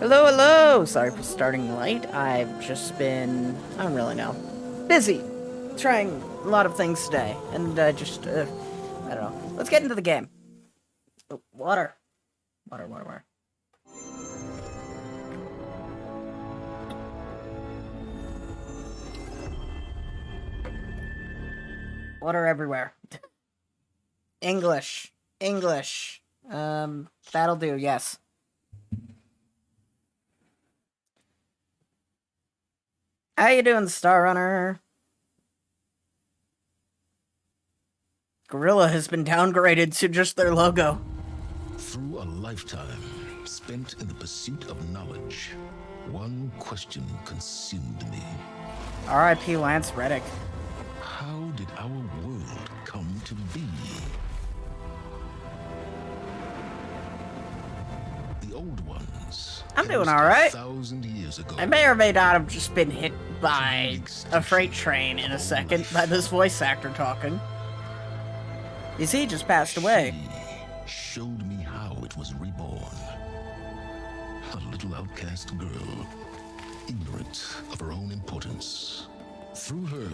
Hello, hello! Sorry for starting late. I've just been, I don't really know, busy trying a lot of things today. And I don't know. Let's get into the game. Oh, water. Water. Water everywhere. English. That'll do, yes. How you doing, Star Runner? Gorilla has been downgraded to just their logo. Through a lifetime spent in the pursuit of knowledge, one question consumed me. R.I.P. Lance Reddick. How did our world come to be? The old ones. I'm doing all right. 1,000 years ago. I may or may not have just been hit by a freight train in a second by this voice actor talking. You see, he just passed away. She showed me how it was reborn. A little outcast girl, ignorant of her own importance. Through her,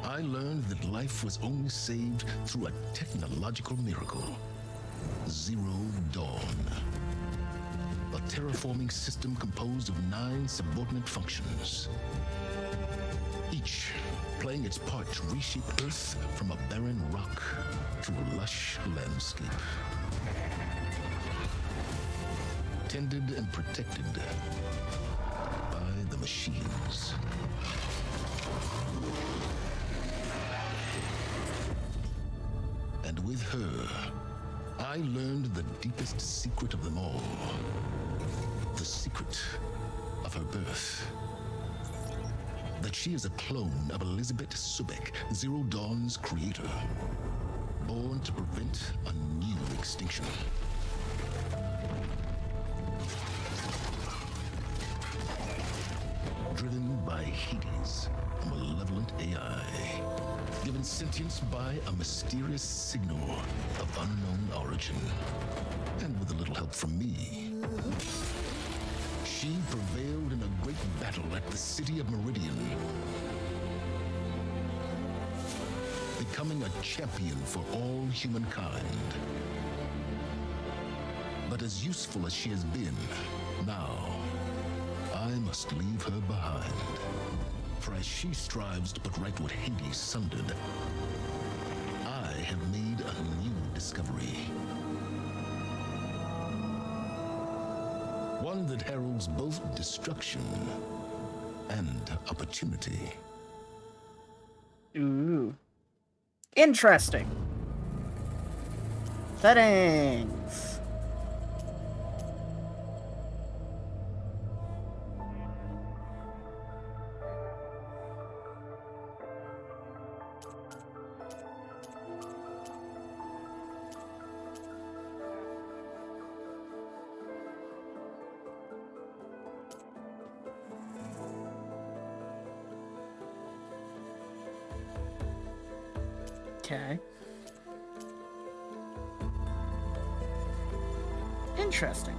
I learned that life was only saved through a technological miracle. Zero Dawn. A terraforming system composed of 9 subordinate functions. Each playing its part to reshape Earth from a barren rock to a lush landscape. Tended and protected by the machines. And with her, I learned the deepest secret of them all. The secret of her birth. That she is a clone of Elizabeth Subek, Zero Dawn's creator. Born to prevent a new extinction. Driven by Hades, a malevolent AI. Given sentience by a mysterious signal of unknown origin. And with a little help from me, she prevailed in a great battle at the city of Meridian. Becoming a champion for all humankind. But as useful as she has been, now, I must leave her behind. For as she strives to put right what Hades sundered, I have made a new discovery. One that heralds both destruction and opportunity. Ooh. Interesting. Settings. Okay. Interesting.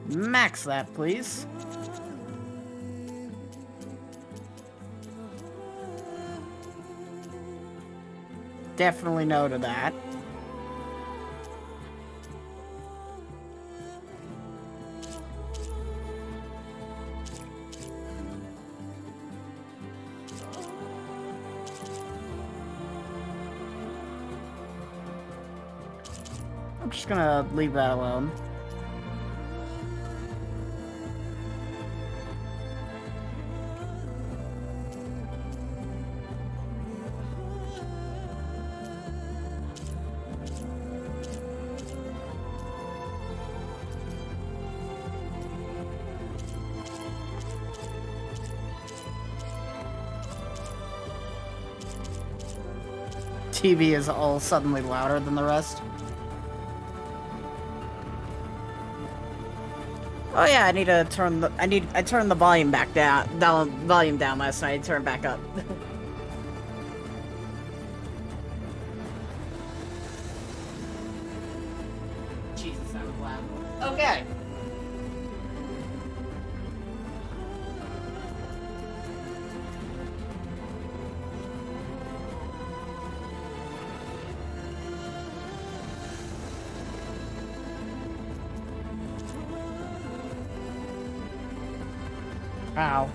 Max that, please. Definitely no to that. I'm just gonna leave that alone. TV is all suddenly louder than the rest. Oh yeah, I need to turn the I turned the volume back down volume down last night, turn it back up. Ow.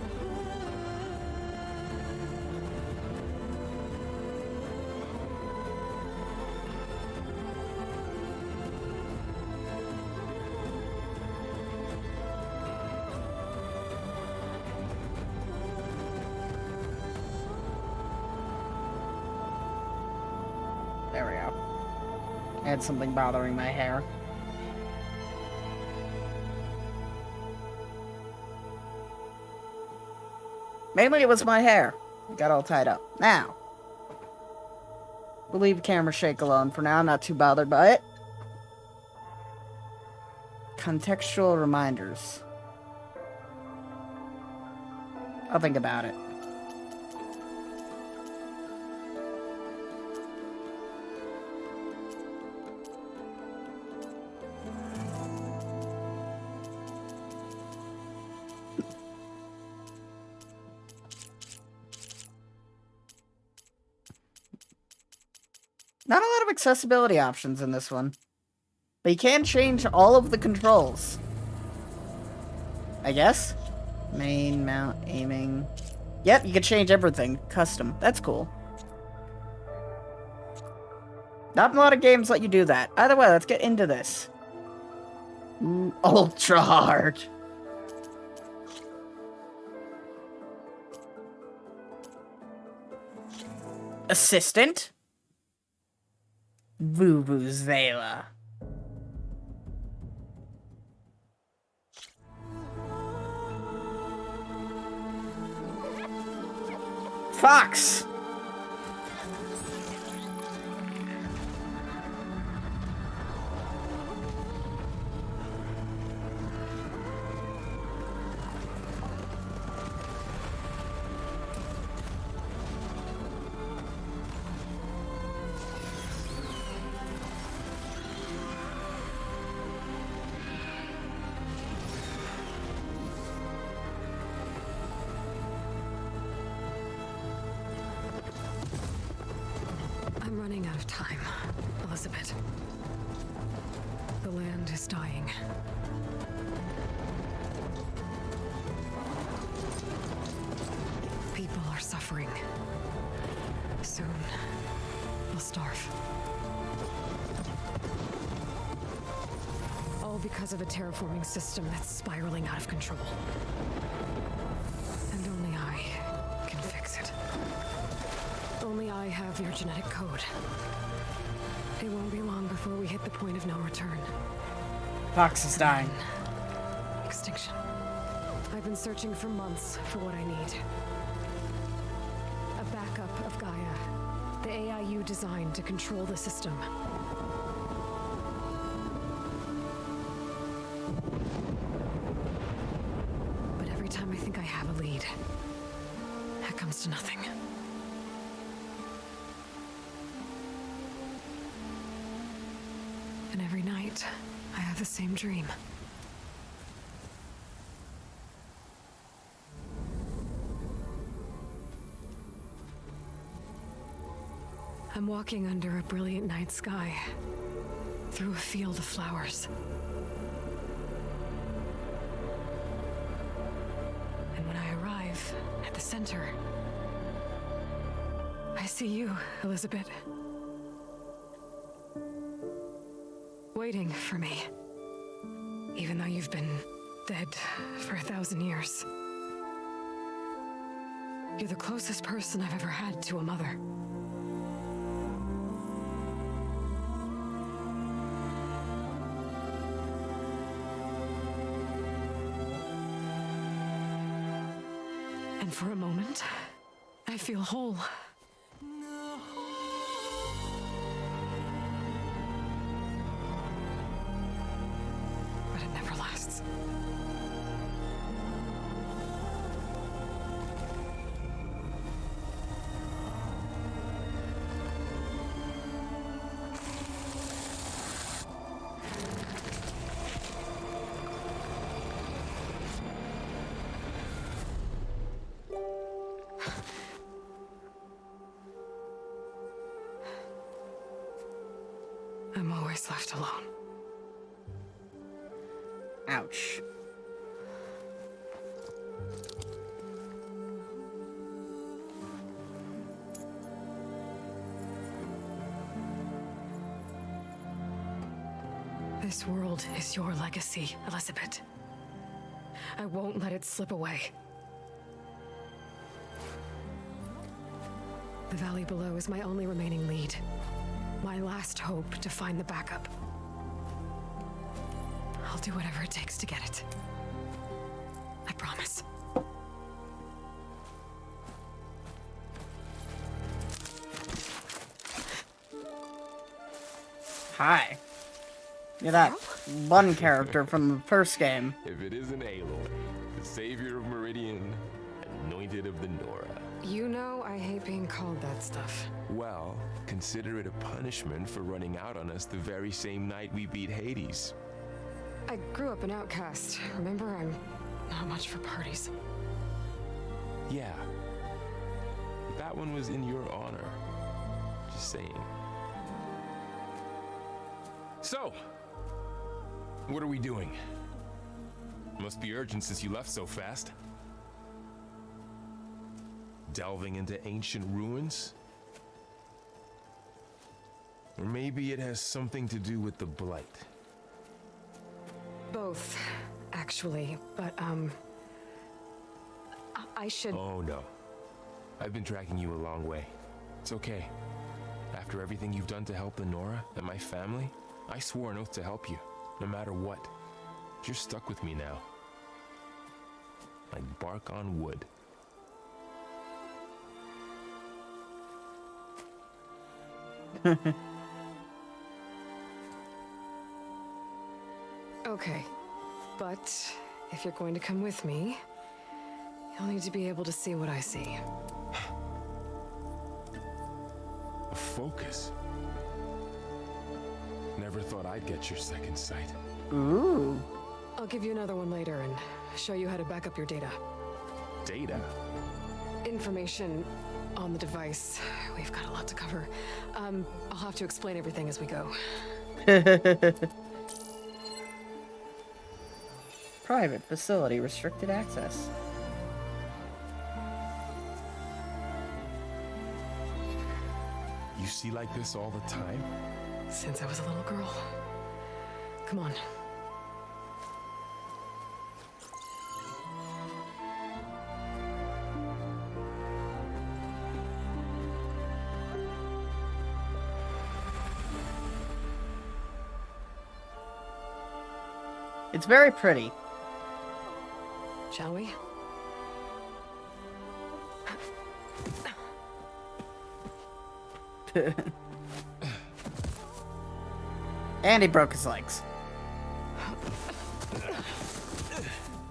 There we go. I had something bothering my hair. Mainly it was my hair. It got all tied up. Now, we'll leave camera shake alone for now. I'm not too bothered by it. Contextual reminders. I'll think about it. Not a lot of accessibility options in this one. But you can change all of the controls. I guess? Main, mount, aiming. Yep, you can change everything. Custom. That's cool. Not a lot of games let you do that. Either way, let's get into this. Ultra hard. Assistant? Vuvuzela. Fox! Running out of time, Elizabeth. The land is dying. People are suffering. Soon, they'll starve. All because of a terraforming system that's spiraling out of control. And only I can fix it. Only I have your genetic code. It won't be long before we hit the point of no return. Fox is dying. Extinction. I've been searching for months for what I need. A backup of Gaia. The AI you designed to control the system. But every time I think I have a lead, that comes to nothing. And every night, I have the same dream. I'm walking under a brilliant night sky, through a field of flowers. And when I arrive at the center, I see you, Elizabeth. Waiting for me, even though you've been dead for 1,000 years. You're the closest person I've ever had to a mother. And for a moment, I feel whole. But it never lasts. I'm always left alone. Ouch. This world is your legacy, Elizabeth. I won't let it slip away. The valley below is my only remaining lead. My last hope to find the backup. I'll do whatever it takes to get it. I promise. Hi. You're that one character from the first game. If it isn't Aloy, the savior of Meridian, anointed of the Nora. You know I hate being called that stuff. Well, consider it a punishment for running out on us the very same night we beat Hades. I grew up an outcast. Remember, I'm not much for parties. Yeah. But that one was in your honor. Just saying. So, what are we doing? Must be urgent since you left so fast. Delving into ancient ruins? Or maybe it has something to do with the Blight. Both, actually, but, I should... Oh no. I've been tracking you a long way. It's okay. After everything you've done to help the Nora and my family, I swore an oath to help you, no matter what. You're stuck with me now. Like bark on wood. Okay, but if you're going to come with me, you'll need to be able to see what I see. A focus. Never thought I'd get your second sight. Ooh. I'll give you another one later and show you how to back up your data. Data? Information on the device. We've got a lot to cover. I'll have to explain everything as we go. Private facility, restricted access. You see like this all the time? Since I was a little girl. Come on. It's very pretty. Shall we? And he broke his legs.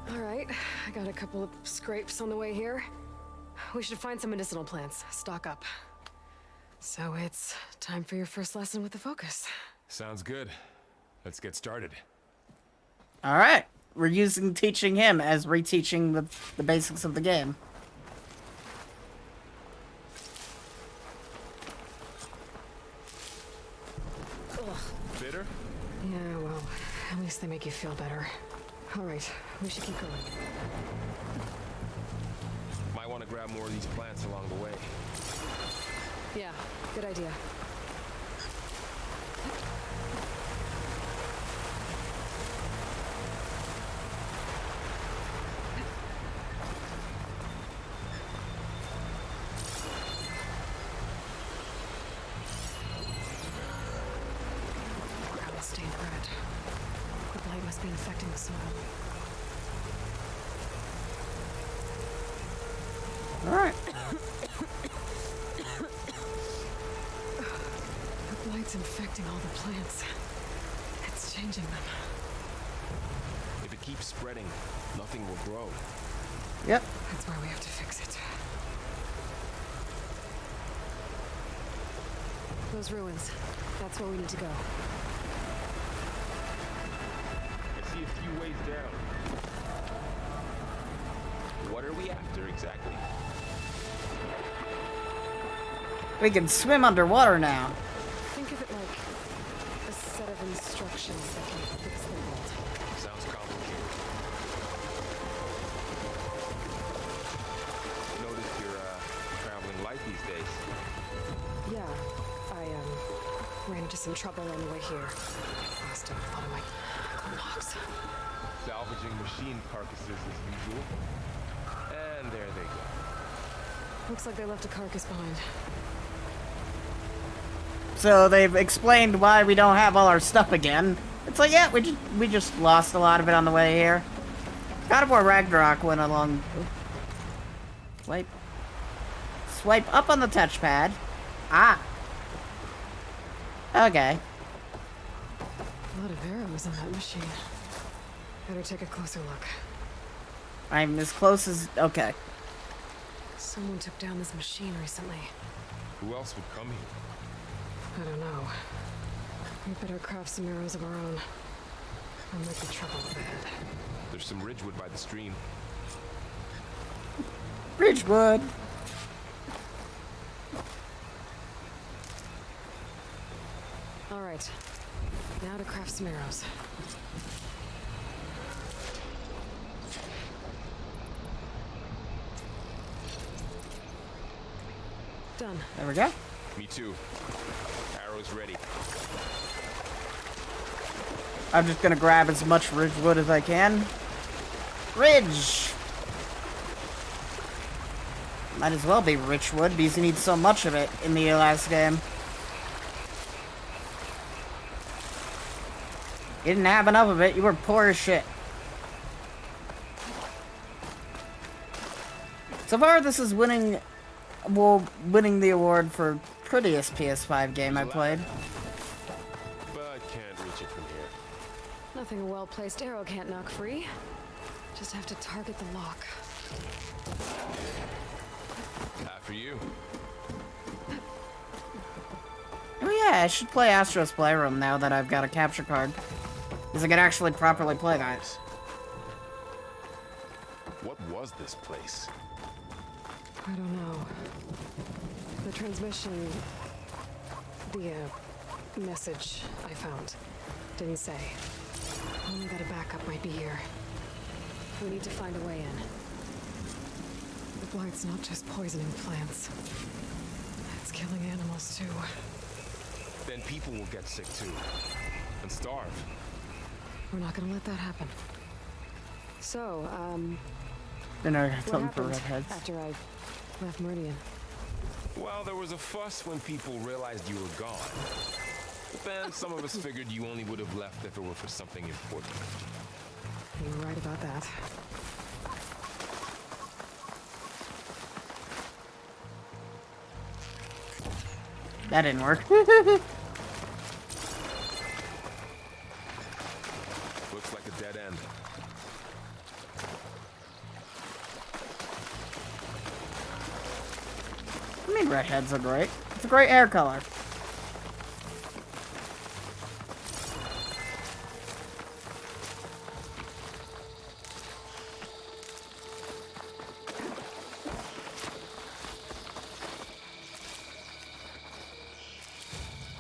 All right, I got a couple of scrapes on the way here. We should find some medicinal plants, stock up. So it's time for your first lesson with the focus. Sounds good. Let's get started. All right, we're teaching him as reteaching the basics of the game. Bitter? Yeah, well, at least they make you feel better. All right, we should keep going. Might want to grab more of these plants along the way. Yeah, good idea. Stained red. The blight must be infecting the soil. All right. The blight's infecting all the plants. It's changing them. If it keeps spreading, nothing will grow. Yep. That's why we have to fix it. Those ruins. That's where we need to go. I see a few ways down. What are we after exactly? We can swim underwater now. Think of it like a set of instructions that can fix the world. Sounds complicated. Noticed you're traveling light these days. Yeah, I ran into some trouble on the way here. Lost a lot of my dodging machine carcasses as usual. And there they go. Looks like they left a carcass behind. So they've explained why we don't have all our stuff again. It's like, yeah, we just lost a lot of it on the way here. God of War Ragnarok went along. Swipe up on the touchpad. Ah. Okay. A lot of arrows in that machine. Better take a closer look. I'm as close as... Okay. Someone took down this machine recently. Who else would come here? I don't know. We better craft some arrows of our own. Or might be trouble ahead. There's some ridgewood by the stream. Ridgewood. All right. Now to craft some arrows. Done. There we go. Me too. Arrows ready. I'm just gonna grab as much ridgewood as I can. Ridge! Might as well be richwood because you need so much of it in the last game. You didn't have enough of it, you were poor as shit. So far, this is winning the award for prettiest PS5 game I played. But can't reach it from here. Nothing a well-placed arrow can't knock free. Just have to target the lock. After you. Oh yeah, I should play Astro's Playroom now that I've got a capture card. Because I can actually properly play that. What was this place? I don't know. The transmission... The, message I found didn't say. Only that a backup might be here. We need to find a way in. The blight's not just poisoning plants. It's killing animals, too. Then people will get sick too. And starve. We're not gonna let that happen. So, Then I got what something for happened redheads. after I left Meridian? Well, there was a fuss when people realized you were gone. But then some of us figured you only would have left if it were for something important. You were right about that. That didn't work. Looks like a dead end. I mean, redheads are great. It's a great hair color.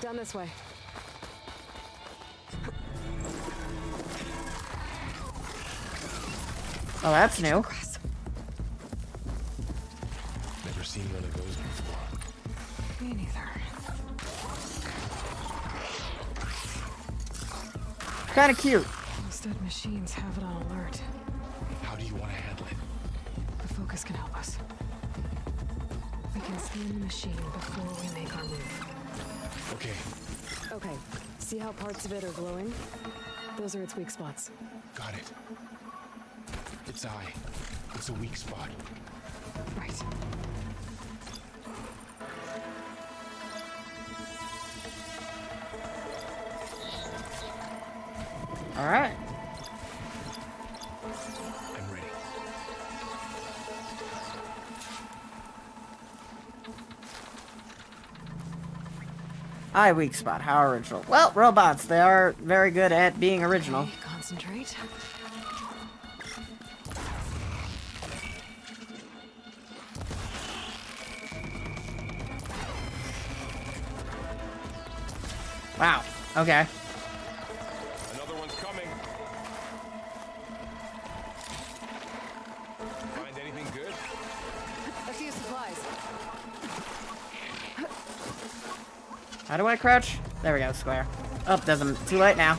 Down this way. Oh, that's new. Grass. Never seen one of those before. Me neither. Kind of cute. Those dead machines have it on alert. How do you want to handle it? The focus can help us. We can scan the machine before we make our move. Okay, Okay, see how parts of it are glowing? Those are its weak spots. got it. Its eye. It's a weak spot. Right. All right. I'm ready. Eye weak spot. How original. Well, robots. They are very good at being original. Okay, concentrate. Wow. Okay. Another one's coming. Find anything good? A few supplies. How do I crouch? There we go. Square. Oh, doesn't. Too late now.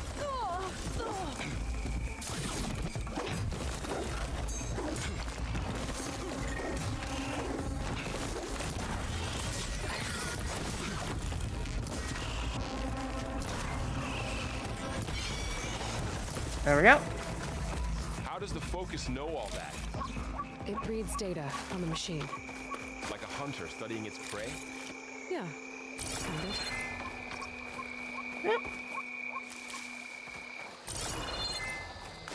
There we go. How does the focus know all that? It reads data on the machine. Like a hunter studying its prey? Yeah, kind of. Yep.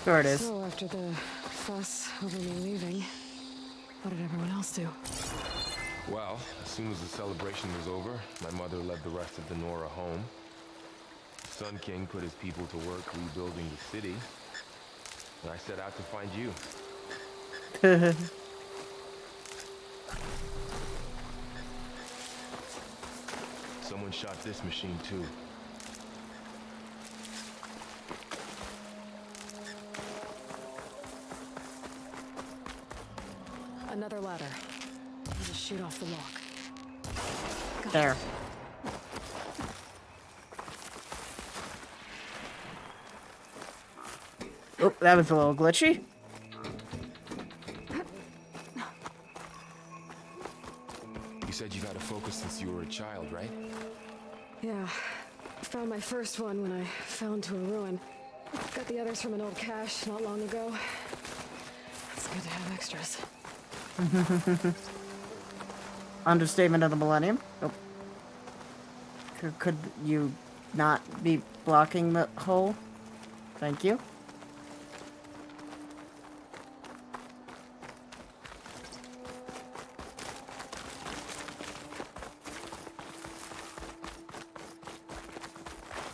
There it is. So after the fuss over me leaving, what did everyone else do? Well, as soon as the celebration was over, my mother led the rest of the Nora home. Sun King put his people to work rebuilding the city, and I set out to find you. Someone shot this machine too. Another ladder. I'll just shoot off the lock. Got There. it. Oh, that was a little glitchy. You said you've had a focus since you were a child, right? Yeah. Found my first one when I fell into a ruin. Got the others from an old cache not long ago. It's good to have extras. Understatement of the millennium. Oh. Could you not be blocking the hole? Thank you.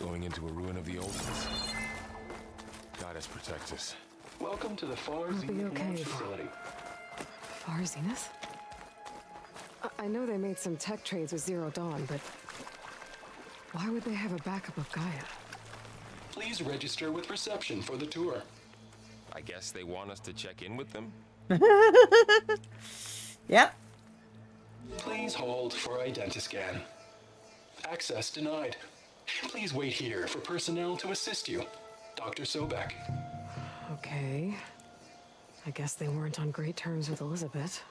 Going into a ruin of the old ones. Goddess protect us. Welcome to the Far I'll be Zenith okay. launch facility. Far Zenith? I know they made some tech trades with Zero Dawn, but why would they have a backup of Gaia? Please register with reception for the tour. I guess they want us to check in with them? Yep. Please hold for identiscan. Access denied. Please wait here for personnel to assist you. Dr. Sobek. Okay. I guess they weren't on great terms with Elizabeth.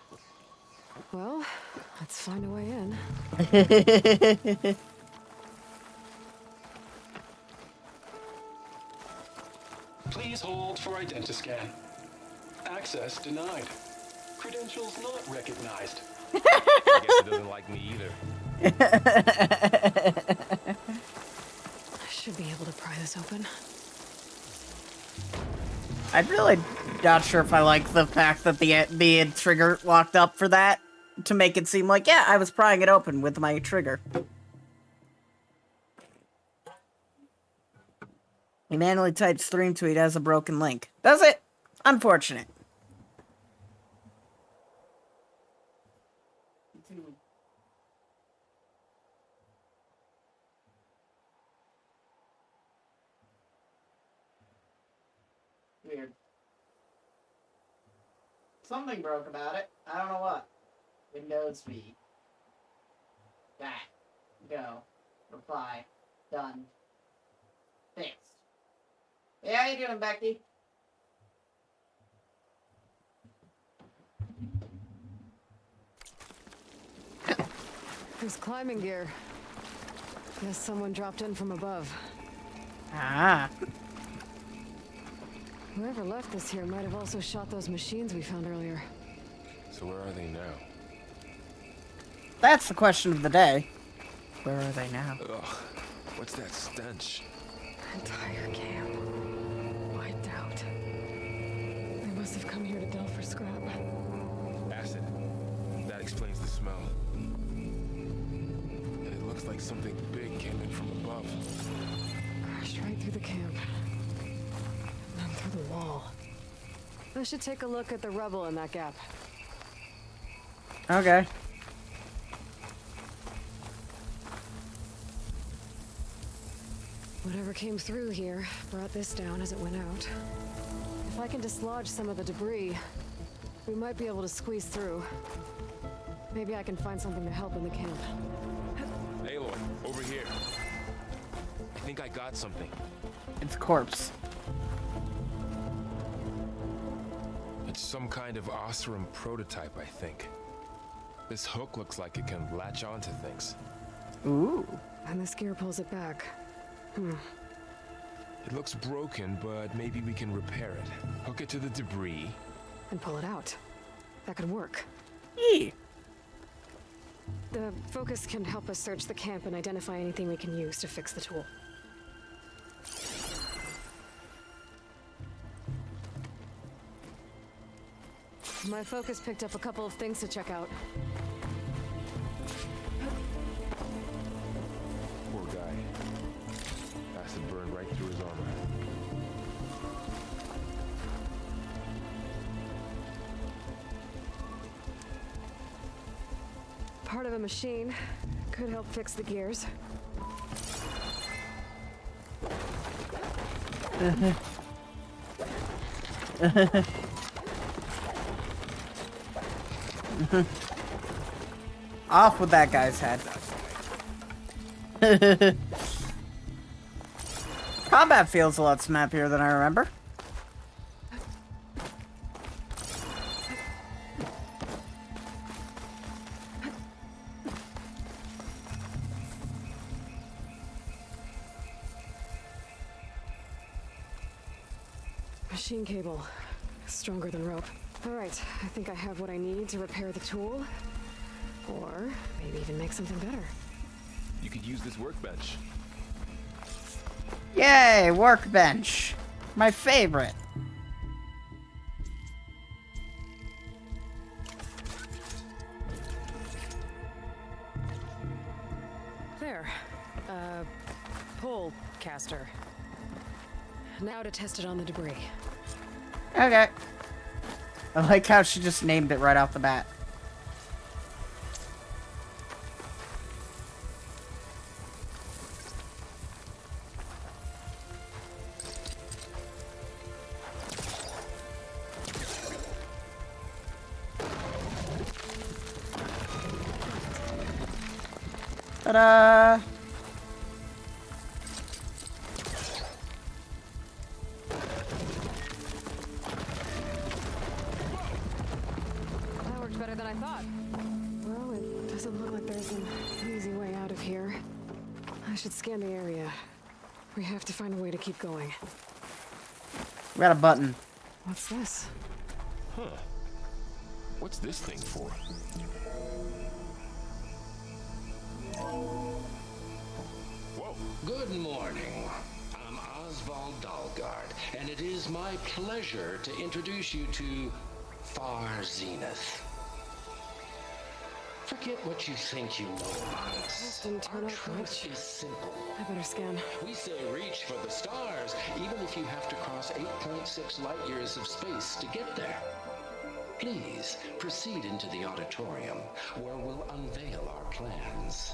Well, let's find a way in. Please hold for identiscan. Access denied. Credentials not recognized. I guess it doesn't like me either. I should be able to pry this open. I'm really not sure if I like the fact that the trigger locked up for that to make it seem like, yeah, I was prying it open with my trigger. He manually types stream tweet as a broken link. Does it? Unfortunate. Weird. Something broke about it. I don't know what. Windows V. Back. Go. Reply. Done. Fixed. Hey, how you doing, Becky? There's climbing gear. Guess someone dropped in from above. Ah. Whoever left this here might have also shot those machines we found earlier. So where are they now? That's the question of the day. Where are they now? Ugh, what's that stench? Entire camp. Wiped out. They must have come here to delve for scrap. Acid. That explains the smell. And it looks like something big came in from above. Crashed right through the camp. And through the wall. I should take a look at the rubble in that gap. Okay. Whatever came through here brought this down as it went out. If I can dislodge some of the debris, we might be able to squeeze through. Maybe I can find something to help in the camp. Aloy, over here. I think I got something. It's a corpse. It's some kind of Osram prototype, I think. This hook looks like it can latch onto things. Ooh. And this gear pulls it back. It looks broken, but maybe we can repair it. Hook it to the debris. And pull it out. That could work. Yee. The focus can help us search the camp and identify anything we can use to fix the tool. My focus picked up a couple of things to check out. Poor guy. Acid burned right through his armor. Part of a machine could help fix the gears. Off with that guy's head. Combat feels a lot snappier than I remember. Machine cable. Stronger than rope. Alright, I think I have what I need to repair the tool. Or maybe even make something better. You could use this workbench. Yay, workbench. My favorite. There. Pull caster. Now to test it on the debris. Okay. I like how she just named it right off the bat. Ta-da! That worked better than I thought. Well, it doesn't look like there's an easy way out of here. I should scan the area. We have to find a way to keep going. We got a button. What's this? Huh. What's this thing for? Whoa. Good morning. I'm Oswald Dalgard, and it is my pleasure to introduce you to Far Zenith. Forget what you think you know about us. This didn't turn Our out truth much. is simple. I better scan. We say reach for the stars, even if you have to cross 8.6 light years of space to get there. Please proceed into the auditorium, where we'll unveil our plans.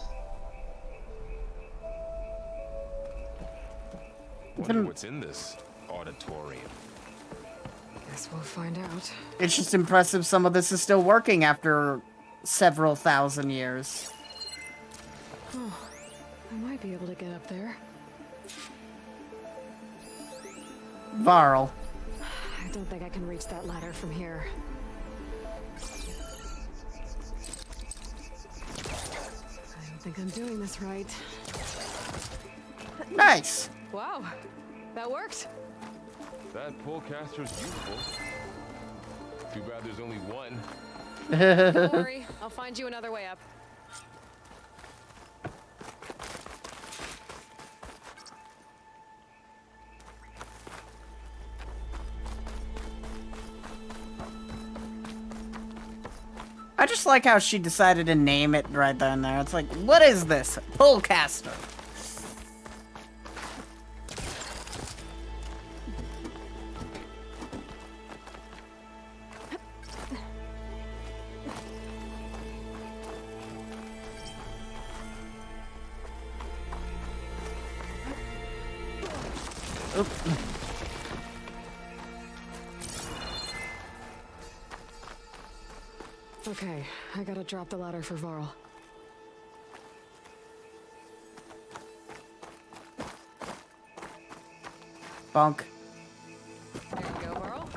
Wonder what's in this auditorium. Guess we'll find out. It's just impressive some of this is still working after several thousand years. Oh, I might be able to get up there. Varl. I don't think I can reach that ladder from here. I don't think I'm doing this right. Nice. Wow, that worked. That pull caster's useful. Too bad there's only one. Don't worry, I'll find you another way up. I just like how she decided to name it right then and there. It's like, what is this? Pullcaster. Oop. Okay, I gotta drop the ladder for Varl. Bonk. There you go, Varl.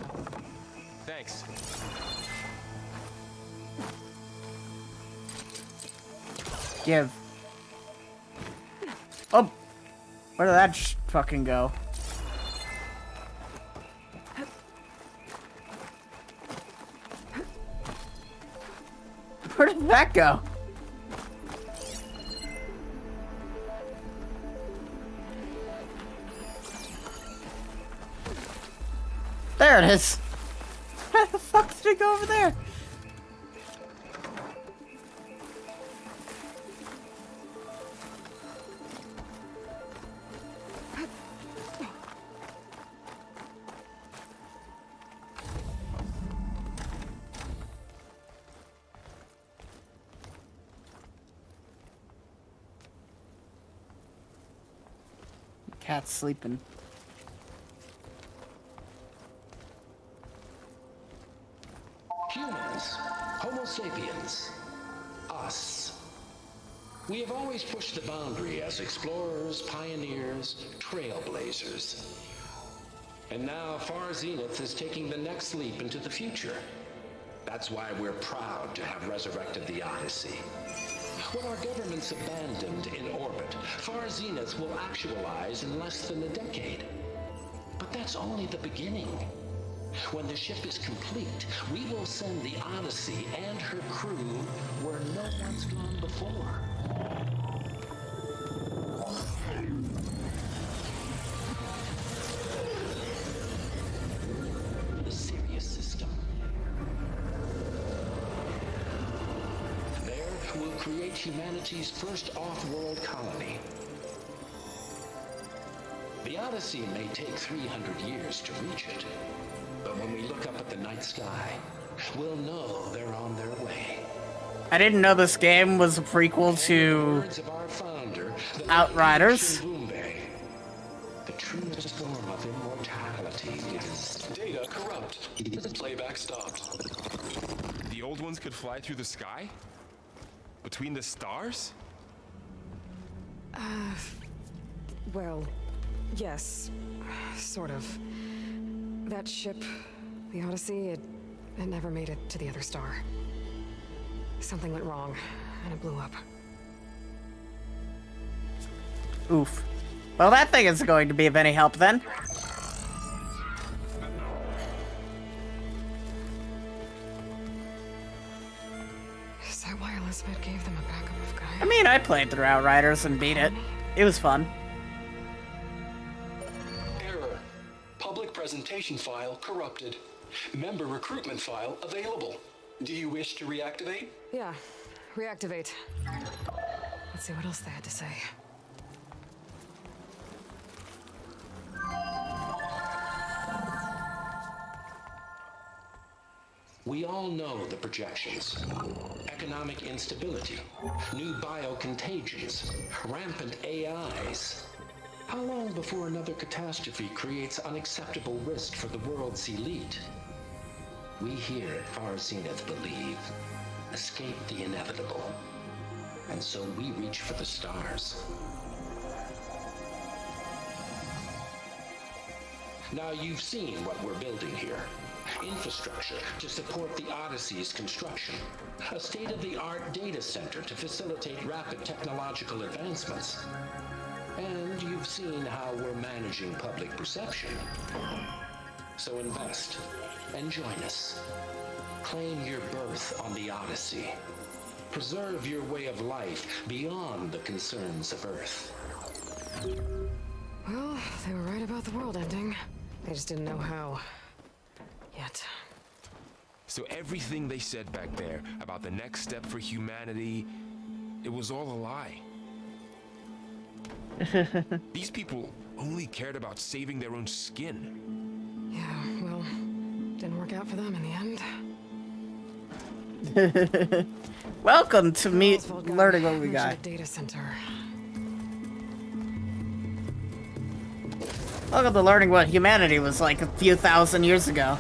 Thanks. Give. Oh! Where did that fucking go? Where did that go? There it is. How the fuck did it go over there? Cat's sleeping. Humans, Homo sapiens, us. We have always pushed the boundary as explorers, pioneers, trailblazers. And now Far Zenith is taking the next leap into the future. That's why we're proud to have resurrected the Odyssey. What our governments abandoned in orbit, Far Zenith will actualize in less than a decade. But that's only the beginning. When the ship is complete, we will send the Odyssey and her crew where no one's gone before. The Sirius system. There, we'll create humanity's first off-world colony. The Odyssey may take 300 years to reach it. But when we look up at the night sky, we'll know they're on their way. I didn't know this game was a prequel to Words of our founder, the Outriders. The truest form of immortality is Data corrupt. Playback stopped. The old ones could fly through the sky? Between the stars? Well, yes, sort of. That ship, the Odyssey, it never made it to the other star. Something went wrong, and it blew up. Oof. Well, that thing isn't going to be of any help then. Is that why Elizabeth gave them a backup of Gaia? I mean, I played through Outriders and beat it. It was fun. Error. Public presentation file corrupted. Member recruitment file available. Do you wish to reactivate? Yeah, reactivate. Let's see what else they had to say. We all know the projections. Economic instability, new biocontagions, rampant AIs. How long before another catastrophe creates unacceptable risk for the world's elite? We here at Far Zenith believe, escape the inevitable. And so we reach for the stars. Now you've seen what we're building here. Infrastructure to support the Odyssey's construction. A state-of-the-art data center to facilitate rapid technological advancements. And you've seen how we're managing public perception. So invest and join us. Claim your berth on the Odyssey. Preserve your way of life beyond the concerns of Earth. Well, they were right about the world ending. They just didn't know how. Yet. So everything they said back there about the next step for humanity, it was all a lie. These people only cared about saving their own skin. Yeah, well, didn't work out for them in the end. Welcome to me Oswald guy learning what we mentioned got. a data center. Welcome to learning what humanity was like a few thousand years ago.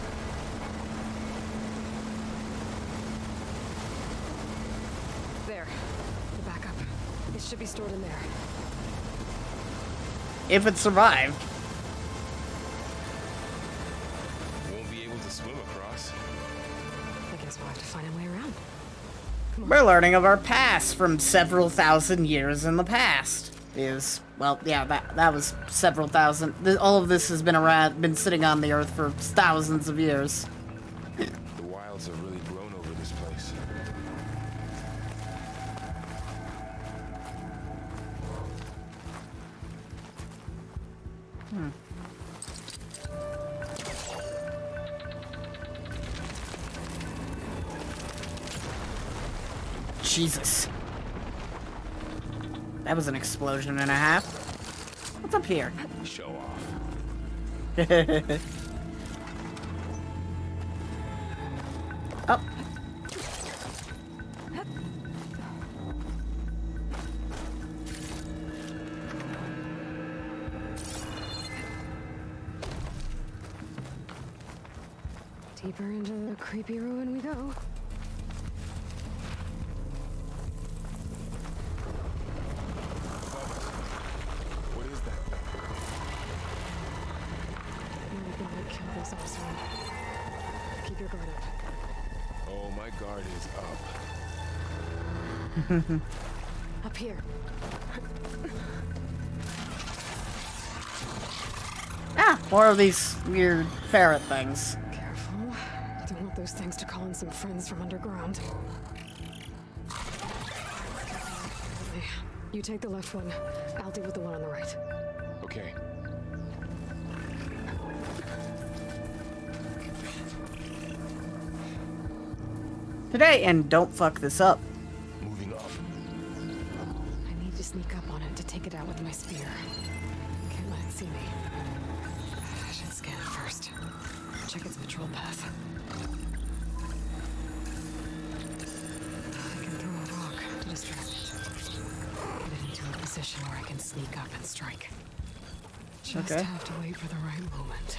There, the backup. It should be stored in there. If it survived. Won't be able to swim across. I guess we'll have to find a way around. We're learning of our past from several thousand years in the past. Well, yeah, that was several thousand. All of this has been sitting on the Earth for thousands of years. The wilds have really grown over this place. Jesus. That was an explosion and a half. What's up here? Show off. Oh. Deeper into the creepy ruin we go. What is that? We can like kill this officer. Keep your guard up. Oh, my guard is up. Up here. Ah, more of these weird ferret things. Careful. Don't want those things to call in some friends from underground. You take the left one. I'll deal with the one on the right. Okay. Today, and don't fuck this up. Moving up. I need to sneak up on it to take it out with my spear. Can't let it see me. I should scan it first. Check its patrol path. I can throw a rock to distract it. Get it into a position where I can sneak up and strike. Just Okay. have to wait for the right moment.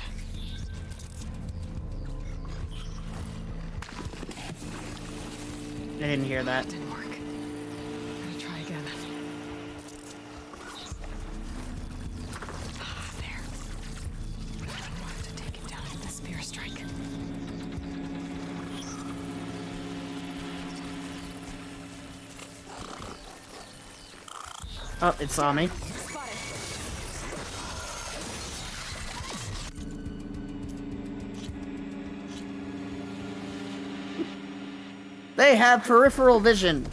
I didn't hear that. Didn't work. Gotta try again. Ah, there. Enough to take it down with the spear strike. Oh, it saw me. Spotted. They have peripheral vision.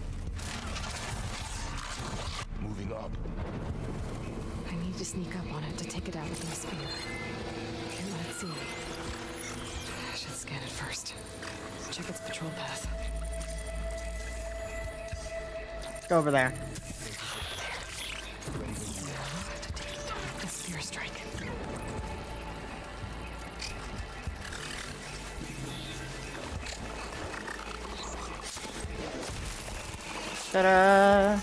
Moving up. I need to sneak up on it to take it out with my spear. Can't let it see me. I should scan it first. Check its patrol path. Go over there. Now to take it down with the spear strike. Ta-da!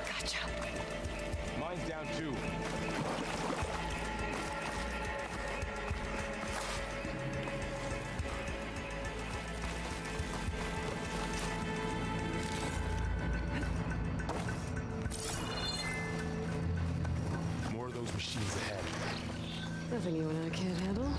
Gotcha. Mine's down too. More of those machines ahead. Nothing you and I can't handle.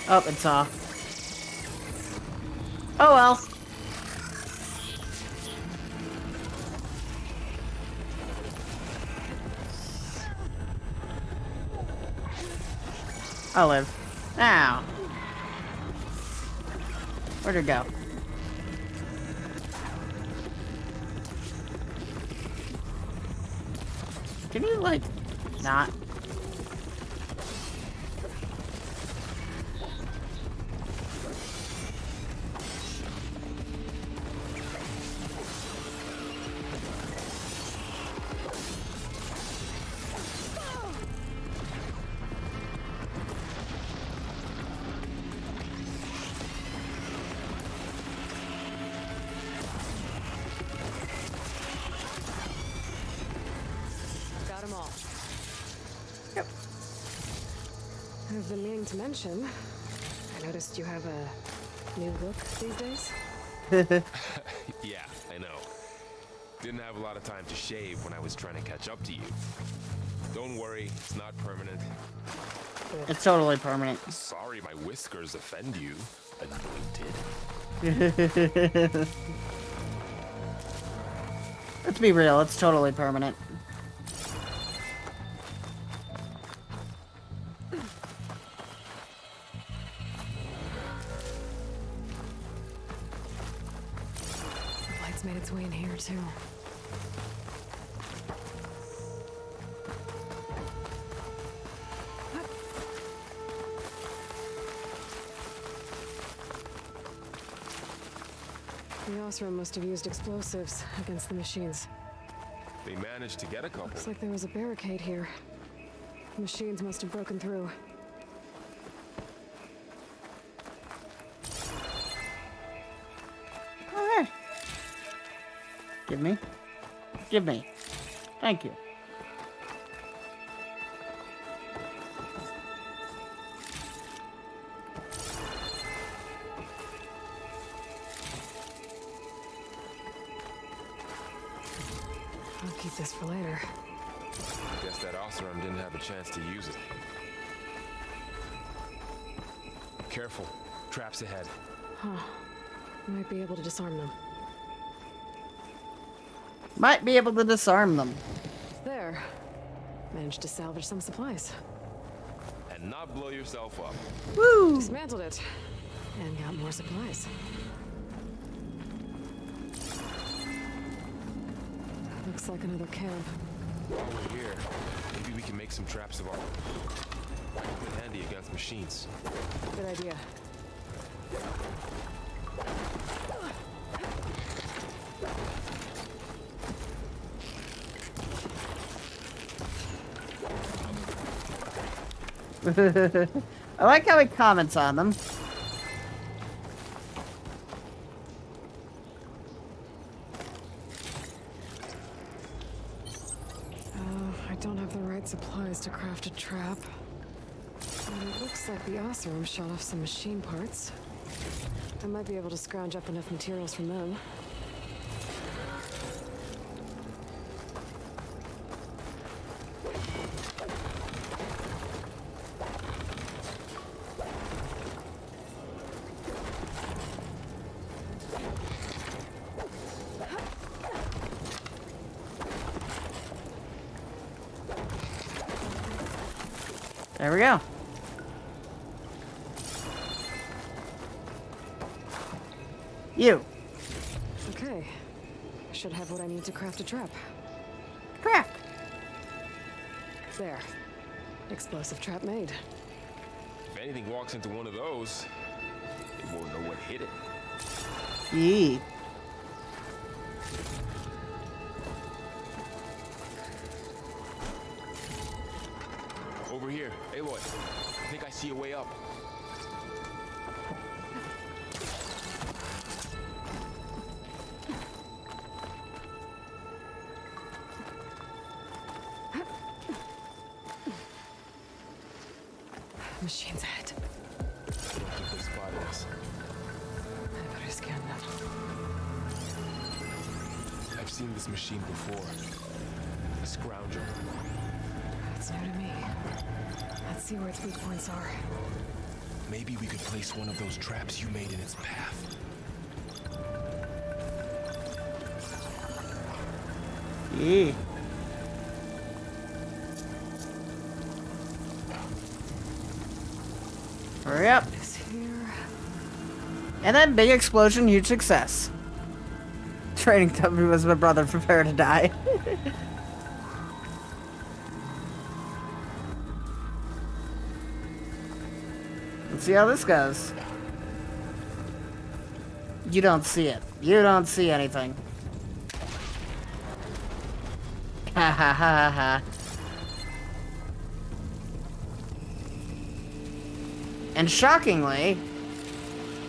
Oh, it saw. Oh well. I'll live. Now. Where'd it go? Can you, like, not? Got them all. Yep. I've been meaning to mention, I noticed you have a new look these days. Yeah, I know. Didn't have a lot of time to shave when I was trying to catch up to you. Don't worry, it's not permanent. It's totally permanent. Sorry my whiskers offend you, anointed. Let's be real, it's totally permanent. made its way in here, too. The Osram must have used explosives against the machines. They managed to get a couple. Looks like there was a barricade here. The machines must have broken through. Alright. Give me. Give me. Thank you. I'll keep this for later. Guess that Osram didn't have a chance to use it. Careful. Traps ahead. Huh. Might be able to disarm them. Might be able to disarm them. There. Managed to salvage some supplies. And not blow yourself up. Woo! Dismantled it. And got more supplies. Looks like another camp. While we're here, maybe we can make some traps of our own. Good handy against machines. Good idea. I like how he comments on them. I don't have the right supplies to craft a trap. But it looks like the Osram shot off some machine parts. I might be able to scrounge up enough materials from them. There we go. You. Okay. I should have what I need to craft a trap. Crap. There. Explosive trap made. If anything walks into one of those, it won't know what hit it. Yee. Over here. Aloy, I think I see a way up. Machine's ahead. I don't think they spotted us. I better scan that. I've seen this machine before. A scrounger. That's new to me. Let's see where its weak points are. Maybe we could place one of those traps you made in its path. Yee. Hurry up. This here. And then big explosion, huge success. Training W was my brother, prepare to die. Let's see how this goes. You don't see it. You don't see anything. Ha ha ha ha. And shockingly,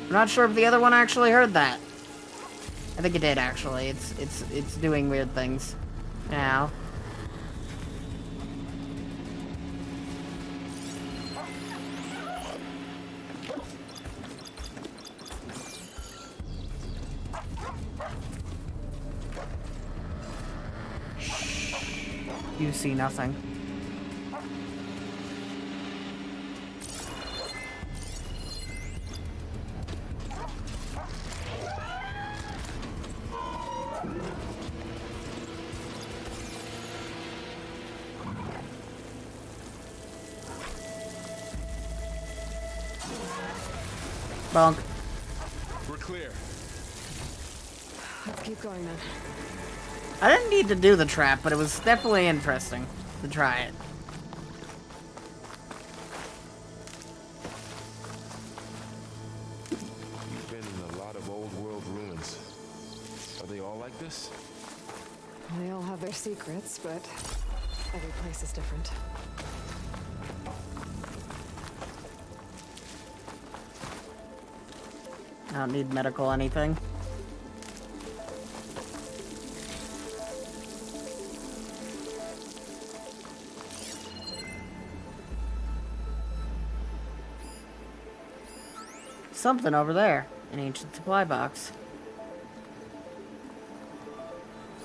I'm not sure if the other one actually heard that. I think it did actually. It's doing weird things now. You see nothing. Bonk. We're clear. Let's Keep going then. I didn't need to do the trap, but it was definitely interesting to try it. You've been in a lot of old world ruins. Are they all like this? They all have their secrets, but every place is different. I don't need medical anything. Something over there. An ancient supply box.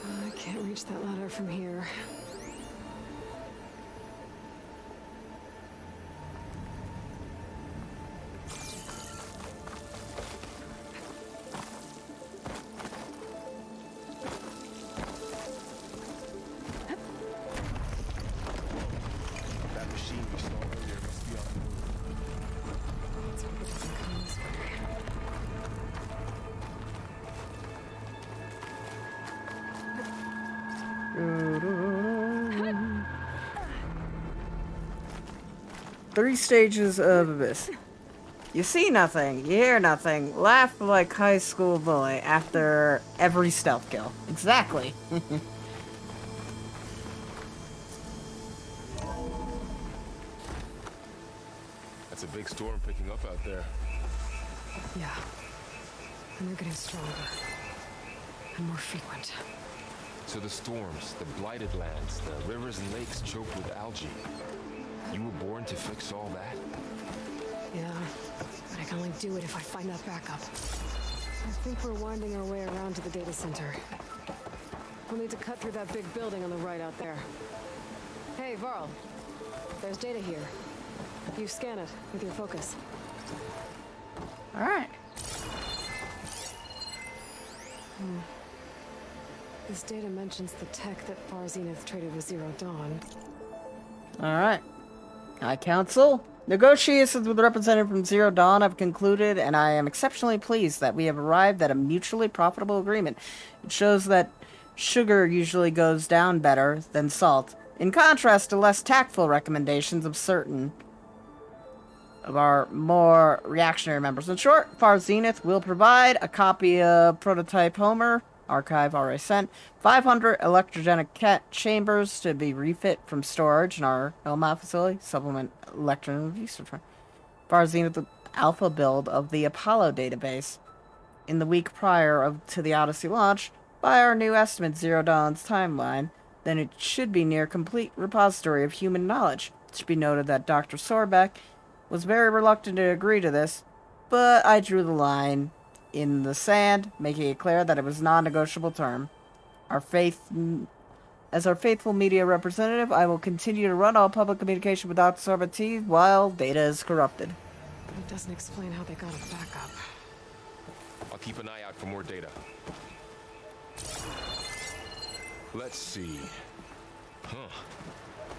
I can't reach that ladder from here. That machine we saw earlier must be on the move. Let's hope it doesn't come this way. Three stages of Abyss. You see nothing, you hear nothing, laugh like high school bully after every stealth kill. Exactly. That's a big storm picking up out there. Yeah. And they're getting stronger. And more frequent. So the storms, the blighted lands, the rivers and lakes choked with algae. You were born to fix all that? Yeah. But I can only do it if I find that backup. I think we're winding our way around to the data center. We'll need to cut through that big building on the right out there. Hey, Varl. There's data here. You scan it with your focus. Alright. This data mentions the tech that Far Zenith traded with Zero Dawn. Alright. High Council. Negotiations with the representative from Zero Dawn have concluded, and I am exceptionally pleased that we have arrived at a mutually profitable agreement. It shows that sugar usually goes down better than salt, in contrast to less tactful recommendations of certain of our more reactionary members. In short, Far Zenith will provide a copy of Prototype Homer, archive already sent, 500 electrogenic chambers to be refit from storage in our Elma facility, supplement electron research. Far Zenith, the alpha build of the Apollo database. In the week prior to the Odyssey launch, by our new estimate, Zero Dawn's timeline, then it should be near complete repository of human knowledge. It should be noted that Dr. Sorbeck was very reluctant to agree to this, but I drew the line in the sand, making it clear that it was a non-negotiable term. As our faithful media representative, I will continue to run all public communication with Dr. Sorbeck while data is corrupted. But it doesn't explain how they got a backup. I'll keep an eye out for more data. Let's see.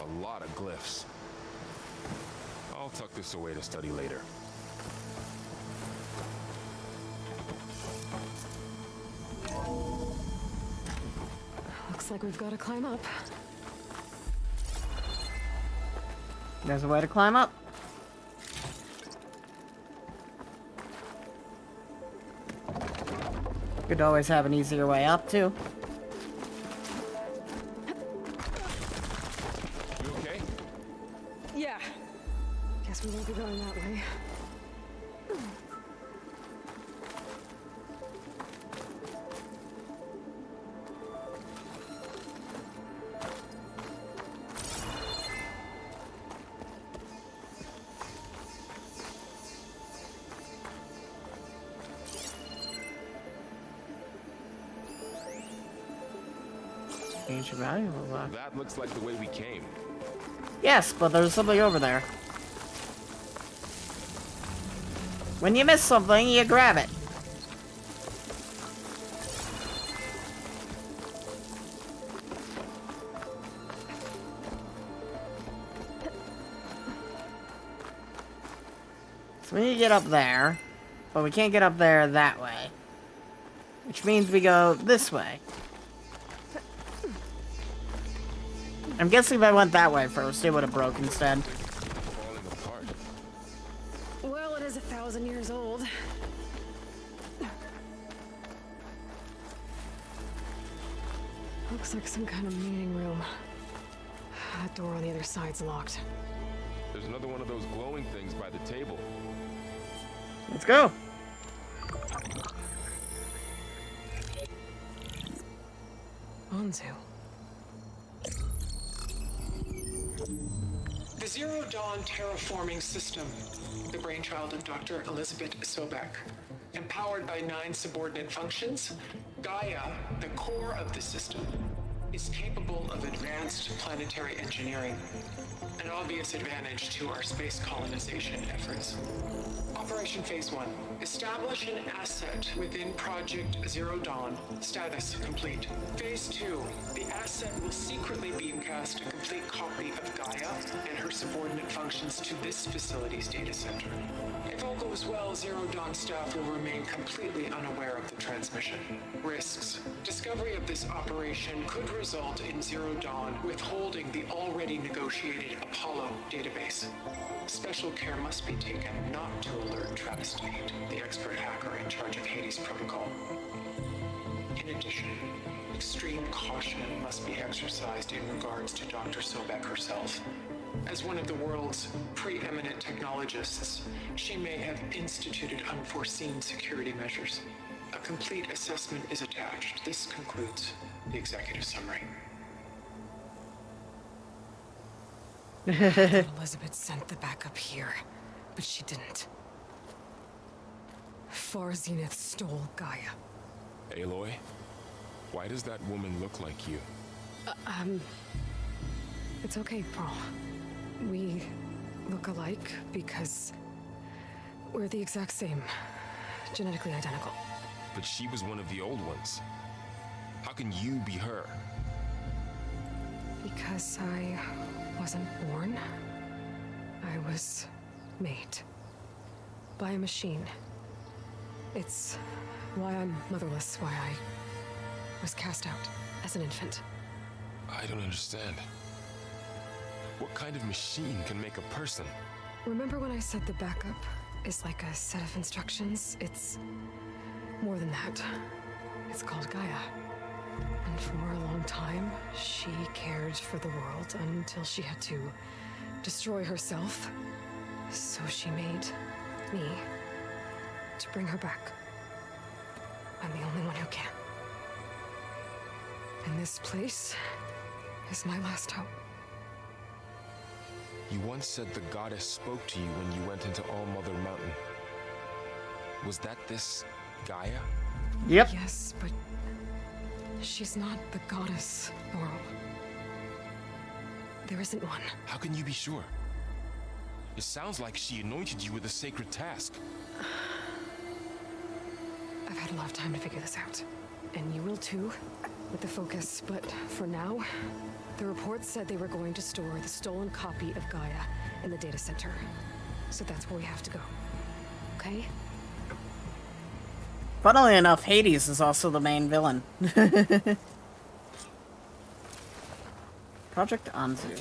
A lot of glyphs. I'll tuck this away to study later. Looks like we've got to climb up. There's a way to climb up. Could always have an easier way up, too. You okay? Yeah. Guess we won't be going that way. Ancient valuable box. That looks like the way we came. Yes, but there's something over there. When you miss something, you grab it. So we need to get up there, but we can't get up there that way. which means we go this way. I'm guessing if I went that way first, it would have broke instead. Falling apart. Well, it is 1,000 years old. Looks like some kind of meeting room. That door on the other side's locked. There's another one of those glowing things by the table. Let's go. Anzu. The Zero Dawn Terraforming System, the brainchild of Dr. Elizabeth Sobek. Empowered by 9 subordinate functions, Gaia, the core of the system, is capable of advanced planetary engineering, an obvious advantage to our space colonization efforts. Operation Phase 1. Establish an asset within Project Zero Dawn. Status complete. Phase 2. The asset will secretly beamcast a complete copy of Gaia and her subordinate functions to this facility's data center. If all goes well, Zero Dawn staff will remain completely unaware of the transmission. Risks. Discovery of this operation could result in Zero Dawn withholding the already negotiated Apollo database. Special care must be taken not to alert Travis Tate, the expert hacker in charge of Hades Protocol. In addition, extreme caution must be exercised in regards to Dr. Sobek herself. As one of the world's preeminent technologists, she may have instituted unforeseen security measures. A complete assessment is attached. This concludes the executive summary. Elizabeth sent the backup here, but she didn't. Far Zenith stole Gaia. Aloy, why does that woman look like you? It's okay, Pearl. We look alike because we're the exact same. Genetically identical. But she was one of the old ones. How can you be her? Because I wasn't born. I was made. By a machine. It's why I'm motherless, why I was cast out as an infant. I don't understand. What kind of machine can make a person? Remember when I said the backup is like a set of instructions? It's more than that. It's called Gaia. And for a long time, she cared for the world until she had to destroy herself. So she made me to bring her back. I'm the only one who can. And this place is my last hope. You once said the goddess spoke to you when you went into All Mother Mountain. Was that this Gaia? Yep. Yes, but she's not the goddess, Laurel. There isn't one. How can you be sure? It sounds like she anointed you with a sacred task. I've had a lot of time to figure this out. And you will too, with the focus. But for now, the reports said they were going to store the stolen copy of Gaia in the data center. So that's where we have to go. Okay? Funnily enough, Hades is also the main villain. Project Anzu.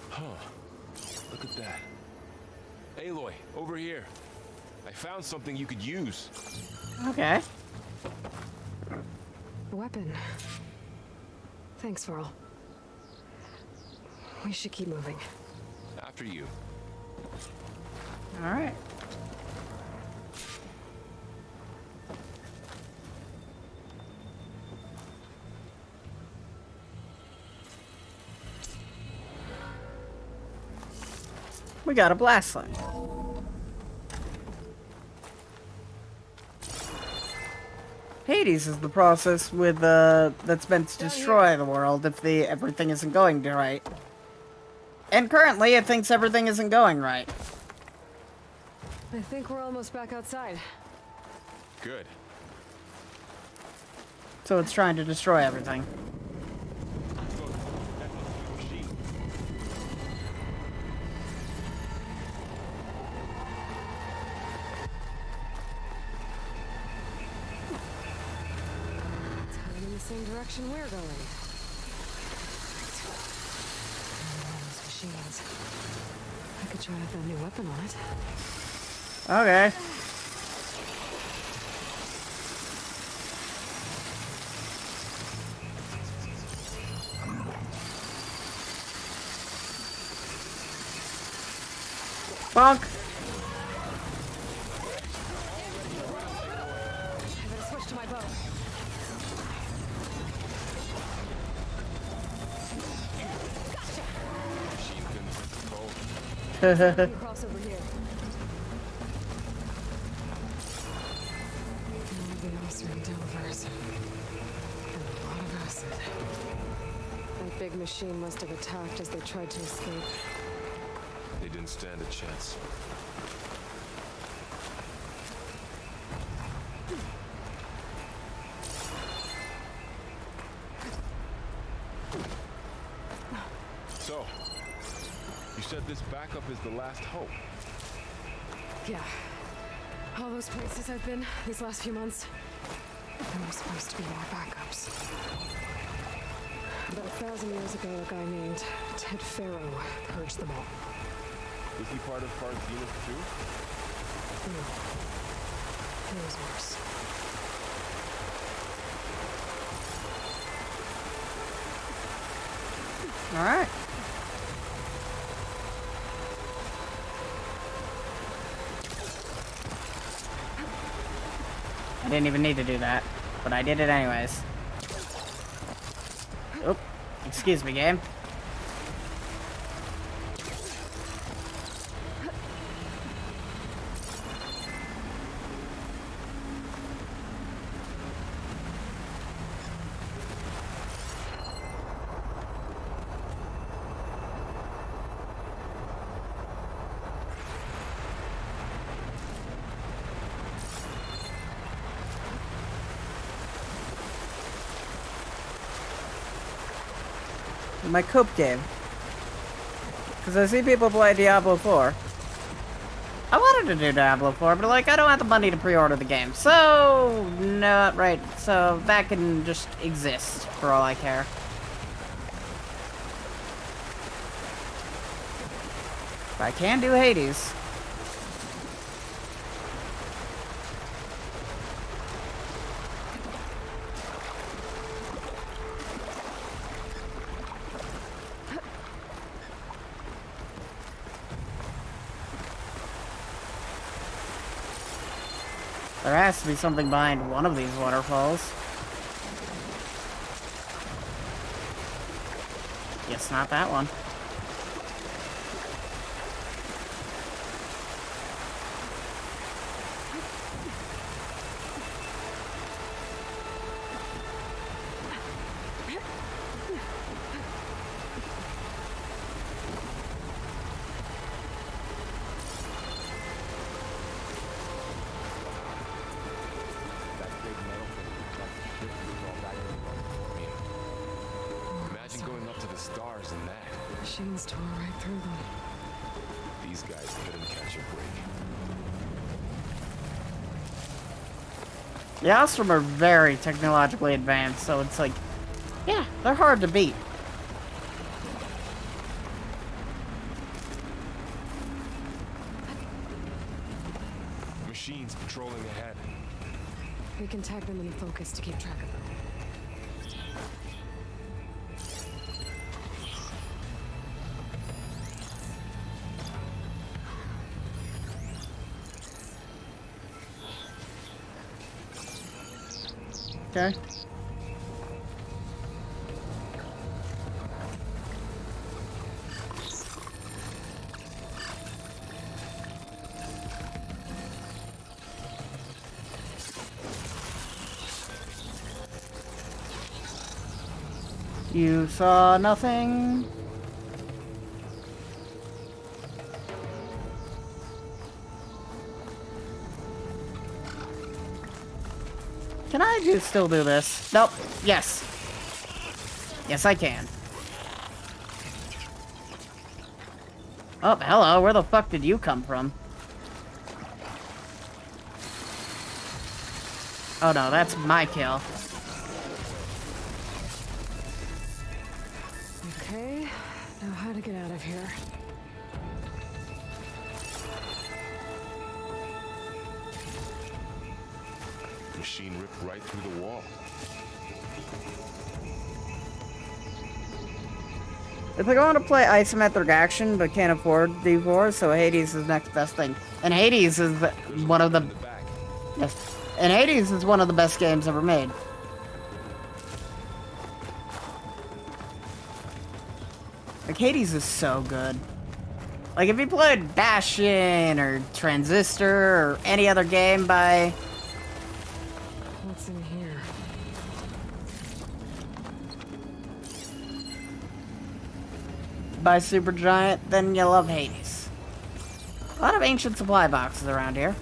Huh. Look at that. Aloy, over here. I found something you could use. Okay. A weapon. Thanks, Varl. We should keep moving. After you. Alright. We got a blast line. Hades is the process with that's meant to destroy the world if everything isn't going right. And currently it thinks everything isn't going right. I think we're almost back outside. Good. So it's trying to destroy everything. Look, that must be a machine. direction we're going. Those machines. I could try out that new weapon on it. Okay. Bonk. I better switch to my bow. Machine couldn't take the bow. Cross over here. All the officer and delivers. And a lot of acid. That big machine must have attacked as they tried to escape. They didn't stand a chance. So, you said this backup is the last hope. Yeah. All those places I've been these last few months, there were supposed to be more backups. About 1,000 years ago, a guy named Ted Farrow purged them all. Was he part of Furry's unit too? No. It was worse. Alright. I didn't even need to do that, but I did it anyways. Oop. Excuse me, game. My coop game. Because I see people play Diablo 4. I wanted to do Diablo 4, but like, I don't have the money to pre-order the game. So, no, right. So, that can just exist for all I care. But I can do Hades. There has to be something behind one of these waterfalls. Guess not that one. Imagine going up to the stars in that. Machines tore right through them. These guys couldn't catch a break. The Ostrom are very technologically advanced, so it's like, yeah, they're hard to beat. Machines patrolling ahead. We can tag them in the focus to keep track of them. Okay. You saw nothing? Can I just still do this? Nope. Yes. Yes, I can. Oh, hello. Where the fuck did you come from? Oh no, that's my kill. Okay, now how to get out of here. Machine ripped right through the wall. It's like I want to play isometric action, but can't afford D4, so Hades is the next best thing. And Hades is one of the... Yes. And Hades is one of the best games ever made. Like, Hades is so good. Like, if you played Bastion or Transistor or any other game by... What's in here? by Supergiant, then you love Hades. A lot of ancient supply boxes around here.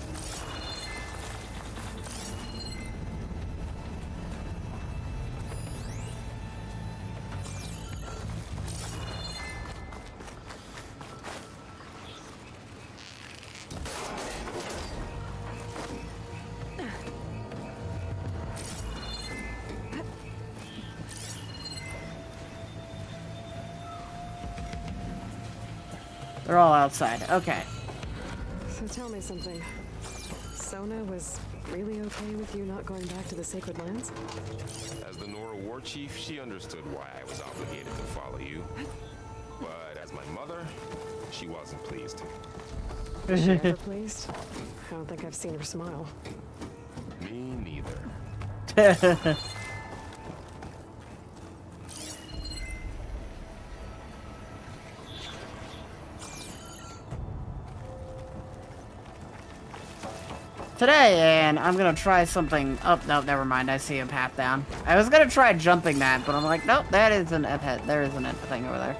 They're all outside. Okay. So tell me something. Sona was really okay with you not going back to the Sacred Lands? As the Nora war chief, she understood why I was obligated to follow you. But as my mother, she wasn't pleased. Is she ever pleased? I don't think I've seen her smile. Me neither. Today, and I'm gonna try something. Oh, no, never mind. I see a path down. I was gonna try jumping that, but I'm like, nope, that isn't a pet. There isn't a thing over there.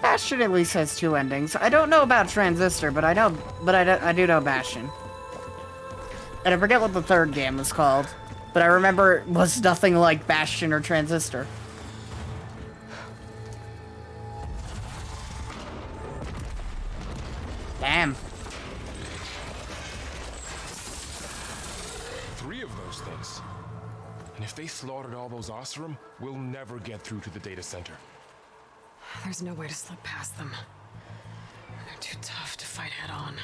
Bastion at least has 2 endings. I don't know about Transistor, but I do know Bastion. And I forget what the third game was called, but I remember it was nothing like Bastion or Transistor. Damn. 3 of those things. And if they slaughtered all those Oseram, we'll never get through to the data center. There's no way to slip past them. They're too tough to fight head on.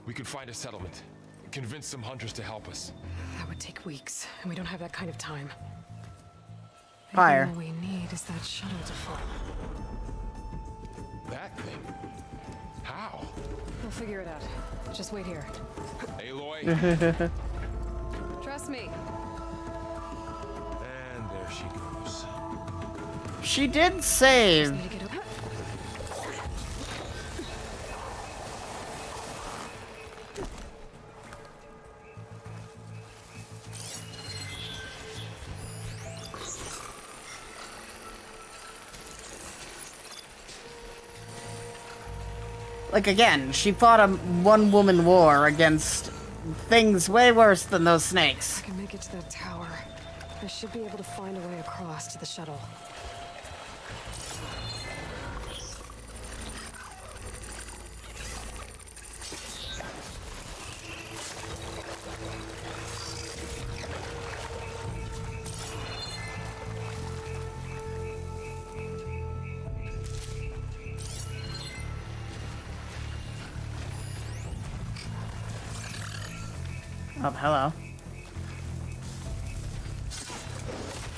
We could find a settlement. Convince some hunters to help us. That would take weeks, and we don't have that kind of time. Fire. All we need is that shuttle to fall. That thing? How? We'll figure it out. Just wait here. Aloy. Trust me. And there she goes. She did save. Need to get over. Like, again, she fought a one-woman war against things way worse than those snakes. I can make it to that tower. I should be able to find a way across to the shuttle. Oh, hello.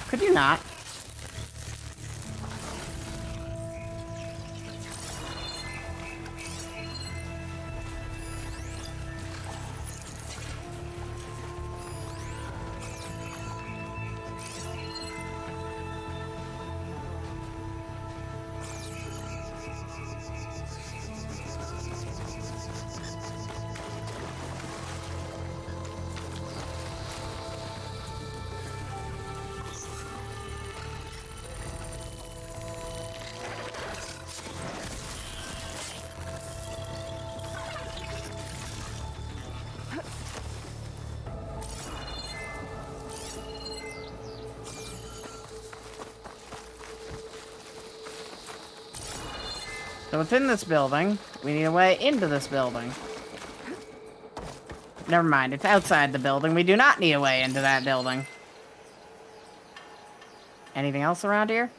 Could you not? So it's in this building. We need a way into this building. Never mind, it's outside the building. We do not need a way into that building. Anything else around here?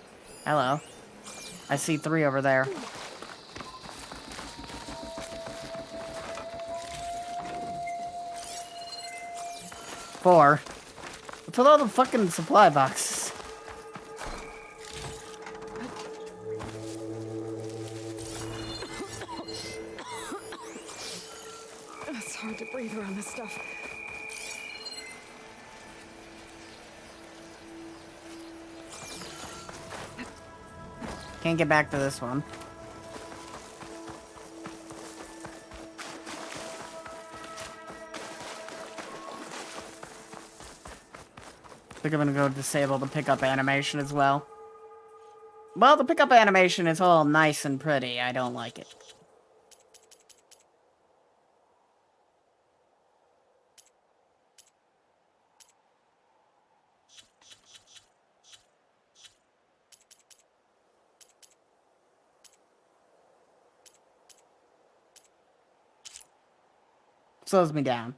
Hello. I see 3 over there. Four. What's with all the fucking supply boxes? It's hard to breathe around this stuff. Can't get back to this one. I think I'm gonna go disable the pickup animation as well. Well, the pickup animation is all nice and pretty. I don't like it. Slows me down.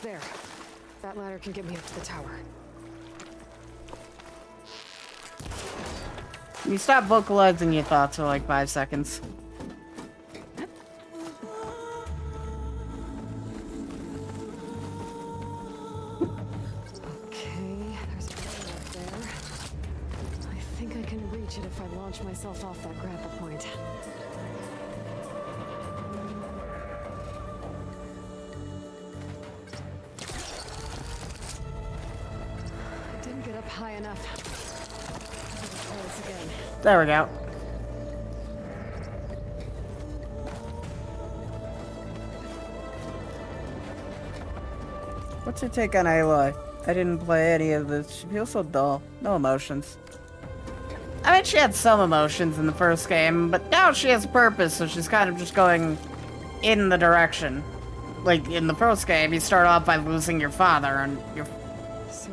There. That ladder can get me up to the tower. You stop vocalizing your thoughts for like 5 seconds. Okay, there's a ladder up there. I think I can reach it if I launch myself off that grapple point. I didn't get up high enough. Try this again. There we go. What's your take on Aloy? I didn't play any of this. She feels so dull. No emotions. I mean, she had some emotions in the first game, but now she has purpose, so she's kind of just going in the direction. Like, in the first game, you start off by losing your father and your... So,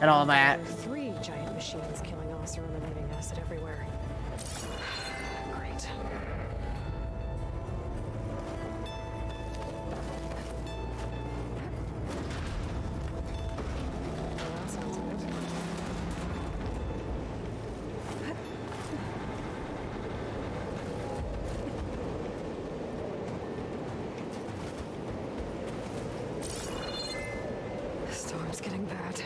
and all that. there are 3 giant machines killing us or eliminating acid everywhere. Great. Well, that sounds good. Storm's getting bad.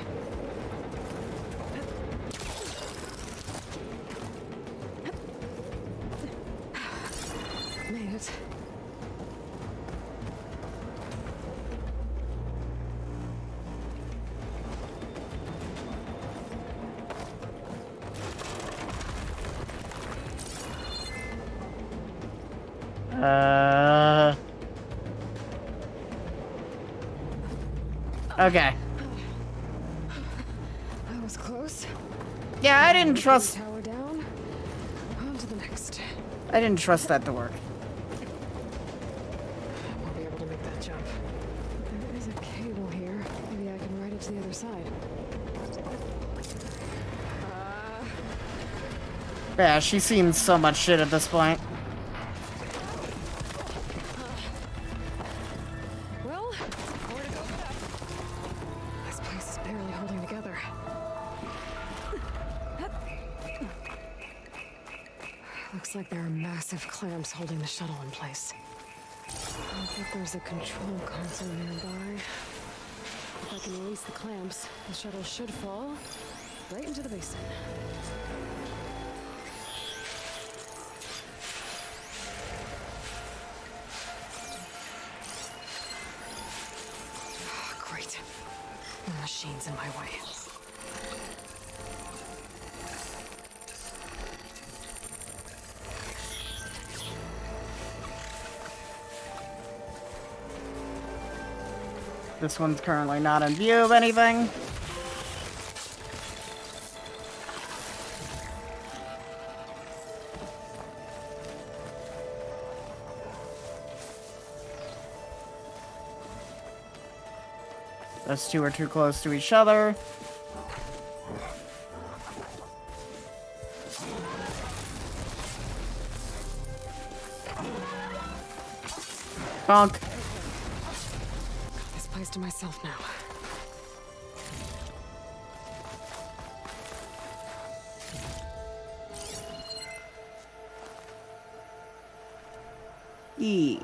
Made it. Okay. That was close. Yeah, I didn't trust... Tower down. On to the next. I didn't trust that to work. I won't be able to make that jump. There is a cable here. Maybe I can ride it to the other side. Yeah, she's seen so much shit at this point. Well, where to go for that? This place is barely holding together. Looks like there are massive clamps holding the shuttle in place. I think there's a control console nearby. If I can release the clamps, the shuttle should fall right into the basin. Great. The machine's in my way. This one's currently not in view of anything. Those two are too close to each other. Bonk. Got this place to myself now. E.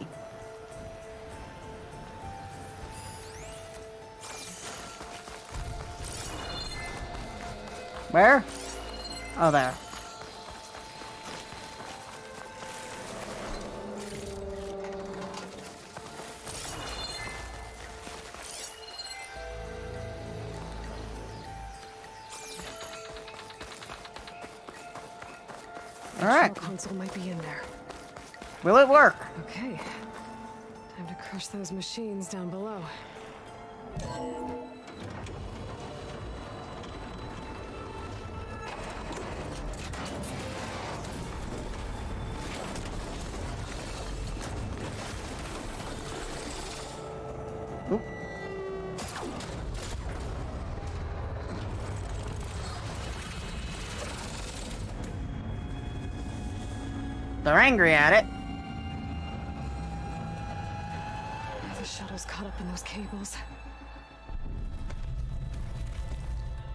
Where? Oh, there. All right. Control console might be in there. Will it work? Okay. Time to crush those machines down below. Oop. They're angry at it. The shuttle's caught up in those cables.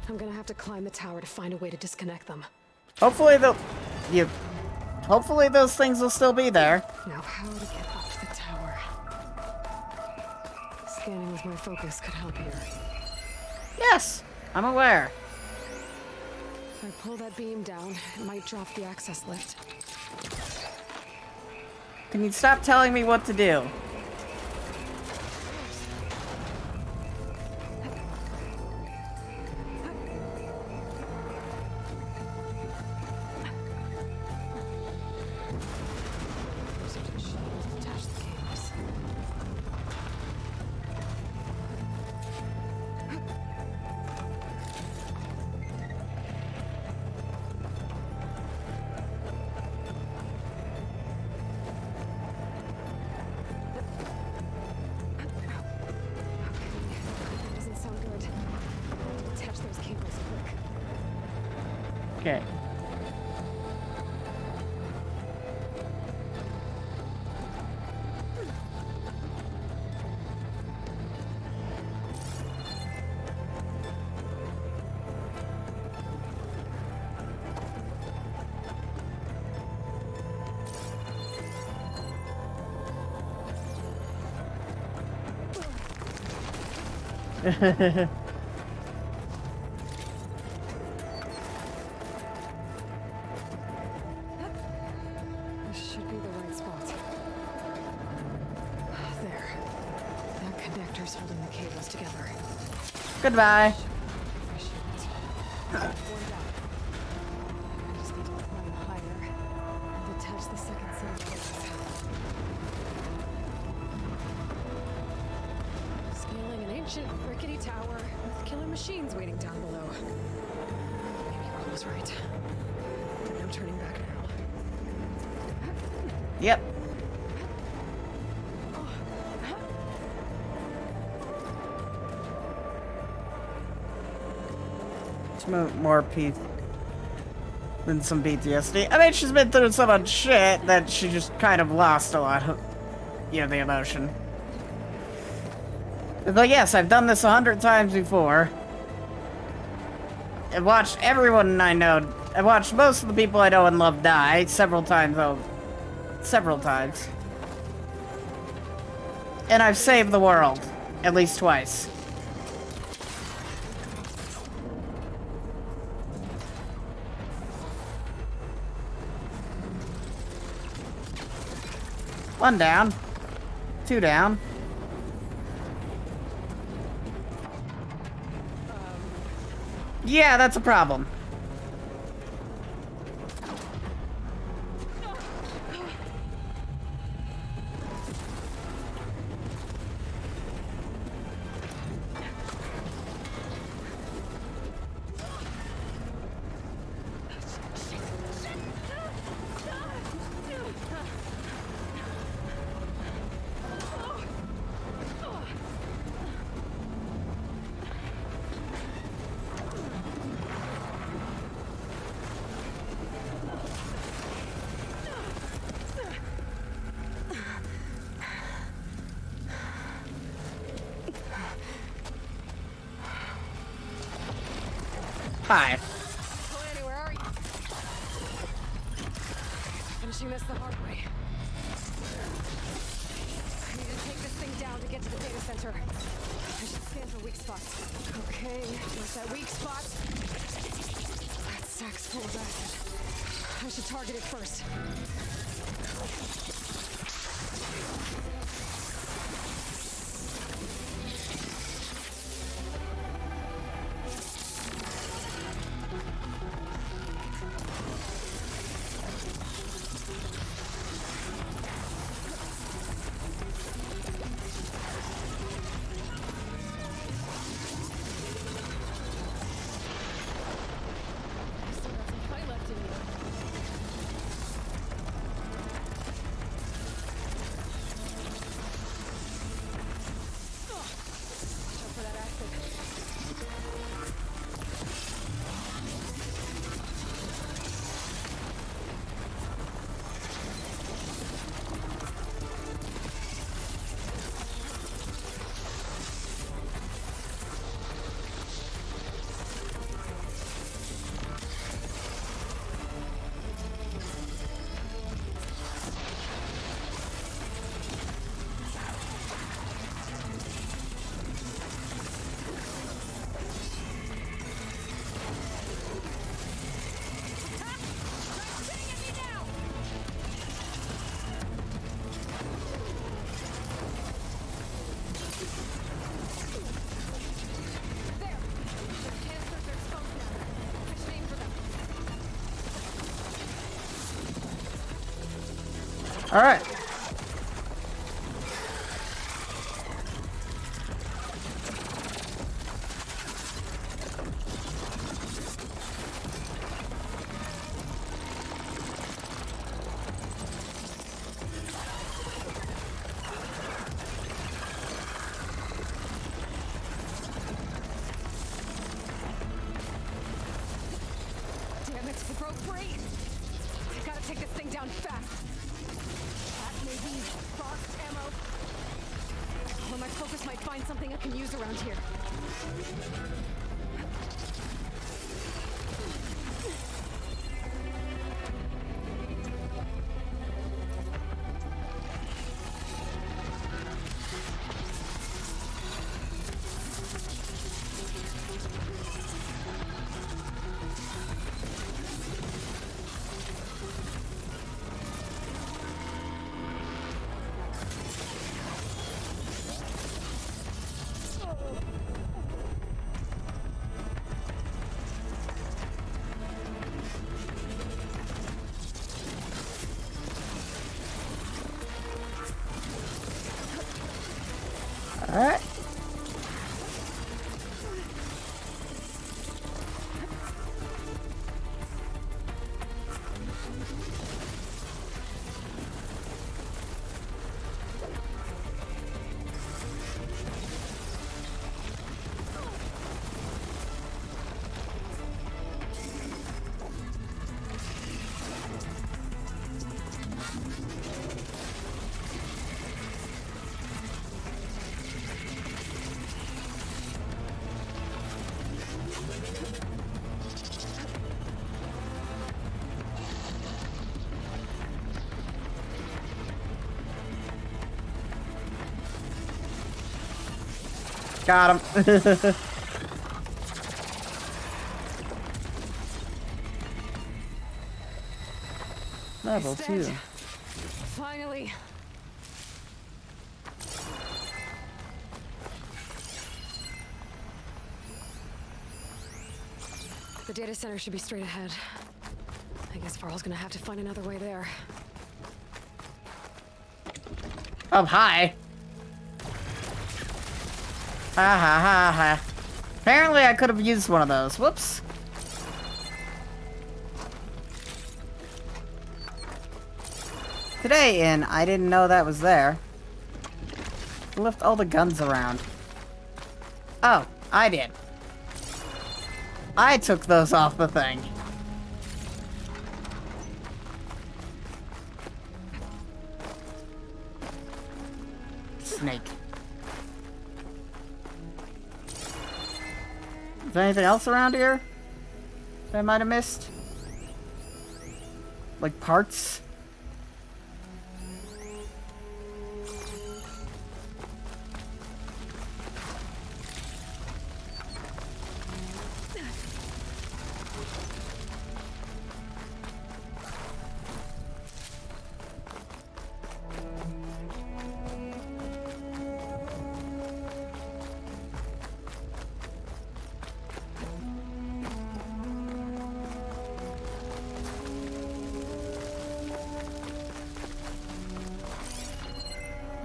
I'm gonna have to climb the tower to find a way to disconnect them. Hopefully hopefully those things will still be there. Now, how to get up to the tower? Scanning with my focus could help here. Yes, I'm aware. If I pull that beam down, it might drop the access lift. Can you stop telling me what to do? Attach the cables. Doesn't sound good. I have to attach those cables quick. Okay. This should be the right spot. There. That connector's holding the cables together. Goodbye. One down. I just need to climb higher and detach the second set of cables. Scaling an ancient rickety tower with killer machines waiting down below. Maybe Carl was right. No turning back now. Yep. More peace than some PTSD. I mean, she's been through so much shit that she just kind of lost a lot of, the emotion. But yes, I've done this 100 times before. I've watched everyone I know. I've watched most of the people I know and love die several times. Several times. And I've saved the world. At least twice. One down. Two down. Yeah, that's a problem. Hi. Going anywhere, are you? Finishing this the hard way. I need to take this thing down to get to the data center. I should scan for weak spots. Okay, where's that weak spot? That sack's full of acid. I should target it first. All right. Damn it, it broke free. I gotta take this thing down fast. That may be boxed ammo. Or my focus might find something I can use around here. All right. Got him. Level He's 2. dead. Finally. The data center should be straight ahead. I guess Varl's gonna have to find another way there. Oh, hi. Ha ha ha ha. Apparently I could have used one of those. Whoops. Today in, I didn't know that was there. Left all the guns around. Oh, I did. I took those off the thing. Snake. Is there anything else around here? that I might have missed? Like parts?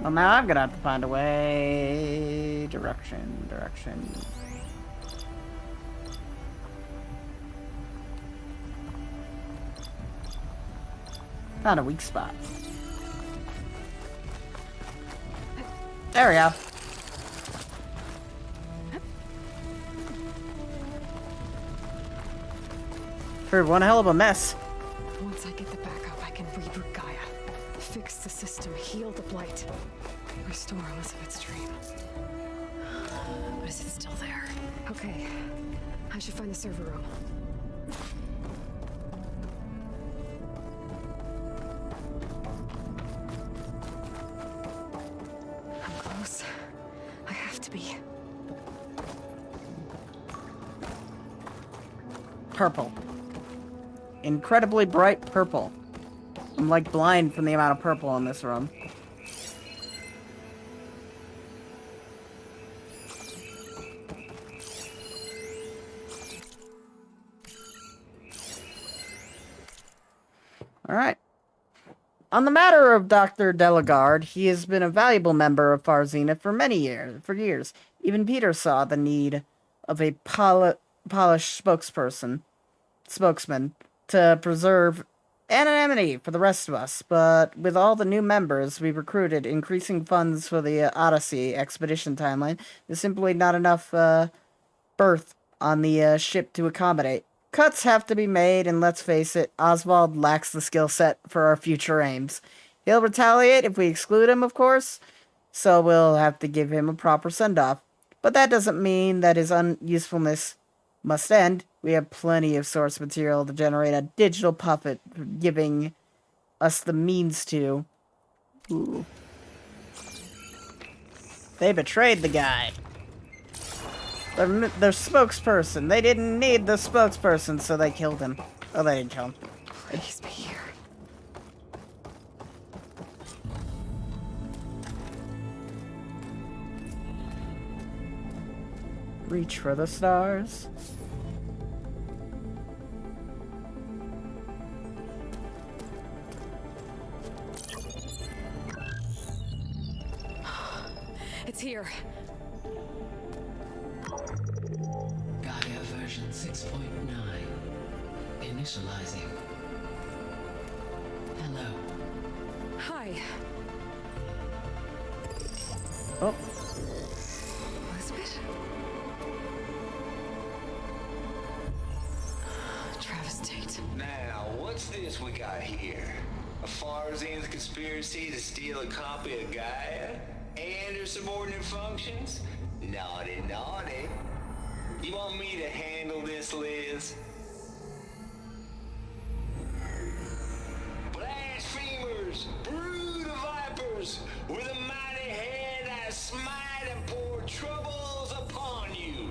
Well, now I'm gonna have to find a way. Direction. Found a weak spot. There we go. Heard one hell of a mess. Once I get the backup, I can reboot Gaia. Fix the system, heal the blight. Restore Elizabeth's dream. But is it still there? Okay. I should find the server room. I'm close. I have to be. Purple. Incredibly bright purple. I'm like blind from the amount of purple in this room. Alright. On the matter of Dr. Delagarde, he has been a valuable member of Far Zenith for years. Even Peter saw the need of a polished spokesman to preserve anonymity for the rest of us, but with all the new members we've recruited, increasing funds for the Odyssey expedition timeline, there's simply not enough berth on the ship to accommodate. Cuts have to be made, and let's face it, Oswald lacks the skill set for our future aims. He'll retaliate if we exclude him, of course, so we'll have to give him a proper send-off. But that doesn't mean that his unusefulness must end. We have plenty of source material to generate a digital puppet, giving us the means to. Ooh. They betrayed the guy. Their spokesperson. They didn't need the spokesperson, so they killed him. Oh, they didn't kill him. Please be here. Reach for the stars. It's here. Gaia version 6.9. Initializing. Hello. Hi. Oh. Elizabeth? Travis Tate. Now, what's this we got here? A Far Zenith conspiracy to steal a copy of Gaia? And her subordinate functions? Naughty, naughty. You want me to handle this, Liz? Blasphemers! Brood of vipers! With a mighty hand I smite and pour troubles upon you!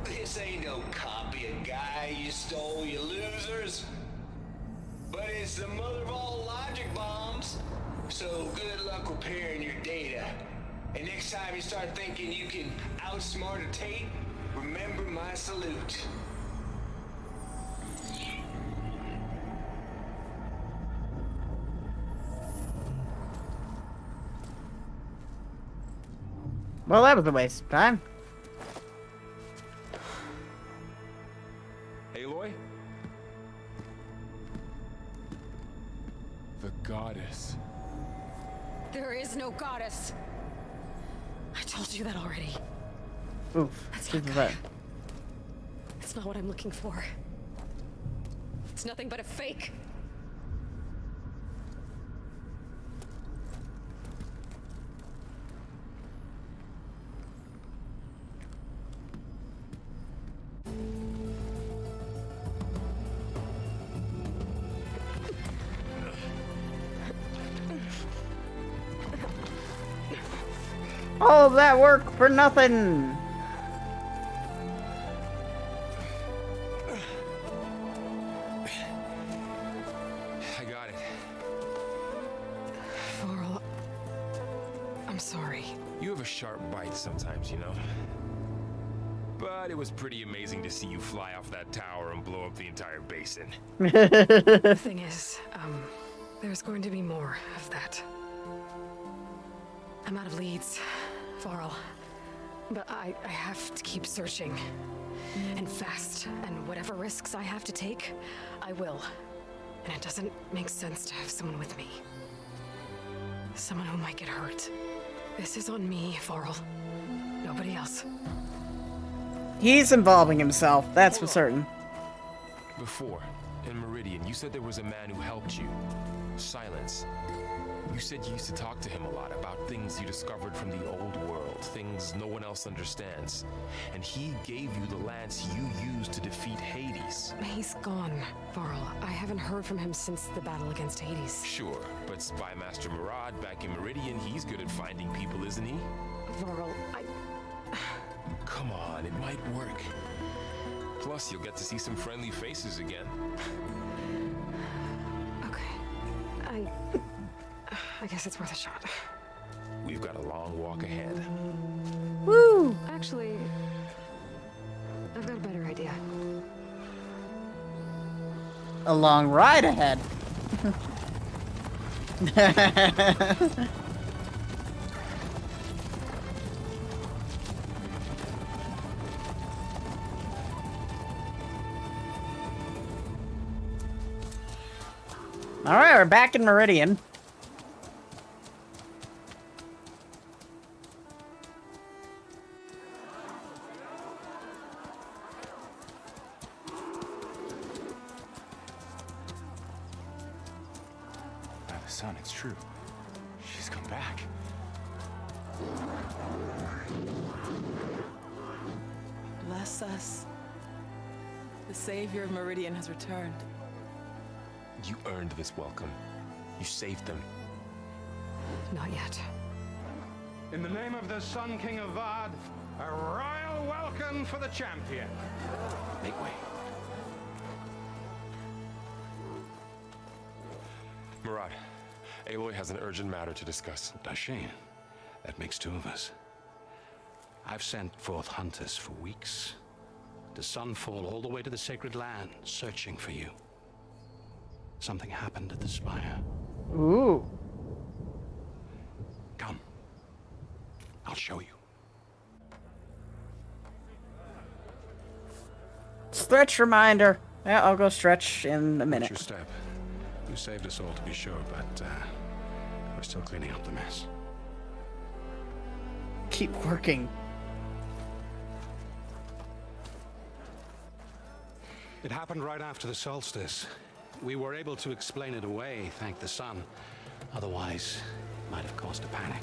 This ain't no copy of Guy you stole, you losers. But it's the mother of all logic bombs. So good luck repairing your data. And next time you start thinking you can outsmart a Tate, remember my salute. Well, that was a waste of time. Aloy? The goddess. There is no goddess. I told you that already. Oof. That's This not is Gaia. right. It's That's not what I'm looking for. It's nothing but a fake. All of that work for nothing. I got it. Varl, I'm sorry. You have a sharp bite sometimes, you know? But it was pretty amazing to see you fly off that tower and blow up the entire basin. The thing is, there's going to be more of that. I'm out of leads, Varl. But I have to keep searching. And fast. And whatever risks I have to take, I will. And it doesn't make sense to have someone with me. Someone who might get hurt. This is on me, Varl. Nobody else. He's involving himself, that's for certain. Before, in Meridian, you said there was a man who helped you. Silence. You said you used to talk to him a lot about things you discovered from the old world, things no one else understands. And he gave you the lance you used to defeat Hades. He's gone, Varl. I haven't heard from him since the battle against Hades. Sure, but Spy Master Murad back in Meridian, he's good at finding people, isn't he? Varl, Come on, it might work. Plus, you'll get to see some friendly faces again. Okay. I guess it's worth a shot. We've got a long walk ahead. Woo! Actually, I've got a better idea. A long ride ahead. Alright, we're back in Meridian. By the sun, it's true. She's come back. Bless us. The savior of Meridian has returned. You earned this welcome. You saved them. Not yet. In the name of the Sun King of Vard, a royal welcome for the champion. Make way. Murad, Aloy has an urgent matter to discuss. Dashane, that makes two of us. I've sent forth hunters for weeks. To Sunfall all the way to the Sacred Land, searching for you. Something happened at the Spire. Ooh. Come. I'll show you. Stretch reminder. Yeah, I'll go stretch in a minute. Watch your step. You saved us all to be sure, but we're still cleaning up the mess. Keep working. It happened right after the solstice. We were able to explain it away, thank the sun. Otherwise, it might have caused a panic.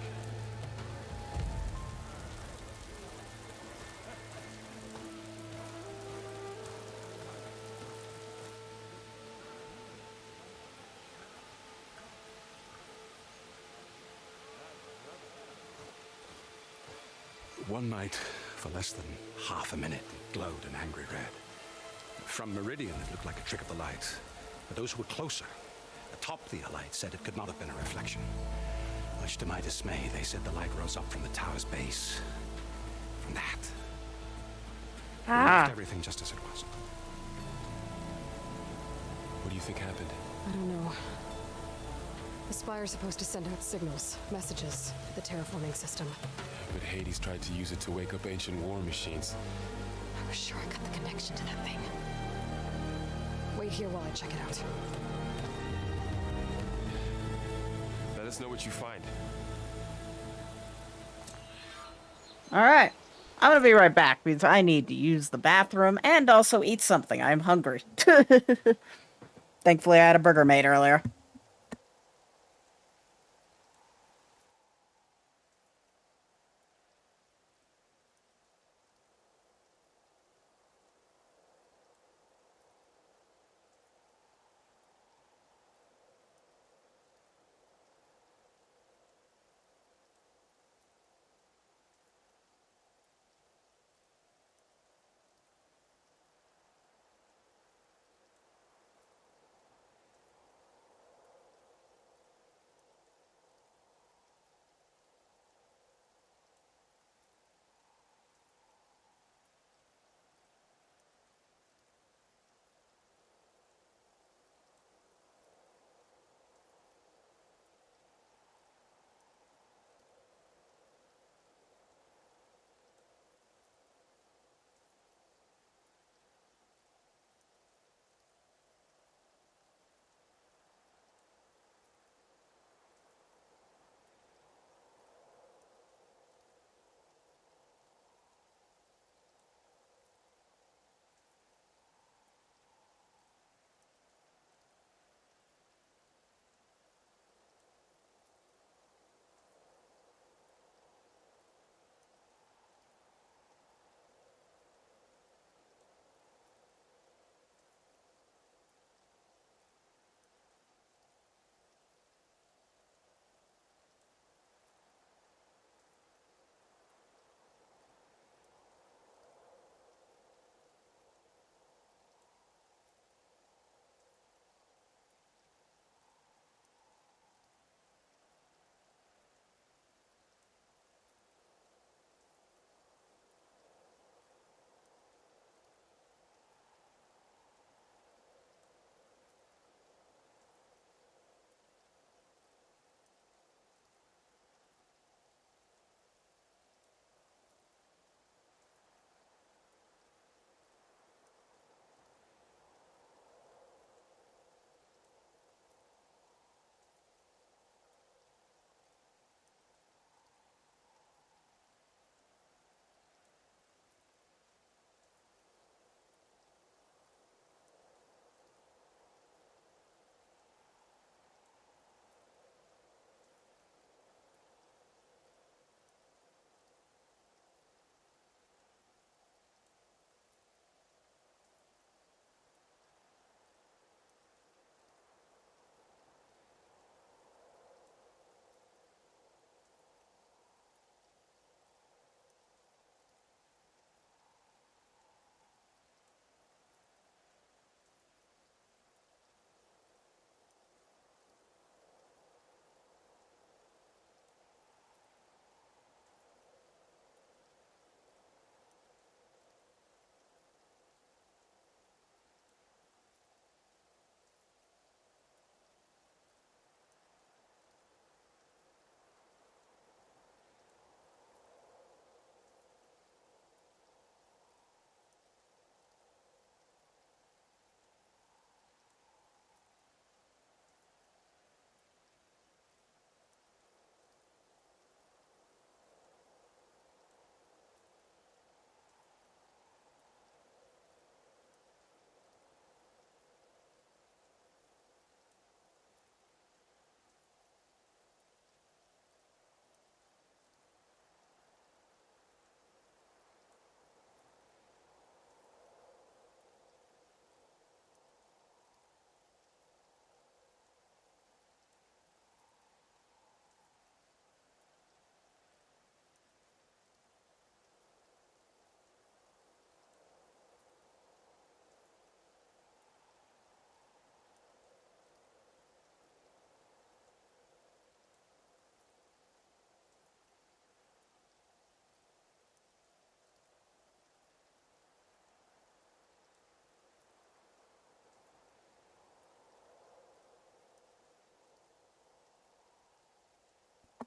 One night, for less than half a minute, it glowed an angry red. From Meridian, it looked like a trick of the light. But those who were closer, atop the light, said it could not have been a reflection. Much to my dismay, they said the light rose up from the tower's base. From that. We left everything just as it was. What do you think happened? I don't know. The Spire's supposed to send out signals, messages, to the terraforming system. But Hades tried to use it to wake up ancient war machines. I was sure I got the connection to that thing. Wait here while I check it out. Let us know what you find. Alright. I'm gonna be right back because I need to use the bathroom and also eat something. I'm hungry. Thankfully, I had a burger made earlier.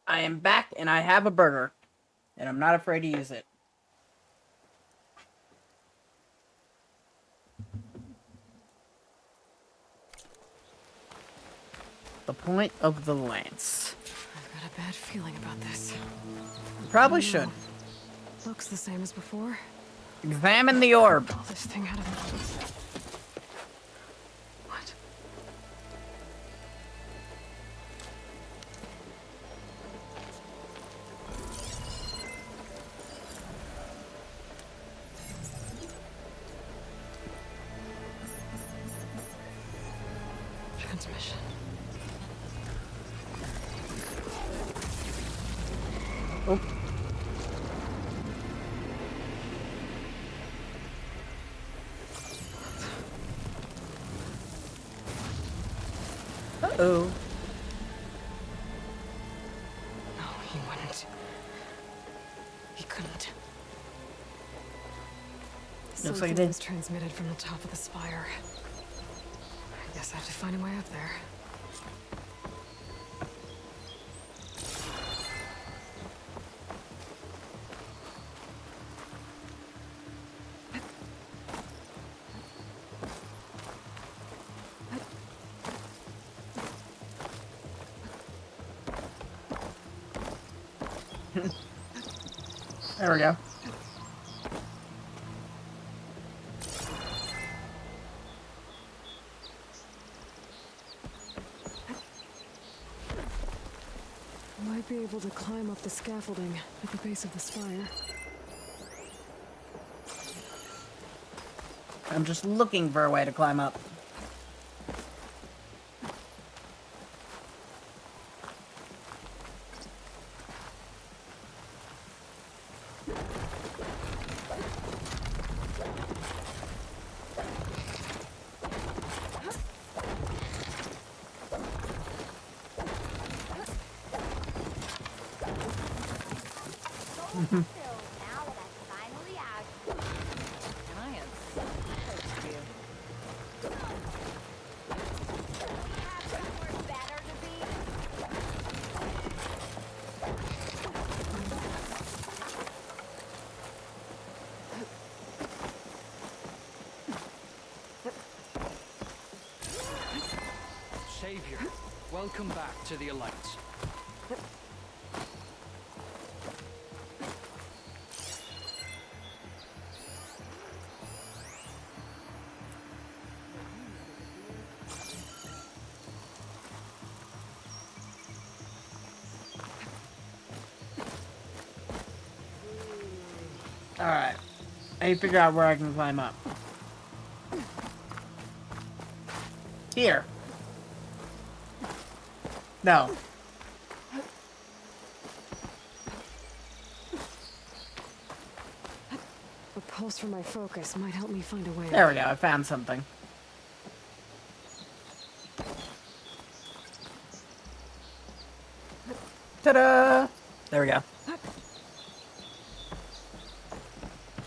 I am back and I have a burger. And I'm not afraid to use it. The point of the lance. I've got a bad feeling about this. You probably should. Looks the same as before. Examine the orb. Pull this thing out of the... What? Transmission. Oh. Uh-oh. No, he wouldn't. He couldn't. Looks like it Something did. was transmitted from the top of the spire. I guess I have to find a way up there. There we go. Might be able to climb up the scaffolding at the base of the spire. I'm just looking for a way to climb up. Savior, welcome back to the Alliance. Alright. I need to figure out where I can climb up. Here. No. A pulse from my focus might help me find a way. There we go. I found something. Ta-da! There we go.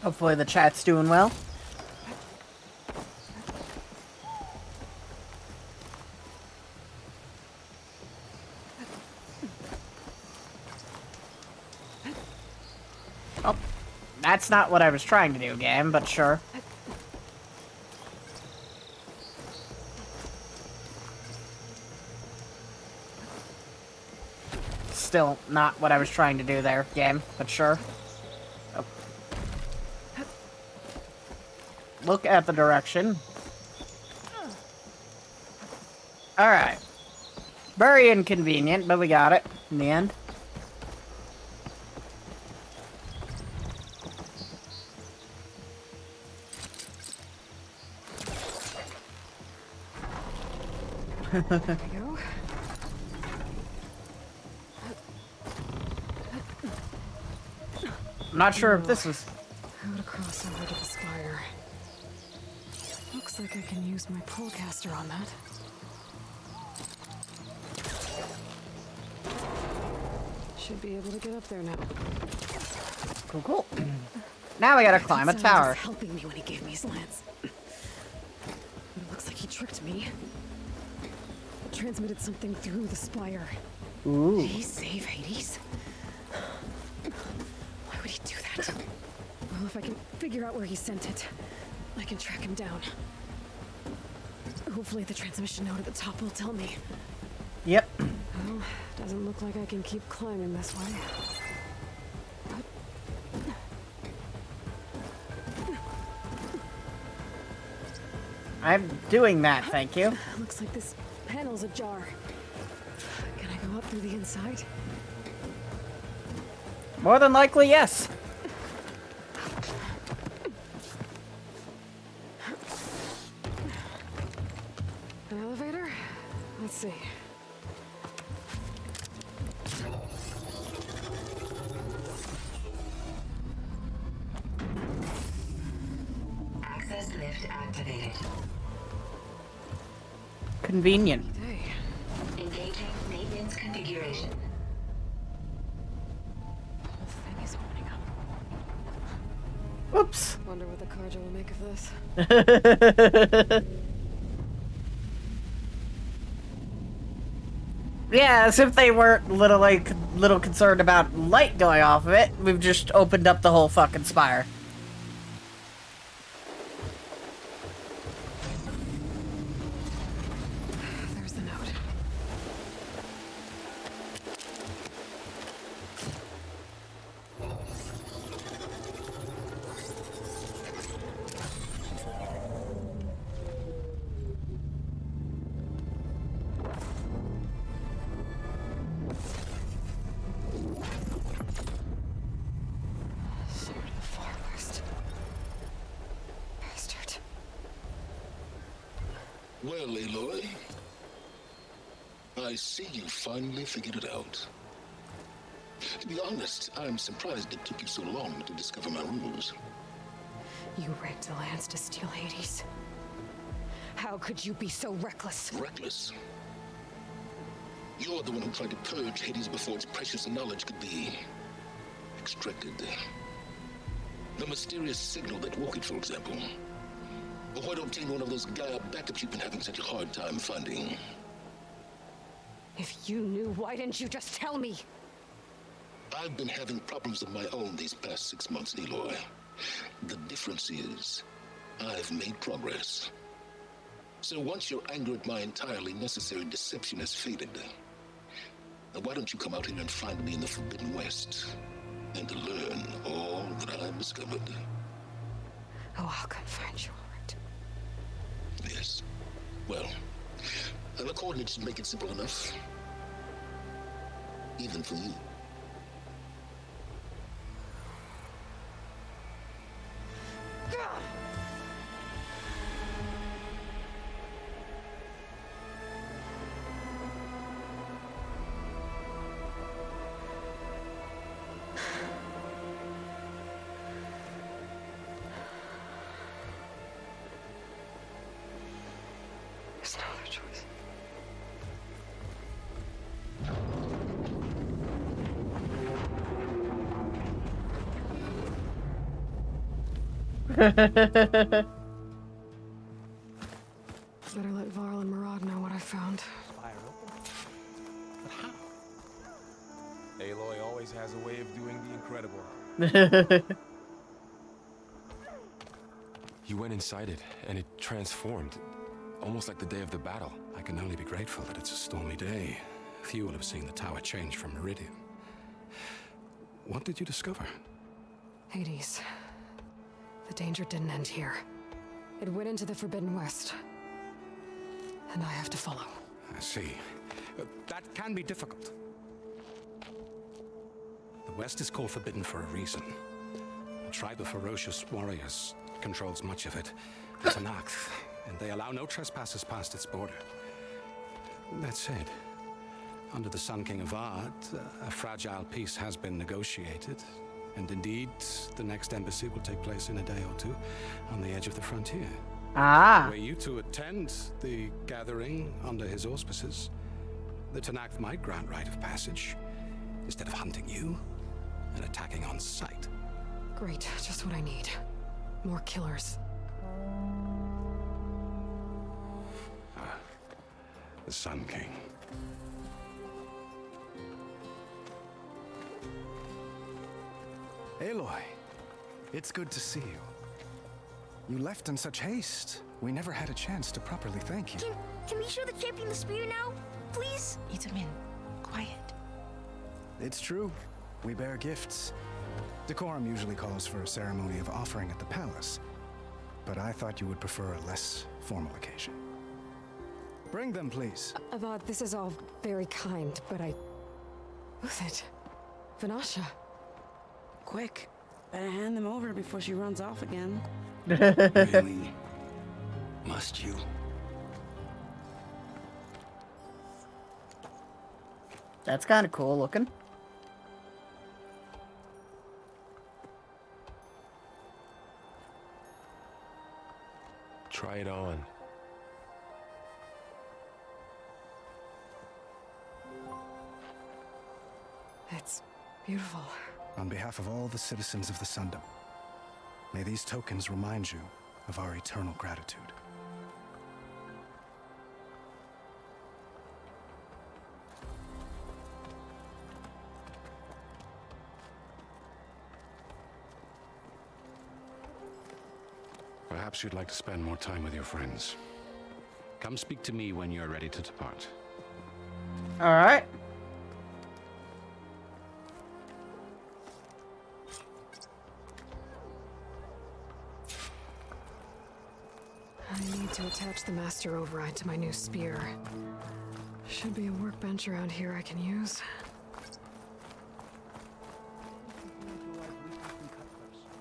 Hopefully the chat's doing well. Oh, that's not what I was trying to do, game, but sure. Still not what I was trying to do there, game, but sure. Oh. Look at the direction. Alright. Very inconvenient, but we got it in the end. There we go. I'm not sure if this is... How to cross over to the spire. Looks like I can use my pullcaster on that. Should be able to get up there now. Cool, cool. Now we gotta climb a Sound tower. was helping me when he gave me slants. But it looks like he tricked me. Transmitted something through the spire. Ooh. Did he save Hades? Why would he do that? Well, if I can figure out where he sent it, I can track him down. Hopefully the transmission note at the top will tell me. Yep. Well, doesn't look like I can keep climbing this way. I'm doing that, thank you. Looks like this panel's ajar. Can I go up through the inside? More than likely, yes. An elevator? Let's see. Access lift activated. Convenient. Hey. Engaging maintenance configuration. The whole thing is opening up. Whoops. Wonder what the Carja will make of this. Yeah, as if they weren't little concerned about light going off of it. We've just opened up the whole fucking spire. There's the note. Sort of the far west. Bastard. Well, Aloy, I see you finally figured it out. To be honest, I'm surprised it took you so long to discover my rules. You rigged the lands to steal Hades. How could you be so reckless? Reckless? You're the one who tried to purge Hades before its precious knowledge could be extracted. The mysterious signal that woke it, for example. Or why to obtain one of those Gaia backups you've been having such a hard time finding? If you knew, why didn't you just tell me? I've been having problems of my own these past 6 months, Aloy. The difference is, I've made progress. So once your anger at my entirely necessary deception has faded, why don't you come out here and find me in the Forbidden West, and learn all that I've discovered? Oh, I'll come find you, all right. Yes. Well, the coordinates make it simple enough. Even for you. There's no other choice. Better let Varl and Murad know what I found. Fire open. But how? Aloy always has a way of doing the incredible. You went inside it, and it transformed. Almost like the day of the battle. I can only be grateful that it's a stormy day. Few will have seen the tower change from Meridian. What did you discover? Hades. The danger didn't end here. It went into the Forbidden West. And I have to follow. I see. That can be difficult. The West is called Forbidden for a reason. A tribe of ferocious warriors controls much of it. The Tanakh, and they allow no trespassers past its border. That said, under the Sun King of Ard, a fragile peace has been negotiated. And indeed, the next embassy will take place in a day or two on the edge of the frontier. Ah. Were you to attend the gathering under his auspices, the Tanakh might grant right of passage instead of hunting you and attacking on sight. Great, just what I need. More killers. The Sun King. Aloy, it's good to see you. You left in such haste. We never had a chance to properly thank you. Can we show the champion the spear now? Please? Itamin, quiet. It's true. We bear gifts. Decorum usually calls for a ceremony of offering at the palace. but I thought you would prefer a less formal occasion. Bring them, please. Avad, this is all very kind, but Who's it? Vanasha. Quick. Better hand them over before she runs off again. Really? Must you? That's kind of cool looking. Try it on. It's beautiful. On behalf of all the citizens of the Sundom, may these tokens remind you of our eternal gratitude. Perhaps you'd like to spend more time with your friends. Come speak to me when you're ready to depart. All right. I need to attach the master override to my new spear. Should be a workbench around here I can use.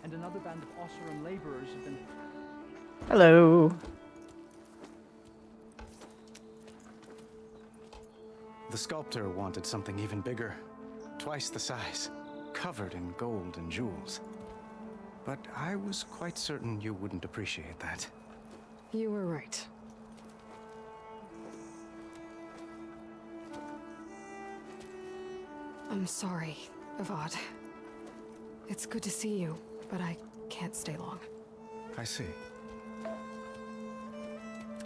And another band of Osseram laborers have been... Hello. The sculptor wanted something even bigger, twice the size, covered in gold and jewels. But I was quite certain you wouldn't appreciate that. You were right. I'm sorry, Avad. It's good to see you, but I can't stay long. I see.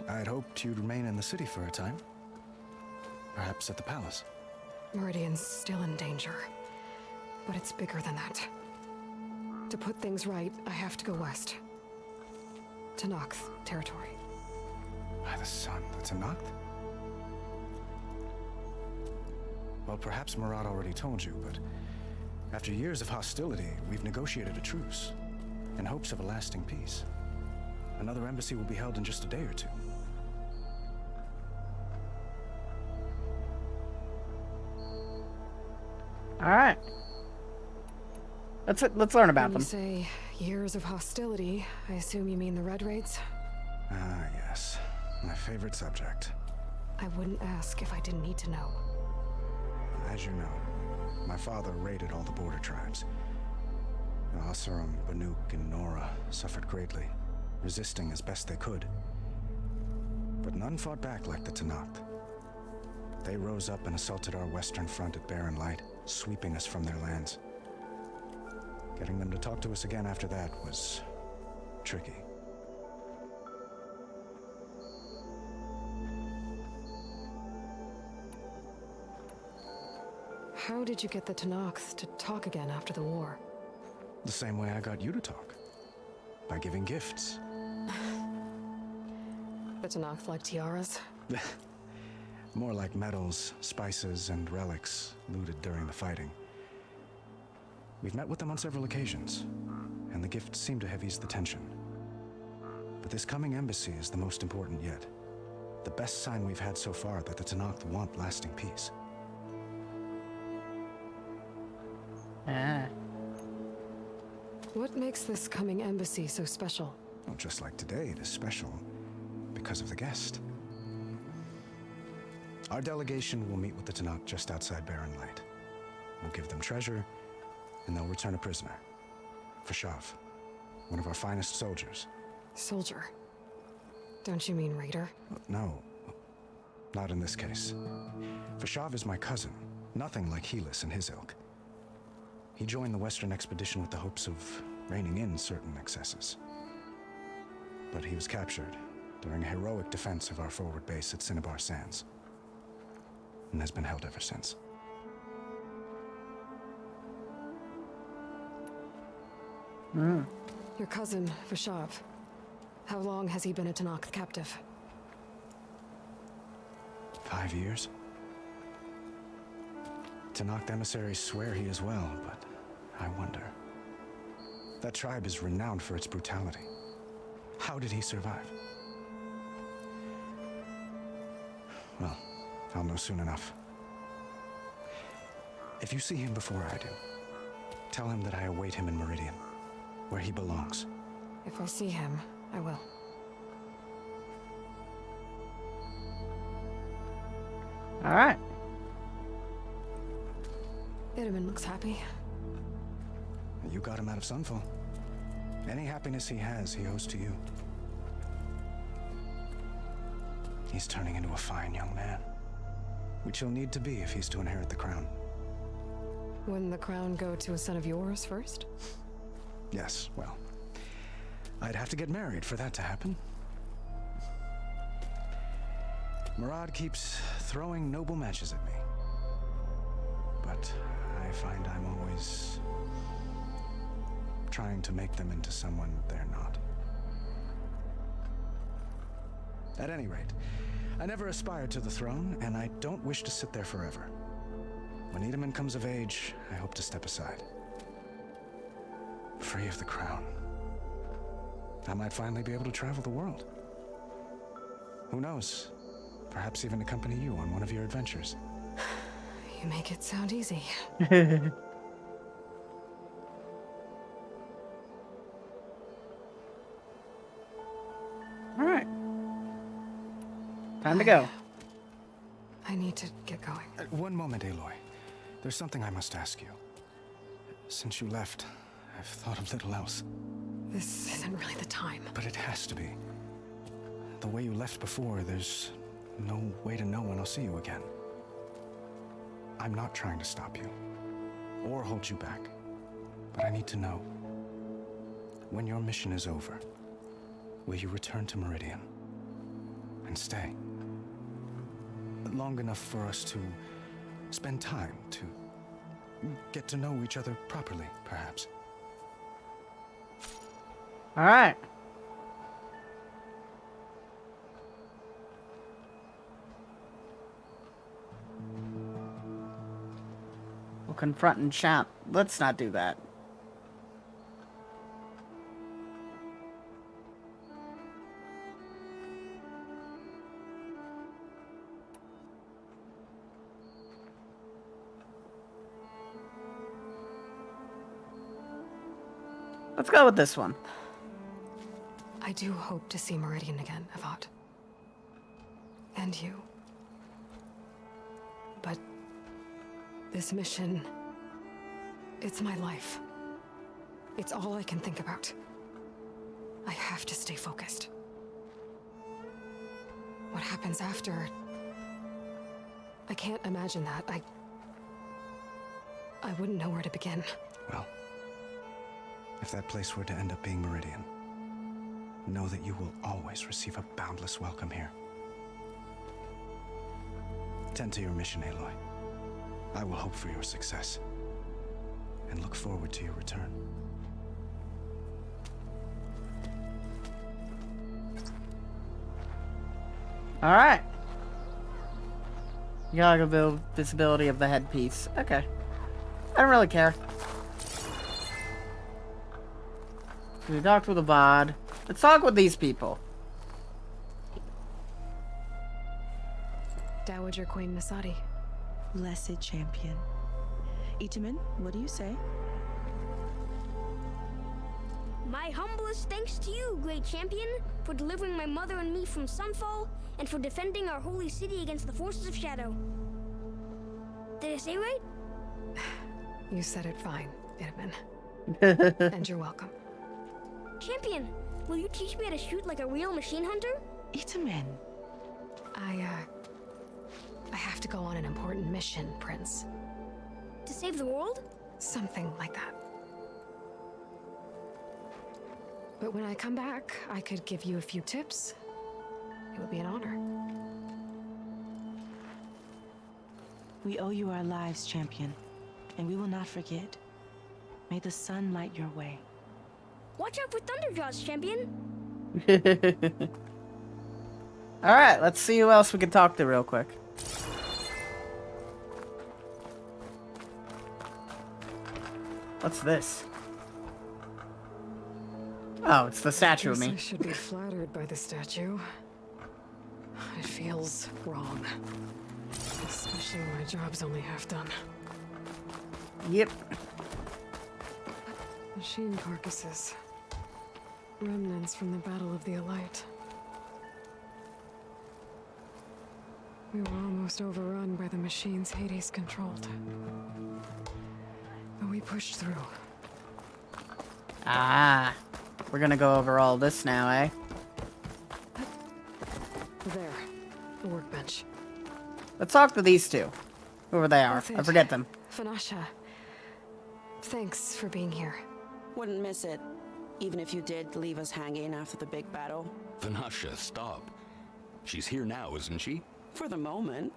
I'd hoped you'd remain in the city for a time. Perhaps at the palace. Meridian's still in danger, but it's bigger than that. To put things right, I have to go west. To Nox territory. By the sun, that's a Noct? Well, perhaps Murad already told you, but after years of hostility, we've negotiated a truce in hopes of a lasting peace. Another embassy will be held in just a day or two. All right. Let's learn about when them. You say years of hostility. I assume you mean the Red Raids? Ah, yes. My favorite subject. I wouldn't ask if I didn't need to know. As you know, my father raided all the border tribes. Osseram, Banuk, and Nora suffered greatly, resisting as best they could. But none fought back like the Tenakth. They rose up and assaulted our western front at Barren Light, sweeping us from their lands. Getting them to talk to us again after that was tricky. How did you get the Tenakth to talk again after the war? The same way I got you to talk. By giving gifts. The Tenakth like tiaras? More like medals, spices, and relics looted during the fighting. We've met with them on several occasions, and the gifts seem to have eased the tension. But this coming embassy is the most important yet. The best sign we've had so far that the Tenakth want lasting peace. Ah. What makes this coming embassy so special? Well, just like today, it is special because of the guest. Our delegation will meet with the Tenakth just outside Barren Light. We'll give them treasure, and they'll return a prisoner. Fashav, one of our finest soldiers. Soldier? Don't you mean raider? No, not in this case. Fashav is my cousin, nothing like Helis and his ilk. He joined the Western expedition with the hopes of reining in certain excesses. But he was captured during a heroic defense of our forward base at Cinnabar Sands, and has been held ever since. Your cousin, Vashav. How long has he been a Tenakth captive? 5 years. Tenakth emissaries swear he is well, but I wonder. That tribe is renowned for its brutality. How did he survive? Well, I'll know soon enough. If you see him before I do, tell him that I await him in Meridian, where he belongs. If I see him, I will. All right. Itaman looks happy. You got him out of Sunfall. Any happiness he has, he owes to you. He's turning into a fine young man, which he'll need to be if he's to inherit the crown. Wouldn't the crown go to a son of yours first? Yes, well, I'd have to get married for that to happen. Murad keeps throwing noble matches at me, but I find I'm always trying to make them into someone they're not. At any rate, I never aspired to the throne, and I don't wish to sit there forever. When Itaman comes of age, I hope to step aside. Free of the crown. I might finally be able to travel the world. Who knows? Perhaps even accompany you on one of your adventures. You make it sound easy. All right. Time to go. I need to get going. One moment, Aloy. There's something I must ask you. Since you left, I've thought of little else. This isn't really the time. But it has to be. The way you left before, there's no way to know when I'll see you again. I'm not trying to stop you, or hold you back. But I need to know, when your mission is over, will you return to Meridian and stay? Long enough for us to spend time, to get to know each other properly, perhaps. All right. We'll confront and chat. Let's not do that. Let's go with this one. I do hope to see Meridian again, Avat. And you. But this mission, it's my life. It's all I can think about. I have to stay focused. What happens after? I can't imagine that. I wouldn't know where to begin. Well, if that place were to end up being Meridian, know that you will always receive a boundless welcome here. Tend to your mission, Aloy. I will hope for your success, and look forward to your return. All right. You gotta build visibility of the headpiece. Okay. I don't really care. We talked with Avad. Let's talk with these people. Dowager Queen Nasadi. Blessed champion. Itaman, what do you say? My humblest thanks to you, great champion, for delivering my mother and me from Sunfall, and for defending our holy city against the forces of Shadow. Did I say right? You said it fine, Itaman. And you're welcome. Champion, will you teach me how to shoot like a real machine hunter? Itaman. I have to go on an important mission, Prince. To save the world? Something like that. But when I come back, I could give you a few tips. It would be an honor. We owe you our lives, champion, and we will not forget. May the sun light your way. Watch out for Thunderjaws, champion. All right, let's see who else we can talk to real quick. What's this? Oh, it's the statue of Guess me. I should be flattered by the statue. It feels wrong. Especially when my job's only half done. Yep. Machine carcasses. Remnants from the Battle of the Elite. We were almost overrun by the machines Hades controlled. But we pushed through. Ah. We're gonna go over all this now, eh? There. The workbench. Let's talk to these two. Whoever they are. I forget them. Vanasha. Thanks for being here. Wouldn't miss it. Even if you did leave us hanging after the big battle. Vanasha, stop. She's here now, isn't she? For the moment.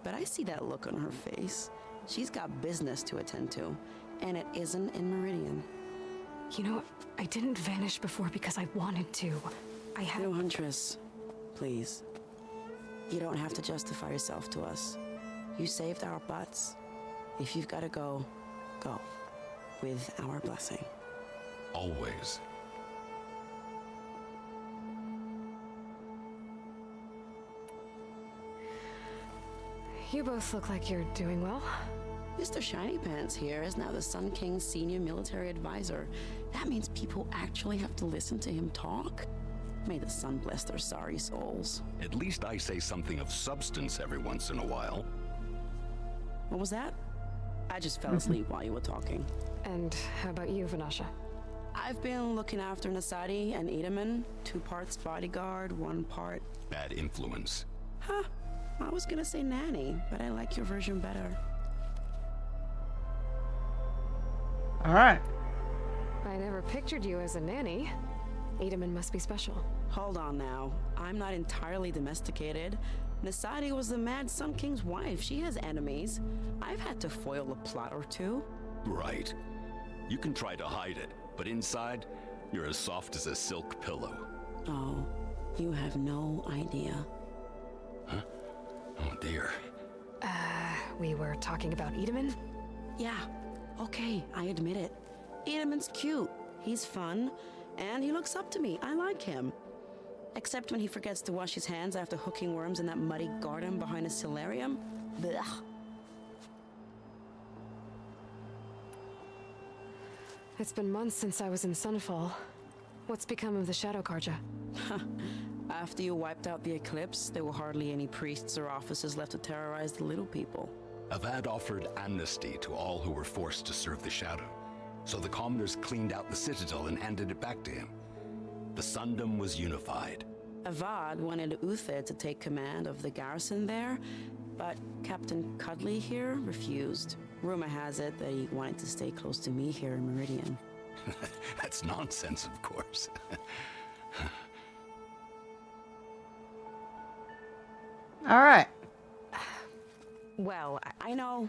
But I see that look on her face. She's got business to attend to. And it isn't in Meridian. You know, I didn't vanish before because I wanted to. I had... No, Huntress. Please. You don't have to justify yourself to us. You saved our butts. If you've got to go, go. With our blessing. Always. You both look like you're doing well. Mr. Shiny Pants here is now the Sun King's senior military advisor. That means people actually have to listen to him talk? May the sun bless their sorry souls. At least I say something of substance every once in a while. What was that? I just fell asleep while you were talking. And how about you, Vanasha? I've been looking after Nasadi and Edaman. 2 parts bodyguard, 1 part... Bad influence. Huh. I was gonna say nanny, but I like your version better. Alright. I never pictured you as a nanny. Edaman must be special. Hold on now. I'm not entirely domesticated. Nasadi was the Mad Sun King's wife. She has enemies. I've had to foil a plot or 2. Right. You can try to hide it, but inside, you're as soft as a silk pillow. Oh, you have no idea. Huh? Oh dear. We were talking about Edaman? Yeah. Okay, I admit it. Edaman's cute. He's fun. And he looks up to me. I like him. Except when he forgets to wash his hands after hooking worms in that muddy garden behind a solarium. Blech. It's been months since I was in Sunfall. What's become of the Shadow Karja? After you wiped out the eclipse, there were hardly any priests or officers left to terrorize the little people. Avad offered amnesty to all who were forced to serve the Shadow. So the commoners cleaned out the citadel and handed it back to him. The Sundom was unified. Avad wanted Uthed to take command of the garrison there, but Captain Cuddly here refused. Rumor has it that he wanted to stay close to me here in Meridian. That's nonsense, of course. Alright. Well, I know.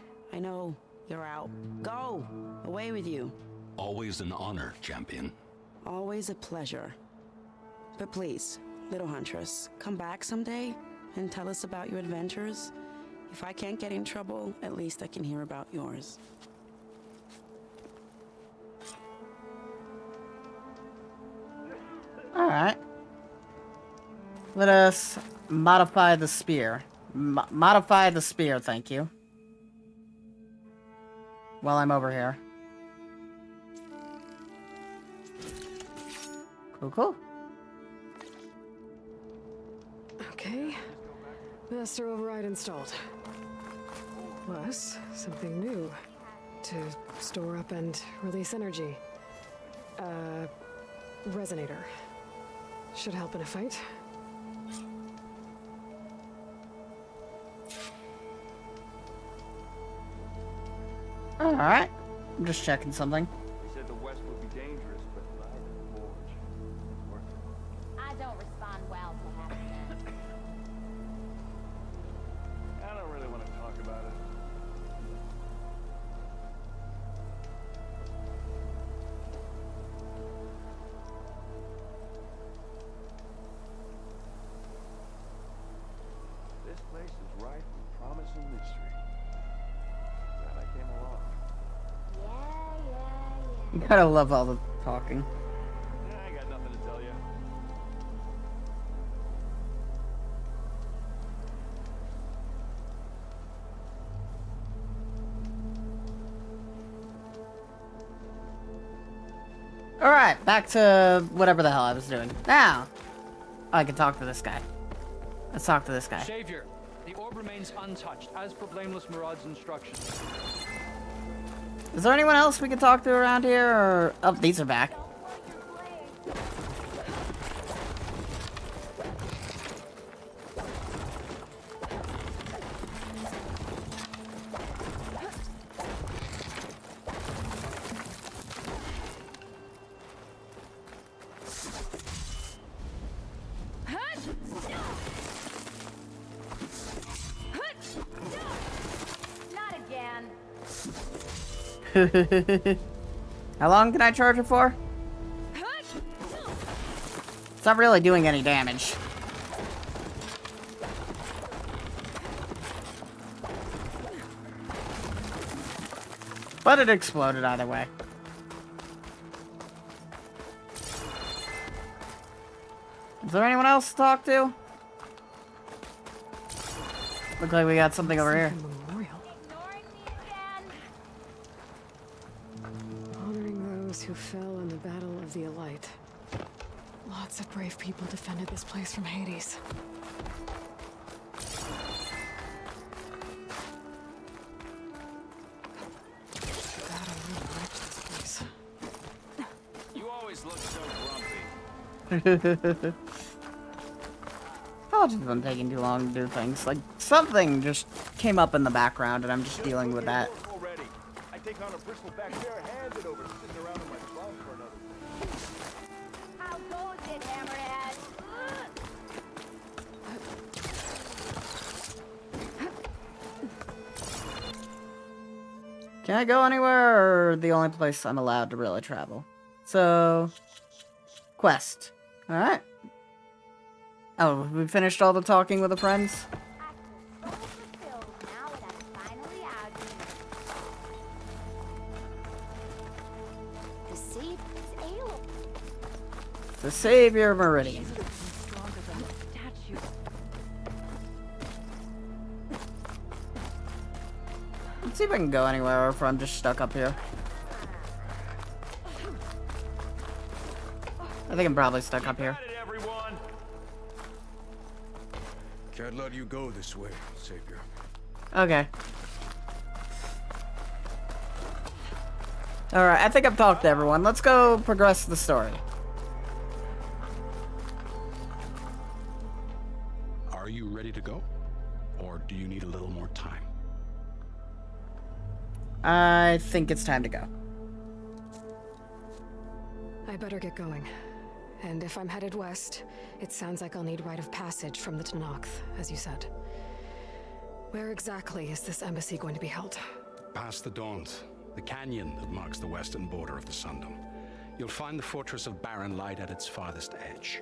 You're out. Go! Away with you. Always an honor, champion. Always a pleasure. But please, little Huntress, come back someday and tell us about your adventures. If I can't get in trouble, at least I can hear about yours. Alright. Let us modify the spear. Modify the spear, thank you. While I'm over here. Cool. Okay. Master override installed. Plus, something new. To store up and release energy. Resonator. Should help in a fight. Alright. I'm just checking something. They said the West would be dangerous, but neither forge. Worth it. I don't respond well to happiness. I don't really want to talk about it. This place is rife with promise and mystery. Glad I came along. You gotta love all the talking. I got nothing Alright, back to whatever the hell I was doing. Now, I can talk to this guy. Let's talk to this guy. Savior, the orb remains untouched, as per Blameless Murad's instructions. Is there anyone else we can talk to around here, or... Oh, these are back. Not again. How long can I charge it for? It's not really doing any damage. But it exploded either way. Is there anyone else to talk to? Look like we got something over here. Honoring those who fell in the Battle of the Elite. Lots of brave people defended this place from Hades. God, I really liked this place. You always look so grumpy. Apologies if I'm taking too long to do things. Like, something just came up in the background and I'm just dealing with that. Already. I take on a bristleback bear, hand it over, sitting around in my trunk for another. How goes it, Hammerhead? Can I go anywhere, or the only place I'm allowed to really travel? So, quest. Alright. Oh, we finished all the talking with the friends? The Savior Meridian. Let's see if I can go anywhere, or if I'm just stuck up here. I think I'm probably stuck up here. Can't let you go this way, Savior. Okay. Alright, I think I've talked to everyone. Let's go progress the story. Are you ready to go? Or do you need a little more time? I think it's time to go. I better get going. And if I'm headed west, it sounds like I'll need rite of passage from the Tenakth, as you said. Where exactly is this embassy going to be held? Past the Daunt, the canyon that marks the western border of the Sundom. You'll find the fortress of Barren Light at its farthest edge.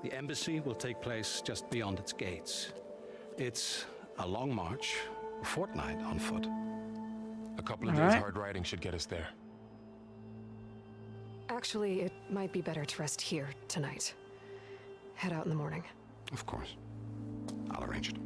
The embassy will take place just beyond its gates. It's a long march, a fortnight on foot. A couple of days hard riding should get us there. Actually, it might be better to rest here tonight. Head out in the morning. Of course. I'll arrange it.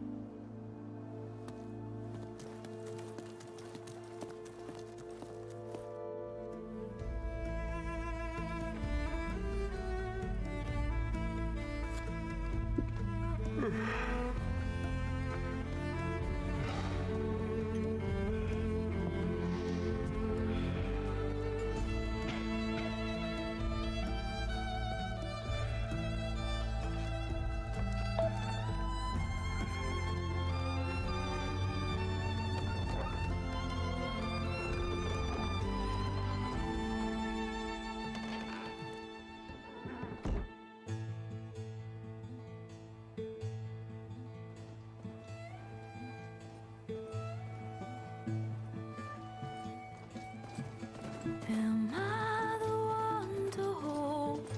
Am I the one to hold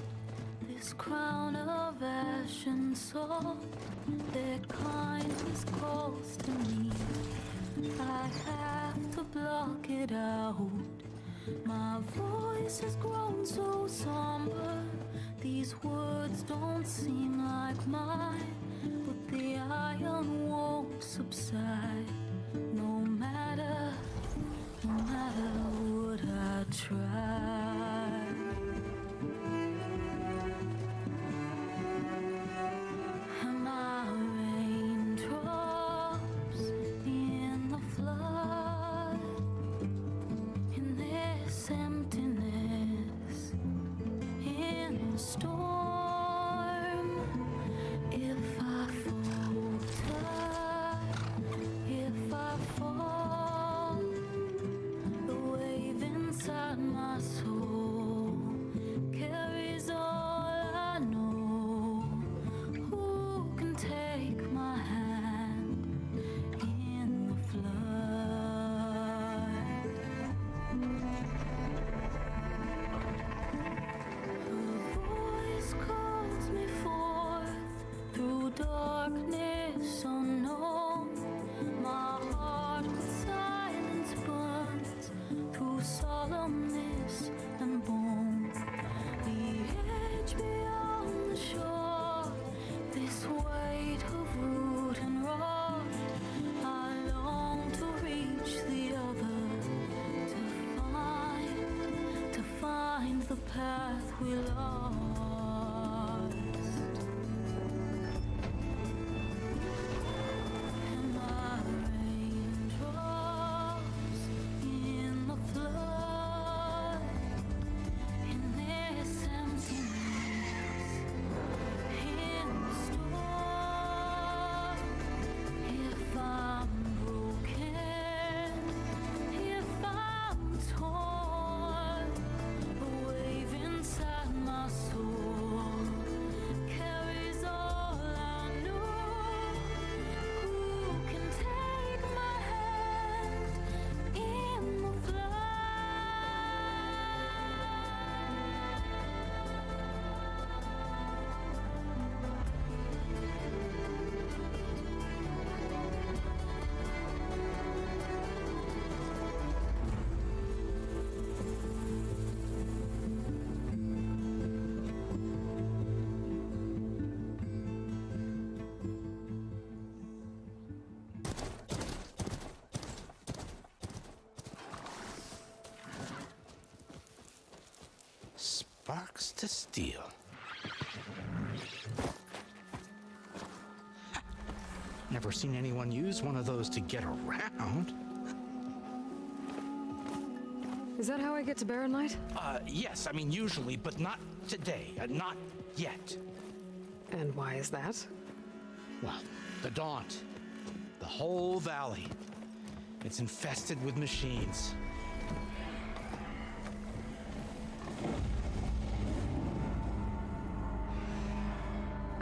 this crown of ash and salt? Their kindness calls to me. I have to block it out. My voice has grown so somber. These words don't seem like mine, but the iron won't subside. No matter what I try. darkness unknown. My heart with silence burns through solemnness and bone. The edge beyond the shore, this weight of root and rod. I long to reach the other, to find the path we lost. And my raindrops in the flood, in this emptiness, in the storm. If I'm broken, if I'm torn, the wave inside my soul carries all I know. Who can take my hand in the flood? Sparks to steel. Never seen anyone use one of those to get around. Is that how I get to Barren Light? Yes, I mean usually, but not today. Not yet. And why is that? Well, the Daunt. The whole valley. It's infested with machines.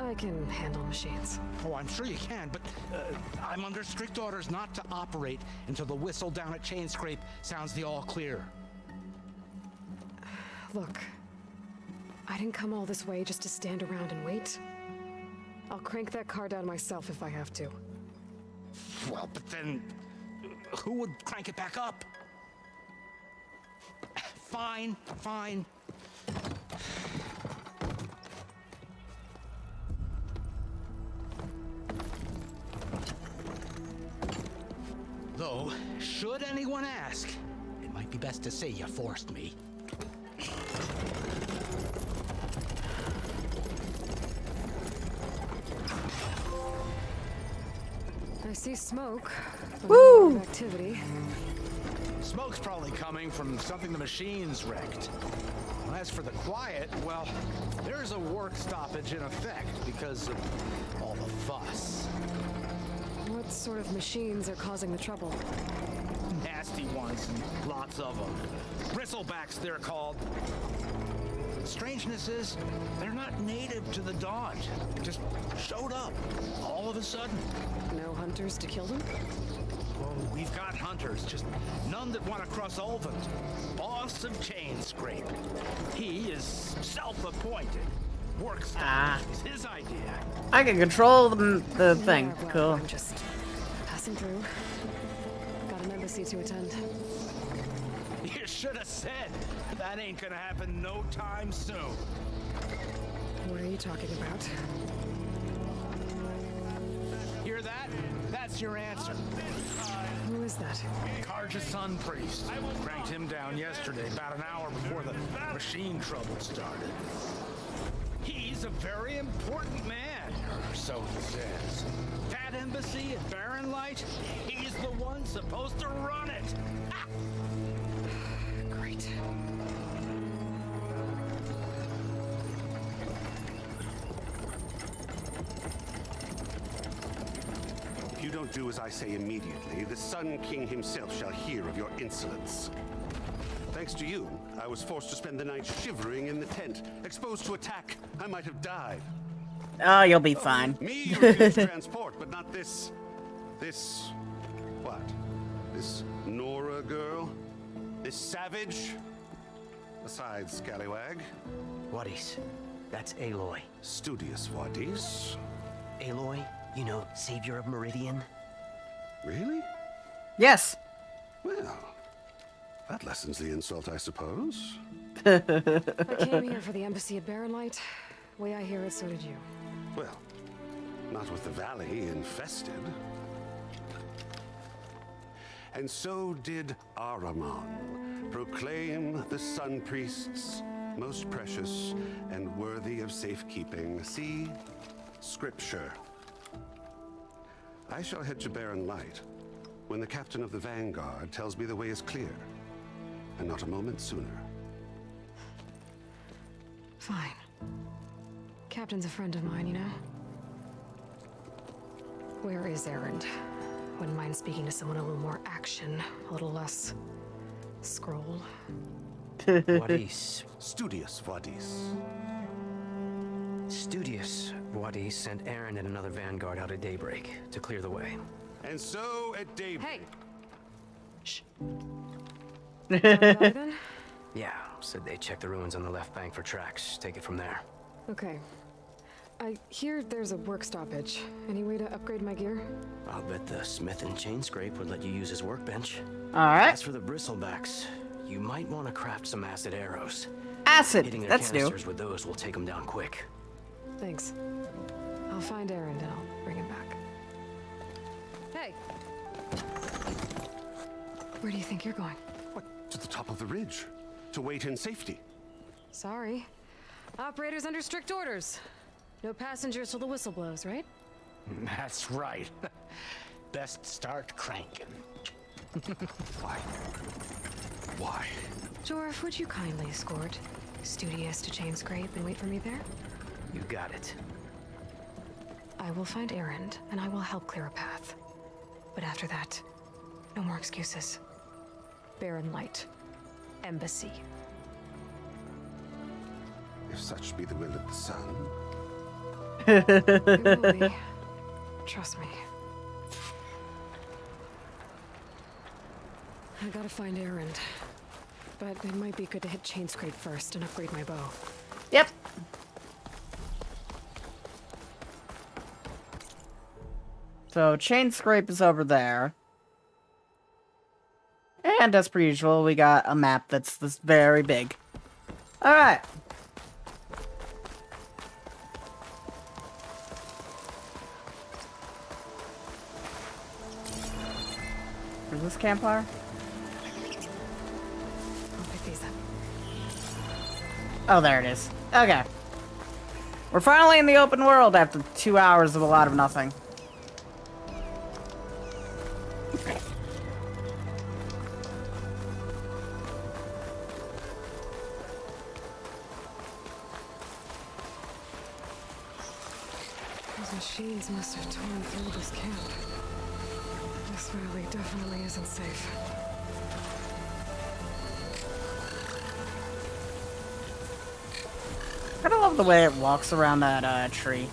I can handle machines. Oh, I'm sure you can, but I'm under strict orders not to operate until the whistle down at Chain Scrape sounds the all clear. Look, I didn't come all this way just to stand around and wait. I'll crank that car down myself if I have to. Well, but then who would crank it back up? Fine, fine. Though, should anyone ask, it might be best to say you forced me. I see smoke. Woo! Activity. Smoke's probably coming from something the machines wrecked. As for the quiet, well, there's a work stoppage in effect because of all the fuss. What sort of machines are causing the trouble? Nasty ones, and lots of them. Bristlebacks, they're called. The strangeness is, they're not native to the Daunt. They just showed up, all of a sudden. No hunters to kill them? Oh, we've got hunters, just none that want to cross Ulvund. Boss of Chain Scrape. He is self-appointed. Works is his idea. I can control the thing. Yeah, well, Cool. I'm just passing through. Got an embassy to attend. You should have said. That ain't gonna happen no time soon. What are you talking about? Hear that? That's your answer. Who is that? Karja's Sun Priest. Cranked him down yesterday, about an hour before the machine trouble started. He's a very important man, or so he says. That embassy at Barren Light, he's the one supposed to run it. Ah! Great. If you don't do as I say immediately, the Sun King himself shall hear of your insolence. Thanks to you, I was forced to spend the night shivering in the tent. Exposed to attack, I might have died. Oh, you'll be fine. Me, you refuse transport, but not this... what? This Nora girl? This savage? Besides, scallywag. Wadis. That's Aloy. Studious Wadis. Aloy, You know, savior of Meridian. Really? Yes. Well, that lessens the insult, I suppose. I came here for the embassy at Barren Light. Way I hear it, so did you. Well, not with the valley infested. And so did Ahriman proclaim the Sun Priests most precious and worthy of safekeeping. See? Scripture. I shall head to Barren Light when the captain of the Vanguard tells me the way is clear, and not a moment sooner. Fine. Captain's a friend of mine, you know? Where is Erend? Wouldn't mind speaking to someone a little more action, a little less scroll. Wadis. Studious Wadis. Studious Wadis sent Erend and another vanguard out at daybreak to clear the way. And so at daybreak... Hey! Shh. Then? Yeah, said they checked the ruins on the left bank for tracks. Take it from there. Okay. I hear there's a work stoppage. Any way to upgrade my gear? I'll bet the smith and chain scrape would let you use his workbench. Alright. As for the bristlebacks, you might want to craft some acid arrows. Acid! Hitting their That's new. canisters with those will take them down quick. Thanks. I'll find Erend and I'll bring him back. Hey! Where do you think you're going? What? To the top of the ridge. To wait in safety. Sorry. Operator's under strict orders. No passengers till the whistle blows, right? That's right. Best start cranking. Why? Why? Jorf, would you kindly escort Studious to Chain Scrape and wait for me there? You got it. I will find Erend, and I will help clear a path. But after that, no more excuses. Barren Light. Embassy. If such be the will of the sun. It will be. Trust me. I gotta find Erend. But it might be good to hit Chain Scrape first and upgrade my bow. Yep. So, Chain Scrape is over there. And as per usual, we got a map that's this very big. Alright. Where's this campfire? I'll pick these up. Oh, there it is. Okay. We're finally in the open world after 2 hours of a lot of nothing. Those machines must have torn through this camp. This valley definitely isn't safe. I kinda love the way it walks around that tree.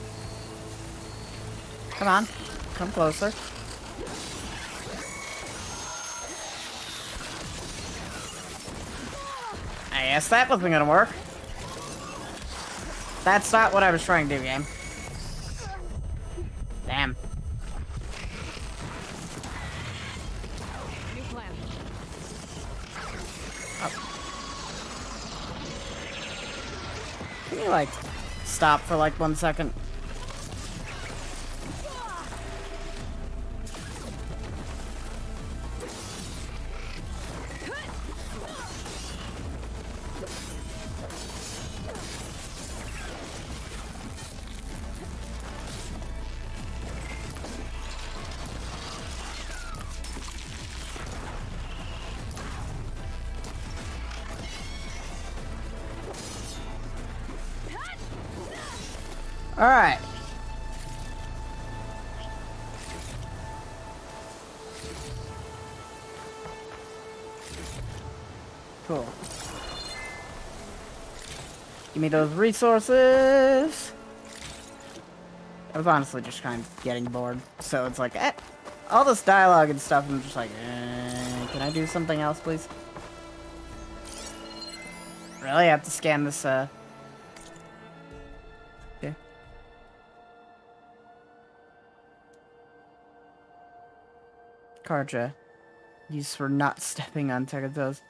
Come on, come closer. I guess that wasn't gonna work. That's not what I was trying to do, game. Damn. New plan. Can you, like, stop for, like, 1 second? Alright. Cool. Give me those resources. I was honestly just kind of getting bored. So it's like, all this dialogue and stuff, I'm just like, can I do something else, please? Really? I have to scan this, yeah. Karja. Used for not stepping on toes.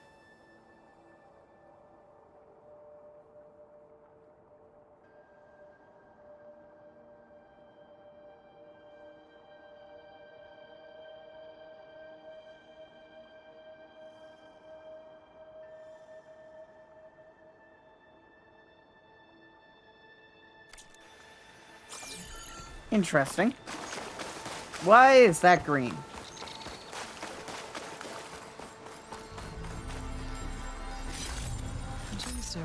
Interesting. Why is that green? Gemstone.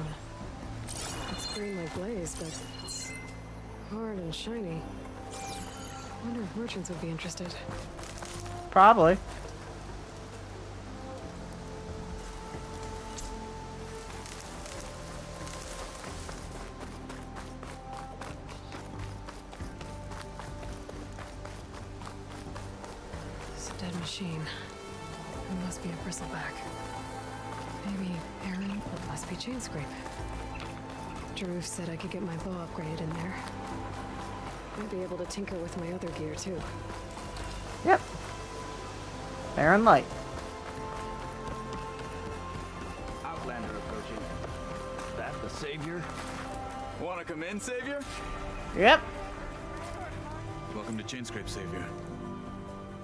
It's green like blaze, but it's hard and shiny. I wonder if merchants would be interested. Probably. It's a dead machine. It must be a bristleback. Maybe Aaron? It must be chain scrape. Drew said I could get my bow upgraded in there. I'd be able to tinker with my other gear too. Yep. Fair and light. Outlander approaching. That the savior? Wanna come in, savior? Yep. Welcome to Chainscrape, savior.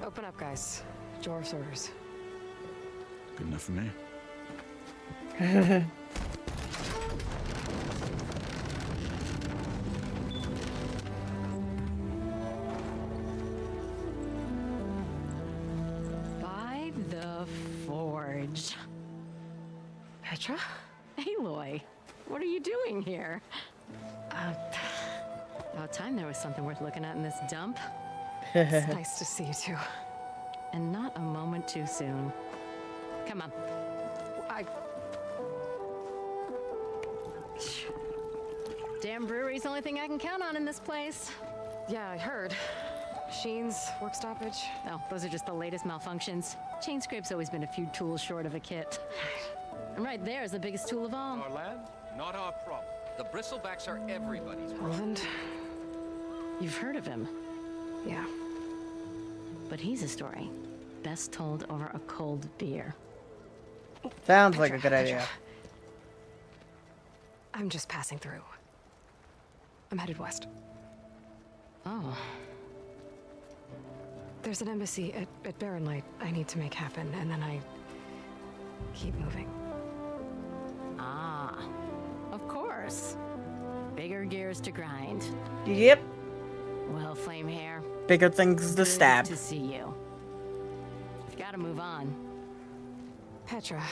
Open up, guys. Dwarf's orders. Good enough for me. By the forge. Petra? Aloy, what are you doing here? About time there was something worth looking at in this dump. It's nice to see you too. And not a moment too soon. Come on. Damn brewery's the only thing I can count on in this place. Yeah, I heard. Machines, work stoppage. Oh, those are just the latest malfunctions. Chainscrape's always been a few tools short of a kit. And right there is the biggest tool of all. Our land, not our problem. The bristlebacks are everybody's problem. Roland? You've heard of him. Yeah. But he's a story best told over a cold beer. Sounds like a good idea. I'm just passing through. I'm headed west. Oh. There's an embassy at Barren Light I need to make happen, and then I keep moving. Ah, of course. Bigger gears to grind. Yep. Well, Flame Hair. Bigger things to stab. Good to see you. You've got to move on. Petra.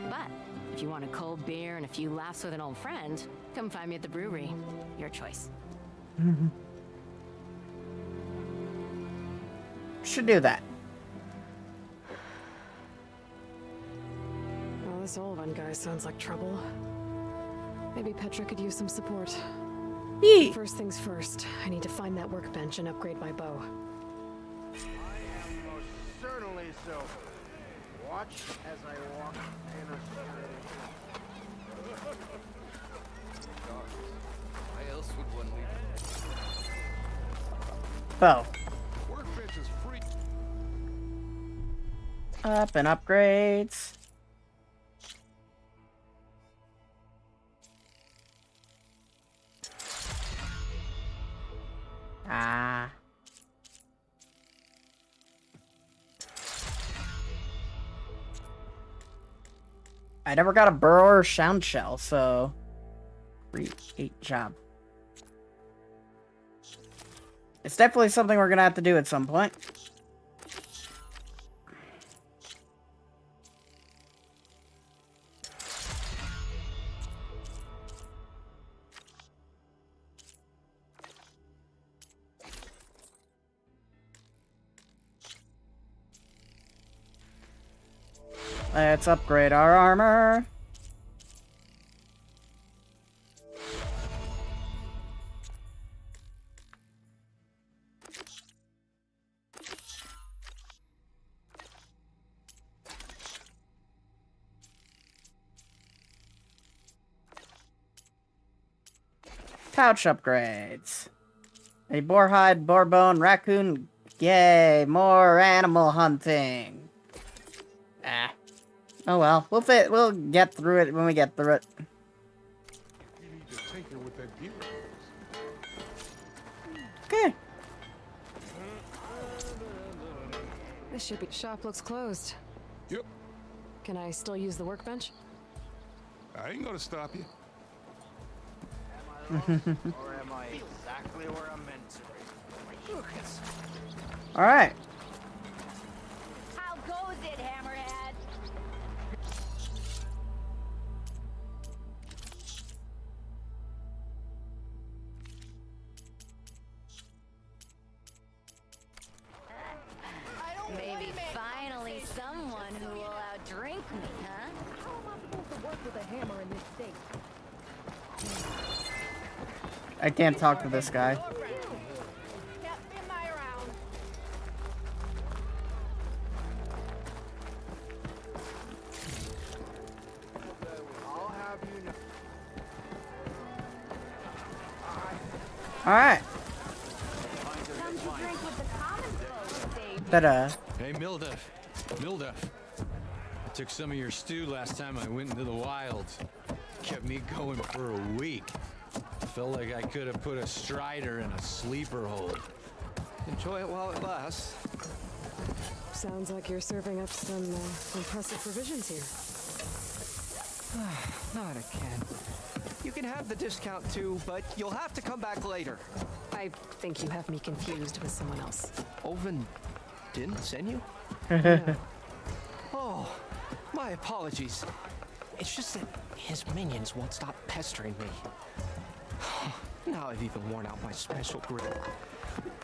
But if you want a cold beer and a few laughs with an old friend, come find me at the brewery. Your choice. Should do that. Well, this Olvan guy sounds like trouble. Maybe Petra could use some support. First things first, I need to find that workbench and upgrade my bow. I am most certainly so. Watch as I walk in a Why else would one leave? Bow. Workbench is free. Up and upgrades. Ah. I never got a burrow or sound shell, so great job. It's definitely something we're gonna have to do at some point. Let's upgrade our armor. Pouch upgrades. A boar hide, boar bone, raccoon, Yay, more animal hunting. Ah. Oh well, we'll get through it when we get through it. You need to tinker with that gear. Okay. The shipping shop looks closed. Yep. Can I still use the workbench? I ain't gonna stop you. Or am I exactly where I'm meant to be? Lucas. All right. How goes it, Hammerhead? Maybe finally someone who will outdrink me, huh? How am I supposed to work with a hammer in this state? I can't talk to this guy. I'll have you know. All right. Come to drink with the common folk, Dave. Better. Hey, Milduff. I took some of your stew last time I went into the wilds. Kept me going for a week. Felt like I could have put a strider in a sleeper hold. Enjoy it while it lasts. Sounds like you're serving up some impressive provisions here. Not again. You can have the discount too, but you'll have to come back later. I think you have me confused with someone else. Oven didn't send you? Oh, my apologies. It's just that his minions won't stop pestering me. Now I've even worn out my special grill.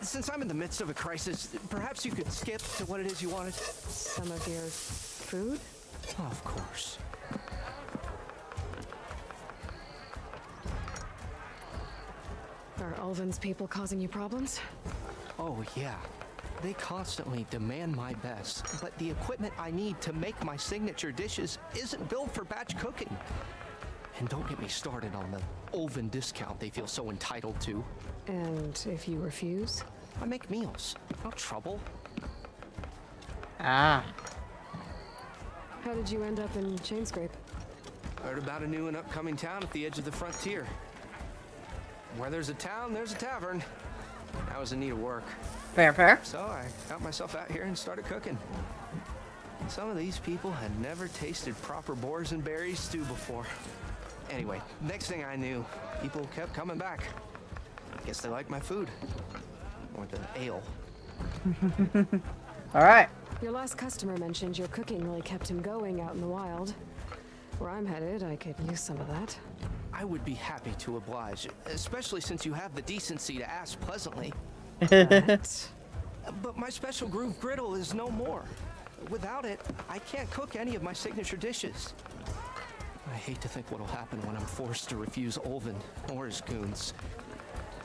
Since I'm in the midst of a crisis, perhaps you could skip to what it is you wanted? Some of your food? Of course. Are Ulvin's people causing you problems? Oh, yeah. They constantly demand my best, but the equipment I need to make my signature dishes isn't built for batch cooking. And don't get me started on the Ulvin discount they feel so entitled to. And if you refuse? I make meals. No trouble. Ah. How did you end up in Chainscrape? Heard about a new and upcoming town at the edge of the frontier. Where there's a town, there's a tavern. I was in need of work. Fair. So I got myself out here and started cooking. Some of these people had never tasted proper boars and berries stew before. Anyway, next thing I knew, people kept coming back. Guess they like my food. Or the ale. All right. Your last customer mentioned your cooking really kept him going out in the wild. Where I'm headed, I could use some of that. I would be happy to oblige, especially since you have the decency to ask pleasantly. But my special groove griddle is no more. Without it, I can't cook any of my signature dishes. I hate to think what'll happen when I'm forced to refuse Ulvin or his goons.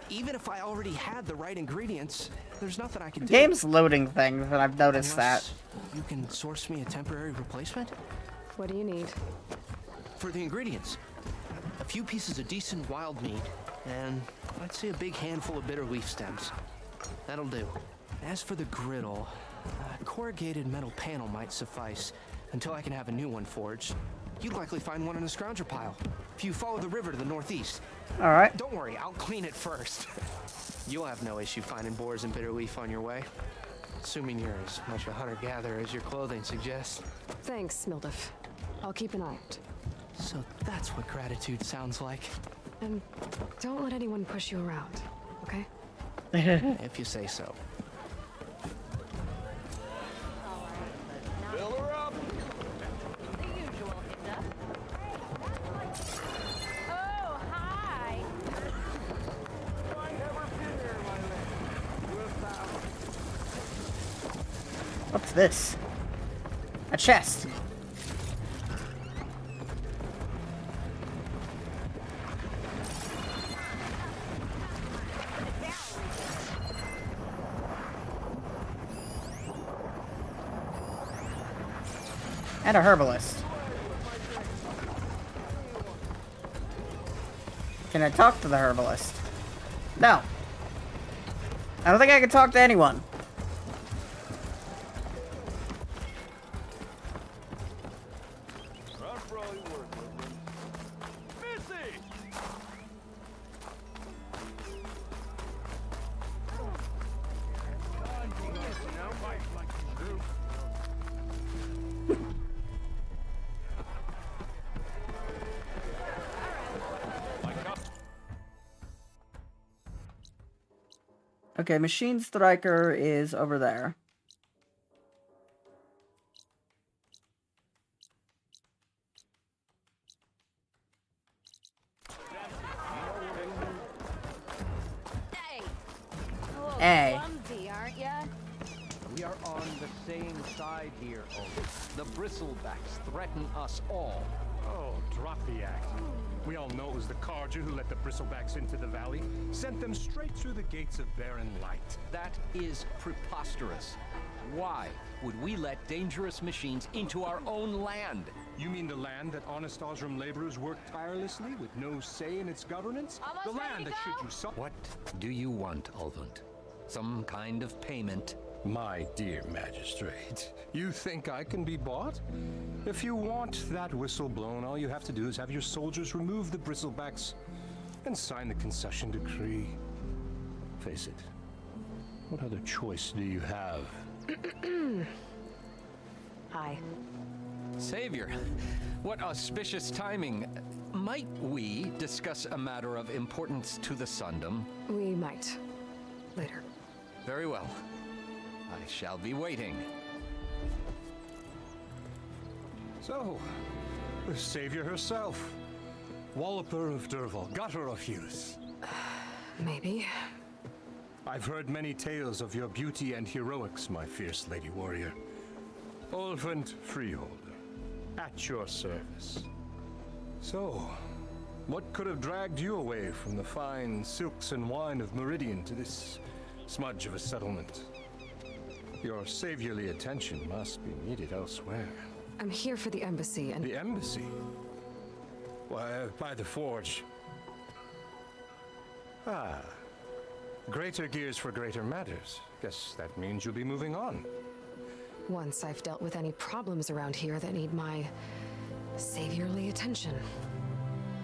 Even if I already had the right ingredients, there's nothing I can do. Game's loading things, and I've noticed Unless that. You can source me a temporary replacement? What do you need? For the ingredients, a few pieces of decent wild meat, and I'd say a big handful of bitter leaf stems. That'll do. As for the griddle, a corrugated metal panel might suffice until I can have a new one forged. You'd likely find one in a scrounger pile if you follow the river to the northeast. All right. Don't worry, I'll clean it first. You'll have no issue finding boars and bitter leaf on your way. Assuming you're as much a hunter-gatherer as your clothing suggests. Thanks, Milduff. I'll keep an eye out. So that's what gratitude sounds like. And don't let anyone push you around, okay? If you say so. Fill her up. The usual hiccup. Oh, hi. What's this? A chest. And a herbalist. Can I talk to the herbalist? No. I don't think I can talk to anyone. Okay, Machine Striker is over there. Hey. Clumsy, aren't ya? We are on the same side here, Ovis. The bristlebacks threaten us all. Oh, drop the act. We all know it was the Carja who let the bristlebacks into the valley, sent them straight through the gates of barren light. That is preposterous. Why would we let dangerous machines into our own land? You mean the land that honest Osram laborers work tirelessly with no say in its governance? Almost the ready land to that go? should you so— What do you want, Ulvund? Some kind of payment? My dear magistrate, you think I can be bought? If you want that whistle blown, all you have to do is have your soldiers remove the bristlebacks and sign the concession decree. Face it, what other choice do you have? Hi. Savior, what auspicious timing. Might we discuss a matter of importance to the Sundom? We might. Later. Very well. I shall be waiting. So, the savior herself. Walloper of Derval, gutter of youth. Maybe. I've heard many tales of your beauty and heroics, my fierce lady warrior. Ulvund Freeholder, at your service. So, what could have dragged you away from the fine silks and wine of Meridian to this smudge of a settlement? Your saviorly attention must be needed elsewhere. I'm here for the embassy and— The embassy? Why, by the forge. Ah. Greater gears for greater matters. Guess that means you'll be moving on. once I've dealt with any problems around here that need my saviorly attention.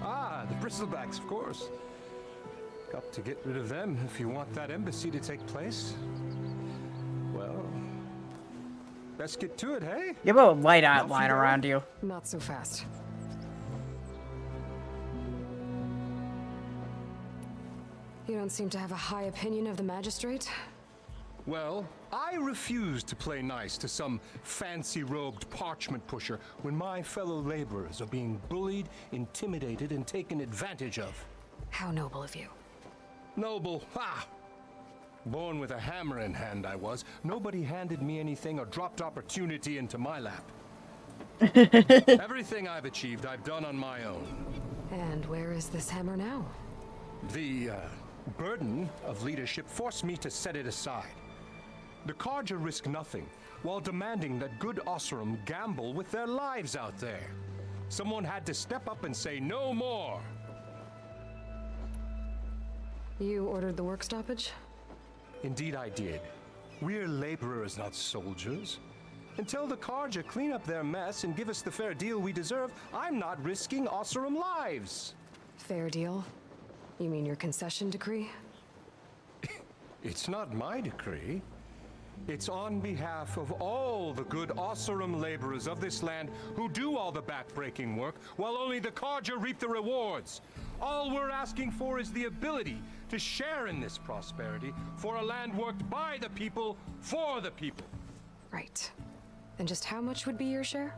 Ah, the bristlebacks, of course. Got to get rid of them if you want that embassy to take place. Well, let's get to it, hey? You have a white outline around you. Not so fast. You don't seem to have a high opinion of the magistrate? Well, I refuse to play nice to some fancy-robed parchment pusher when my fellow laborers are being bullied, intimidated, and taken advantage of. How noble of you. Noble? Ha! Born with a hammer in hand, I was. Nobody handed me anything or dropped opportunity into my lap. Everything I've achieved, I've done on my own. And where is this hammer now? The burden of leadership forced me to set it aside. The Carja risk nothing, while demanding that good Osram gamble with their lives out there. Someone had to step up and say no more. You ordered the work stoppage? Indeed I did. We're laborers, not soldiers. Until the Carja clean up their mess and give us the fair deal we deserve, I'm not risking Osram lives. Fair deal? You mean your concession decree? It's not my decree. It's on behalf of all the good Osram laborers of this land who do all the back-breaking work, while only the Carja reap the rewards. All we're asking for is the ability to share in this prosperity for a land worked by the people, for the people. Right. And just how much would be your share?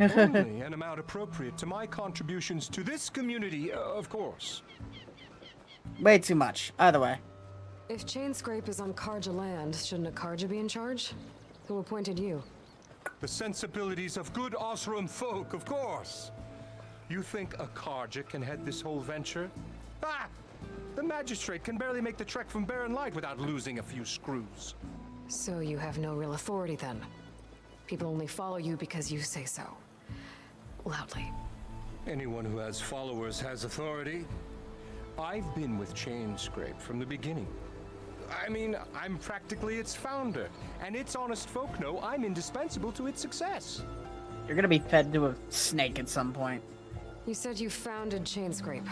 Only an amount appropriate to my contributions to this community, of course. Way too much. Either way. If Chain Scrape is on Carja land, shouldn't a Carja be in charge? Who appointed you? The sensibilities of good Osram folk, of course. You think a Carja can head this whole venture? Ah! The magistrate can barely make the trek from Barren Light without losing a few screws. So you have no real authority then? People only follow you because you say so. Loudly. Anyone who has followers has authority. I've been with Chain Scrape from the beginning. I mean, I'm practically its founder, and its honest folk know I'm indispensable to its success. You're gonna be fed to a snake at some point. You said you founded Chain Scrape.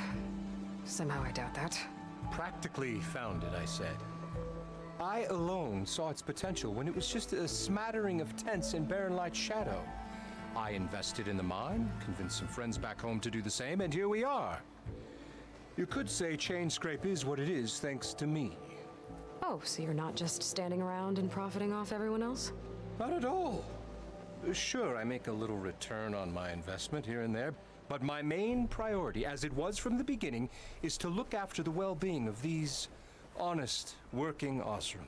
Somehow I doubt that. Practically founded, I said. I alone saw its potential when it was just a smattering of tents in Barren Light's shadow. I invested in the mine, convinced some friends back home to do the same, and here we are. You could say Chain Scrape is what it is thanks to me. Oh, so you're not just standing around and profiting off everyone else? Not at all. Sure, I make a little return on my investment here and there, but my main priority, as it was from the beginning, is to look after the well-being of these honest, working Osram.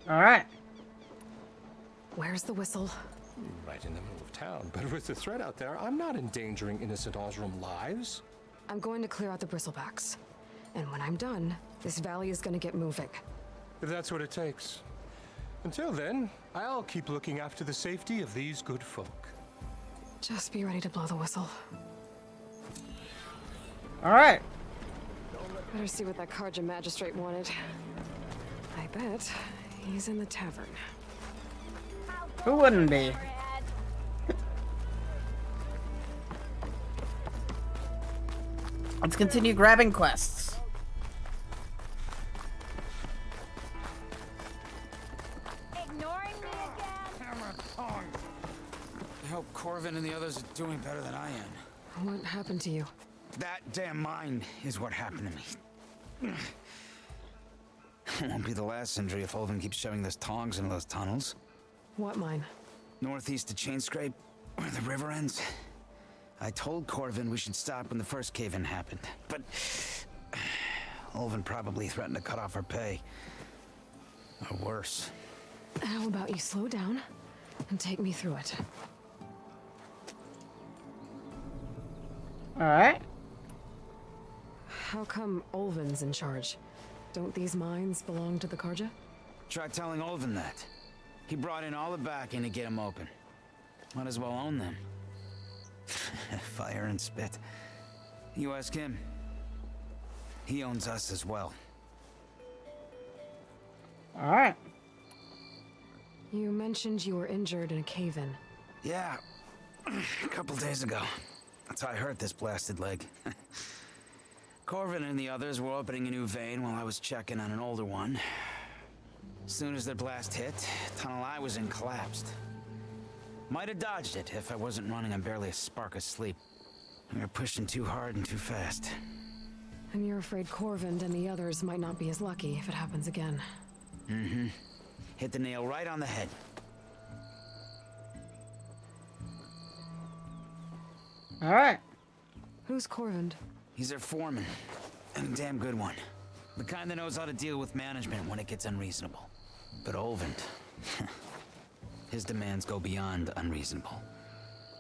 All right. Where's the whistle? Right in the middle of town, but with the threat out there, I'm not endangering innocent Osram lives. I'm going to clear out the bristlebacks. And when I'm done, this valley is going to get moving. If that's what it takes. Until then, I'll keep looking after the safety of these good folk. Just be ready to blow the whistle. All right. Better see what that Karja magistrate wanted. I bet he's in the tavern. Who wouldn't be? Let's continue grabbing quests. Ignoring me again? I hope Corvin and the others are doing better than I am. What happened to you? That damn mine is what happened to me. It won't be the last injury if Olvin keeps shoving those tongs into those tunnels. What mine? Northeast of Chainscrape, where the river ends. I told Corvin we should stop when the first cave-in happened, but Olvin probably threatened to cut off our pay. Or worse. How about you slow down and take me through it? All right. How come Olvin's in charge? Don't these mines belong to the Karja? Try telling Olvin that. He brought in all the backing to get them open. Might as well own them. Fire and spit. You ask him. He owns us as well. All right. You mentioned you were injured in a cave-in. Yeah, a couple days ago. That's how I hurt this blasted leg. Corvin and the others were opening a new vein while I was checking on an older one. As soon as their blast hit, the tunnel I was in collapsed. Might have dodged it if I wasn't running on barely a spark of sleep. We were pushing too hard and too fast. And you're afraid Corvin and the others might not be as lucky if it happens again. Mm-hmm. Hit the nail right on the head. All right. Who's Corvin? He's their foreman, and a damn good one. The kind that knows how to deal with management when it gets unreasonable. But Olvin, his demands go beyond unreasonable.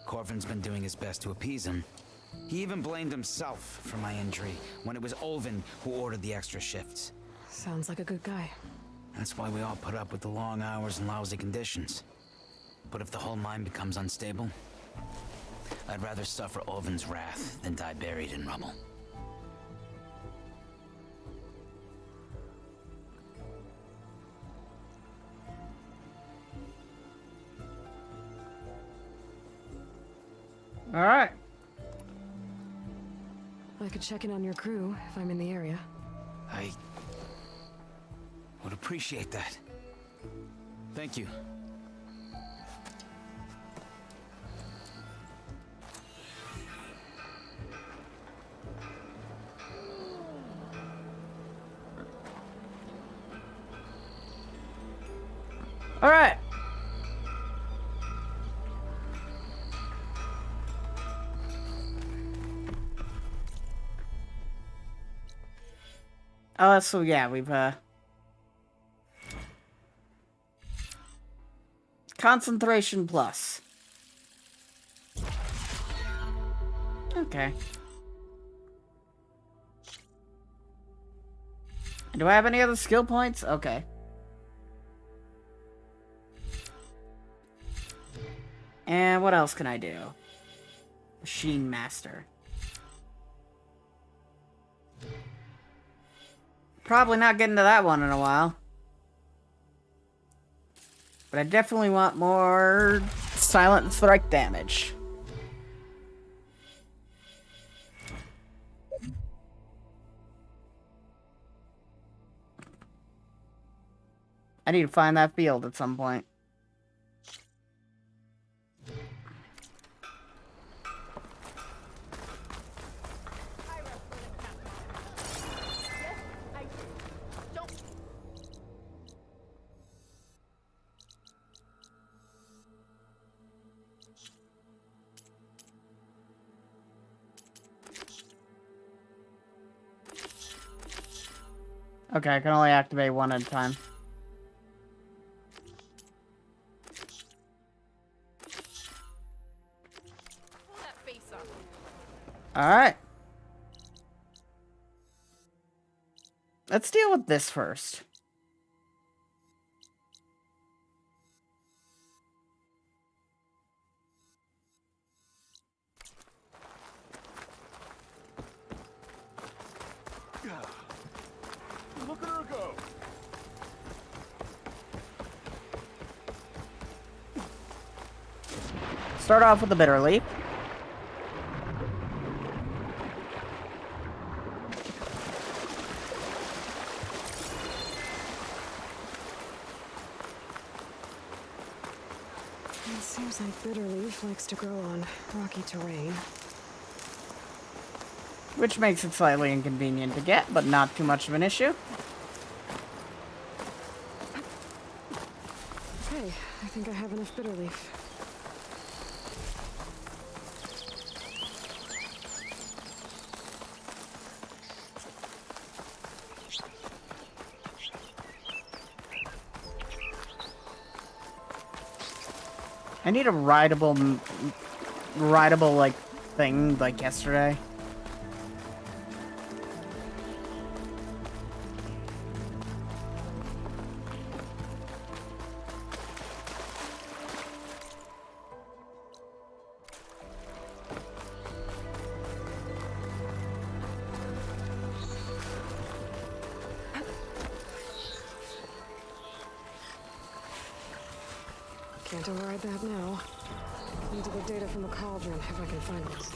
Corvin's been doing his best to appease him. He even blamed himself for my injury when it was Olvin who ordered the extra shifts. Sounds like a good guy. That's why we all put up with the long hours and lousy conditions. But if the whole mine becomes unstable, I'd rather suffer Olvin's wrath than die buried in rubble. All right. I could check in on your crew if I'm in the area. I would appreciate that. Thank you. All right. So yeah, we've concentration plus. Okay. Do I have any other skill points? Okay. And what else can I do? Machine Master. Probably not getting to that one in a while. But I definitely want more silent strike damage. I need to find that field at some point. Okay, I can only activate one at a time. Alright. Let's deal with this first. Look at her go. Start off with the bitter leaf. It seems like bitter leaf likes to grow on rocky terrain. Which makes it slightly inconvenient to get, but not too much of an issue. Okay, I think I have enough bitter leaf. I need a rideable like thing like yesterday. Can't override that now. Into the data from the cauldron, if I can find it.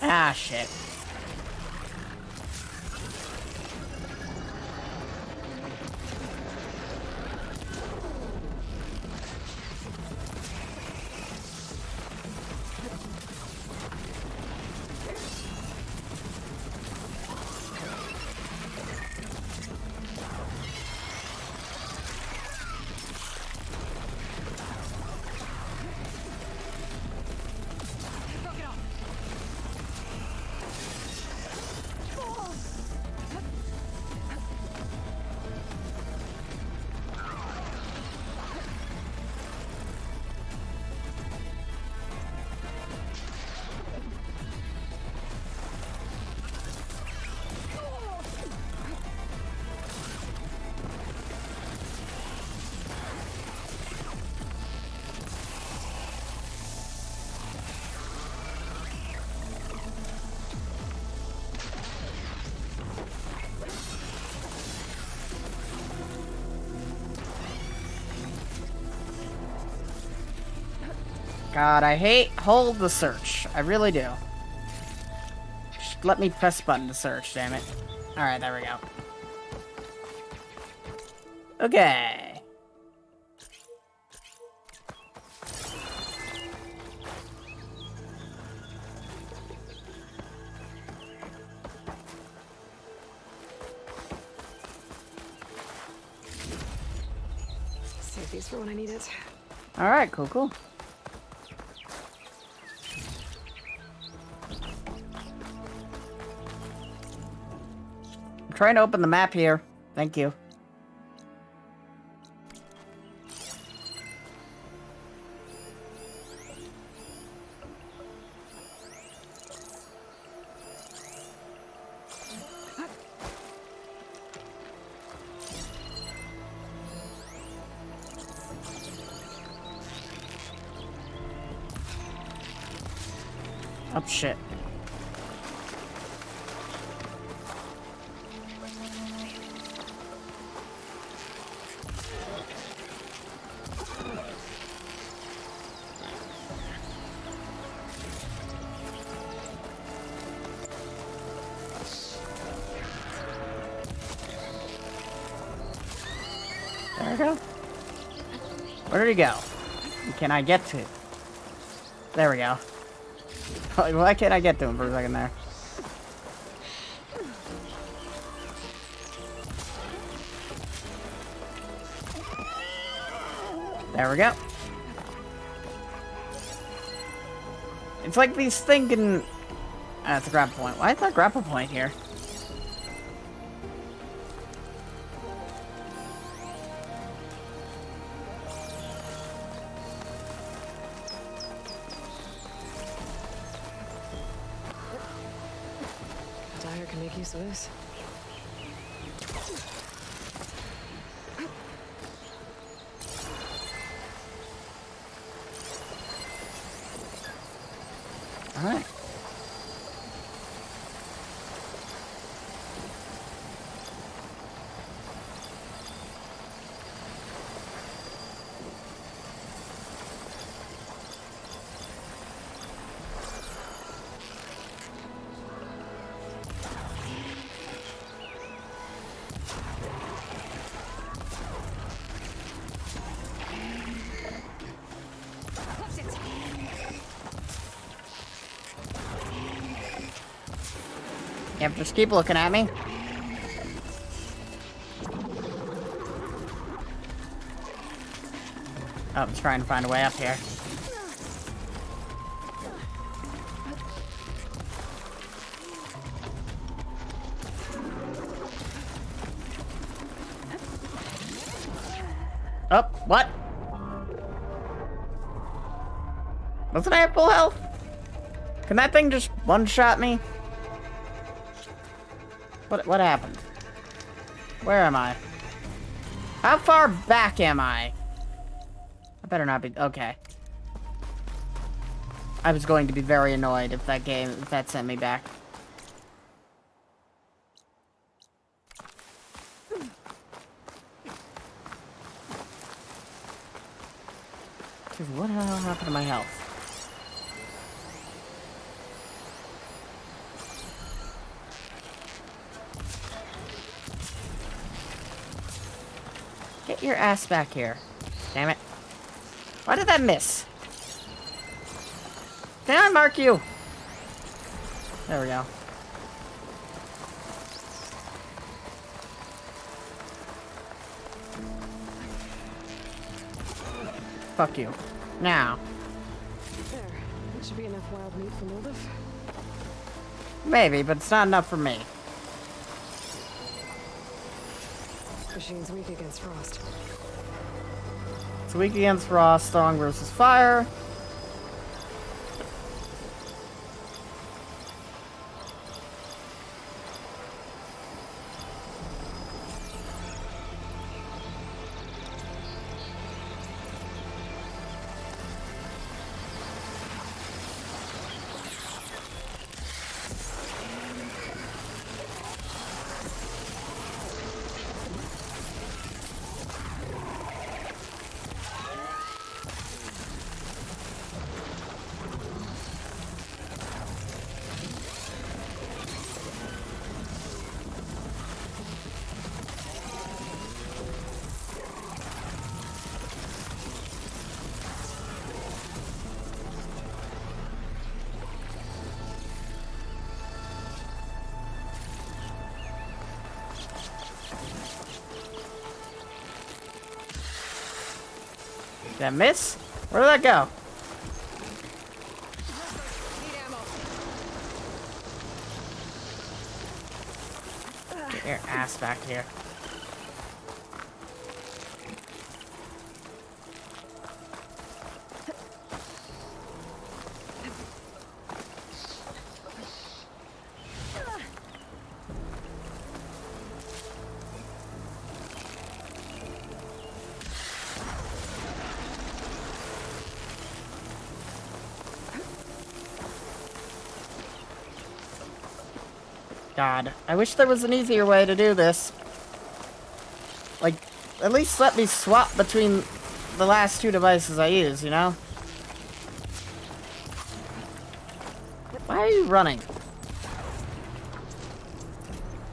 Ah, shit. God, I hate hold the search. I really do. Just let me press button to search, damn it. Alright, there we go. Okay. Save these for when I need it. Alright, cool, cool. I'm trying to open the map here. Thank you. Oh, shit. There we go. Where did he go? Can I get to? There we go. Like, why can't I get to him for a second there? There we go. It's like these thinking... That's a grapple point. Why is that grapple point here? Dyer can make use of this. Alright. Yep, just keep looking at me. Oh, I'm trying to find a way up here. Oh, what? Wasn't I at full health? Can that thing just one-shot me? What happened? Where am I? How far back am I? I better not be... Okay. I was going to be very annoyed if that sent me back. Dude, what the hell happened to my health? Get your ass back here. Damn it. Why did that miss? Can I mark you? There we go. Fuck you. Now. There. That should be enough wild meat for Moldov. Maybe, but it's not enough for me. Machine's weak against frost. It's weak against frost, strong versus fire. Did that miss? Where did that go? Get your ass back here. God, I wish there was an easier way to do this. Like, at least let me swap between the last two devices I use, you know? Why are you running?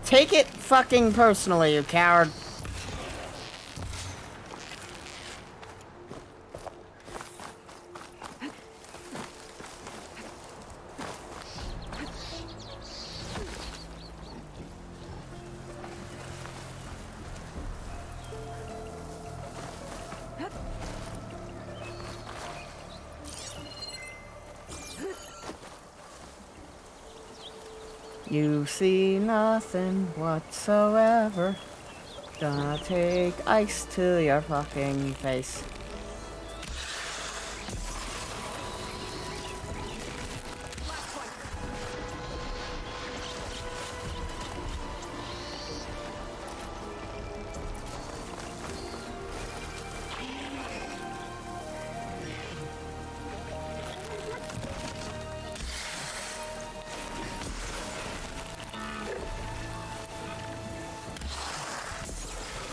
Take it fucking personally, you coward. You see nothing whatsoever. Gonna take ice to your fucking face.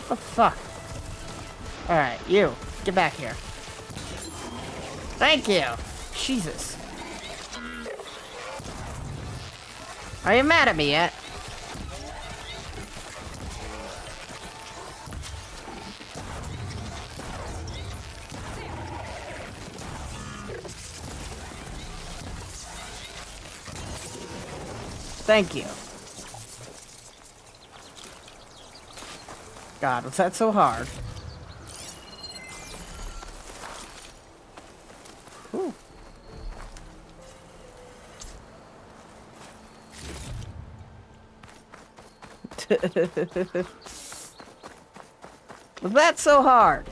What the fuck? Alright, you. Get back here. Thank you! Jesus. Are you mad at me yet? Thank you. God, was that so hard? Whew. Was that so hard?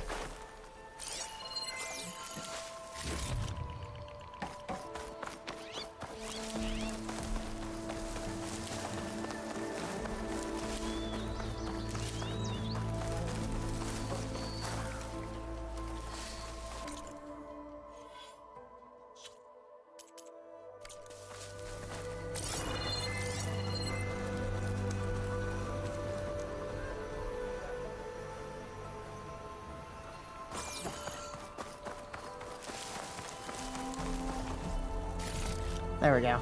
There we go.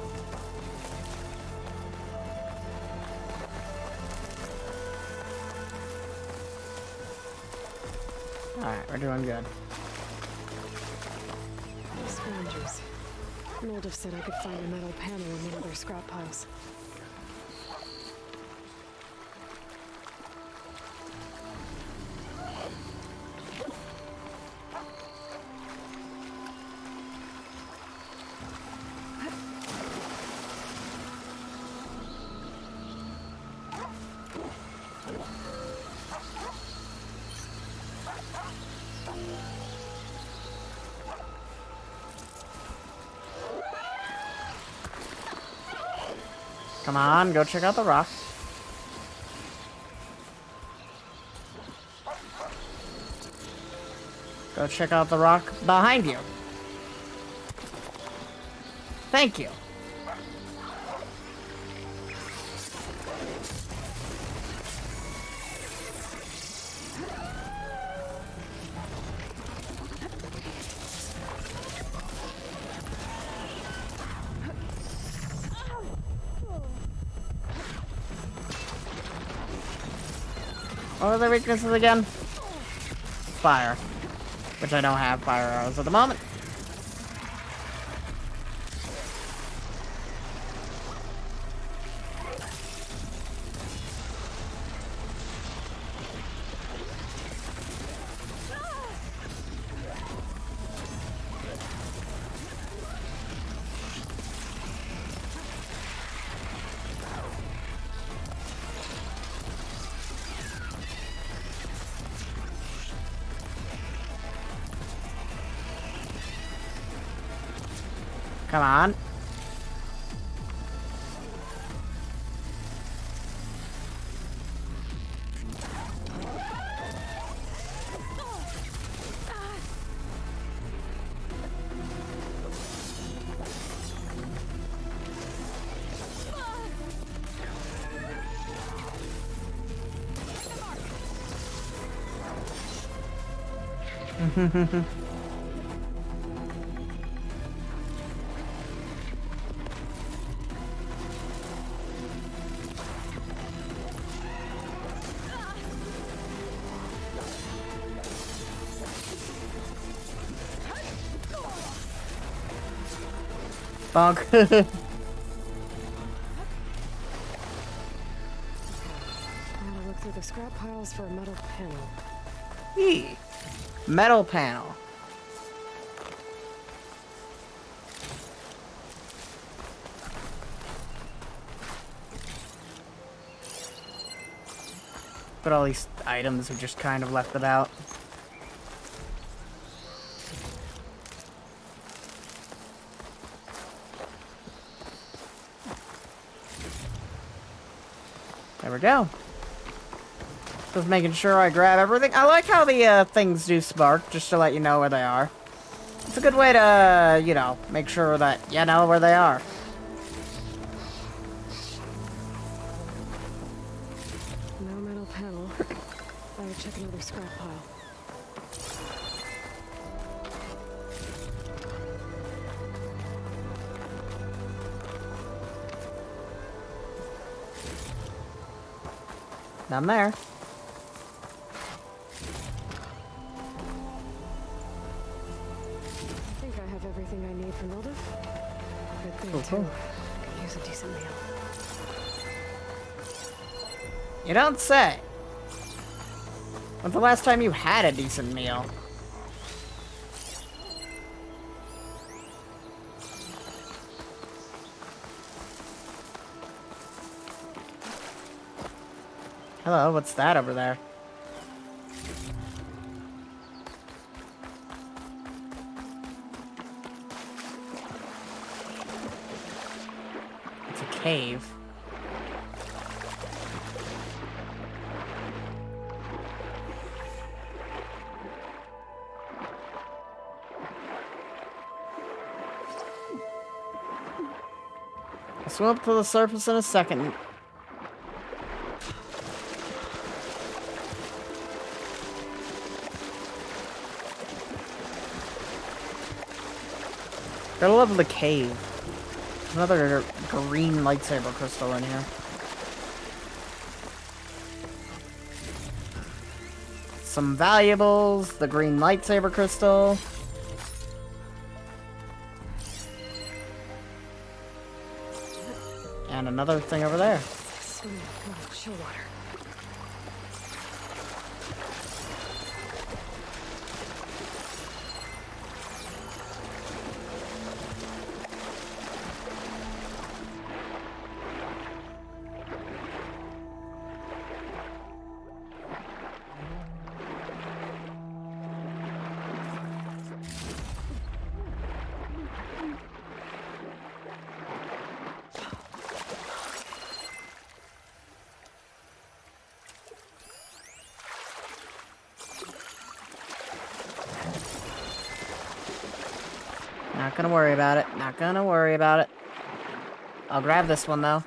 Alright, we're doing good. Scavengers. Moldiv said I could find a metal panel in one of their scrap piles. Come on, go check out the rock. Go check out the rock behind you. Thank you. What are their weaknesses again? Fire. Which I don't have fire arrows at the moment. Come on. Bonk. Gotta look through the scrap piles for a metal panel. Eee. Metal panel. But all these items we just kind of left about. There we go. Just making sure I grab everything. I like how the things do spark, just to let you know where they are. It's a good way to, you know, make sure that you know where they are. No metal panel. Better check another scrap pile. None there. I think I have everything I need for Mildew. Good thing, Cool, too. cool. Could use a decent meal. You don't say. When's the last time you had a decent meal? Hello, what's that over there? It's a cave. I'll swim up to the surface in a second. Gotta love the cave. There's another green lightsaber crystal in here. Some valuables, the green lightsaber crystal. And another thing over there. Swimming in chill water. Not gonna worry about it. Not gonna worry about it. I'll grab this one, though.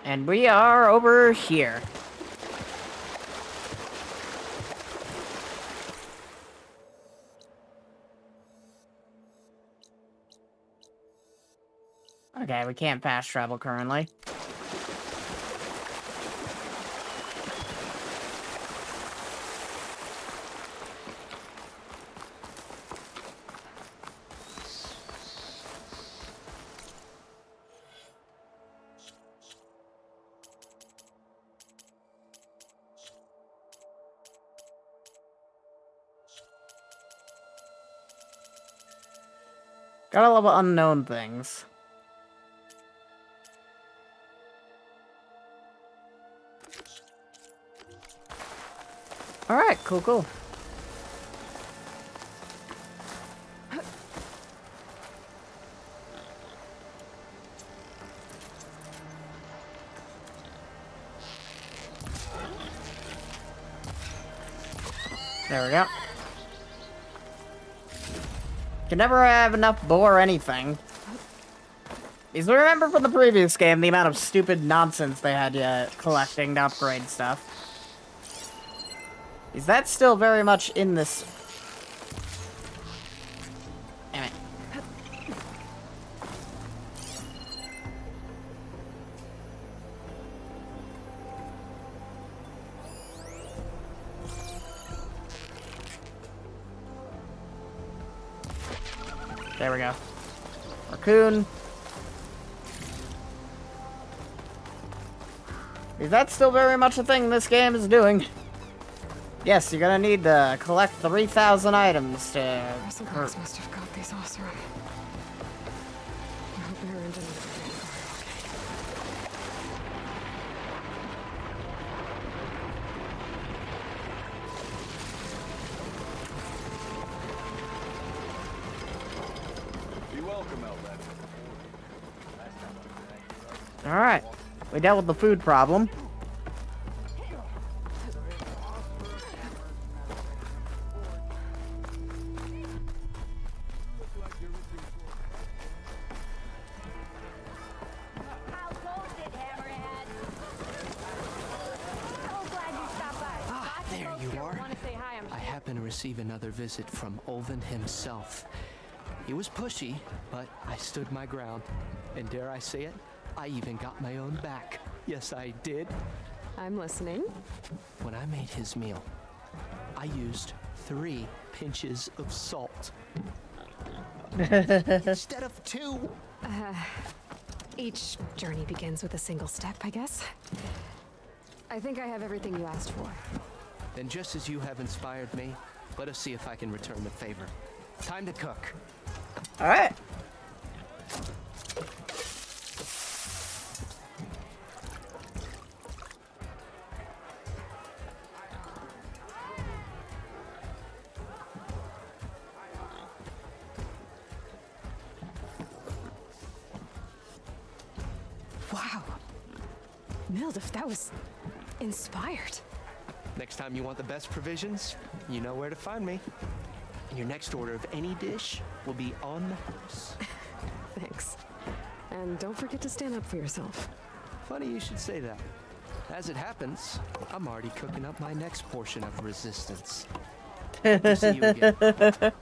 And we are over here. Okay, we can't fast travel currently. Gotta love unknown things. Alright, cool, cool. There we go. Can never have enough boar or anything. Because remember from the previous game the amount of stupid nonsense they had collecting to upgrade stuff. Is that still very much in this? Damn it. There we go. Raccoon. Is that still very much a thing this game is doing? Yes, you're gonna need to collect 3,000 items to... Some guys must have got these also. I hope Aaron didn't. Be welcome, Outlet. Alright. We dealt with the food problem. There you are. I happen to receive another visit from Olvin himself. He was pushy, but I stood my ground. And dare I say it, I even got my own back. Yes, I did. I'm listening. When I made his meal, I used 3 pinches of salt. Instead of 2. Each journey begins with a single step, I guess. I think I have everything you asked for. Then just as you have inspired me, let us see if I can return the favor. Time to cook. All right. Wow. Mildef, that was inspired. Next time you want the best provisions, you know where to find me. And your next order of any dish will be on the house. Thanks. And don't forget to stand up for yourself. Funny you should say that. As it happens, I'm already cooking up my next portion of resistance. Hope to see you again.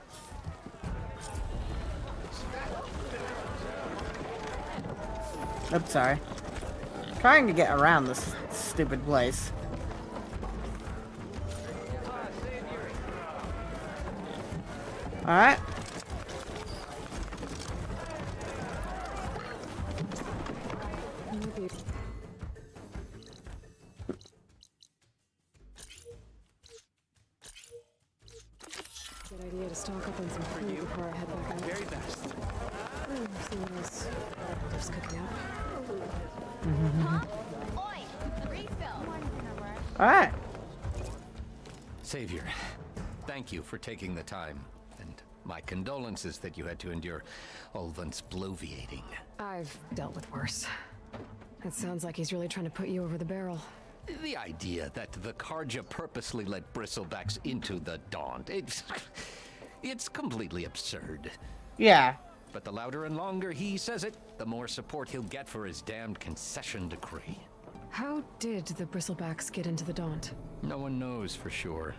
Oops, sorry. Trying to get around this stupid place. Alright. Good idea to stock up on some food before I head back out. Very best. See what else there's cooking up. Alright. Savior, thank you for taking the time, and my condolences that you had to endure Olvin's bloviating. I've dealt with worse. It sounds like he's really trying to put you over the barrel. The idea that the Karja purposely let bristlebacks into the Daunt, it's completely absurd. Yeah. But the louder and longer he says it, the more support he'll get for his damned concession decree. How did the bristlebacks get into the Daunt? No one knows for sure.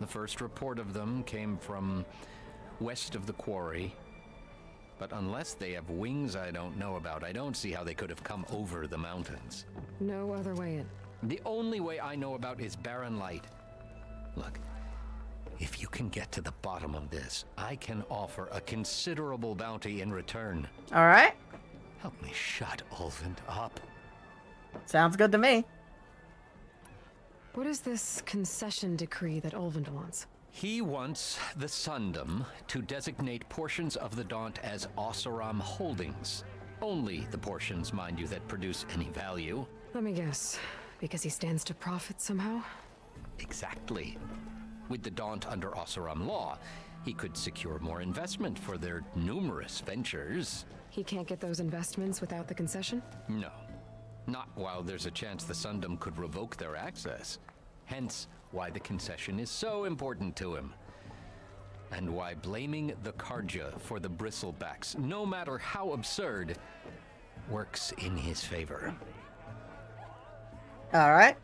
The first report of them came from west of the quarry. But unless they have wings I don't know about, I don't see how they could have come over the mountains. No other way in. The only way I know about is barren light. Look, if you can get to the bottom of this, I can offer a considerable bounty in return. All right. Help me shut Olvin up. Sounds good to me. What is this concession decree that Olvin wants? He wants the Sundom to designate portions of the Daunt as Oseram holdings. Only the portions, mind you, that produce any value. Let me guess. Because he stands to profit somehow? Exactly. With the Daunt under Oseram law, he could secure more investment for their numerous ventures. He can't get those investments without the concession? No. Not while there's a chance the Sundom could revoke their access. Hence, why the concession is so important to him. And why blaming the Karja for the bristlebacks, no matter how absurd, works in his favor. All right.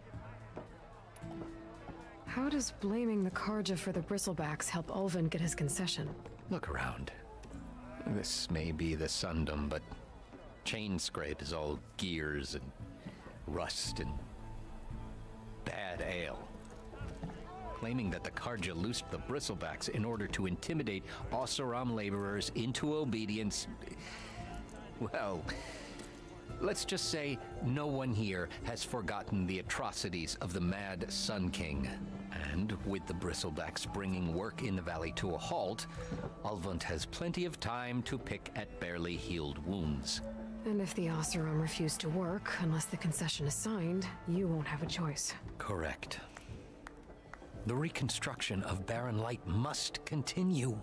How does blaming the Karja for the bristlebacks help Olvin get his concession? Look around. This may be the Sundom, but Chain Scrape is all gears and rust and bad ale. Claiming that the Karja loosed the bristlebacks in order to intimidate Oseram laborers into obedience. Well, Let's just say no one here has forgotten the atrocities of the Mad Sun King. And with the bristlebacks bringing work in the valley to a halt, Ulvund has plenty of time to pick at barely healed wounds. And if the Oseram refuse to work, unless the concession is signed, you won't have a choice. Correct. The reconstruction of Barren Light must continue.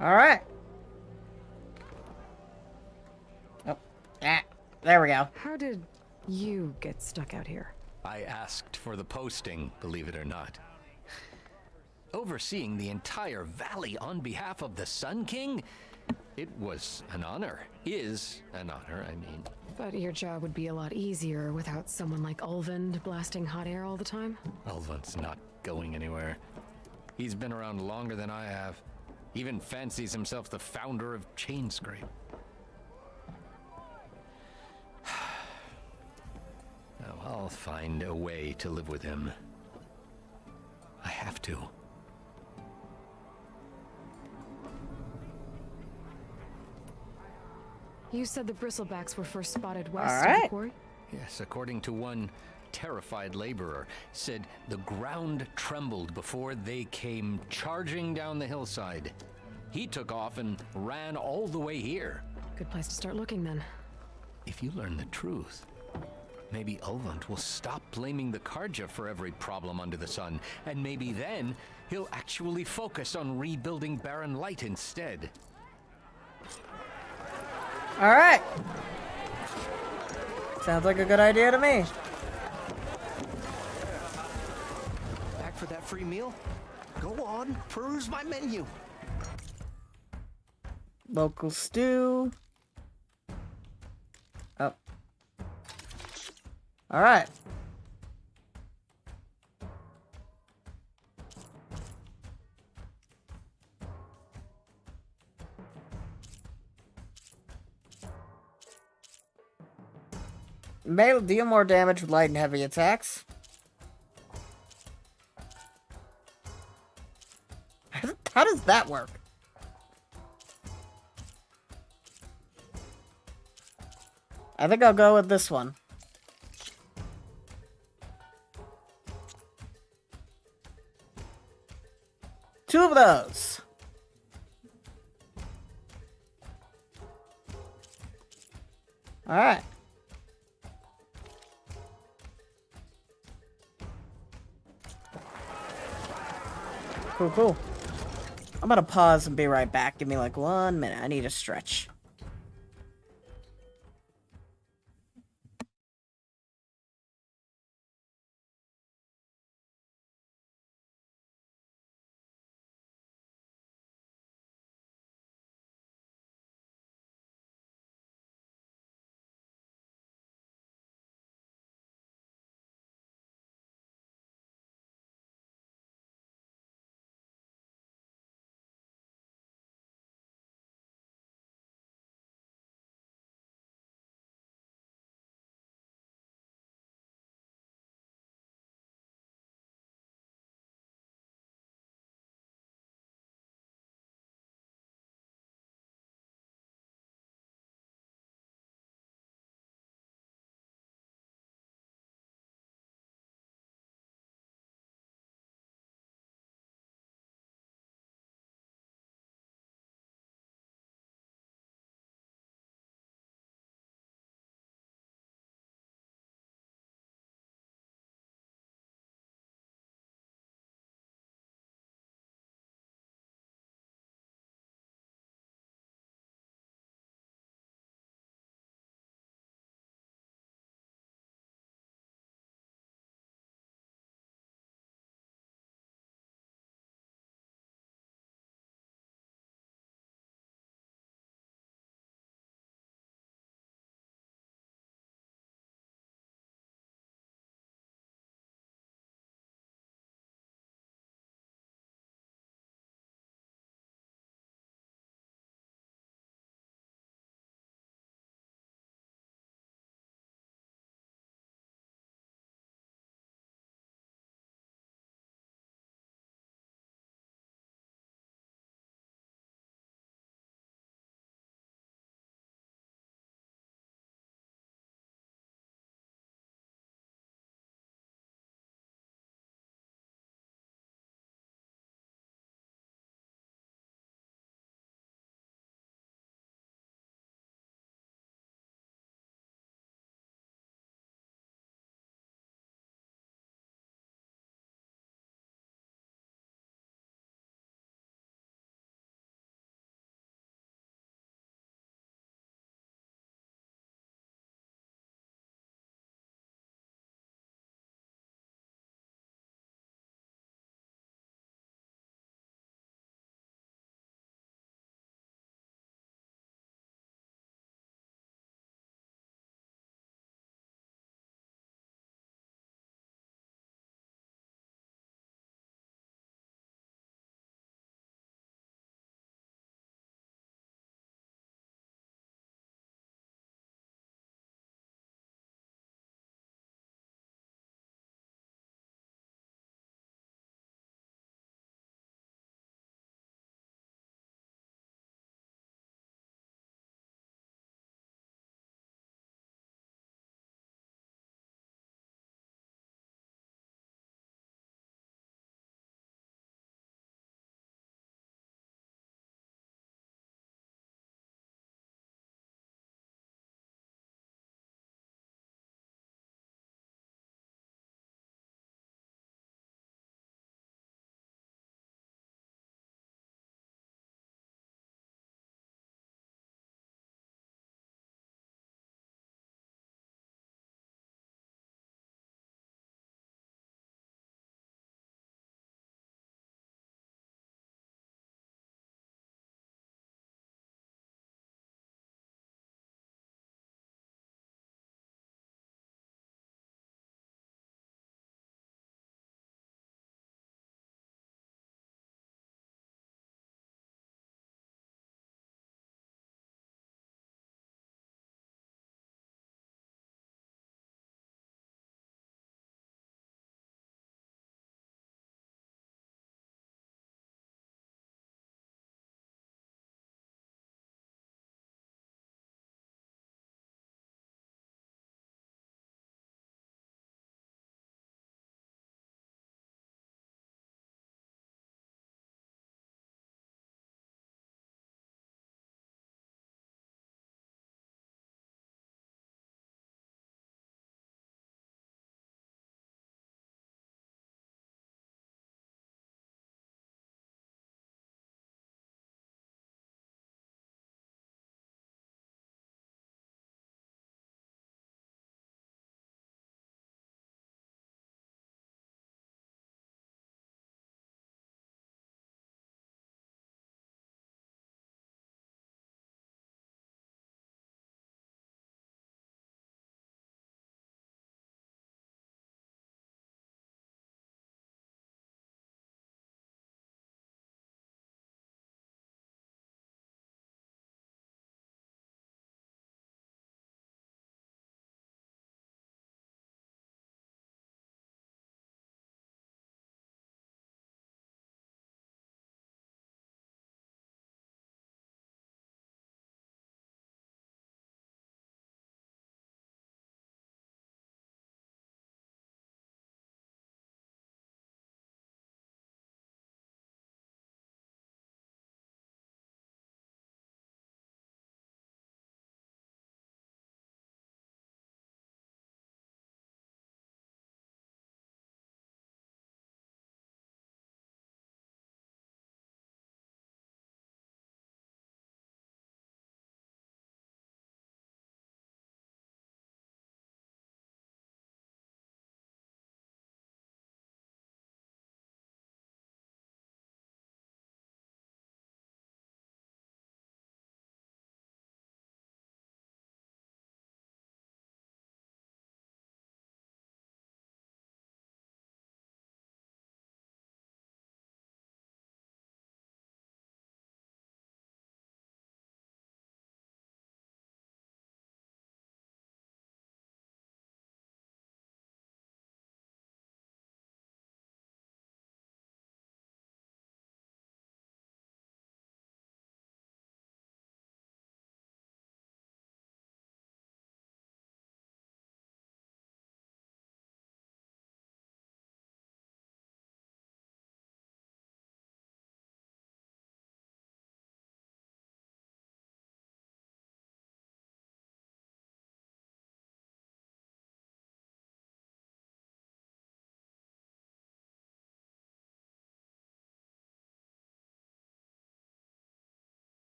All right. Oh, there we go. How did you get stuck out here? I asked for the posting, believe it or not. Overseeing the entire valley on behalf of the Sun King? It was an honor. Is an honor, I mean. But your job would be a lot easier without someone like Ulvund blasting hot air all the time? Ulvund's not going anywhere. He's been around longer than I have. Even fancies himself the founder of Chainscrape. Now, I'll find a way to live with him. I have to. You said the bristlebacks were first spotted west of the quarry? Yes, according to one terrified laborer, said the ground trembled before they came charging down the hillside. He took off and ran all the way here. Good place to start looking then. If you learn the truth, maybe Ulvund will stop blaming the Karja for every problem under the sun, and maybe then he'll actually focus on rebuilding Barren Light instead. All right. Sounds like a good idea to me. Back for that free meal? Go on, peruse my menu. Local stew. Oh. All right. May deal more damage with light and heavy attacks. How does that work? I think I'll go with this one. Two of those. All right. Cool, cool. I'm gonna pause and be right back. Give me like 1 minute. I need a stretch.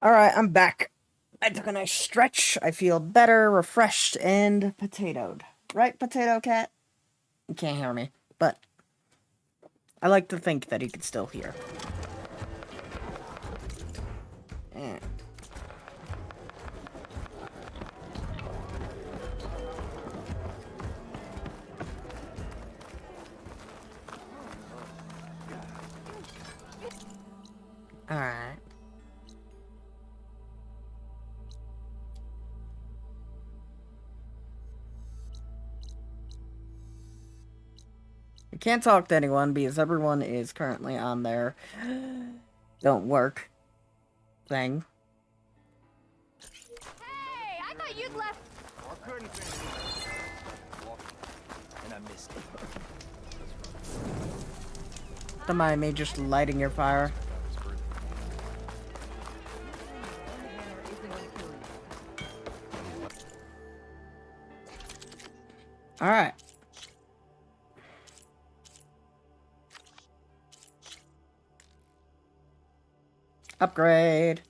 Alright, I'm back. I took a nice stretch. I feel better, refreshed, and potatoed. Right, Potato Cat? You can't hear me, but I like to think that he can still hear. Eh. Alright. I can't talk to anyone because everyone is currently on their don't work thing. Hey, I thought you'd left. And I missed it. Don't mind me just lighting your fire. Alright. Upgrade.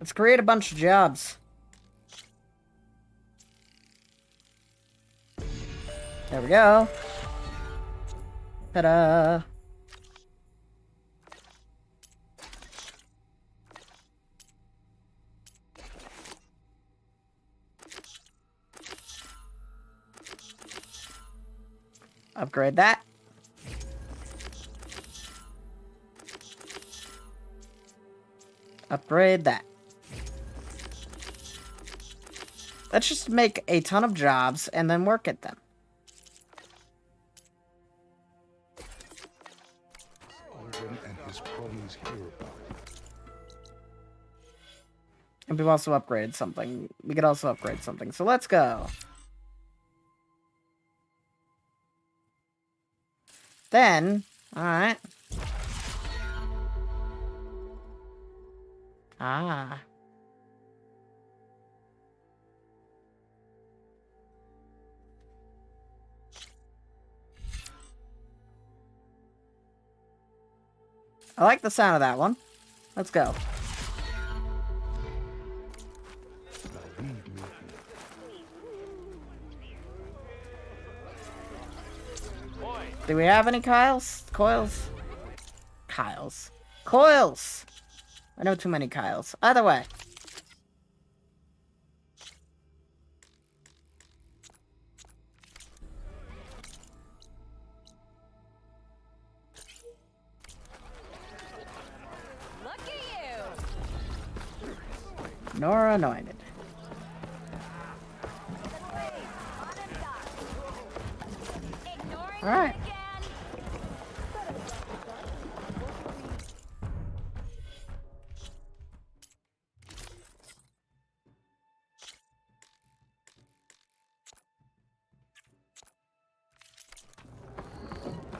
Let's create a bunch of jobs. There we go. Ta-da! Upgrade that. Upgrade that. Let's just make a ton of jobs and then work at them. And his cronies hear about it. And we've also upgraded something. We could also upgrade something. So let's go. Then, alright. Ah. I like the sound of that one. Let's go. Do we have any Kyles? Coils? Kyles. Coils! I know too many Kyles. Either way. Look at you. Nora anointed. Alright.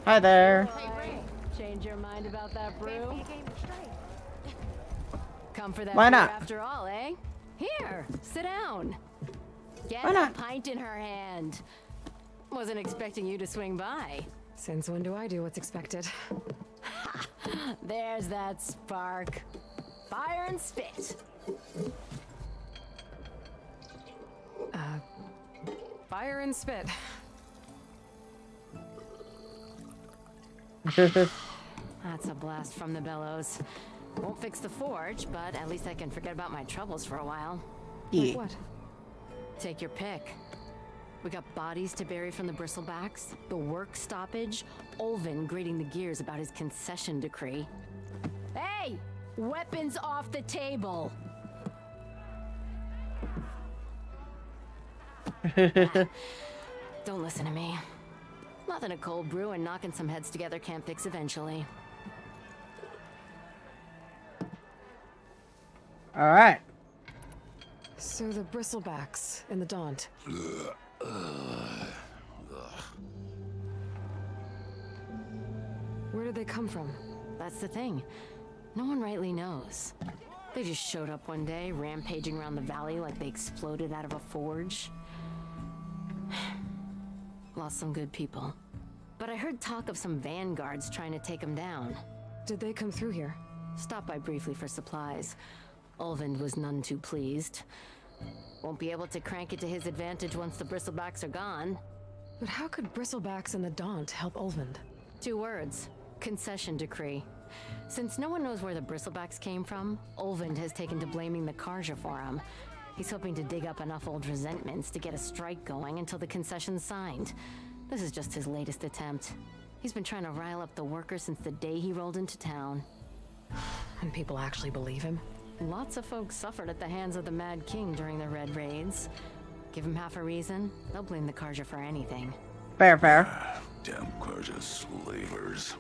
Hi there. Hey, change your mind about that brew? Come for that Why brew not? after all, eh? Here, sit down. Get Why a not? pint in her hand. Wasn't expecting you to swing by. Since when do I do what's expected? There's that spark. Fire and spit. Fire and spit. That's a blast from the bellows. Won't fix the forge, but at least I can forget about my troubles for a while. Yeah. Like what? Take your pick. We got bodies to bury from the bristlebacks, the work stoppage, Olvin grating the gears about his concession decree. Hey! Weapons off the table! Don't listen to me. Nothing a cold brew and knocking some heads together can't fix eventually. Alright. So the bristlebacks and the Daunt. Where did they come from? That's the thing. No one rightly knows. They just showed up one day, rampaging around the valley like they exploded out of a forge. Lost some good people. But I heard talk of some vanguards trying to take them down. Did they come through here? Stopped by briefly for supplies. Ulvund was none too pleased. Won't be able to crank it to his advantage once the bristlebacks are gone. But how could bristlebacks and the Daunt help Ulvund? 2 words. Concession decree. Since no one knows where the bristlebacks came from, Ulvund has taken to blaming the Karja for him. He's hoping to dig up enough old resentments to get a strike going until the concession's signed. This is just his latest attempt. He's been trying to rile up the workers since the day he rolled into town. And people actually believe him? Lots of folks suffered at the hands of the Mad King during the Red Raids. Give him half a reason, they'll blame the Karja for anything. Fair. Damn Karja slavers.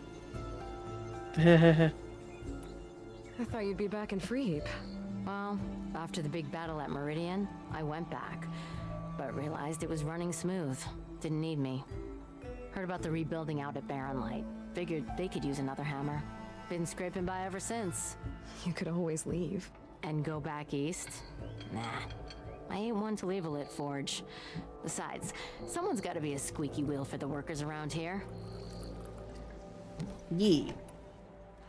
I thought you'd be back in Freeheap. Well, after the big battle at Meridian, I went back, but realized it was running smooth. Didn't need me. Heard about the rebuilding out at Barren Light. Figured they could use another hammer. Been scraping by ever since. You could always leave. And go back east? Nah. I ain't one to leave a lit forge. Besides, someone's gotta be a squeaky wheel for the workers around here. Yee.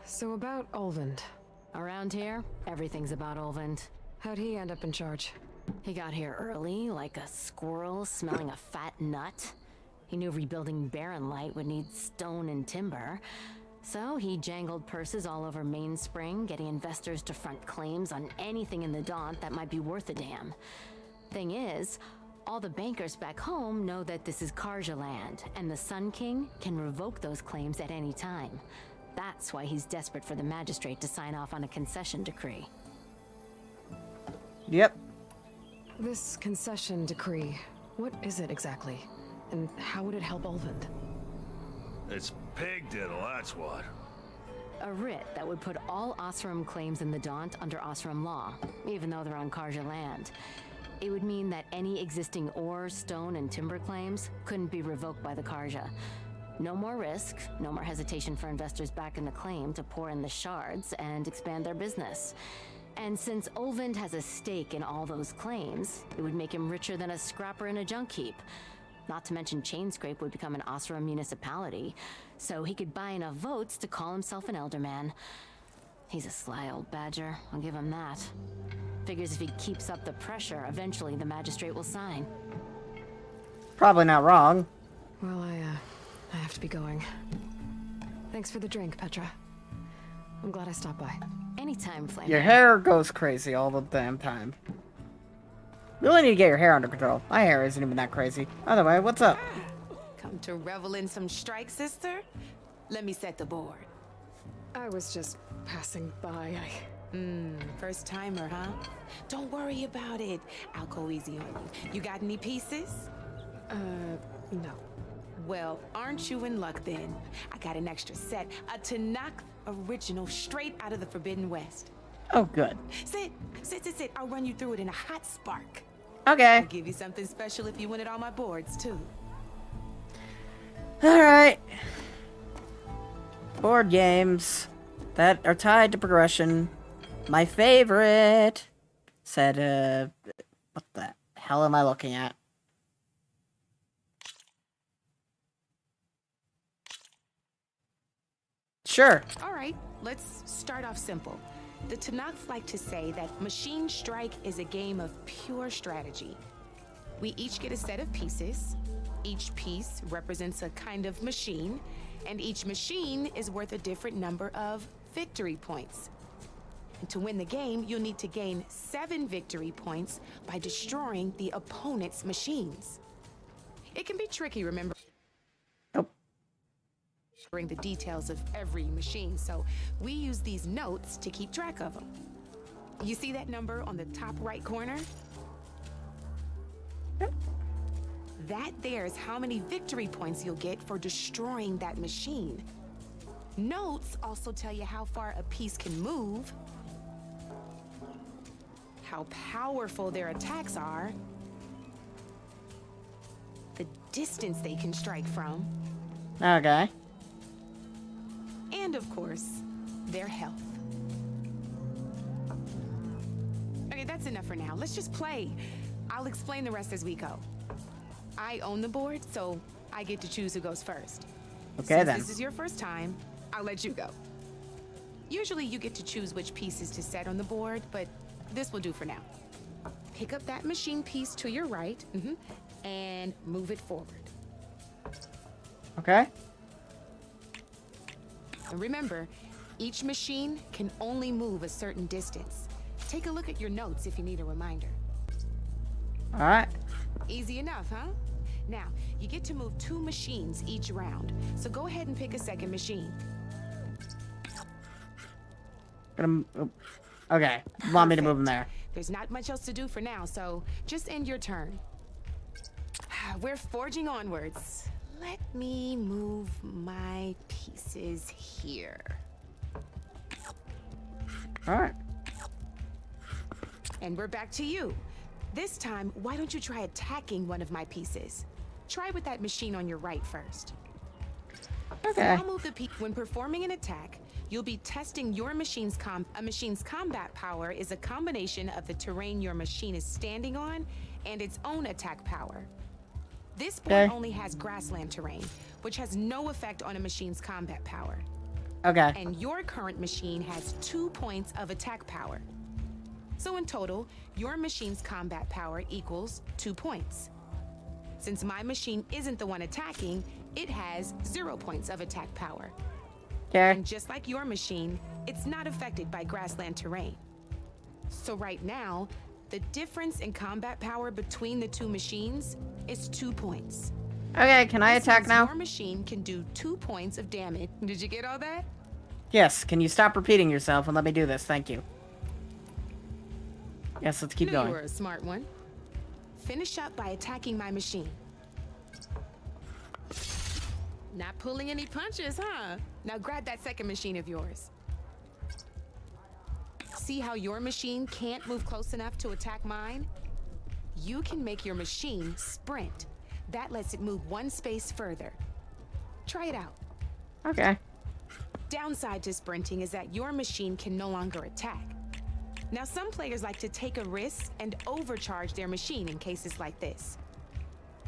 So about Ulvund. Around here, everything's about Ulvund. How'd he end up in charge? He got here early, like a squirrel smelling a fat nut. He knew rebuilding Barren Light would need stone and timber. So he jangled purses all over Mainspring, getting investors to front claims on anything in the Daunt that might be worth a damn. Thing is, all the bankers back home know that this is Karja land, and the Sun King can revoke those claims at any time. That's why he's desperate for the magistrate to sign off on a concession decree. Yep. This concession decree, what is it exactly? And how would it help Ulvund? It's pig diddle, that's what. A writ that would put all Osram claims in the Daunt under Osram law, even though they're on Karja land. It would mean that any existing ore, stone, and timber claims couldn't be revoked by the Karja. No more risk, no more hesitation for investors back in the claim to pour in the shards and expand their business. And since Ulvund has a stake in all those claims, it would make him richer than a scrapper in a junk heap. Not to mention Chainscrape would become an Osram municipality, so he could buy enough votes to call himself an elderman. He's a sly old badger, I'll give him that. Figures if he keeps up the pressure, eventually the magistrate will sign. Probably not wrong. Well, I have to be going. Thanks for the drink, Petra. I'm glad I stopped by. Anytime, Flame. Your hair goes crazy all the damn time. You really need to get your hair under control. My hair isn't even that crazy. Either way, what's up? Come to revel in some strike, sister? Let me set the board. I was just passing by. First timer, huh? Don't worry about it. I'll go easy on you. You got any pieces? No. Well, aren't you in luck then? I got an extra set, a Tanakh original straight out of the Forbidden West. Oh, good. Sit. I'll run you through it in a hot spark. Okay. I'll give you something special if you win it on my boards, too. Alright. Board games that are tied to progression. My favorite said, what the hell am I looking at? Sure. All right, let's start off simple. The Tanakh like to say that Machine Strike is a game of pure strategy. We each get a set of pieces. Each piece represents a kind of machine, and each machine is worth a different number of victory points. And to win the game, you'll need to gain 7 victory points by destroying the opponent's machines. It can be tricky, remember? The details of every machine, so we use these notes to keep track of them. You see that number on the top right corner? That there is how many victory points you'll get for destroying that machine. Notes also tell you how far a piece can move, how powerful their attacks are, the distance they can strike from. Okay. And of course, their health. That's enough for now. Let's just play. I'll explain the rest as we go. I own the board, so I get to choose who goes first. Okay, Since then. this is your first time, I'll let you go. Usually you get to choose which pieces to set on the board, but this will do for now. Pick up that machine piece to your right, and move it forward. Okay. And remember, each machine can only move a certain distance. Take a look at your notes if you need a reminder. All right. Easy enough, huh? Now, you get to move 2 machines each round, so go ahead and pick a second machine. Okay. Want me to move them there? There's not much else to do for now, so just end your turn. We're forging onwards. Let me move my pieces here. All right. And we're back to you. This time, why don't you try attacking one of my pieces? Try with that machine on your right first. Okay. I'll move the piece. When performing an attack, you'll be testing your machine's combat power is a combination of the terrain your machine is standing on and its own attack power. This board only has grassland terrain, which has no effect on a machine's combat power. Okay. And your current machine has 2 points of attack power. So in total, your machine's combat power equals 2 points. Since my machine isn't the one attacking, it has 0 points of attack power. Okay. And just like your machine, it's not affected by grassland terrain. So right now, the difference in combat power between the 2 machines is 2 points. Okay, can I attack now? Your machine can do 2 points of damage. Did you get all that? Yes. Can you stop repeating yourself and let me do this? Thank you. Yes, let's keep going. You were a smart one. Finish up by attacking my machine. Not pulling any punches, huh? Now grab that second machine of yours. See how your machine can't move close enough to attack mine? You can make your machine sprint. That lets it move 1 space further. Try it out. Okay. Downside to sprinting is that your machine can no longer attack. Now, some players like to take a risk and overcharge their machine in cases like this.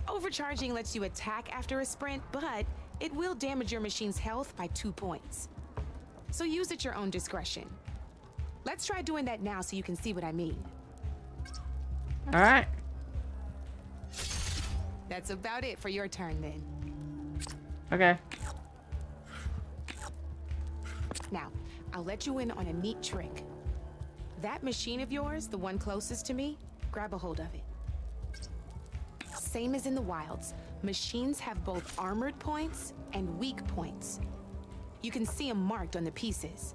Overcharging lets you attack after a sprint, but it will damage your machine's health by 2 points. So use at your own discretion. Let's try doing that now so you can see what I mean. All right. That's about it for your turn then. Okay. Now, I'll let you in on a neat trick. That machine of yours, the one closest to me, grab a hold of it. Same as in the wilds, machines have both armored points and weak points. You can see them marked on the pieces.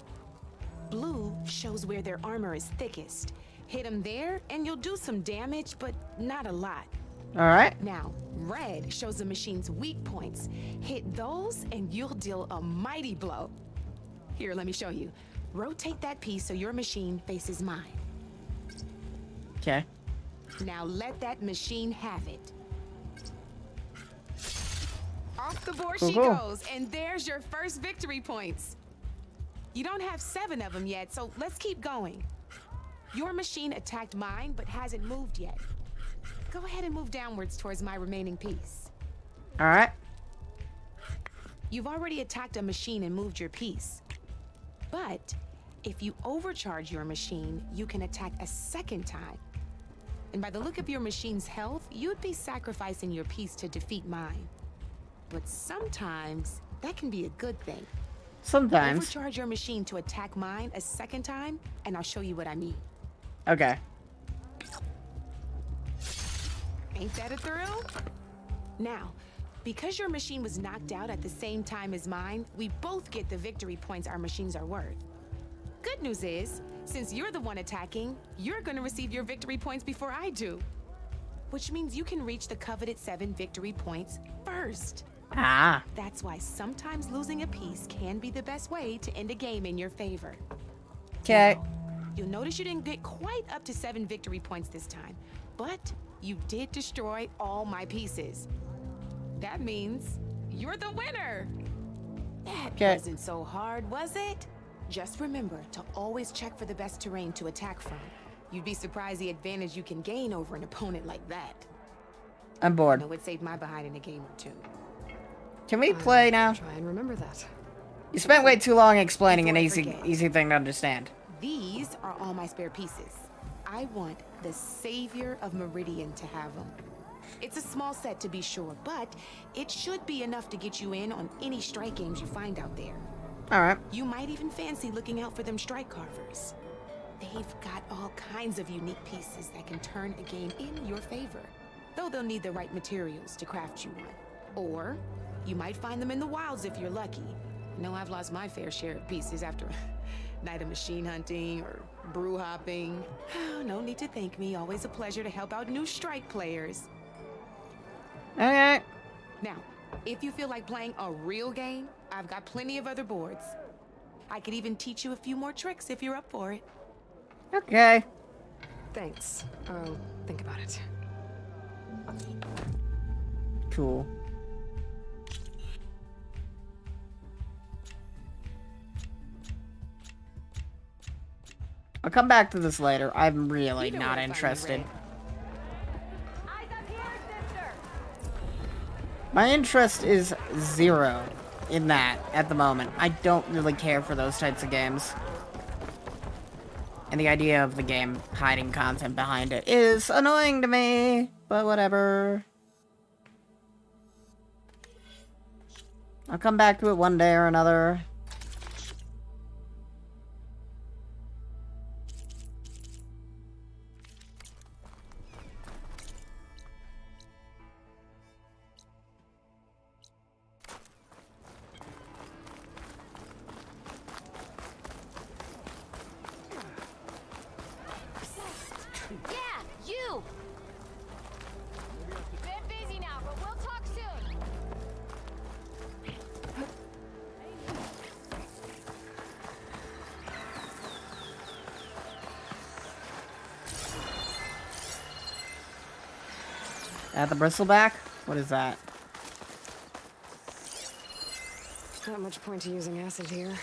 Blue shows where their armor is thickest. Hit them there and you'll do some damage, but not a lot. All right. Now, red shows the machine's weak points. Hit those and you'll deal a mighty blow. Here, let me show you. Rotate that piece so your machine faces mine. Okay. Now let that machine have it. Off the board she goes, and there's your first victory points. You don't have 7 of them yet, so let's keep going. Your machine attacked mine, but hasn't moved yet. Go ahead and move downwards towards my remaining piece. All right. You've already attacked a machine and moved your piece. But if you overcharge your machine, you can attack a second time. And by the look of your machine's health, you'd be sacrificing your piece to defeat mine. But sometimes that can be a good thing. Sometimes. Overcharge your machine to attack mine a second time, and I'll show you what I mean. Okay. Ain't that a thrill? Now, because your machine was knocked out at the same time as mine, we both get the victory points our machines are worth. Good news is, since you're the one attacking, you're gonna receive your victory points before I do. Which means you can reach the coveted 7 victory points first. Ah. That's why sometimes losing a piece can be the best way to end a game in your favor. Okay. You'll notice you didn't get quite up to 7 victory points this time, but you did destroy all my pieces. That means you're the winner. That wasn't so hard, was it? Just remember to always check for the best terrain to attack from. You'd be surprised the advantage you can gain over an opponent like that. I'm bored. I know it saved my behind in a game or two. Can we play now? Try and remember that. You spent way too long explaining an easy thing to understand. These are all my spare pieces. I want the Savior of Meridian to have them. It's a small set to be sure, but it should be enough to get you in on any strike games you find out there. Alright. You might even fancy looking out for them strike carvers. They've got all kinds of unique pieces that can turn a game in your favor, though they'll need the right materials to craft you one. Or you might find them in the wilds if you're lucky. I know I've lost my fair share of pieces after a night of machine hunting or brew hopping. No need to thank me. Always a pleasure to help out new strike players. Okay. Now, if you feel like playing a real game, I've got plenty of other boards. I could even teach you a few more tricks if you're up for it. Okay. Thanks. I'll think about it. Cool. I'll come back to this later. I'm really not interested. My interest is 0 in that at the moment. I don't really care for those types of games. And the idea of the game hiding content behind it is annoying to me, but whatever. I'll come back to it one day or another. At the bristleback? What is that? Not much point to using acid here.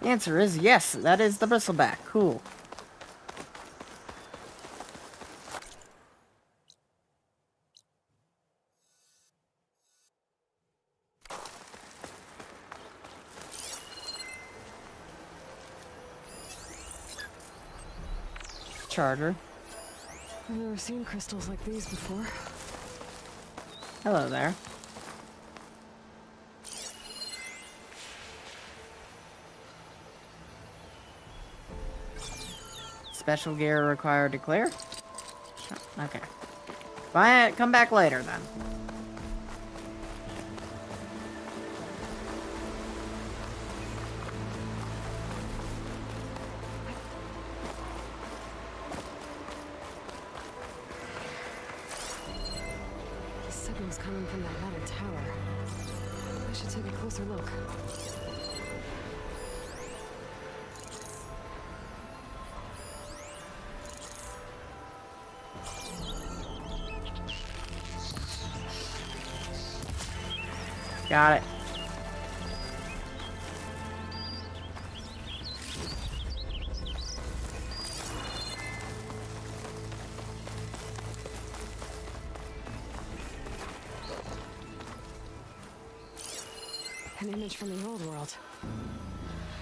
The answer is yes, that is the bristleback. Cool. Charger. I've never seen crystals like these before. Hello there. Special gear required to clear? Okay. Bye, come back later then. Signal's coming from that metal tower. I should take a closer look. Got it. An image from the old world.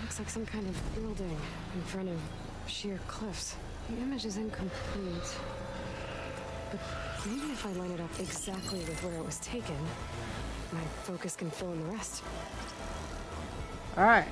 Looks like some kind of building in front of sheer cliffs. The image is incomplete. But maybe if I line it up exactly with where it was taken, my focus can fill in the rest. Alright.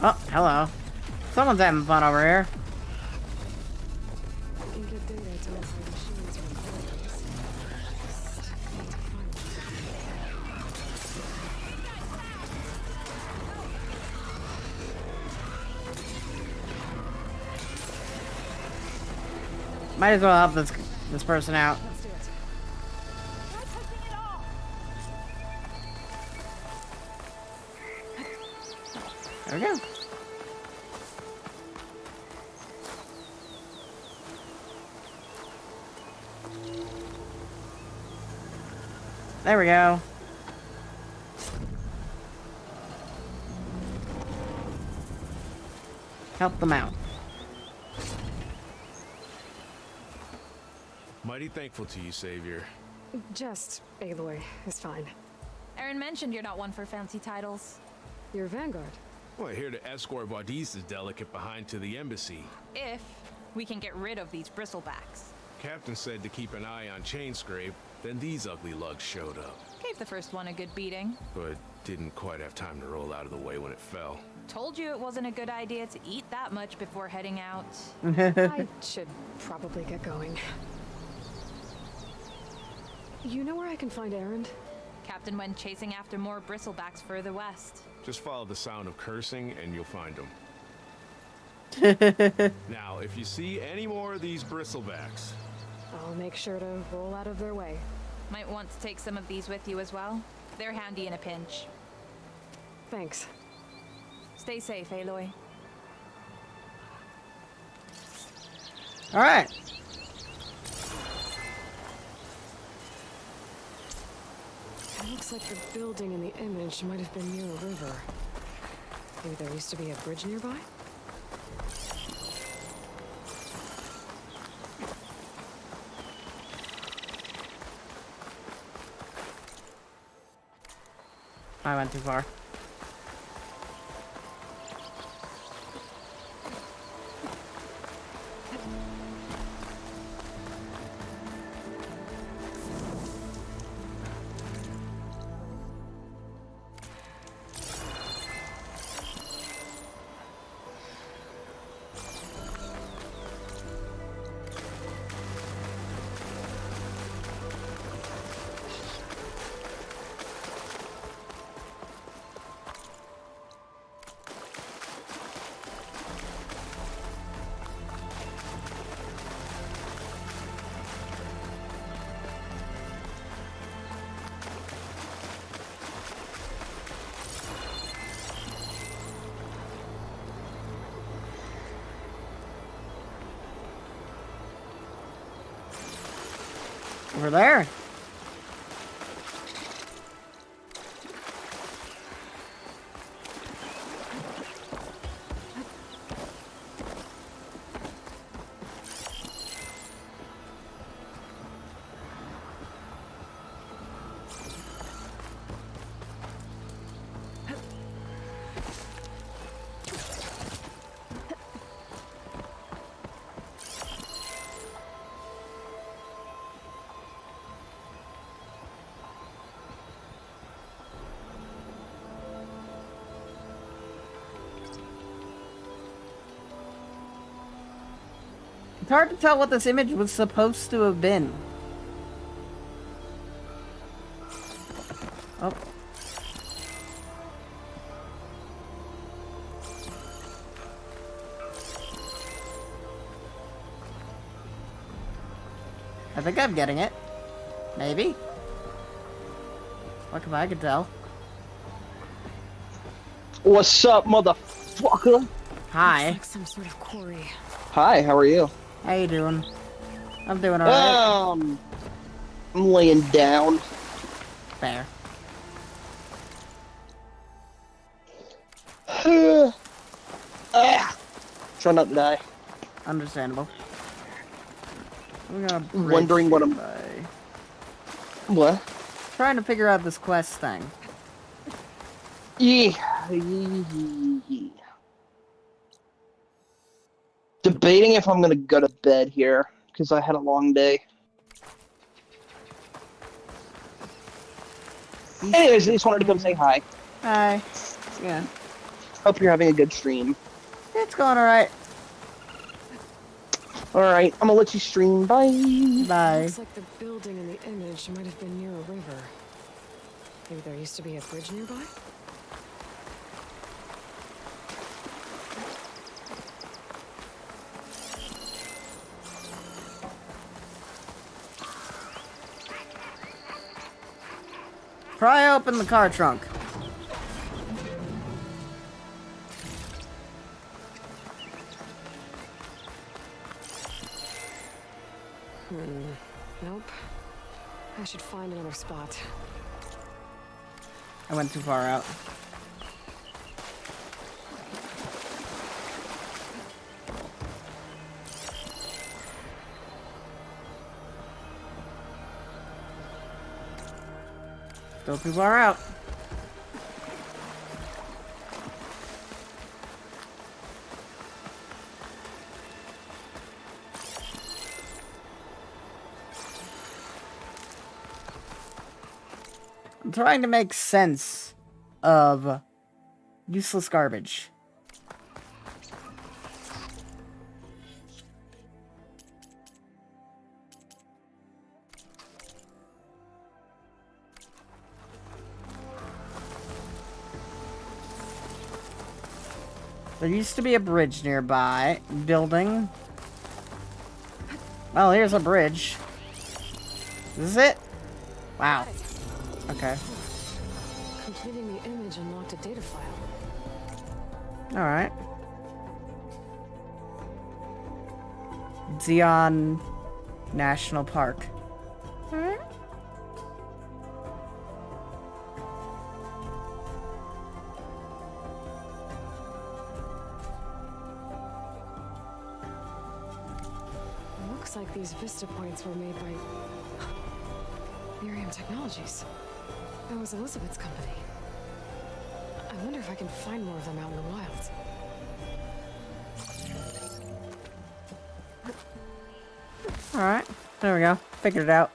Oh, hello. Someone's having fun over here. to operate machines or employees. Just need to find Might as well help this person out. Let's do it. There we go. There we go. Help them out. Mighty thankful to you, Savior. Just Aloy is fine. Aaron mentioned you're not one for fancy titles. You're a vanguard. Well, here to escort Baudise's delicate behind to the embassy. If we can get rid of these bristlebacks. Captain said to keep an eye on Chainscrape, then these ugly lugs showed up. Gave the first one a good beating. But didn't quite have time to roll out of the way when it fell. Told you it wasn't a good idea to eat that much before heading out. I should probably get going. You know where I can find Aaron? Captain went chasing after more bristlebacks further west. Just follow the sound of cursing and you'll find them. Now, if you see any more of these bristlebacks, I'll make sure to roll out of their way. Might want to take some of these with you as well. They're handy in a pinch. Thanks. Stay safe, Aloy. All right. It looks like the building in the image might have been near a river. Maybe there used to be a bridge nearby? I went too far. Over there. It's hard to tell what this image was supposed to have been. Oh. I think I'm getting it. Maybe. What if I could tell? What's up, motherfucker? Hi. Looks like some sort of quarry. Hi, how are you? How you doing? I'm doing alright. I'm laying down. Fair. Try not to die. Understandable. I'm gonna Wondering what I'm... What? Trying to figure out this quest thing. Yeah. Debating if I'm gonna go to bed here, because I had a long day. Anyways, I just wanted to come say hi. Hi. Yeah. Hope you're having a good stream. It's going alright. Alright, I'm gonna let you stream. Bye. Bye. Looks like the building in the image might have been near a river. Maybe there used to be a bridge nearby? Pry open the car trunk. Nope. I should find another spot. I went too far out. Still too far out. I'm trying to make sense of useless garbage. There used to be a bridge nearby. Building. Well, here's a bridge. Is this it? Wow. Okay. Completing the image unlocked a data file. Alright. Zion National Park. Alright. Looks like these Vista points were made by Miriam Technologies. That was Elizabeth's company. I wonder if I can find more of them out in the wilds. Alright. There we go. Figured it out.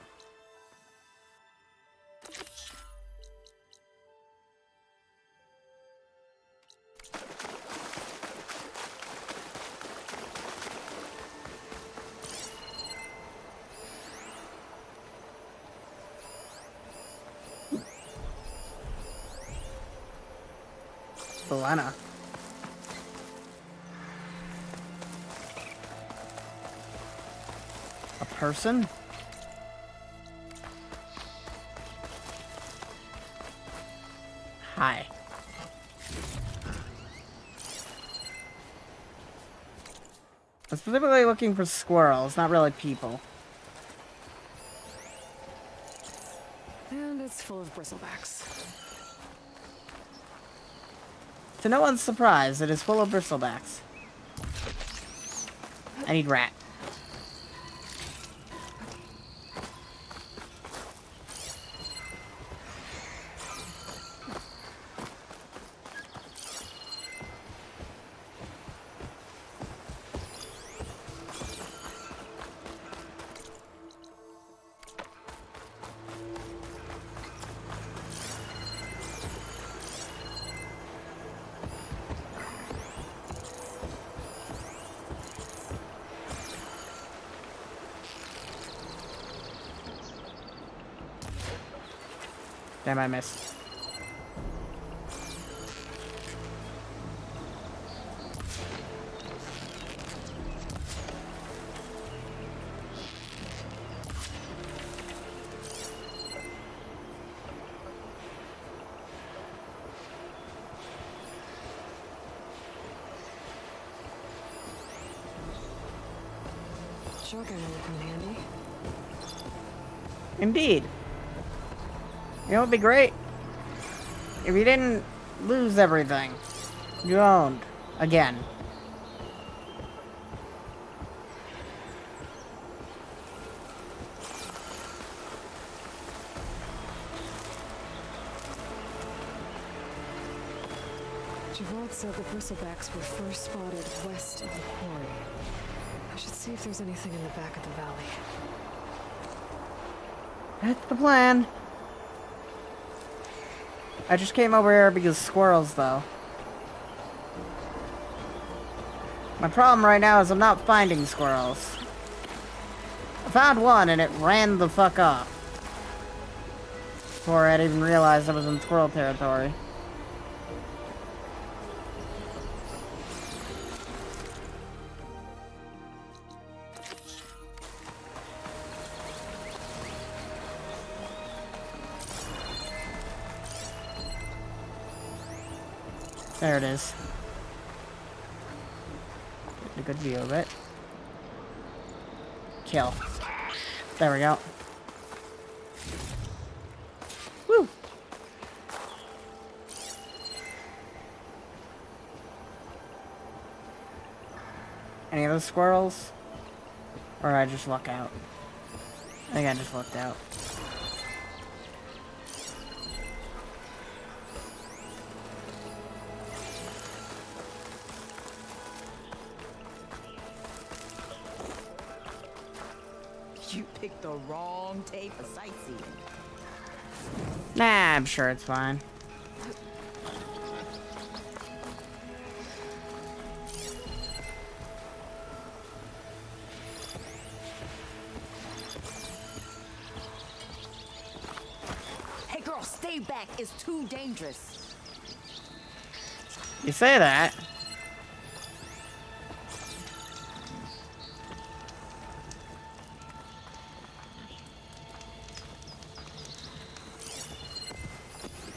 Selena. A person? Hi. I'm specifically looking for squirrels, not really people. And it's full of bristlebacks. To no one's surprise, it is full of bristlebacks. I need rat. Damn, I missed. Shotgun will come in handy. Indeed. You know what would be great? If you didn't lose everything you owned again. Javod said the bristlebacks were first spotted west of the quarry. I should see if there's anything in the back of the valley. That's the plan. I just came over here because squirrels, though. My problem right now is I'm not finding squirrels. found one and it ran the fuck off. Before I'd even realized I was in squirrel territory. There it is. Get a good view of it. Kill. There we go. Woo! Any of those squirrels? Or I just luck out? I think I just lucked out. You picked the wrong day for sightseeing. Nah, I'm sure it's fine. Hey girl, stay back. It's too dangerous. You say that.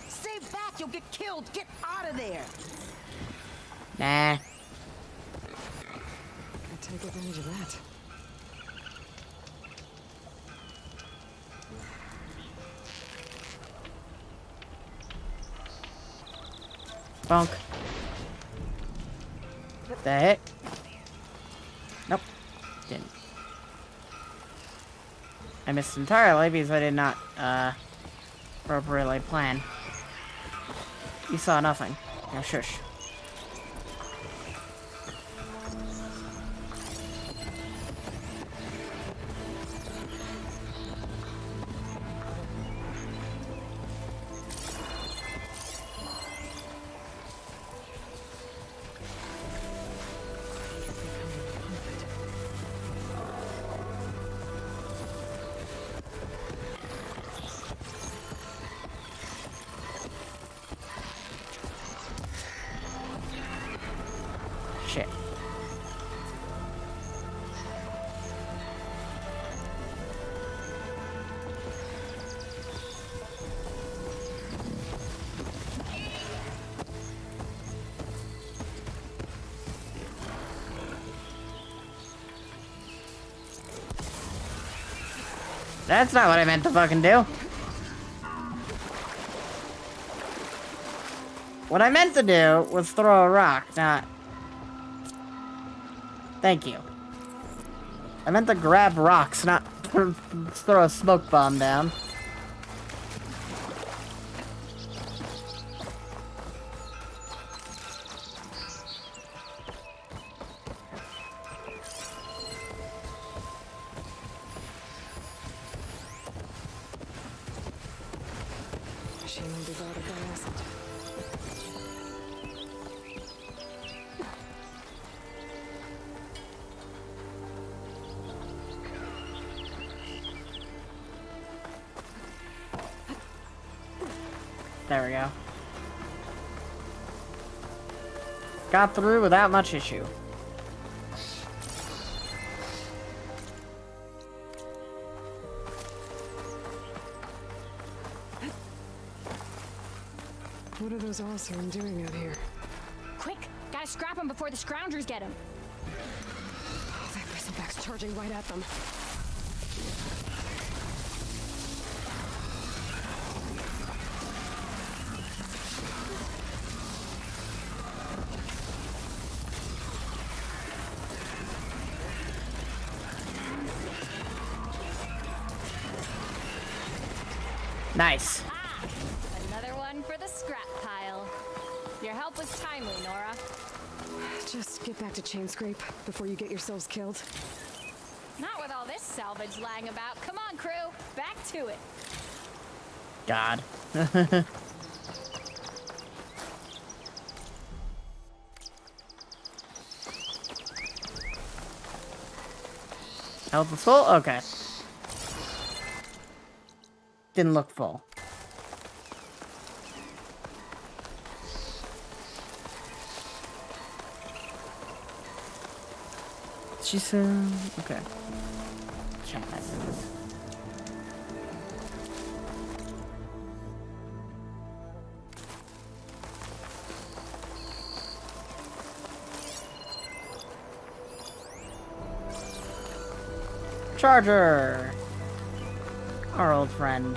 Stay back. You'll get killed. Get out of there. Nah. I'll take advantage of that. Bonk. That hit? Nope. Didn't. I missed entirely because I did not, appropriately plan. You saw nothing. Now shush. Shit. That's not what I meant to fucking do. What I meant to do was throw a rock, not... Thank you. I meant to grab rocks, not throw a smoke bomb down. She may be guarded by acid. There we go. Got through without much issue. What are those Allsern doing out here? Quick! Gotta scrap him before the scroungers get him. Oh, that bristleback's charging right at them. Nice. Another one for the scrap pile. Your help was timely, Nora. Just get back to chain scrape before you get yourselves killed. Not with all this salvage lying about. Come on, crew. Back to it. God. Health is full? Okay. didn't look full. She's okay. Check messages. Charger! Our old friend.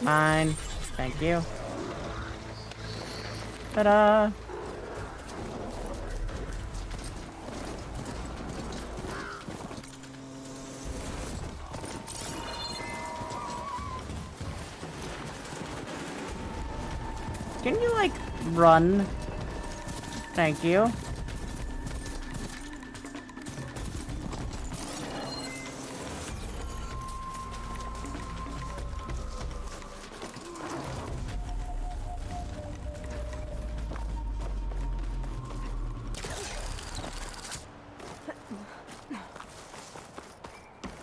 Mine. Thank you. Ta-da! Can you, like, run? Thank you.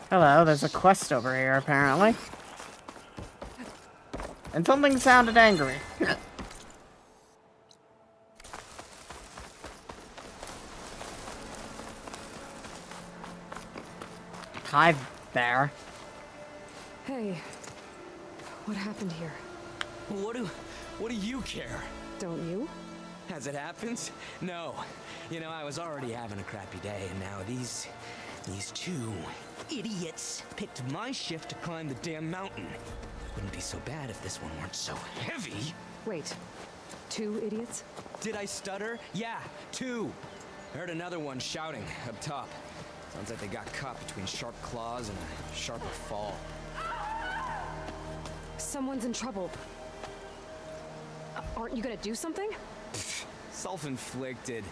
Hello, there's a quest over here, apparently. And something sounded angry. Hi, there. Hey, what happened here? What do you care? Don't you? As it happens, no. You know, I was already having a crappy day, and now these two idiots picked my shift to climb the damn mountain. Wouldn't be so bad if this one weren't so heavy. Wait, 2 idiots? Did I stutter? Yeah, 2. I heard another one shouting up top. Sounds like they got caught between sharp claws and a sharper fall. Someone's in trouble. Aren't you gonna do something? Self-inflicted.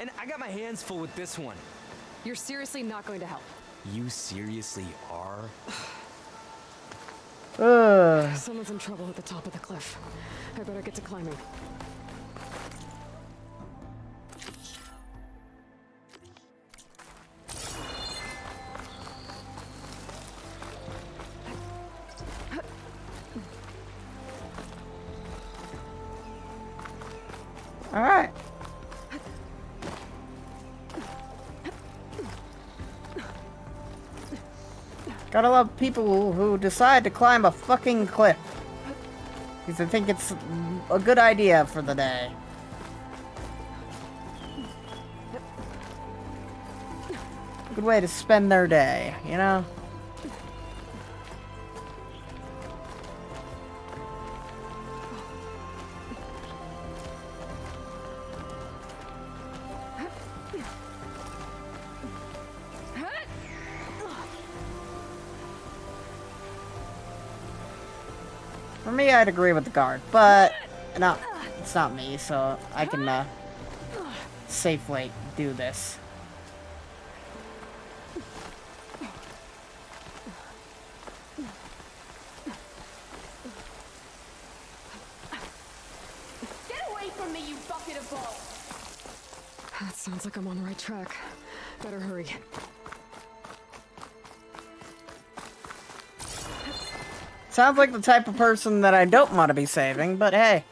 And I got my hands full with this one. You're seriously not going to help? You seriously are? Someone's in trouble at the top of the cliff. I better get to climbing. All right. Gotta love people who decide to climb a fucking cliff. Because I think it's a good idea for the day. Good way to spend their day, you know? For me, I'd agree with the guard, but no, it's not me, so I can safely do this. Get away from me, you bucket of balls! That sounds like I'm on the right track. Better hurry. Sounds like the type of person that I don't want to be saving, but hey.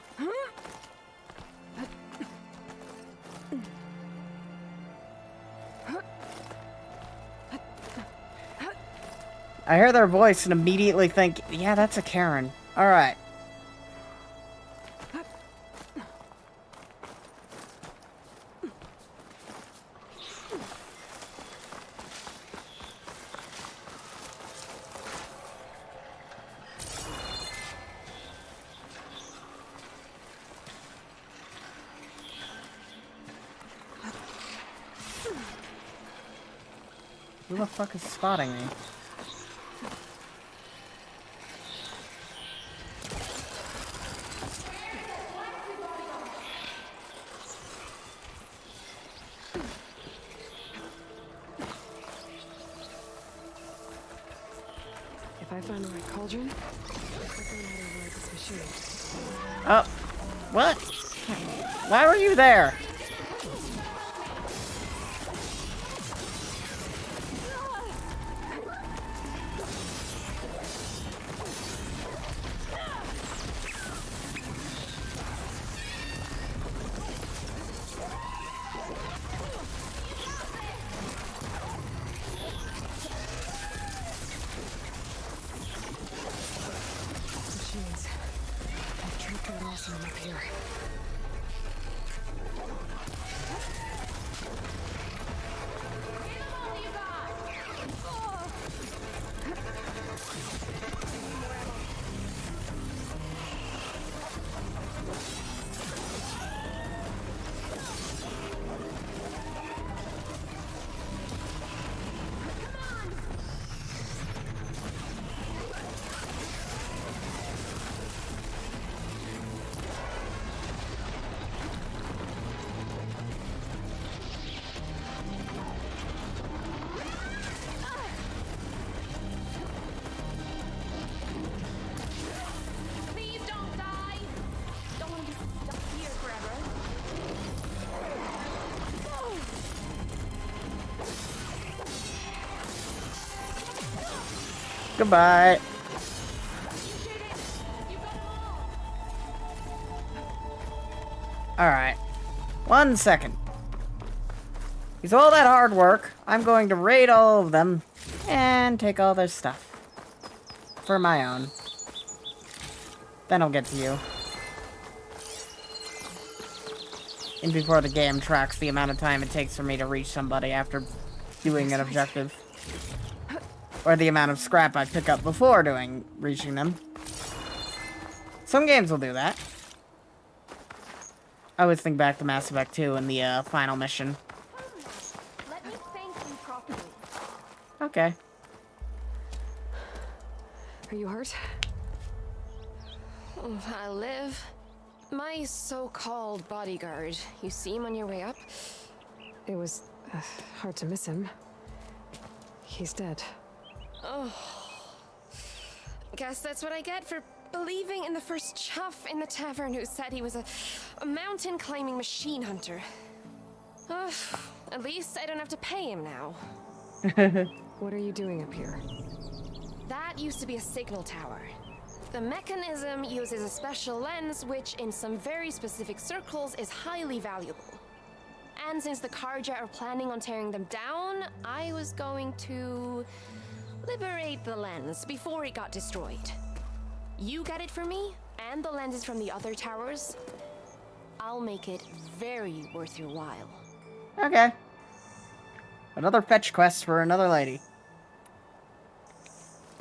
I hear their voice and immediately think, yeah, that's a Karen. Alright. Who the fuck is spotting me? I find the right cauldron, I'll find how to override this machine. Oh, what? Why were you there? Machines. I've tripped right also up here. Please don't die. Don't want to be stuck here forever. Goodbye. Alright. 1 second. Because all that hard work, I'm going to raid all of them and take all their stuff. For my own. Then I'll get to you. And before the game tracks the amount of time it takes for me to reach somebody after doing an objective. Or the amount of scrap I pick up before reaching them. Some games will do that. I always think back to Mass Effect 2 and the final mission. Let me thank you properly. Okay. Are you hurt? I live. My so-called bodyguard. You see him on your way up? It was hard to miss him. He's dead. Oh. Guess that's what I get for believing in the first chuff in the tavern who said he was a mountain-climbing machine hunter. At least I don't have to pay him now. What are you doing up here? That used to be a signal tower. The mechanism uses a special lens which, in some very specific circles, is highly valuable. And since the Karja are planning on tearing them down, I was going to liberate the lens before it got destroyed. You get it for me, and the lenses from the other towers. I'll make it very worth your while. Okay. Another fetch quest for another lady.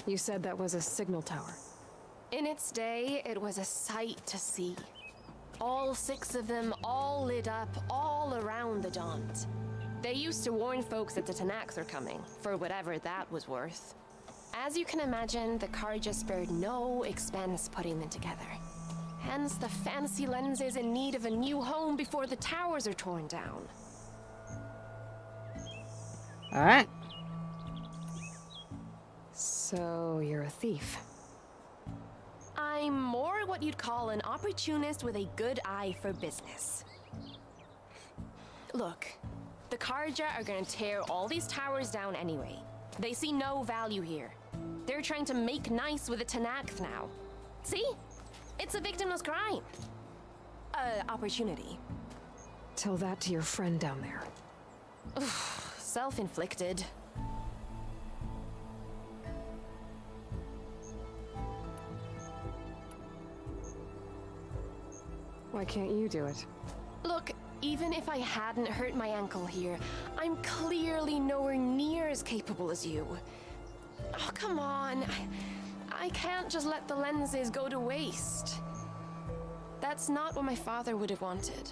You said that was a signal tower. In its day, it was a sight to see. All 6 of them, all lit up, all around the Daunt. They used to warn folks that the Tanakhs are coming, for whatever that was worth. As you can imagine, the Karja spared no expense putting them together. Hence the fancy lenses in need of a new home before the towers are torn down. Alright. So, you're a thief. I'm more what you'd call an opportunist with a good eye for business. Look, the Karja are gonna tear all these towers down anyway. They see no value here. They're trying to make nice with the Tanakh now. See? It's a victimless crime. Opportunity. Tell that to your friend down there. Self-inflicted. Why can't you do it? Look, even if I hadn't hurt my ankle here, I'm clearly nowhere near as capable as you. Oh, come on. I can't just let the lenses go to waste. That's not what my father would have wanted.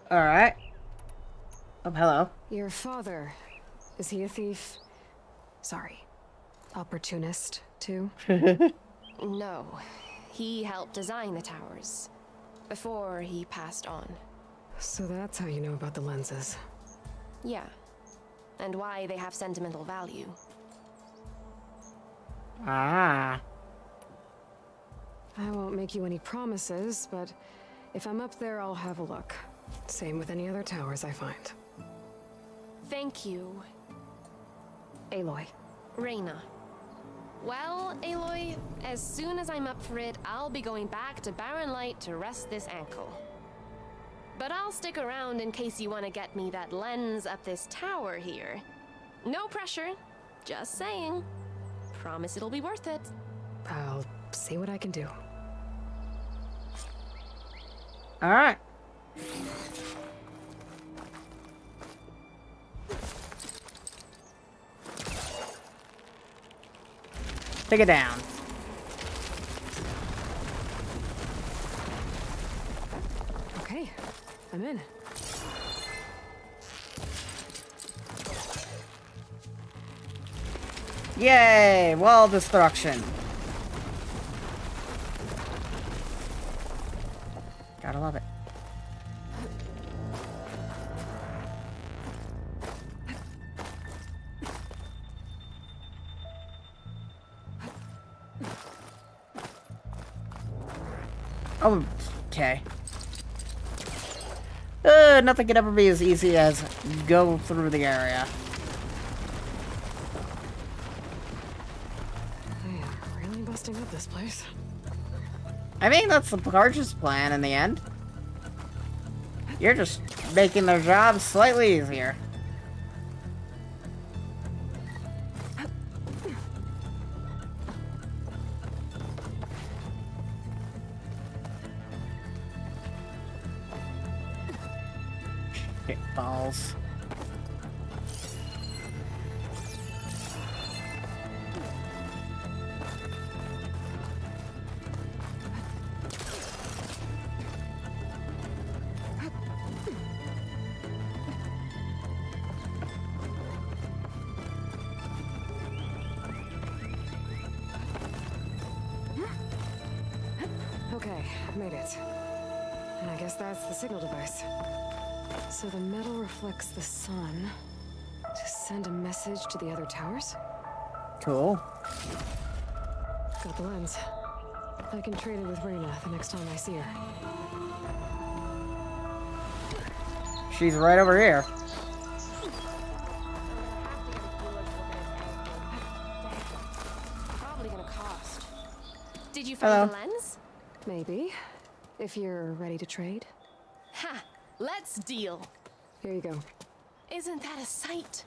Alright. Oh, hello. Your father, is he a thief? Sorry, opportunist, too? No, he helped design the towers before he passed on. So that's how you know about the lenses. Yeah, and why they have sentimental value. Ah. I won't make you any promises, but if I'm up there, I'll have a look. Same with any other towers I find. Thank you. Aloy. Reyna. Well, Aloy, as soon as I'm up for it, I'll be going back to Barren Light to rest this ankle. But I'll stick around in case you want to get me that lens up this tower here. No pressure, just saying. Promise it'll be worth it. I'll see what I can do. Alright. Take it down. Okay, I'm in. Yay! Wall destruction. Gotta love it. Oh, okay. Nothing could ever be as easy as go through the area. I am really busting up this place. I mean, that's the Parch's plan in the end. You're just making their job slightly easier. Shit balls. Okay, made it. And I guess that's the signal device. So the metal reflects the sun to send a message to the other towers? Cool. Got the lens. I can trade it with Reyna the next time I see her. She's right over here. Probably gonna cost. Did you find the lens? Maybe. If you're ready to trade. Ha! Let's deal. Here you go. Isn't that a sight?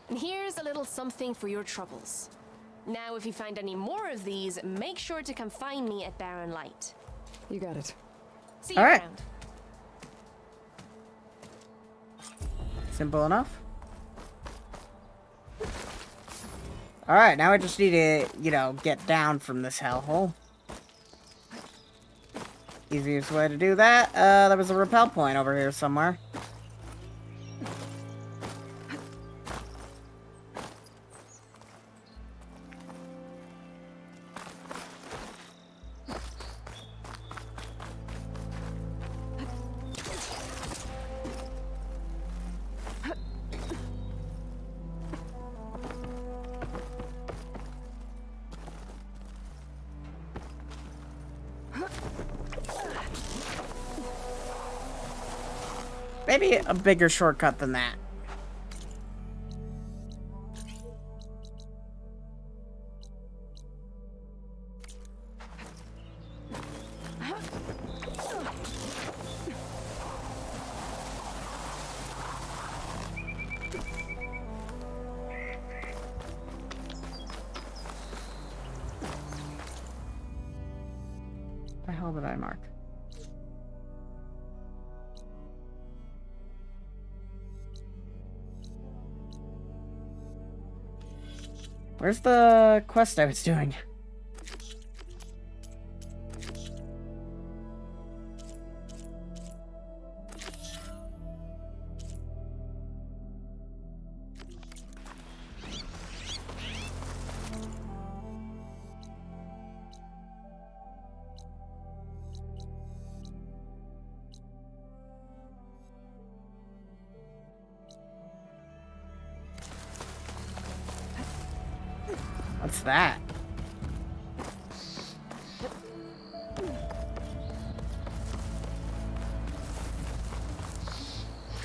And here's a little something for your troubles. Now, if you find any more of these, make sure to come find me at Barren Light. You got it. See you All right. around. Simple enough. Alright, now I just need to, you know, get down from this hellhole. Easiest way to do that, there was a rappel point over here somewhere. Maybe a bigger shortcut than that. The hell did I mark? Where's the quest I was doing? What's that?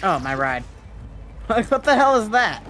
Oh, my ride. What the hell is that?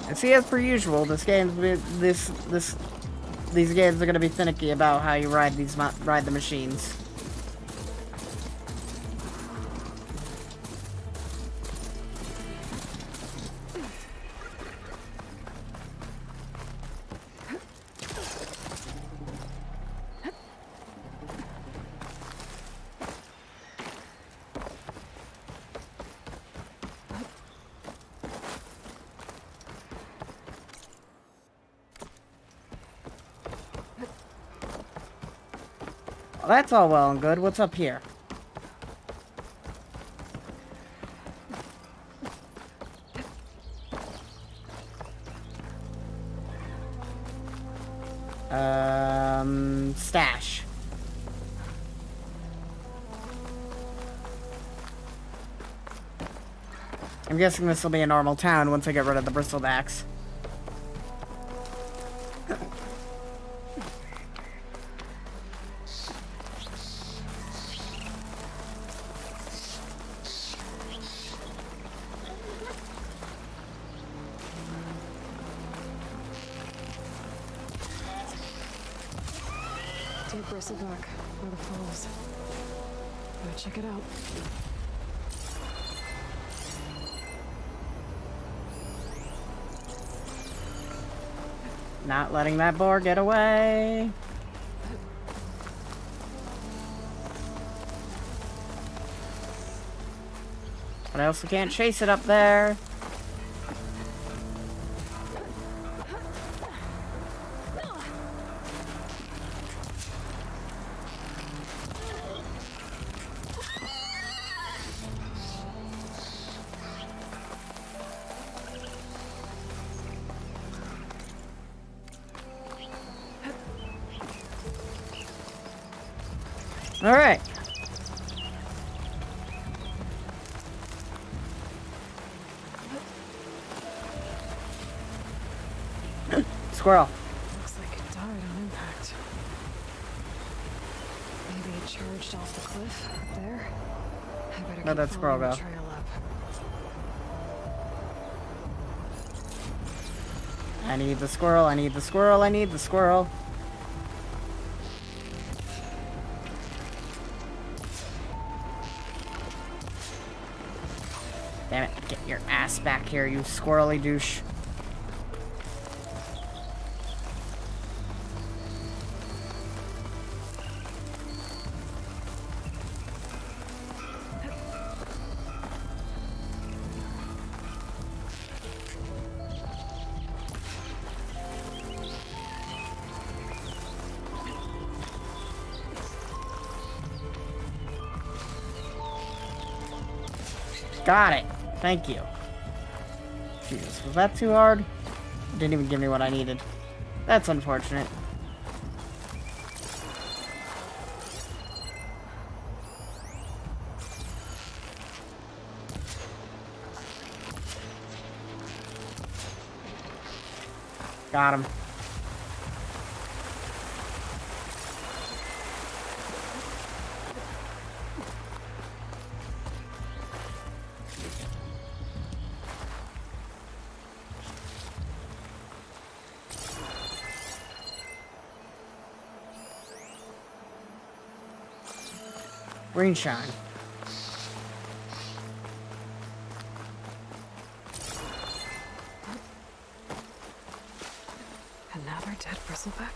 And see, as per usual, these games are gonna be finicky about how you ride the machines. Well, that's all well and good. What's up here? Stash. I'm guessing this will be a normal town once I get rid of the bristlebacks. Dear Bristleback, or the Falls. Gotta check it out. Not letting that boar get away. But I also can't chase it up there. All right. Squirrel. Looks like it died on impact. Maybe it charged off the cliff up there. I better Where'd that keep squirrel following go? the trail up. I need the squirrel, I need the squirrel, I need the squirrel. Damn it, get your ass back here, you squirrely douche. Got it. Thank you. Jesus, was that too hard? Didn't even give me what I needed. That's unfortunate. Got him. Green shine. Another dead bristleback?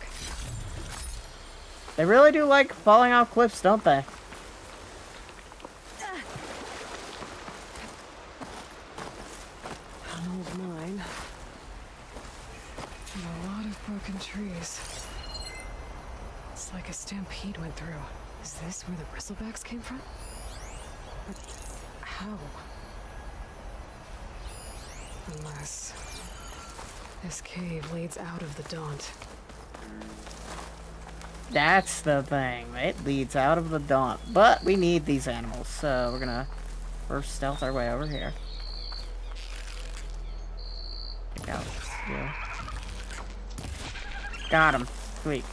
They really do like falling off cliffs, don't they? An old mine. heat went through. Is this where the bristlebacks came from? But how? Unless this cave leads out of the Daunt. That's the thing. It leads out of the Daunt. But we need these animals, so we're gonna first stealth our way over here. Check out. Yeah. Got him. Sweet.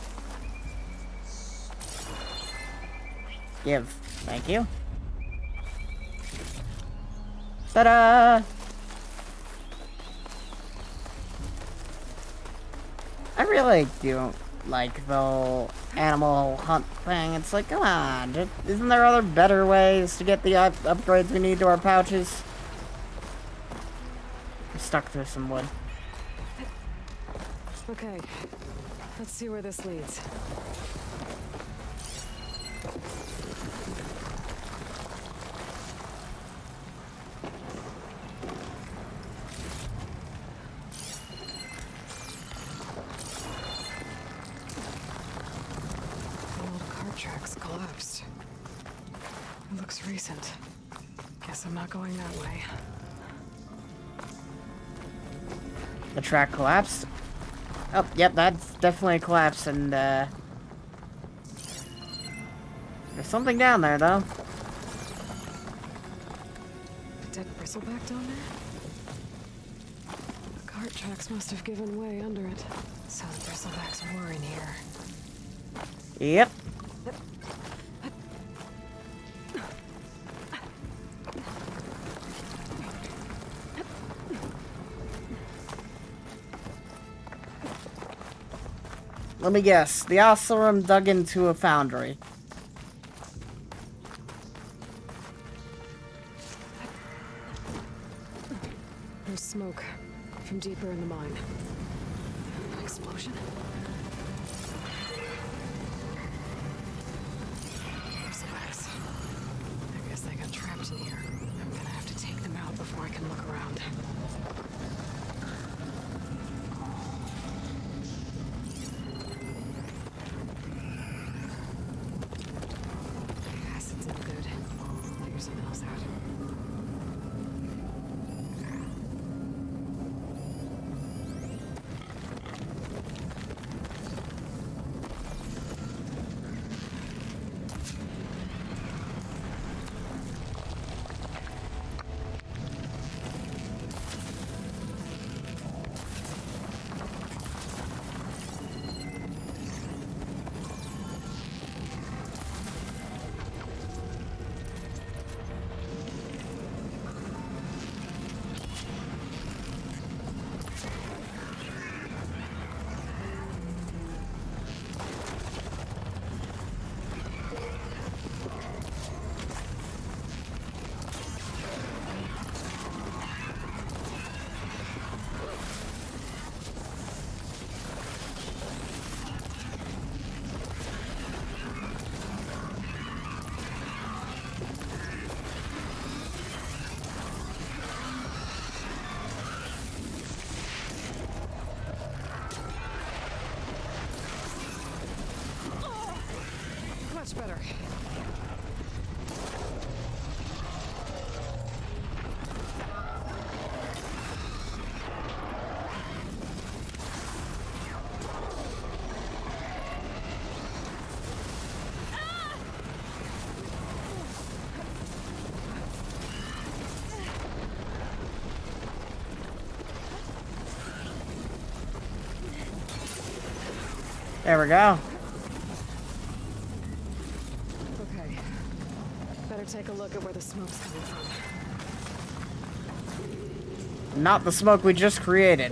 Give. Thank you. Ta-da! I really don't like the whole animal hunt thing. It's like, come on. Isn't there other better ways to get the upgrades we need to our pouches? I'm stuck through some wood. Okay. Let's see where this leads. Tracks collapsed. It looks recent. Guess I'm not going that way. The track collapsed? Oh, yep, that's definitely a collapse, and, there's something down there, though. A dead bristleback down there? The cart tracks must have given way under it. So the bristlebacks were in here. Yep. Let me guess. The Osserum dug into a foundry. There's smoke from deeper in the mine. An explosion? Bristlebags. I guess they got trapped in here. I'm gonna have to take them out before I can look around. Acid's no good. Figure something else out. Much better. There we go. Okay. Better take a look at where the smoke's coming from. Not the smoke we just created.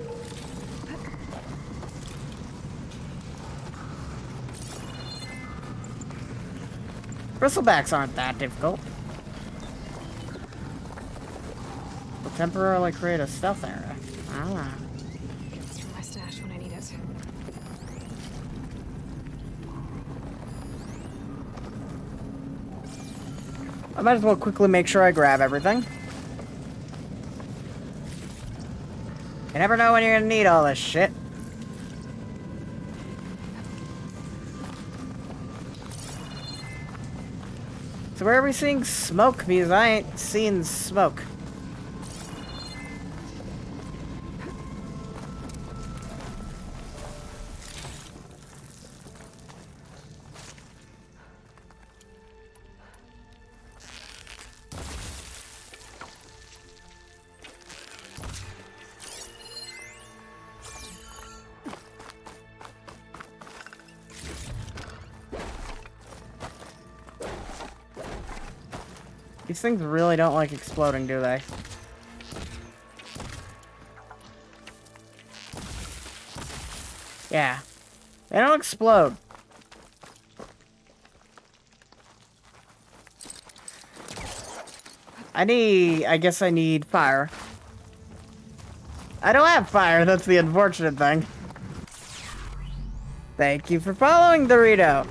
Bristlebacks aren't that difficult. We'll temporarily create a stealth area. Ah. Get through my stash when I need it. I might as well quickly make sure I grab everything. You never know when you're gonna need all this shit. So where are we seeing smoke? Because I ain't seeing smoke. These things really don't like exploding, do they? Yeah. They don't explode. I guess I need fire. I don't have fire, that's the unfortunate thing. Thank you for following, Dorito.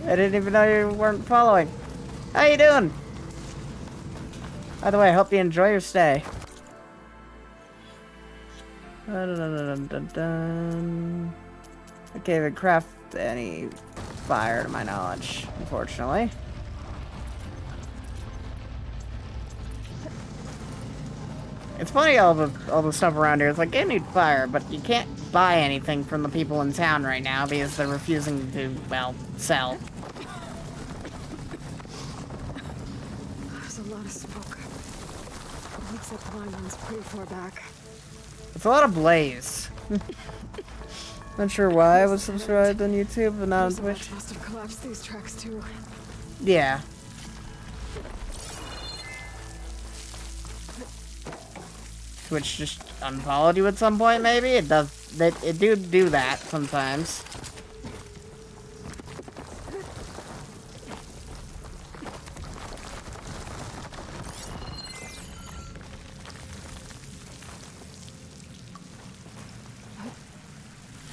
I didn't even know you weren't following. How you doing? By the way, I hope you enjoy your stay. Dun. I can't even craft any fire to my knowledge, unfortunately. It's funny all the stuff around here. It's like, I need fire, but you can't buy anything from the people in town right now because they're refusing to, well, sell. There's a lot of smoke. It looks like the line runs pretty far back. It's a lot of blaze. Not sure why I was subscribed on YouTube, but not on Twitch. Must have collapsed these tracks too. Yeah. Twitch just unfollowed you at some point, maybe? It does. It do that sometimes.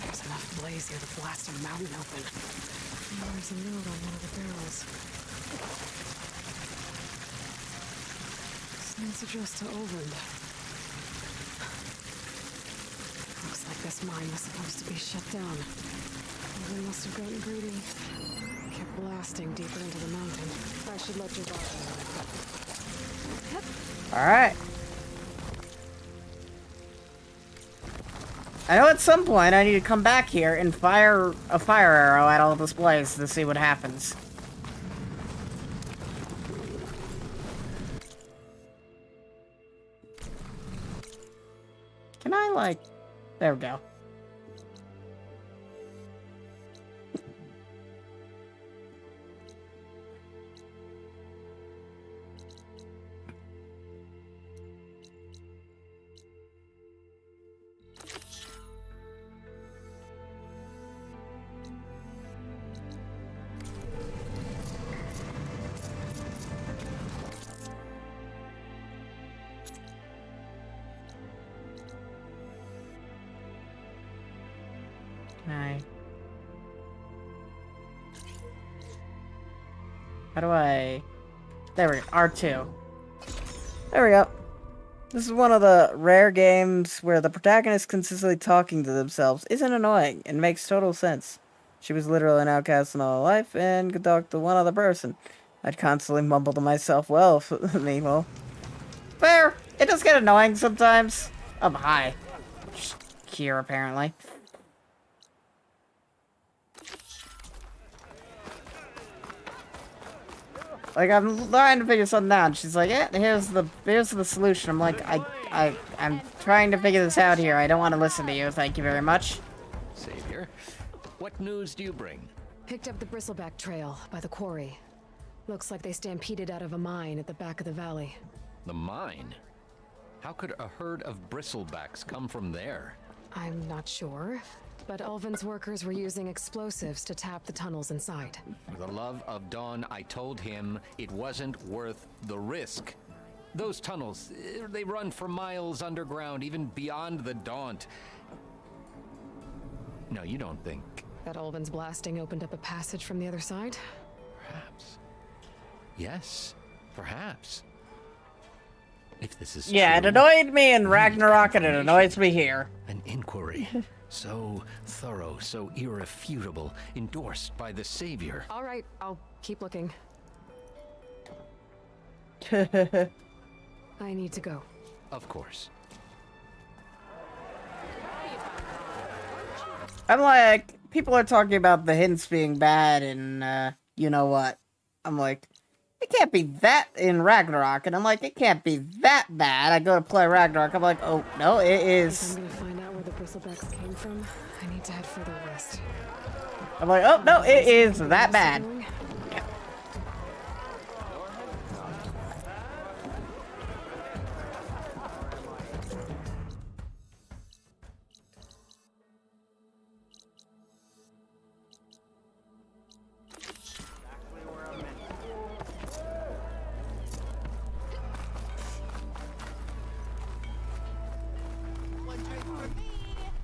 There's enough blaze here to blast a mountain open. And there's a note on one of the barrels. This note's addressed to Olvin. Looks like this mine was supposed to be shut down. Olvin must have gotten greedy. Kept blasting deeper into the mountain. I should let your daughter know. Alright. I know at some point I need to come back here and fire a fire arrow at all this blaze to see what happens. Can I, like... There we go. How do I... There we go. R2. There we go. This is one of the rare games where the protagonist consistently talking to themselves isn't annoying and makes total sense. She was literally an outcast in all life and could talk to one other person. I'd constantly mumble to myself, well, well. Fair. It does get annoying sometimes. I'm high. Just here, apparently. Like, I'm trying to figure something out. She's like, yeah, here's the solution. I'm like, I'm trying to figure this out here. I don't want to listen to you. Thank you very much. Savior, what news do you bring? Picked up the bristleback trail by the quarry. Looks like they stampeded out of a mine at the back of the valley. The mine? How could a herd of bristlebacks come from there? I'm not sure, but Ulvin's workers were using explosives to tap the tunnels inside. For the love of Dawn, I told him it wasn't worth the risk. Those tunnels, they run for miles underground, even beyond the Daunt. No, you don't think... That Ulvin's blasting opened up a passage from the other side? Perhaps. Yes, perhaps. If this is yeah, true, it annoyed me in Ragnarok and it annoys me here. An inquiry. So thorough, so irrefutable, endorsed by the Savior. All right, I'll keep looking. I need to go. Of course. I'm like, people are talking about the hints being bad and, you know what? I'm like, it can't be that in Ragnarok. And I'm like, it can't be that bad. I go to play Ragnarok. I'm like, oh, no, it is. If I'm gonna find out where the bristlebacks came from, I need to head further west. I'm like, oh, no, it is that bad.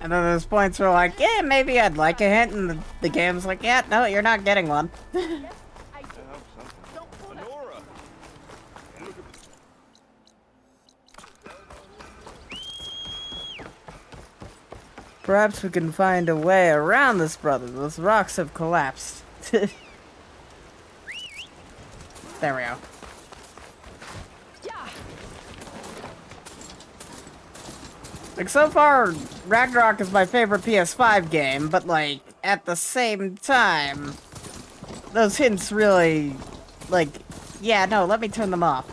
And then there's points where like, yeah, maybe I'd like a hint, and the game's like, yeah, no, you're not getting one. Perhaps we can find a way around this, brother. Those rocks have collapsed. There we go. Like, so far, Ragnarok is my favorite PS5 game, but, like, at the same time, those hints really, like, yeah, no, let me turn them off.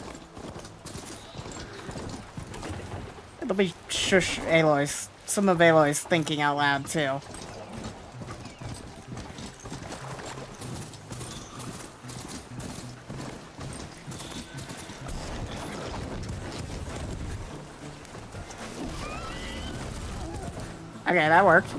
Let me shush Aloy's, some of Aloy's thinking out loud, too. Okay, that worked.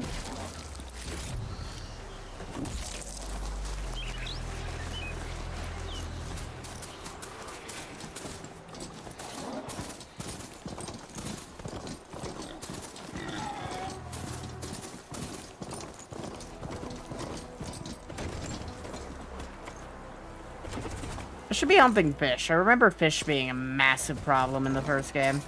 I should be humping fish. I remember fish being a massive problem in the first game.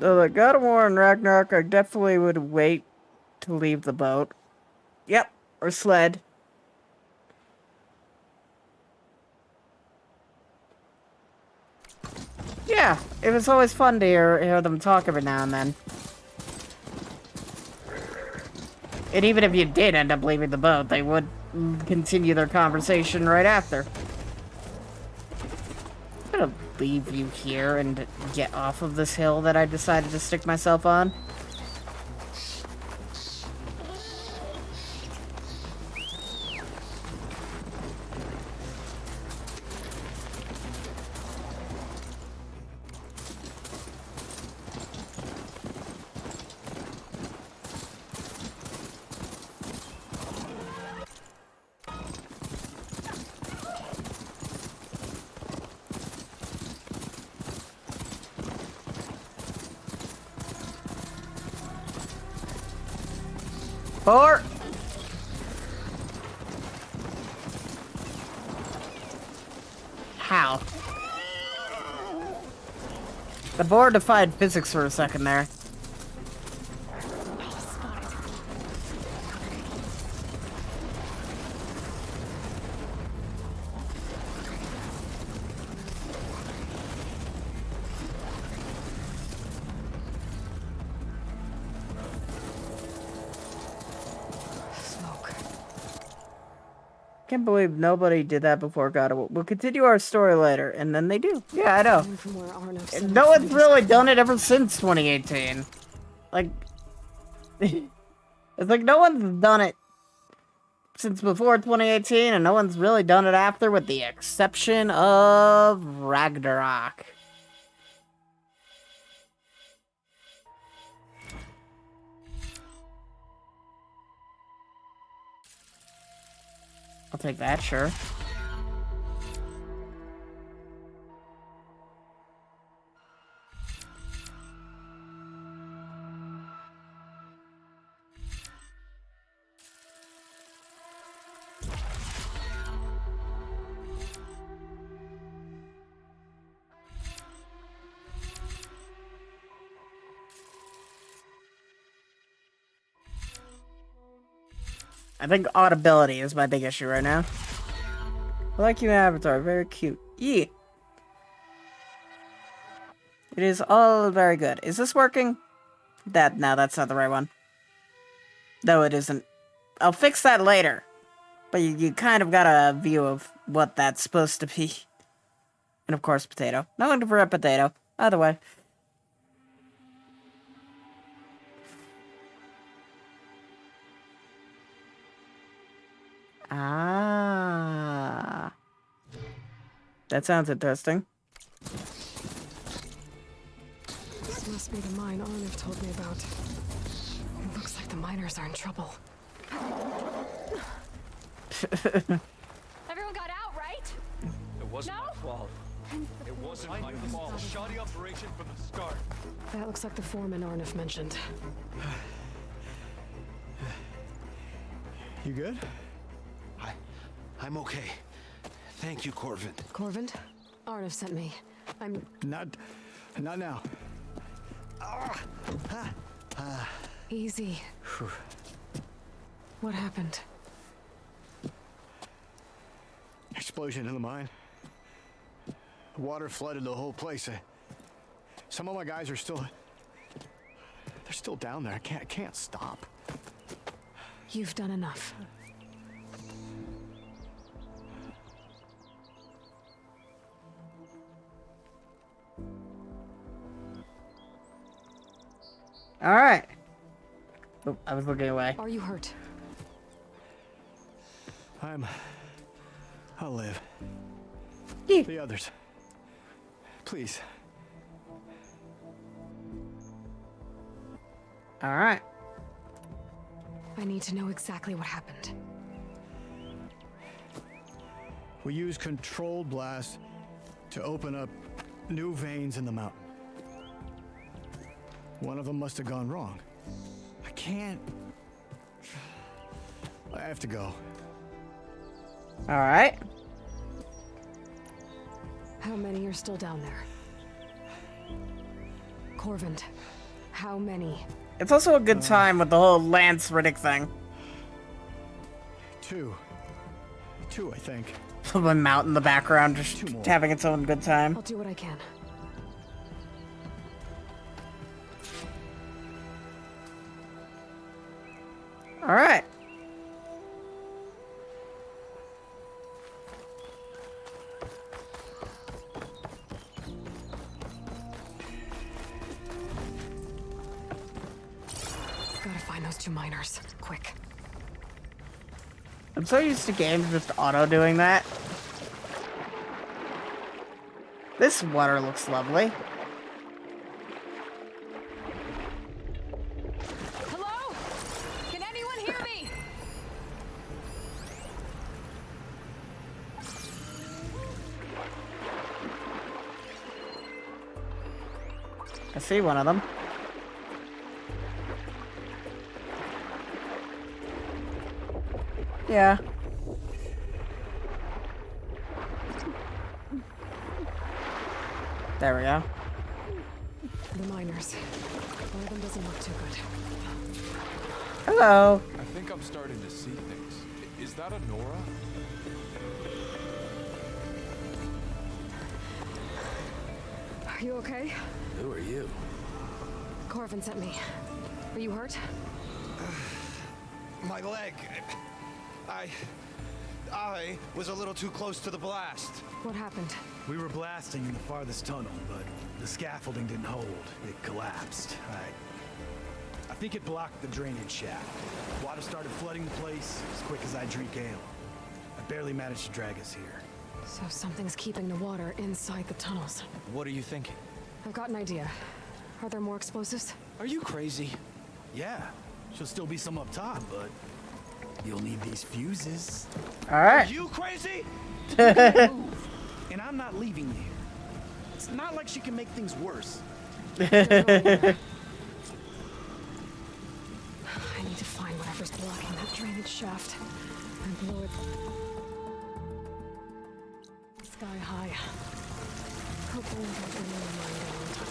So, like, God of War and Ragnarok, I definitely would wait to leave the boat. Yep, or sled. Yeah, it was always fun to hear them talk every now and then. And even if you did end up leaving the boat, they would continue their conversation right after. I'm gonna leave you here and get off of this hill that I decided to stick myself on. Four. How? The board defied physics for a second there. Can't believe nobody did that before God of War. We'll continue our story later, and then they do. Yeah, I know. No one's really done it ever since 2018. Like, it's like no one's done it since before 2018, and no one's really done it after, with the exception of Ragnarok. I'll take that, sure. I think audibility is my big issue right now. I like your avatar, very cute. Yeah. It is all very good. Is this working? No, that's not the right one. No, it isn't. I'll fix that later. But you kind of got a view of what that's supposed to be. And of course, potato. Not looking for a potato. Either way. Ah. That sounds interesting. This must be the mine Arnav told me about. It looks like the miners are in trouble. Everyone got out, right? It wasn't my fault. It wasn't my fault. Shoddy operation from the start. That looks like the foreman Arnav mentioned. You good? I'm okay. Thank you, Corvin. Corvin? Arnav sent me. I'm... Not now. Easy. What happened? Explosion in the mine. The water flooded the whole place. Some of my guys are still... They're still down there. I can't stop. You've done enough. Alright. Oh, I was looking away. Are you hurt? I'll live. Yeah. The others. Please. Alright. I need to know exactly what happened. We used controlled blast to open up new veins in the mountain. One of them must have gone wrong. I can't... I have to go. Alright. How many are still down there? Corvin, how many? It's also a good time with the whole Lance Riddick thing. Two, I think. The mountain in the background just having its own good time. I'll do what I can. Alright. Gotta find those two miners. Quick. I'm so used to games just auto doing that. This water looks lovely. Hello? Can anyone hear me? I see one of them. Yeah. There we go. The miners. One of them doesn't look too good. Hello. I think I'm starting to see things. Is that a Nora? Are you okay? Who are you? Corvin sent me. Are you hurt? My leg. I was a little too close to the blast. What happened? We were blasting in the farthest tunnel, but the scaffolding didn't hold. It collapsed. I think it blocked the drainage shaft. Water started flooding the place as quick as I drink ale. I barely managed to drag us here. So something's keeping the water inside the tunnels. What are you thinking? I've got an idea. Are there more explosives? Are you crazy? Yeah, she'll still be some up top, but you'll need these fuses. Alright. Are you crazy? And I'm not leaving you here. It's not like she can make things worse. I need to find whatever's blocking that drainage shaft and blow it sky high. Hopefully I'll bring the mine down on top.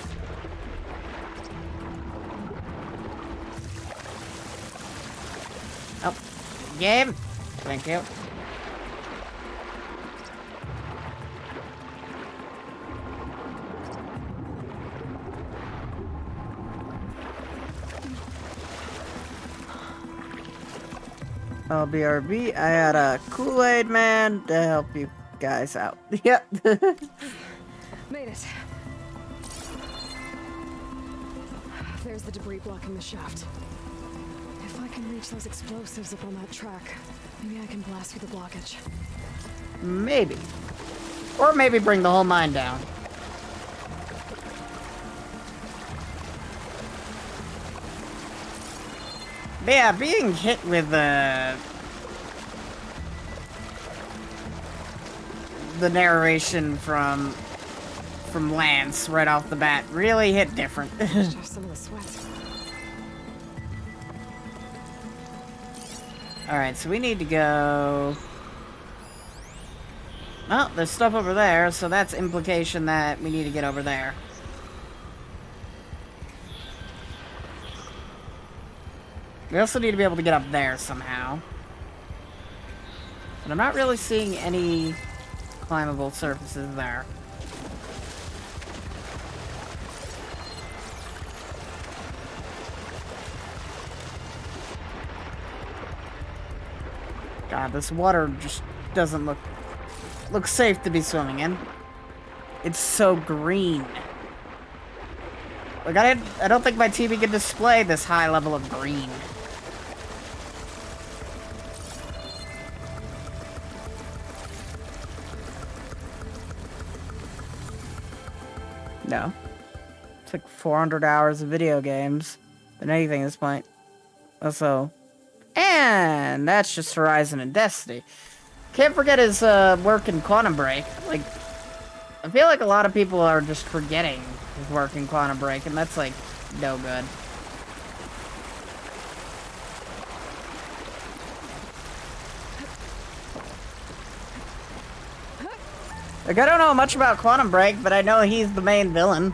Oh, game. Thank you. BRB, I had a Kool-Aid man to help you guys out. Yep. Made it. There's the debris blocking the shaft. If I can reach those explosives up on that track, maybe I can blast through the blockage. Maybe. Or maybe bring the whole mine down. But yeah, being hit with the narration from Lance right off the bat really hit different. Some of the sweat. Alright, so we need to go... Well, there's stuff over there, so that's implication that we need to get over there. We also need to be able to get up there somehow. But I'm not really seeing any climbable surfaces there. God, this water just doesn't look safe to be swimming in. It's so green. Like, I don't think my TV can display this high level of green. No. It's like 400 hours of video games than anything at this point. Also, and that's just Horizon and Destiny. Can't forget his work in Quantum Break. Like, I feel like a lot of people are just forgetting his work in Quantum Break, and that's like no good. Like, I don't know much about Quantum Break, but I know he's the main villain.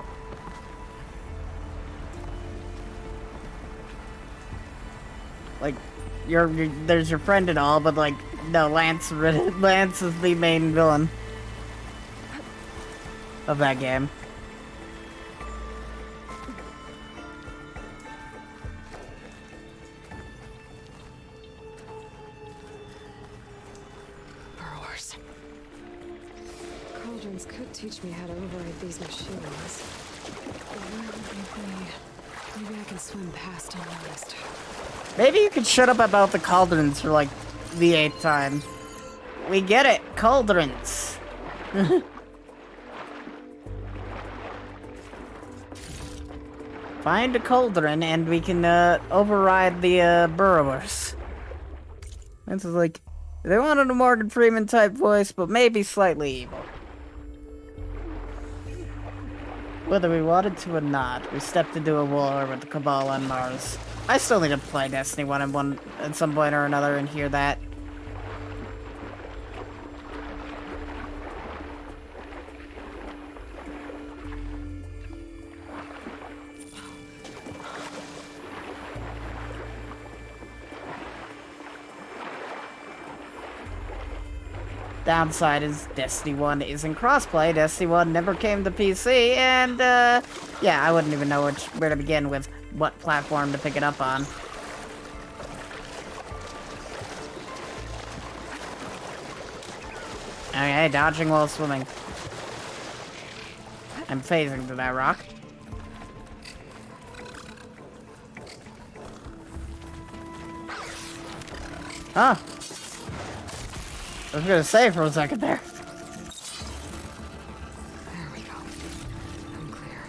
Like, there's your friend and all, but like, no, Lance is the main villain of that game. Burrowers. Cauldrons could teach me how to override these machines. Maybe I can swim past unnoticed. Maybe you could shut up about the cauldrons for like the 8th time. We get it, cauldrons. Find a cauldron and we can override the burrowers. This is like, they wanted a Morgan Freeman type voice, but maybe slightly evil. Whether we wanted to or not, we stepped into a war with the Cabal on Mars. I still need to play Destiny 1 at some point or another and hear that. Downside is Destiny 1 isn't crossplay. Destiny 1 never came to PC, and yeah, I wouldn't even know where to begin with what platform to pick it up on. Okay, dodging while swimming. I'm phasing to that rock. Huh. I was gonna say for a second there. There we go. I'm clear.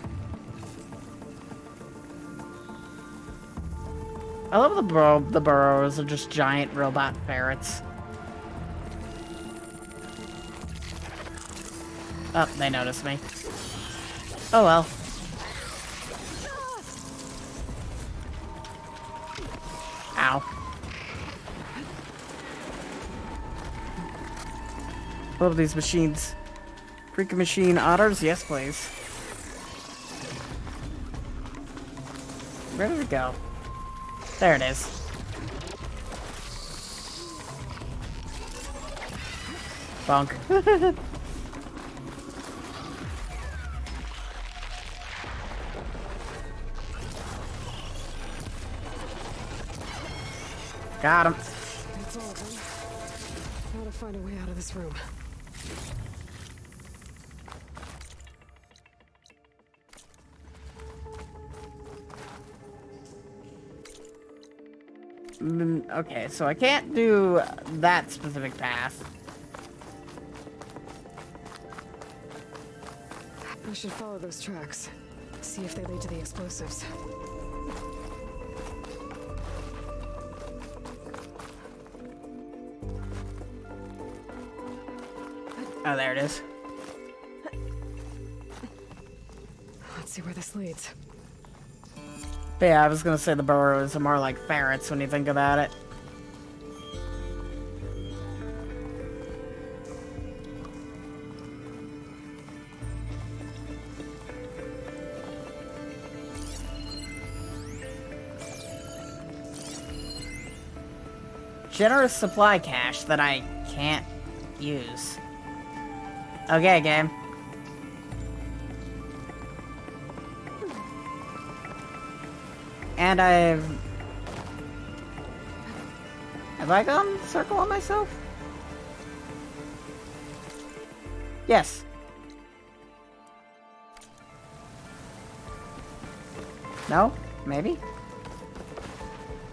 I love the burrowers are just giant robot ferrets. Oh, they noticed me. Oh well. Ow. Love these machines. Freaking machine otters? Yes, please. Where did it go? There it is. Bonk. Got him. That's all of them. Gotta find a way out of this room. Okay, so I can't do that specific path. I should follow those tracks. See if they lead to the explosives. Oh, there it is. Let's see where this leads. But yeah, I was gonna say the burrows are more like ferrets when you think about it. Generous supply cache that I can't use. Okay, game. And have I gone circle on myself? Yes. No? Maybe?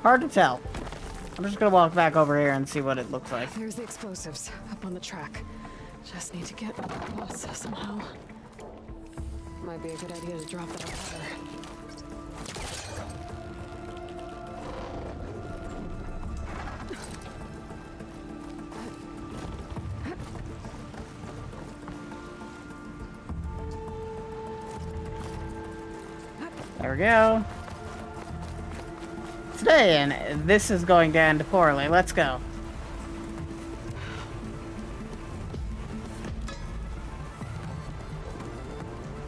Hard to tell. I'm just gonna walk back over here and see what it looks like. There's the explosives up on the track. Just need to get across somehow. Might be a good idea to drop that water. There we go. Today, and this is going to end poorly. Let's go.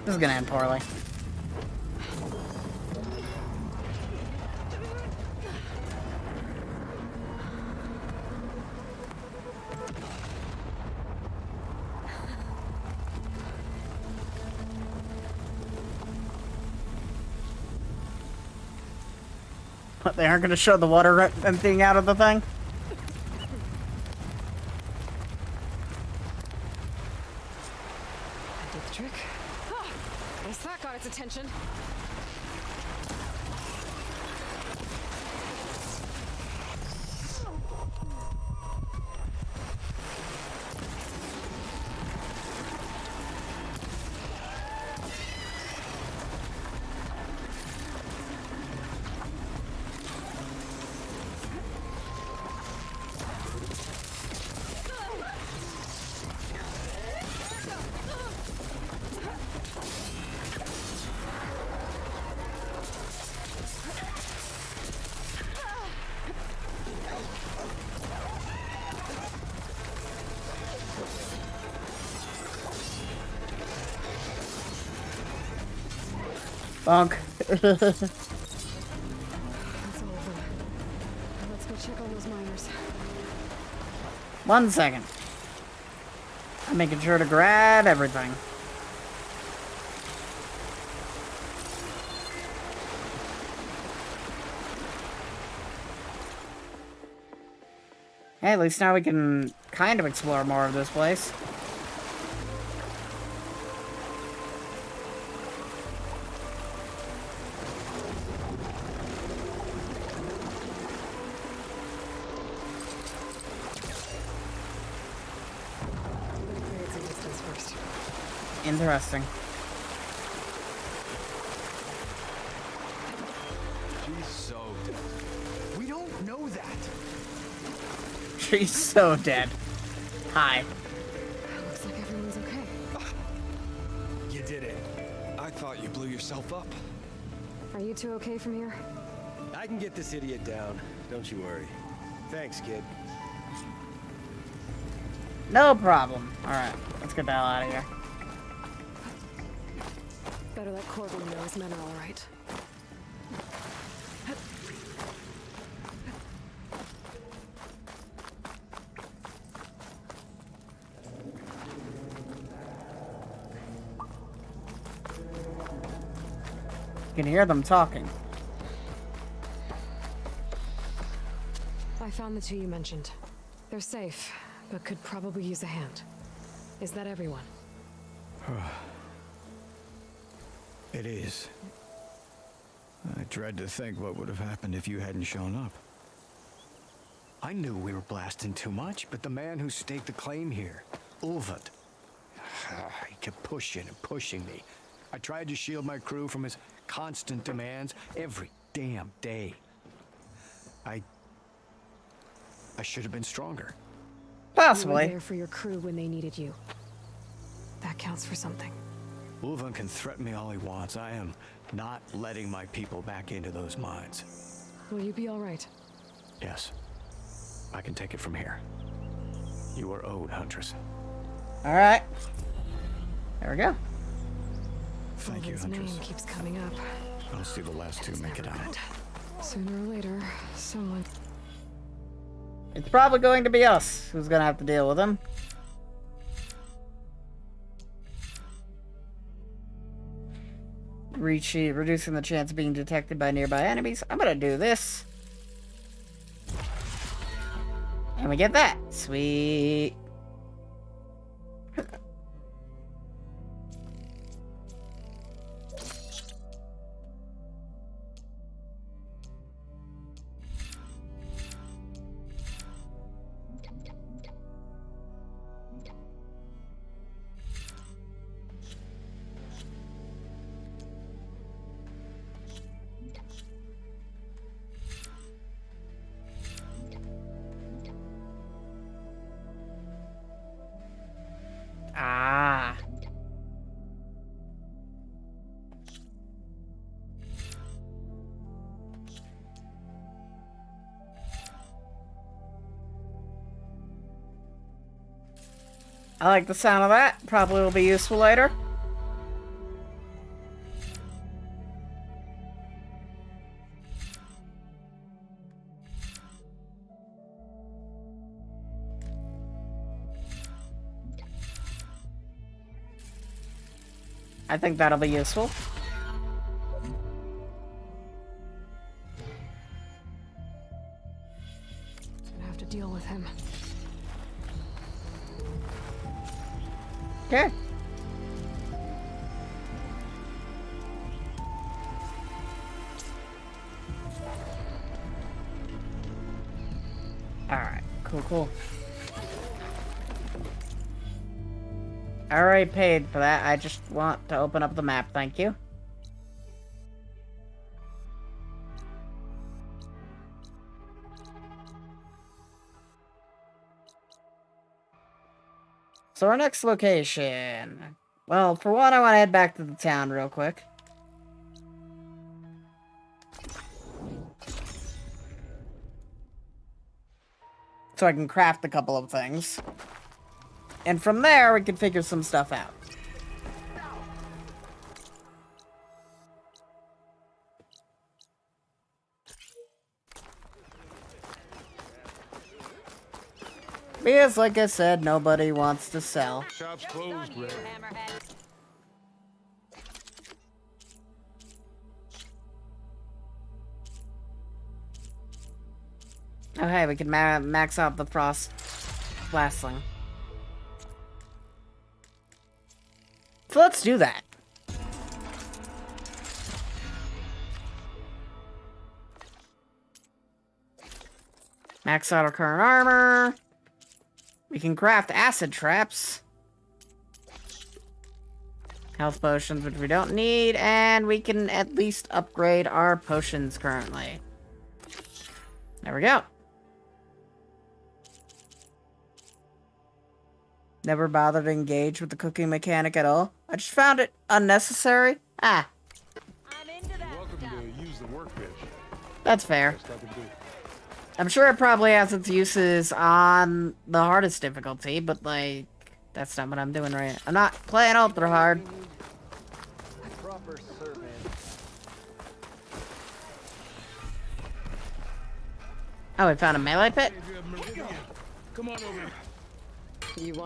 This is gonna end poorly. What, they aren't gonna show the water emptying out of the thing? I did the trick. Guess that got its attention. Bonk. That's all of them. Now let's go check on those miners. 1 second. I'm making sure to grab everything. Hey, at least now we can kind of explore more of this place. Interesting. She's so dead. We don't know that. She's so dead. Hi. Looks like everyone's okay. You did it. I thought you blew yourself up. Are you two okay from here? I can get this idiot down. Don't you worry. Thanks, kid. No problem. Alright, let's get the hell out of here. Better let Corbin know his men are all right. can hear them talking. I found the two you mentioned. They're safe, but could probably use a hand. Is that everyone? It is. I dread to think what would have happened if you hadn't shown up. I knew we were blasting too much, but the man who staked the claim here, Ulvad, he kept pushing and pushing me. I tried to shield my crew from his constant demands every damn day. I should have been stronger. Possibly. You were there for your crew when they needed you. That counts for something. Ulvan can threaten me all he wants. I am not letting my people back into those mines. Will you be all right? Yes. I can take it from here. You are owed, Huntress. Alright. There we go. Thank you, His Huntress. name keeps coming up. I'll see the last two make it out. Sooner or later, someone... It's probably going to be us who's gonna have to deal with him. Reducing the chance of being detected by nearby enemies. I'm gonna do this. And we get that. Sweet. Ah. I like the sound of that. Probably will be useful later. I think that'll be useful. Gonna have to deal with him. Okay. Alright, cool. I already paid for that. I just want to open up the map, thank you. So our next location. Well, for one, I want to head back to the town real quick. So I can craft a couple of things. And from there, we can figure some stuff out. Because, like I said, nobody wants to sell. Shop's closed, Red. Oh, hey, we can max out the frost blastling. So let's do that. Max out our current armor. We can craft acid traps. Health potions, which we don't need. And we can at least upgrade our potions currently. There we go. Never bothered to engage with the cooking mechanic at all. I just found it unnecessary. Ah. You're welcome to use the workbench. That's fair. Best I can do. I'm sure it probably has its uses on the hardest difficulty, but like, that's not what I'm doing right now. I'm not playing ultra hard. Proper servant. Oh, we found a melee pit? Come on over.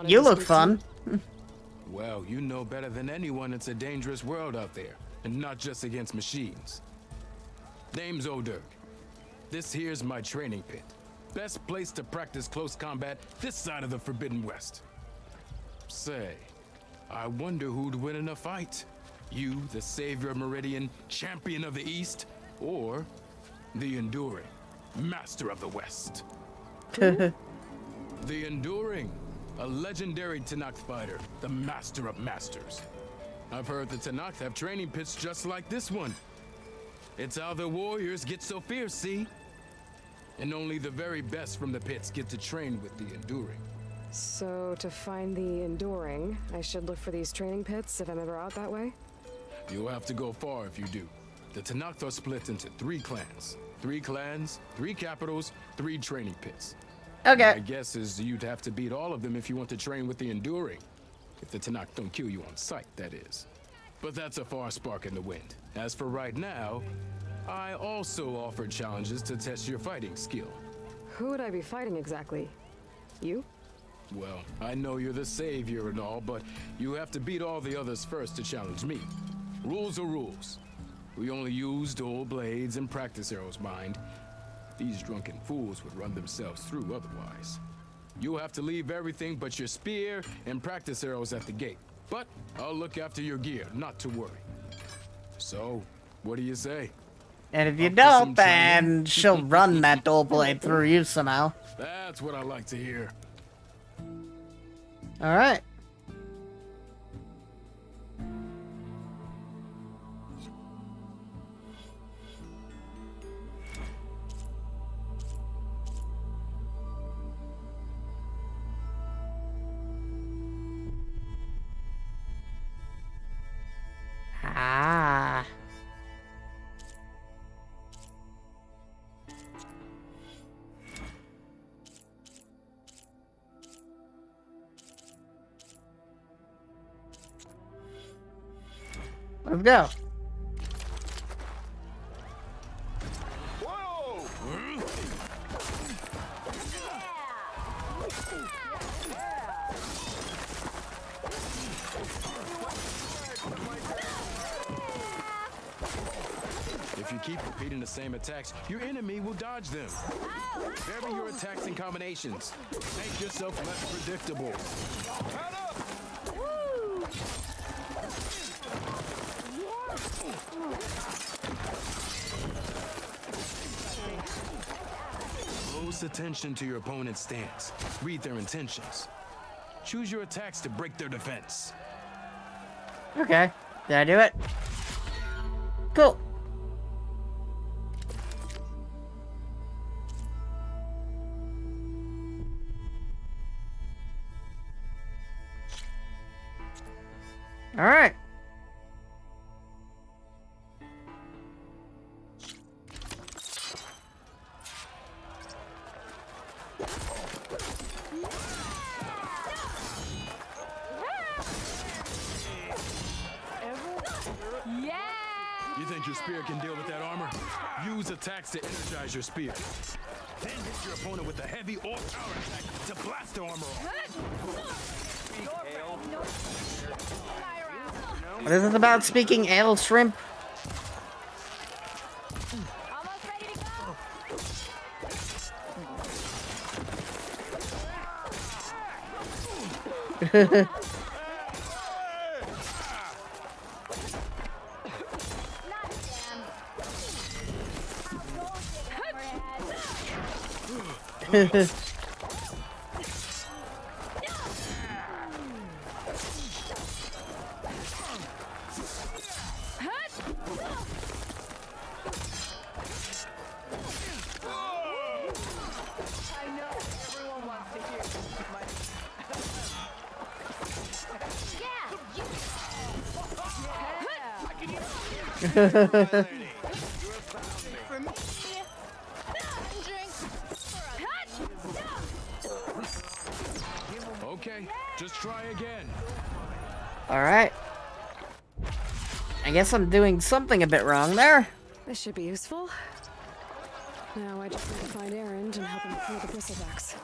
You look fun. Well, you know better than anyone it's a dangerous world out there. and not just against machines. Name's O'Dirk. This here's my training pit. Best place to practice close combat this side of the Forbidden West. Say, I wonder who'd win in a fight. You, the savior of Meridian, champion of the East, or the Enduring, master of the West. The Enduring, a legendary Tenakth fighter, the master of masters. I've heard the Tenakth have training pits just like this one. It's how the warriors get so fierce, see? And only the very best from the pits get to train with the Enduring. So, to find the Enduring, I should look for these training pits if I'm ever out that way? You'll have to go far if you do. The Tenakth are split into 3 clans. 3 clans, 3 capitals, 3 training pits. Okay. My guess is you'd have to beat all of them if you want to train with the Enduring. If the Tenakth don't kill you on sight, that is. But that's a far spark in the wind. As for right now, I also offer challenges to test your fighting skill. Who would I be fighting exactly? You? Well, I know you're the savior and all, but you have to beat all the others first to challenge me. Rules are rules. We only use dual blades and practice arrows, mind. These drunken fools would run themselves through otherwise. You'll have to leave everything but your spear and practice arrows at the gate. But I'll look after your gear, not to worry. So, what do you say? And if you don't, then she'll run that dual blade through you somehow. That's what I like to hear. Alright. Ah. Let's go. If you keep repeating the same attacks, your enemy will dodge them. Vary your attacks and combinations. Make yourself less predictable. Close attention to your opponent's stance. Read their intentions. Choose your attacks to break their defense. Okay. Did I do it? Cool. All right. You think your spear can deal with that armor? Use attacks to energize your spear. Then hit your opponent with a heavy or power attack to blast their armor off. What is this about speaking ale shrimp? Okay, just try again. Alright. I guess I'm doing something a bit wrong there. This should be useful. Now I just need to find Aaron and help him clear the bristlebacks.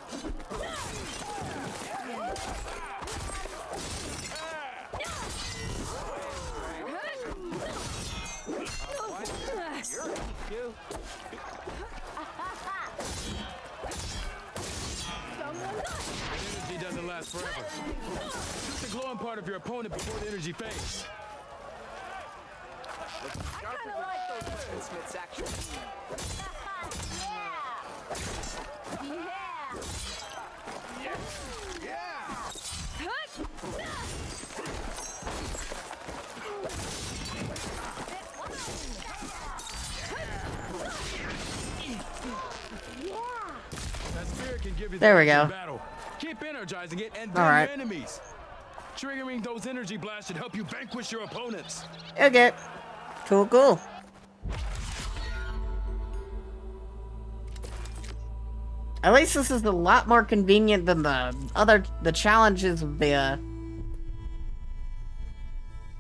last forever. Shoot the glowing part of your opponent before the energy fades. I kind of like those Smith's actual. That spirit can give you There the we edge in go. battle. Keep energizing it and All damn right. your enemies. Triggering those energy blasts should help you vanquish your opponents. Okay. Cool. At least this is a lot more convenient than the challenges of the,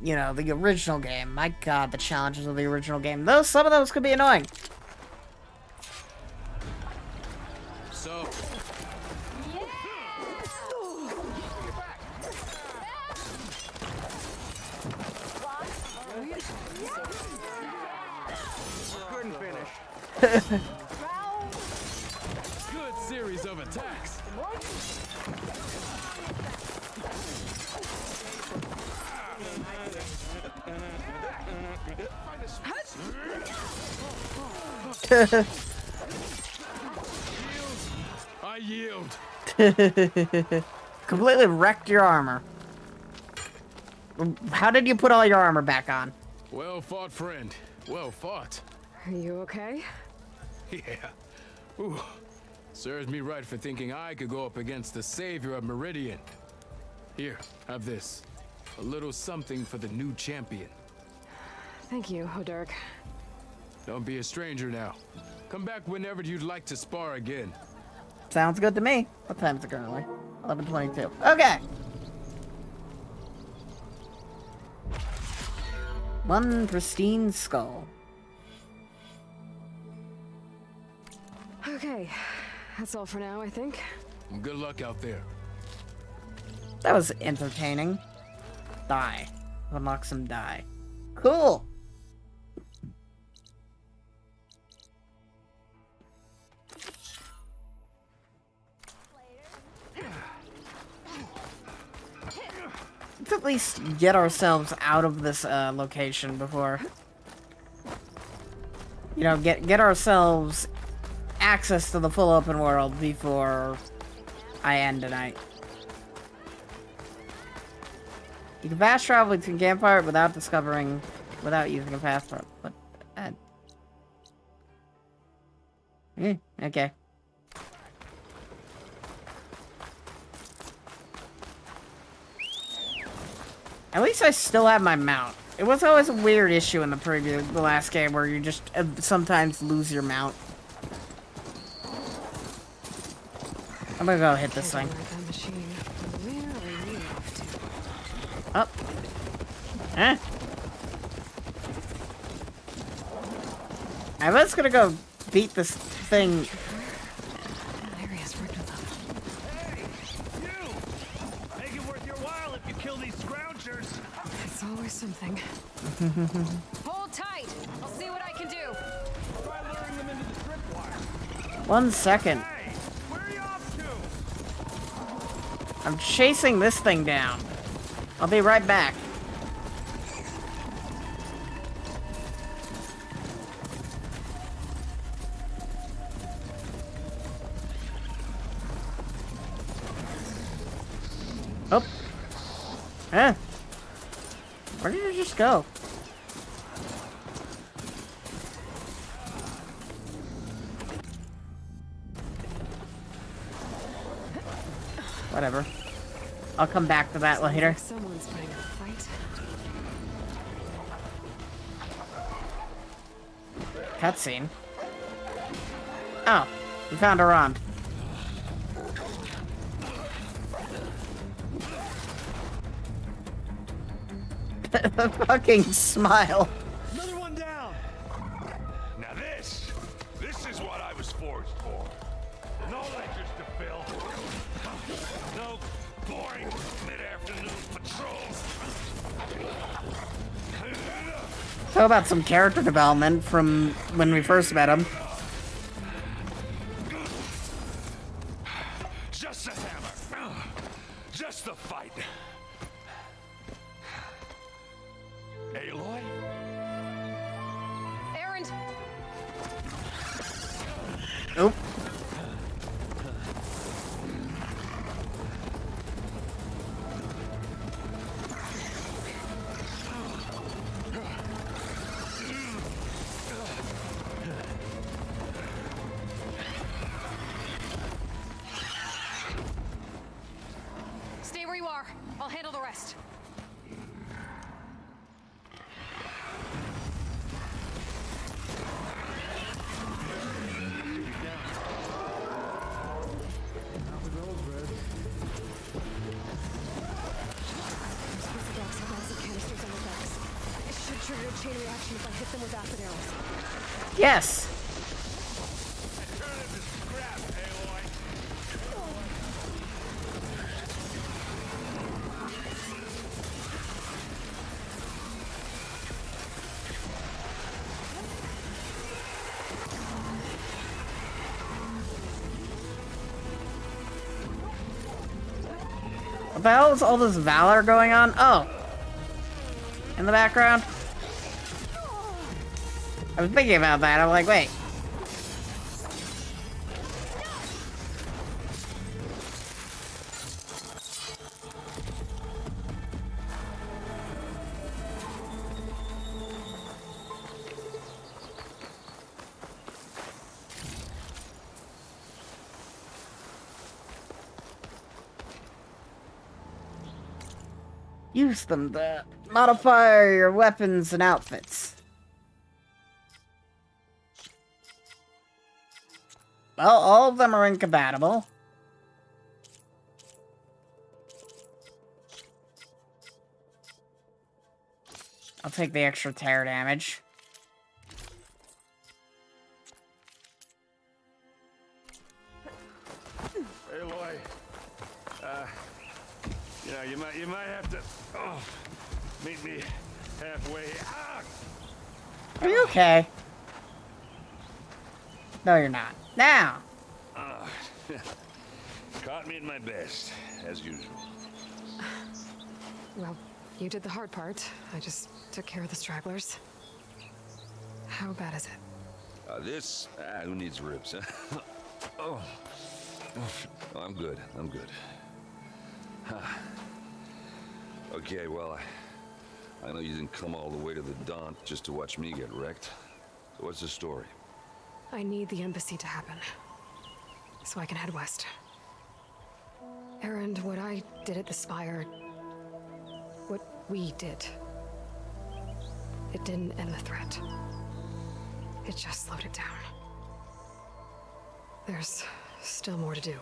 you know, the original game. My god, the challenges of the original game. Some of those could be annoying. So. Couldn't finish. Good series of attacks. I yield. Completely wrecked your armor. How did you put all your armor back on? Well fought, friend. Well fought. Are you okay? Yeah. Ooh. Serves me right for thinking I could go up against the savior of Meridian. Here, have this. A little something for the new champion. Thank you, Hodurk. Don't be a stranger now. Come back whenever you'd like to spar again. Sounds good to me. What time is it currently? 11:22. Okay. One pristine skull. Okay, that's all for now, I think. Good luck out there. That was entertaining. Die. Unlock some die. Cool. Let's at least get ourselves out of this location before, you know, get ourselves access to the full open world before I end tonight. You can fast travel between campfire without using a passport. But okay. At least I still have my mount. It was always a weird issue in the last game where you just sometimes lose your mount. I'm gonna go hit this thing. Up. Huh? I was gonna go beat this thing. Make it worth your while if you kill these scroungers. It's always something. Hold tight. I'll see what I can do. Try luring them into the tripwire. 1 second. Where are you off to? I'm chasing this thing down. I'll be right back. Oh. Huh? Where did it just go? Whatever. I'll come back to that later. Someone's putting a fight. Cutscene. Oh, we found a Rond. The fucking smile. Another one down. Now this is what I was forged for. No lectures to fill. No boring mid-afternoon patrols. How about some character development from when we first met him? Just a hammer. Just the fight. Aloy? Erend! Nope. Stay where you are. I'll handle the rest. Trigger a chain reaction if I hit them with acid arrows. Yes. What the hell is all this valor going on? Oh. In the background? I was thinking about that. I'm like, wait. Use them to modify your weapons and outfits. Well, all of them are incompatible. I'll take the extra tear damage. Aloy, you might have to meet me halfway. Ah! Are you okay? No, you're not. Now! Caught me at my best, as usual. Well, you did the hard part. I just took care of the stragglers. How bad is it? Who needs ribs, huh? Oh, I'm good. I'm good. Okay, well, I know you didn't come all the way to the Daunt just to watch me get wrecked. So what's the story? I need the embassy to happen, so I can head west. Erend, what I did at the Spire, what we did, it didn't end the threat. It just slowed it down. There's still more to do.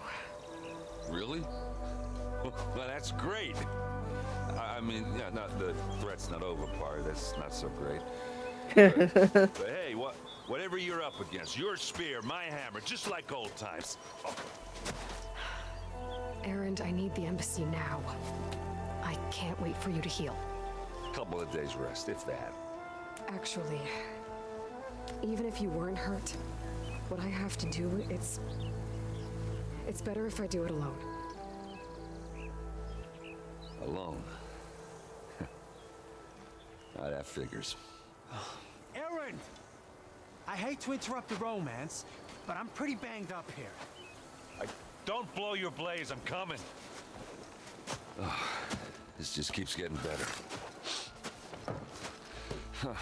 Really? Well, that's great. I mean, yeah, not the threat's not over part. That's not so great. But hey, whatever you're up against, your spear, my hammer, just like old times. Oh. Erend, I need the embassy now. I can't wait for you to heal. Couple of days rest, if that. Actually, even if you weren't hurt, what I have to do, it's better if I do it alone. Alone? Now that figures. Erend! I hate to interrupt the romance, but I'm pretty banged up here. Don't blow your blaze, I'm coming. Oh, this just keeps getting better. Huh.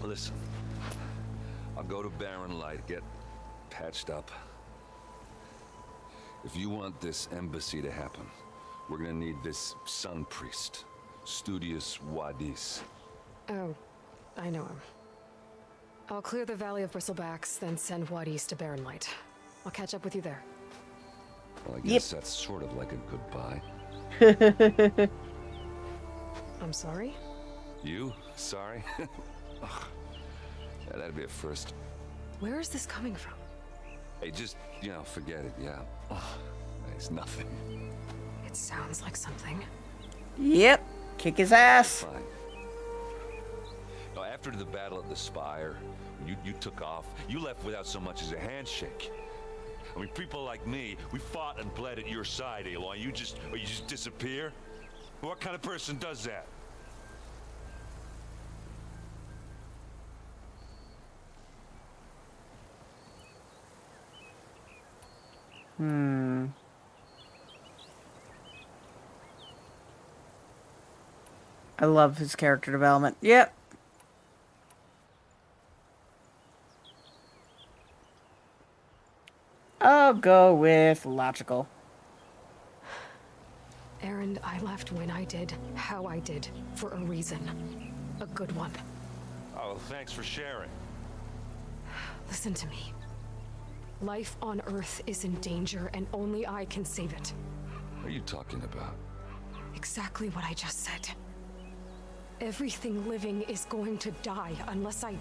Listen, I'll go to Barren Light, get patched up. If you want this embassy to happen, we're gonna need this sun priest, Studious Wadis. Oh, I know him. I'll clear the Valley of Bristlebacks, then send Wadis to Barren Light. I'll catch up with you there. Well, I guess that's sort of like a goodbye. I'm sorry? You? Sorry? Ugh. Yeah, that'd be a first. Where is this coming from? Hey, just, forget it, yeah. Ugh. It's nothing. It sounds like something. Yep. Kick his ass. Fine. No, after the battle at the Spire, when you took off, you left without so much as a handshake. I mean, people like me, we fought and bled at your side, Aloy. You just disappear? What kind of person does that? I love his character development. Yep. I'll go with logical. Errand, I left when I did, how I did, for a reason. A good one. Oh, thanks for sharing. Listen to me. Life on Earth is in danger, and only I can save it. What are you talking about? Exactly what I just said. Everything living is going to die unless I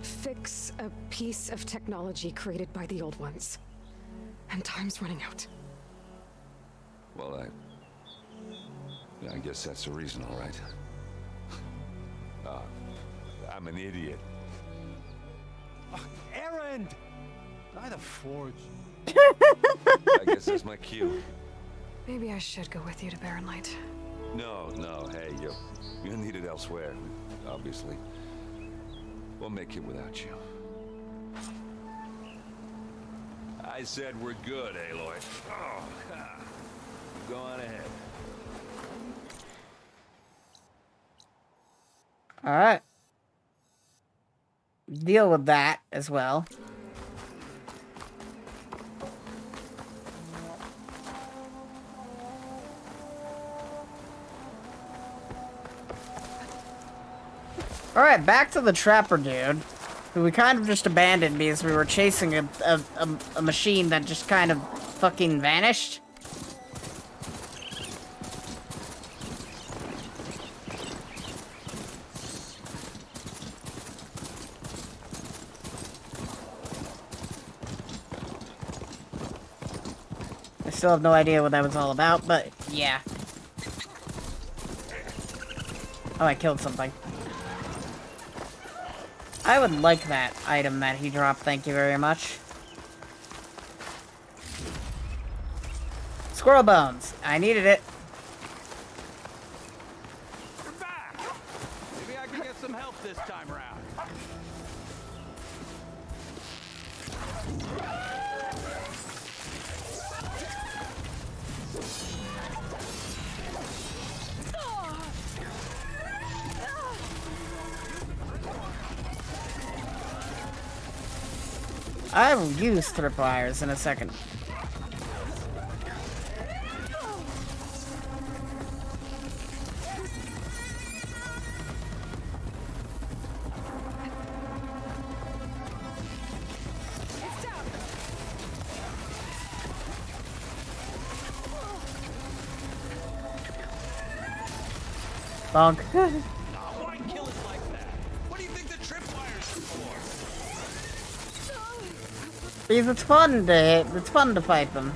fix a piece of technology created by the old ones. And time's running out. Well, I guess that's the reason, all right. I'm an idiot. Errand! By the forge. I guess that's my cue. Maybe I should go with you to Barren Light. No, hey, you're needed elsewhere, obviously. We'll make it without you. I said we're good, Aloy. Oh, go on ahead. Alright. Deal with that as well. Alright, back to the trapper dude, who we kind of just abandoned because we were chasing a machine that just kind of fucking vanished. I still have no idea what that was all about, but yeah. Oh, I killed something. I would like that item that he dropped, thank you very much. Squirrel bones. I needed it. You're back! Maybe I can get some help this time around. I will use tripwires in a second. Bonk. Why kill it like that? What do you think the tripwires are for? Because it's fun to fight them.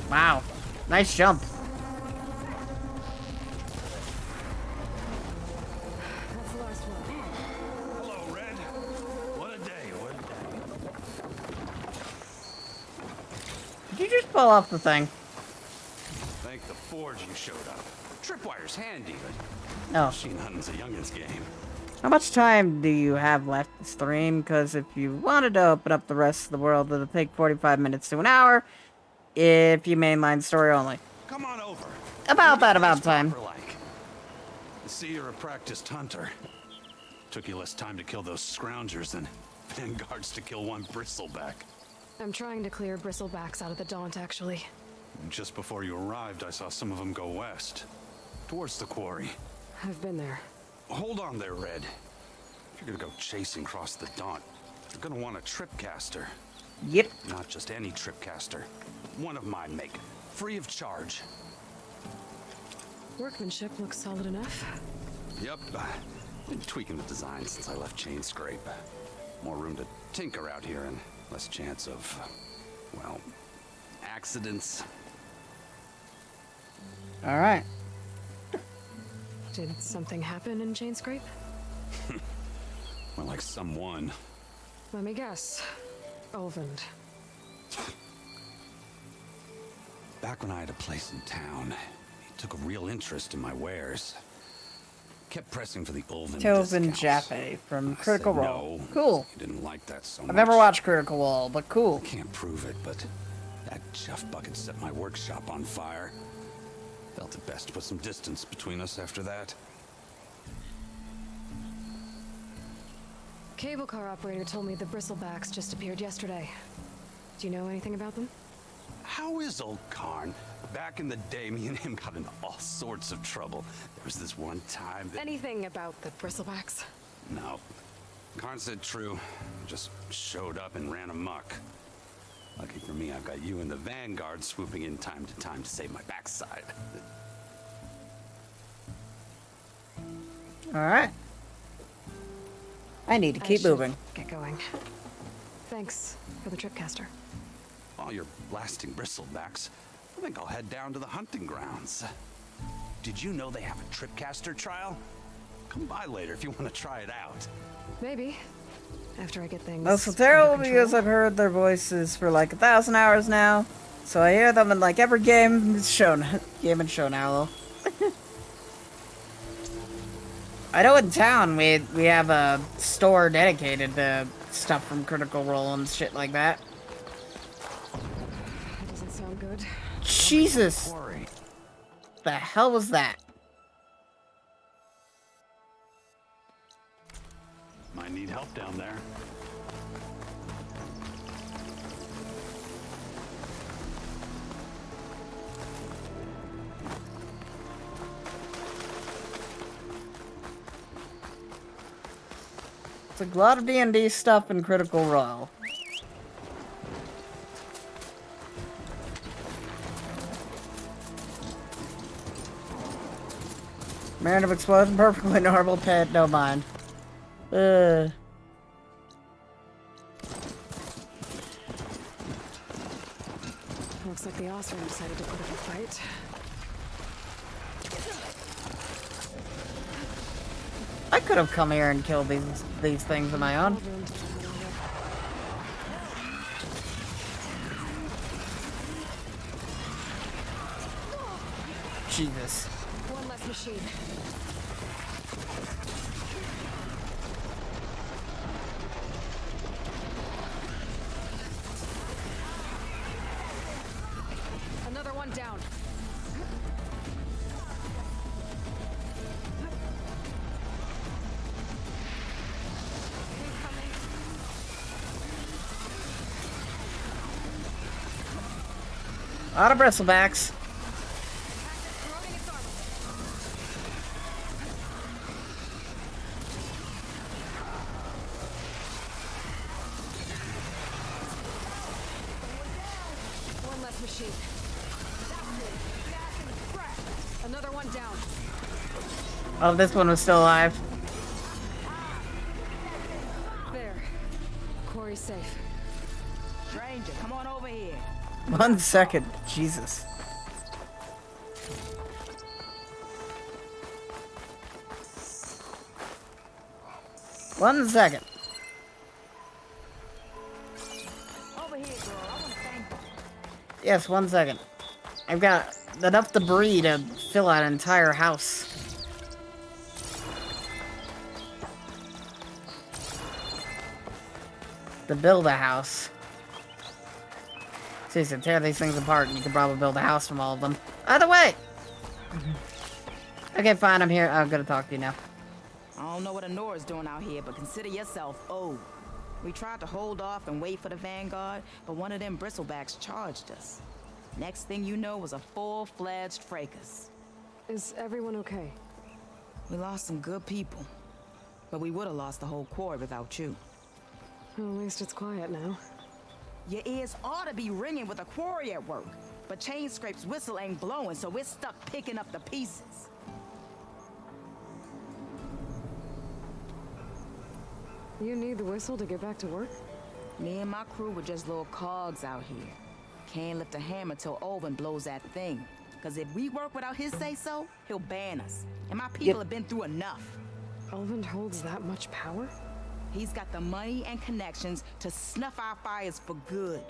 Wow. Nice jump. That's the last one. Hello, Red. What a day, what a day. Did you just pull off the thing? Thank the forge you showed up. Tripwire's handy, but Oh. machine hunting's a youngin's game. How much time do you have left to stream? Because if you wanted to open up the rest of the world, it'll take 45 minutes to an hour. If you mainline story only. Come on over. About that amount of time. Like. I see you're a practiced hunter. Took you less time to kill those scroungers than vanguards to kill one bristleback. I'm trying to clear bristlebacks out of the Daunt, actually. Just before you arrived, I saw some of them go west. Towards the quarry. I've been there. Hold on there, Red. If you're gonna go chasing across the Daunt, you're gonna want a tripcaster. Yep. Not just any tripcaster. One of my make. Free of charge. Workmanship looks solid enough. Yep. Been tweaking the design since I left Chain Scrape. More room to tinker out here and less chance of, well, accidents. Alright. Did something happen in Chain Scrape? More like someone. Let me guess. Olvend. Back when I had a place in town, he took a real interest in my wares. Kept pressing for the Ulven Telvin discounts. Jaffe from Critical I said Role. no. Cool. He didn't like that so much. I've never watched Critical Role, but cool. I can't prove it, but that chuff bucket set my workshop on fire. Felt it best to put some distance between us after that. Cable car operator told me the bristlebacks just appeared yesterday. Do you know anything about them? How is old Karn? Back in the day, me and him got into all sorts of trouble. There was this one time that... Anything about the bristlebacks? No. Karn said true. Just showed up and ran amok. Lucky for me, I've got you and the Vanguard swooping in time to save my backside. Alright. I need to keep moving. Get going. Thanks for the tripcaster. While you're blasting bristlebacks, I think I'll head down to the hunting grounds. Did you know they have a tripcaster trial? Come by later if you want to try it out. Maybe. After I get things. That's so terrible because I've heard their voices for like 1,000 hours now. So I hear them in like every game shown now. I know in town we have a store dedicated to stuff from Critical Role and shit like that. That doesn't sound good. Jesus! The hell was that? Might need help down there. It's a lot of D&D stuff in Critical Role. Random explosion, perfectly normal pet, don't mind. Looks like the Osram decided to put up a fight. I could have come here and killed these things on my own. Jesus. One less machine. Another one down. A lot of bristlebacks. One less machine. Another one down. Oh, this one was still alive. There. Quarry's safe. Stranger, come on over here. 1 second. Jesus. One second. Over here, girl. I want to thank you. Yes, 1 second. I've got enough debris to fill out an entire house. To build a house. Seriously, tear these things apart and you can probably build a house from all of them. Either way! Okay, fine, I'm here. I'm gonna talk to you now. I don't know what Honora's doing out here, but consider yourself old. We tried to hold off and wait for the Vanguard, but one of them bristlebacks charged us. Next thing you know was a full-fledged fracas. Is everyone okay? We lost some good people, but we would have lost the whole quarry without you. Well, at least it's quiet now. Your ears ought to be ringing with a quarry at work, but Chain Scrape's whistle ain't blowing, so we're stuck picking up the pieces. You need the whistle to get back to work? Me and my crew were just little cogs out here. Can't lift a hammer till Olvin blows that thing. Cause if we work without his say-so, he'll ban us. And my people have been through enough. Olvin holds that much power? He's got the money and connections to snuff our fires for good.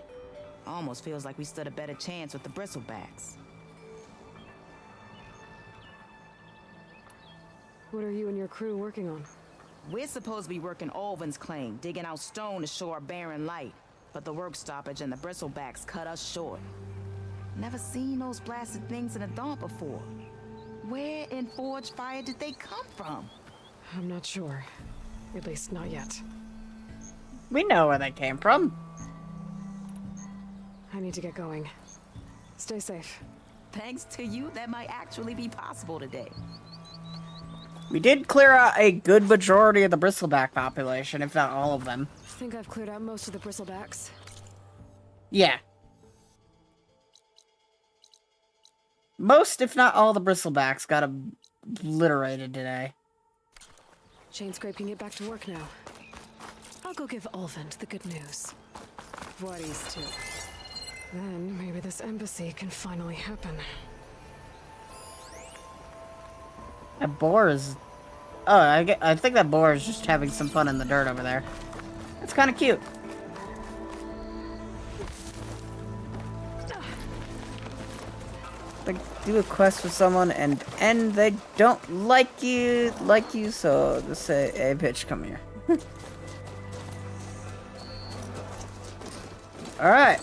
Almost feels like we stood a better chance with the bristlebacks. What are you and your crew working on? We're supposed to be working Alvin's claim, digging out stone to show our barren light. But the work stoppage and the bristlebacks cut us short. Never seen those blasted things in a dump before. Where in Forge Fire did they come from? I'm not sure. At least not yet. We know where they came from. I need to get going. Stay safe. Thanks to you, that might actually be possible today. We did clear out a good majority of the bristleback population, if not all of them. I think I've cleared out most of the bristlebacks. Yeah. Most, if not all, the bristlebacks got obliterated today. Chain Scrape can get back to work now. I'll go give Ulvund the good news. Voorhees too. Then maybe this embassy can finally happen. That boar is... Oh, I think that boar is just having some fun in the dirt over there. It's kind of cute. Like, do a quest with someone and they don't like you, so just say, hey, bitch, come here. Alright.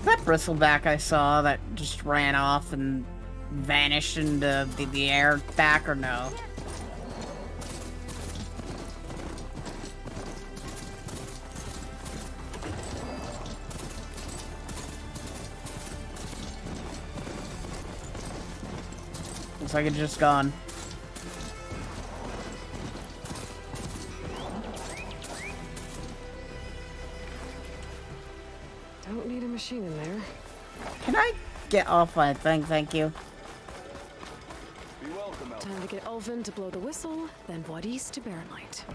That bristleback I saw that just ran off and vanished into the air back, or no? Looks like it's just gone. Don't need a machine in there. Can I get off my thing, thank you? Be welcome, Time to get Ulvund to blow the whistle, then Voorhees to Barren Light.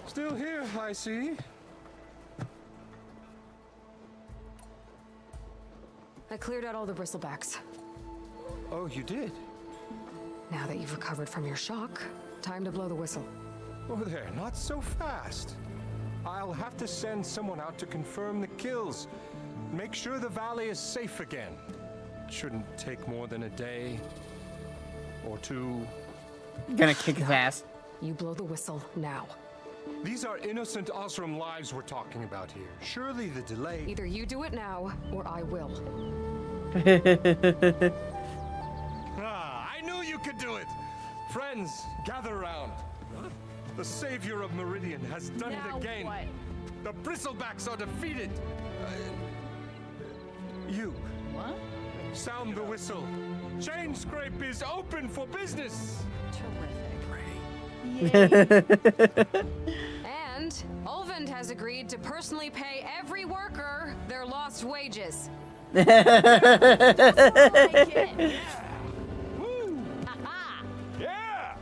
Still here, I see. I cleared out all the bristlebacks. Oh, you did? Now that you've recovered from your shock, time to blow the whistle. Oh, there, not so fast. I'll have to send someone out to confirm the kills. Make sure the valley is safe again. Shouldn't take more than a day or two. I'm gonna kick his ass. You blow the whistle now. These are innocent Osram lives we're talking about here. Surely the delay... Either you do it now, or I will. I knew you could do it! Friends, gather around. The savior of Meridian has done it again. What? The bristlebacks are defeated. You. What? Sound the whistle. Chain Scrape is open for business. And Ulvund has agreed to personally pay every worker their lost wages. Yeah. Yeah.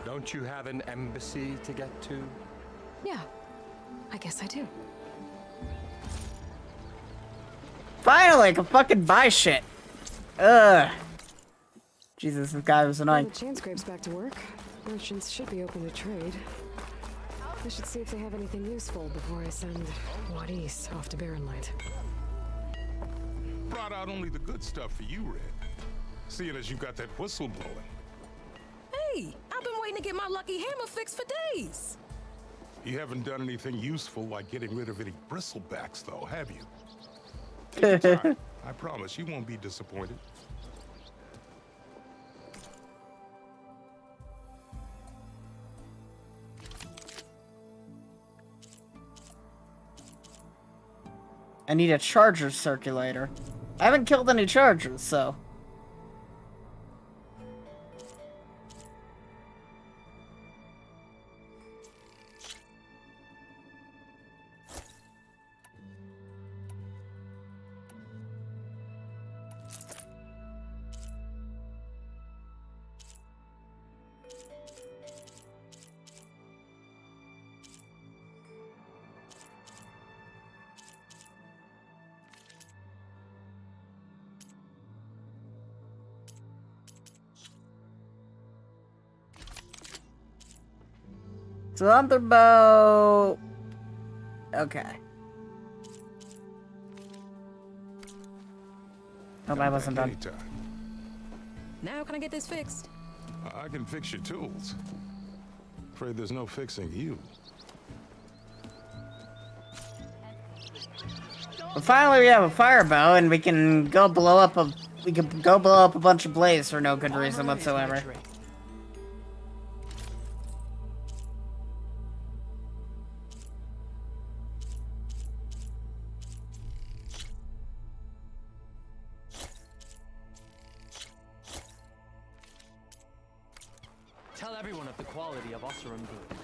Don't you have an embassy to get to? Yeah, I guess I do. Finally, I can fucking buy shit. Ugh. Jesus, this guy was annoying. The chain scrape's back to work. Merchants should be open to trade. I should see if they have anything useful before I send Voorhees off to Barren Light. Brought out only the good stuff for you, Red. Seeing as you got that whistle blowing. Hey, I've been waiting to get my lucky hammer fixed for days. You haven't done anything useful like getting rid of any bristlebacks, though, have you? Take your time. I promise you won't be disappointed. I need a charger circulator. I haven't killed any chargers, so... Thunderbolt. Okay. Oh, I wasn't done. Anytime. Now can I get this fixed? I can fix your tools. Afraid there's no fixing you. Well, finally, we have a fire bow, and we can go blow up a bunch of blaze for no good reason whatsoever. Tell everyone of the quality of Osram good.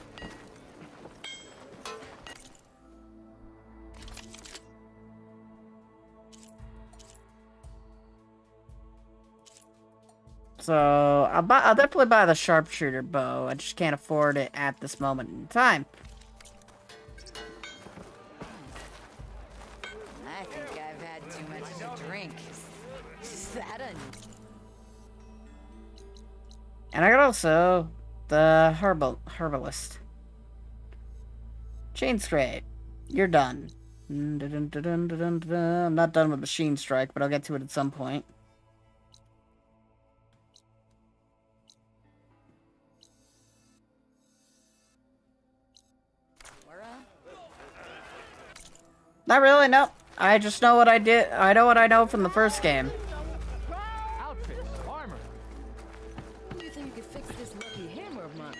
So, I'll definitely buy the sharpshooter bow. I just can't afford it at this moment in time. I think I've had too much to drink. Is that a... And I got also the herbalist. Chain scrape. You're done. I'm not done with machine strike, but I'll get to it at some point. Not really, no. I just know what I did. I know what I know from the first game. Outfit, armor. Who do you think you could fix this lucky hammer of mine?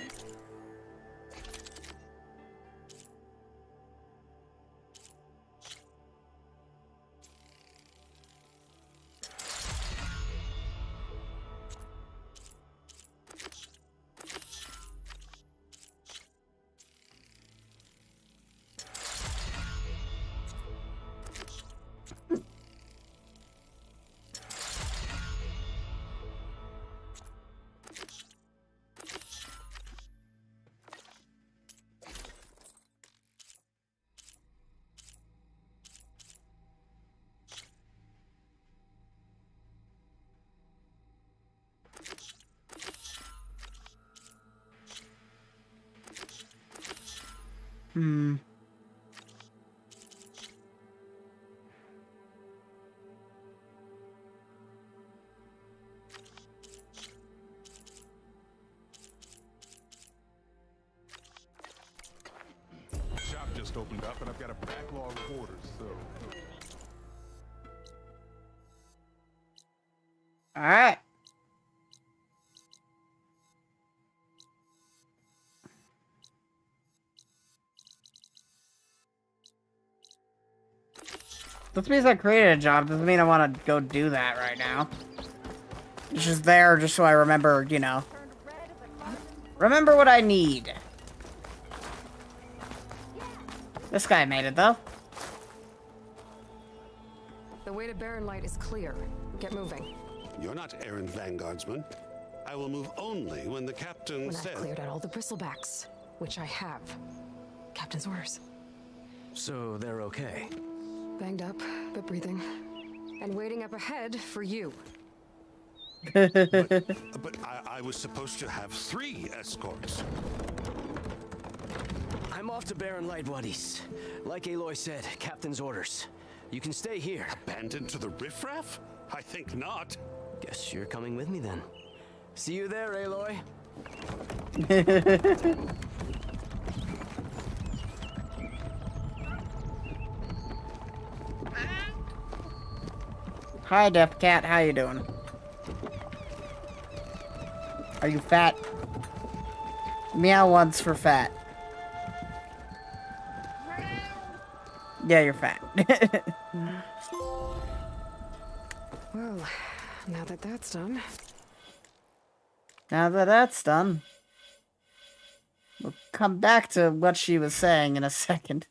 Shop just opened up and I've got a backlog of orders, so... Alright. This means I created a job. Doesn't mean I want to go do that right now. It's just there just so I remember, you know. Remember what I need. This guy made it, though. The way to Barren Light is clear. Get moving. You're not errand vanguardsman. I will move only when the captain When says... I've cleared out all the bristlebacks, which I have. Captain's orders. So they're okay. Banged up, but breathing. And waiting up ahead for you. But I was supposed to have 3 escorts. I'm off to Barren Light, Waddies. Like Aloy said, Captain's orders. You can stay here. Abandoned to the riffraff? I think not. Guess you're coming with me then. See you there, Aloy. Hi, Deaf Cat. How you doing? Are you fat? Meow once for fat. Yeah, you're fat. Well, now that that's done. Now that that's done, we'll come back to what she was saying in a second.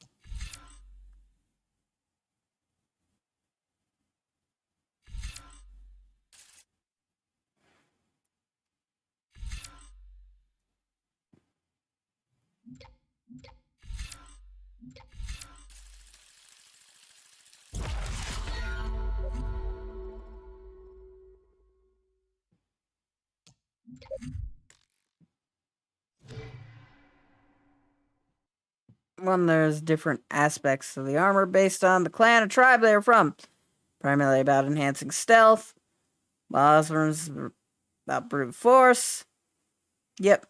One, there's different aspects to the armor based on the clan or tribe they are from. Primarily about enhancing stealth. Bosworm's about brute force. Yep.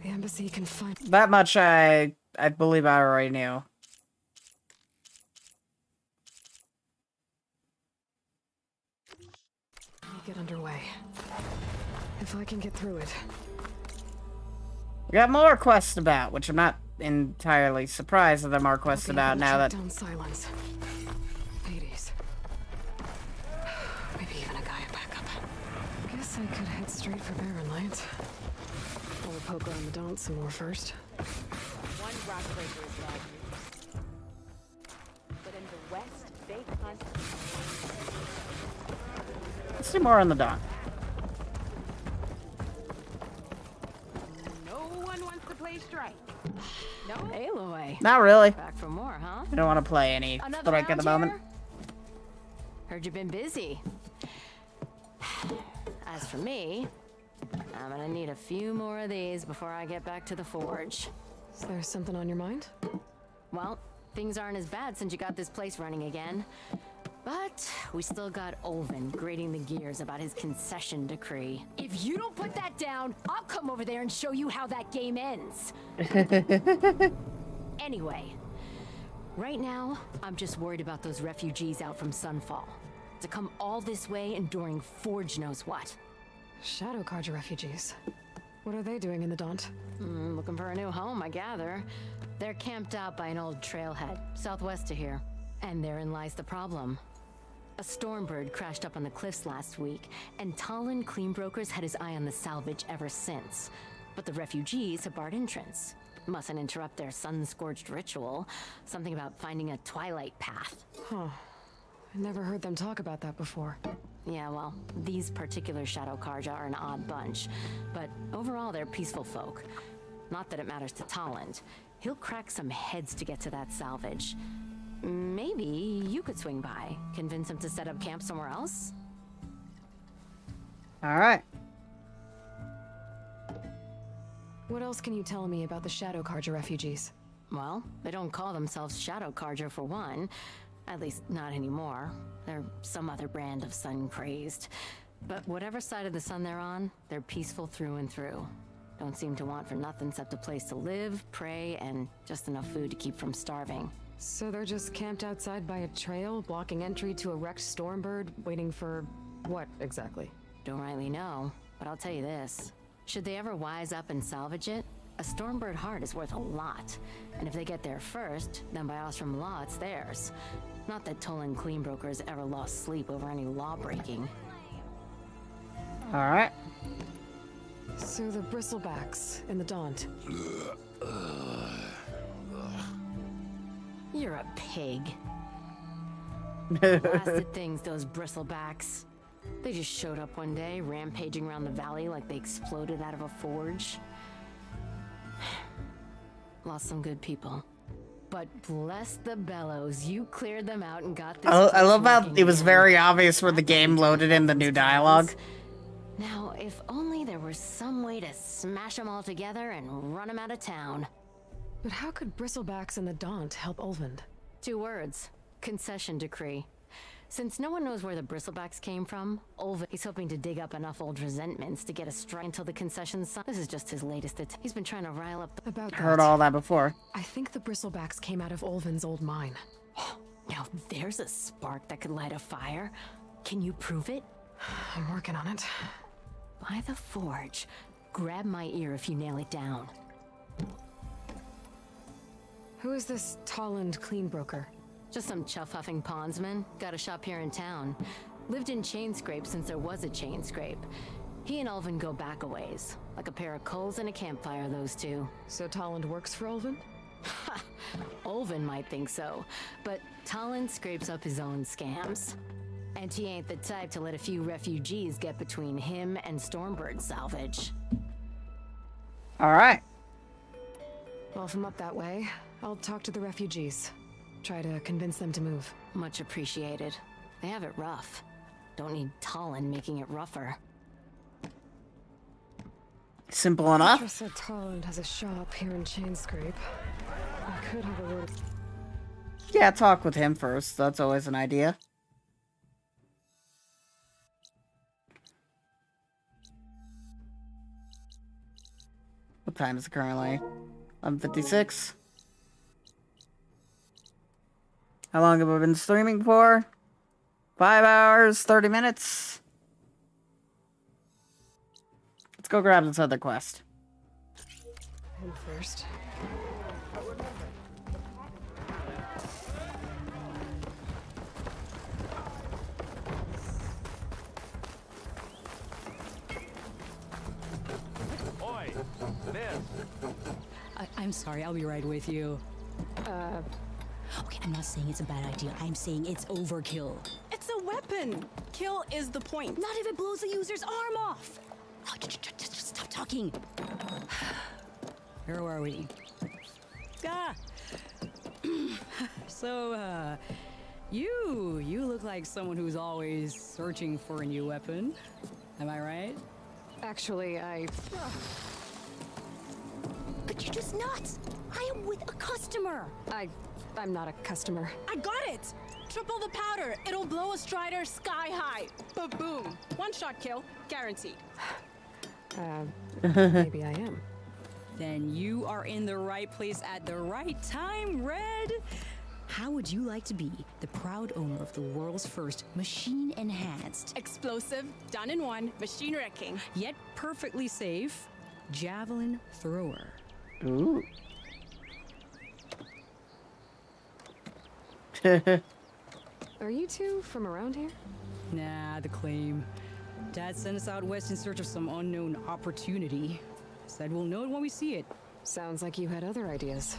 The embassy can find. That much I believe I already knew. Let me get underway. If I can get through it. We got more quests about, which I'm not entirely surprised that there are more quests about now that. Down silence. Hades. Maybe even a Gaia backup. Guess I could head straight for Barren Light. I'll poke around the Daunt some more first. One rock breaker is now used. But in the west, they hunt. Let's do more on the Dawn. No one wants to play strike. No? Aloy. Not really. Back for more, huh? I don't want to play any Another strike at the round moment. Heard you've been busy. As for me, I'm gonna need a few more of these before I get back to the forge. Is there something on your mind? Well, things aren't as bad since you got this place running again. But we still got Olvin grating the gears about his concession decree. If you don't put that down, I'll come over there and show you how that game ends. Anyway, right now, I'm just worried about those refugees out from Sunfall. To come all this way enduring Forge knows what. Shadow Carja refugees. What are they doing in the Daunt? Looking for a new home, I gather. They're camped out by an old trailhead, southwest of here. And therein lies the problem. A Stormbird crashed up on the cliffs last week, and Talon Cleanbrokers had his eye on the salvage ever since. But the refugees have barred entrance. Mustn't interrupt their sun-scorched ritual. Something about finding a twilight path. Huh. I never heard them talk about that before. Yeah, well, these particular Shadow Carja are an odd bunch. But overall, they're peaceful folk. Not that it matters to Talon. He'll crack some heads to get to that salvage. Maybe you could swing by, convince him to set up camp somewhere else? Alright. What else can you tell me about the Shadow Carja refugees? Well, they don't call themselves Shadow Carja for one. At least not anymore. They're some other brand of sun-crazed. But whatever side of the sun they're on, they're peaceful through and through. Don't seem to want for nothing except a place to live, pray, and just enough food to keep from starving. So they're just camped outside by a trail, blocking entry to a wrecked Stormbird, waiting for what exactly? Don't rightly know, but I'll tell you this. Should they ever wise up and salvage it, a Stormbird heart is worth a lot. And if they get there first, then by Ostrom law, it's theirs. Not that Tolan Cleanbrokers ever lost sleep over any law breaking. Alright. So the Bristlebacks in the Daunt. You're a pig. Blasted things, those Bristlebacks. They just showed up one day, rampaging around the valley like they exploded out of a forge. Lost some good people. But bless the bellows, you cleared them out and got this. I love how it was very obvious where the game loaded in the new dialogue. Now, if only there was some way to smash them all together and run them out of town. But how could Bristlebacks and the Daunt help Ulvund? 2 words. Concession decree. Since no one knows where the Bristlebacks came from, Ulvund is hoping to dig up enough old resentments to get a strike until the concession's signed. This is just his latest attempt. He's been trying to rile up the... About Heard all that before. I think the Bristlebacks came out of Ulvund's old mine. Now there's a spark that could light a fire. Can you prove it? I'm working on it. By the forge. Grab my ear if you nail it down. Who is this Talland Cleanbroker? Just some chuff-huffing pondsman. Got a shop here in town. Lived in Chainscrape since there was a Chainscrape. He and Ulvin go back a ways. Like a pair of coals and a campfire, those two. So Talland works for Ulvin? Ha! Ulvin might think so, but Talland scrapes up his own scams. And he ain't the type to let a few refugees get between him and Stormbird salvage. Alright. Well, if I'm up that way, I'll talk to the refugees. Try to convince them to move. Much appreciated. They have it rough. Don't need Talon making it rougher. Simple enough. Petra said Talon has a shop here in Chainscrape. I could have a word. Yeah, talk with him first. That's always an idea. What time is it currently? 11:56. How long have I been streaming for? 5 hours, 30 minutes. Let's go grab this other quest. Him first. Oi, miss. I'm sorry, I'll be right with you. Okay, I'm not saying it's a bad idea. I'm saying it's overkill. It's a weapon. Kill is the point. Not if it blows the user's arm off. Oh, just stop talking. Where are we? Ah. So, you look like someone who's always searching for a new weapon. Am I right? Actually, But you're just nuts. I am with a customer. I'm not a customer. I got it. Triple the powder. It'll blow a Strider sky high. Ba-boom. One shot kill, guaranteed. Maybe I am. Then you are in the right place at the right time, Red. How would you like to be the proud owner of the world's first machine-enhanced, explosive, done in one, machine wrecking, yet perfectly safe javelin thrower? Ooh. Are you two from around here? Nah, the claim. Dad sent us out west in search of some unknown opportunity. Said we'll know it when we see it. Sounds like you had other ideas.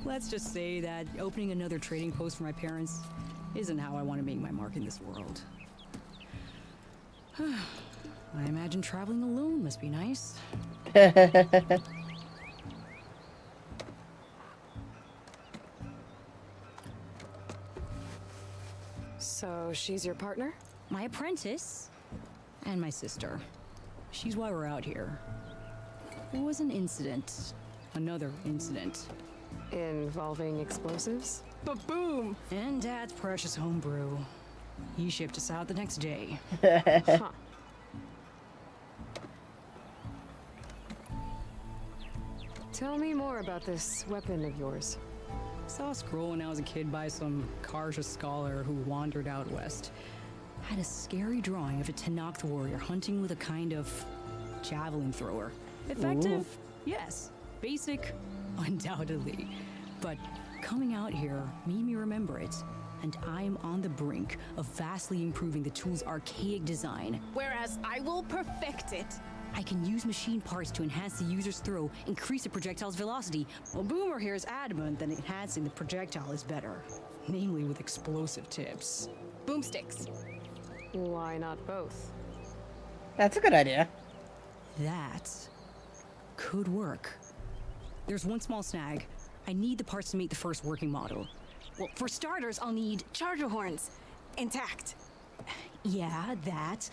Let's just say that opening another trading post for my parents isn't how I want to make my mark in this world. I imagine traveling alone must be nice. So she's your partner? My apprentice and my sister. She's why we're out here. There was an incident. Another incident. Involving explosives? Ba-boom! And Dad's precious homebrew. He shipped us out the next day. Huh. Tell me more about this weapon of yours. Saw a scroll when I was a kid by some Karja scholar who wandered out west. Had a scary drawing of a Tenakth warrior hunting with a kind of javelin thrower. Effective? Ooh. Yes. Basic? Undoubtedly. But coming out here made me remember it. And I'm on the brink of vastly improving the tool's archaic design. Whereas I will perfect it. I can use machine parts to enhance the user's throw, increase the projectile's velocity. Well, Boomer here is adamant that enhancing the projectile is better. Namely with explosive tips. Boomsticks. Why not both? That's a good idea. That could work. There's one small snag. I need the parts to make the first working model. Well, for starters, I'll need charger horns. Intact. Yeah, that.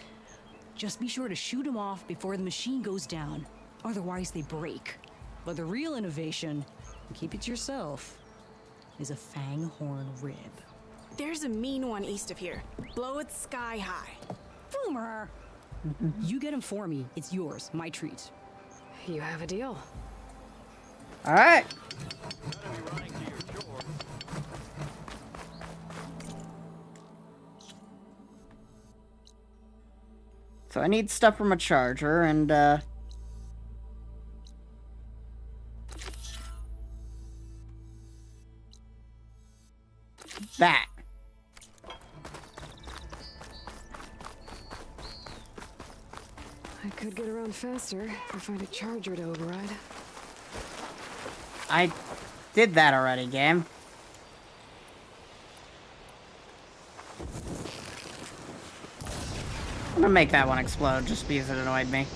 Just be sure to shoot them off before the machine goes down. Otherwise, they break. But the real innovation, and keep it to yourself, is a fang horn rib. There's a mean one east of here. Blow it sky high. Boomer! You get him for me. It's yours. My treat. You have a deal. All right. So I need stuff from a charger and that. I could get around faster if I find a charger to override. I did that already, game. I'm gonna make that one explode just because it annoyed me.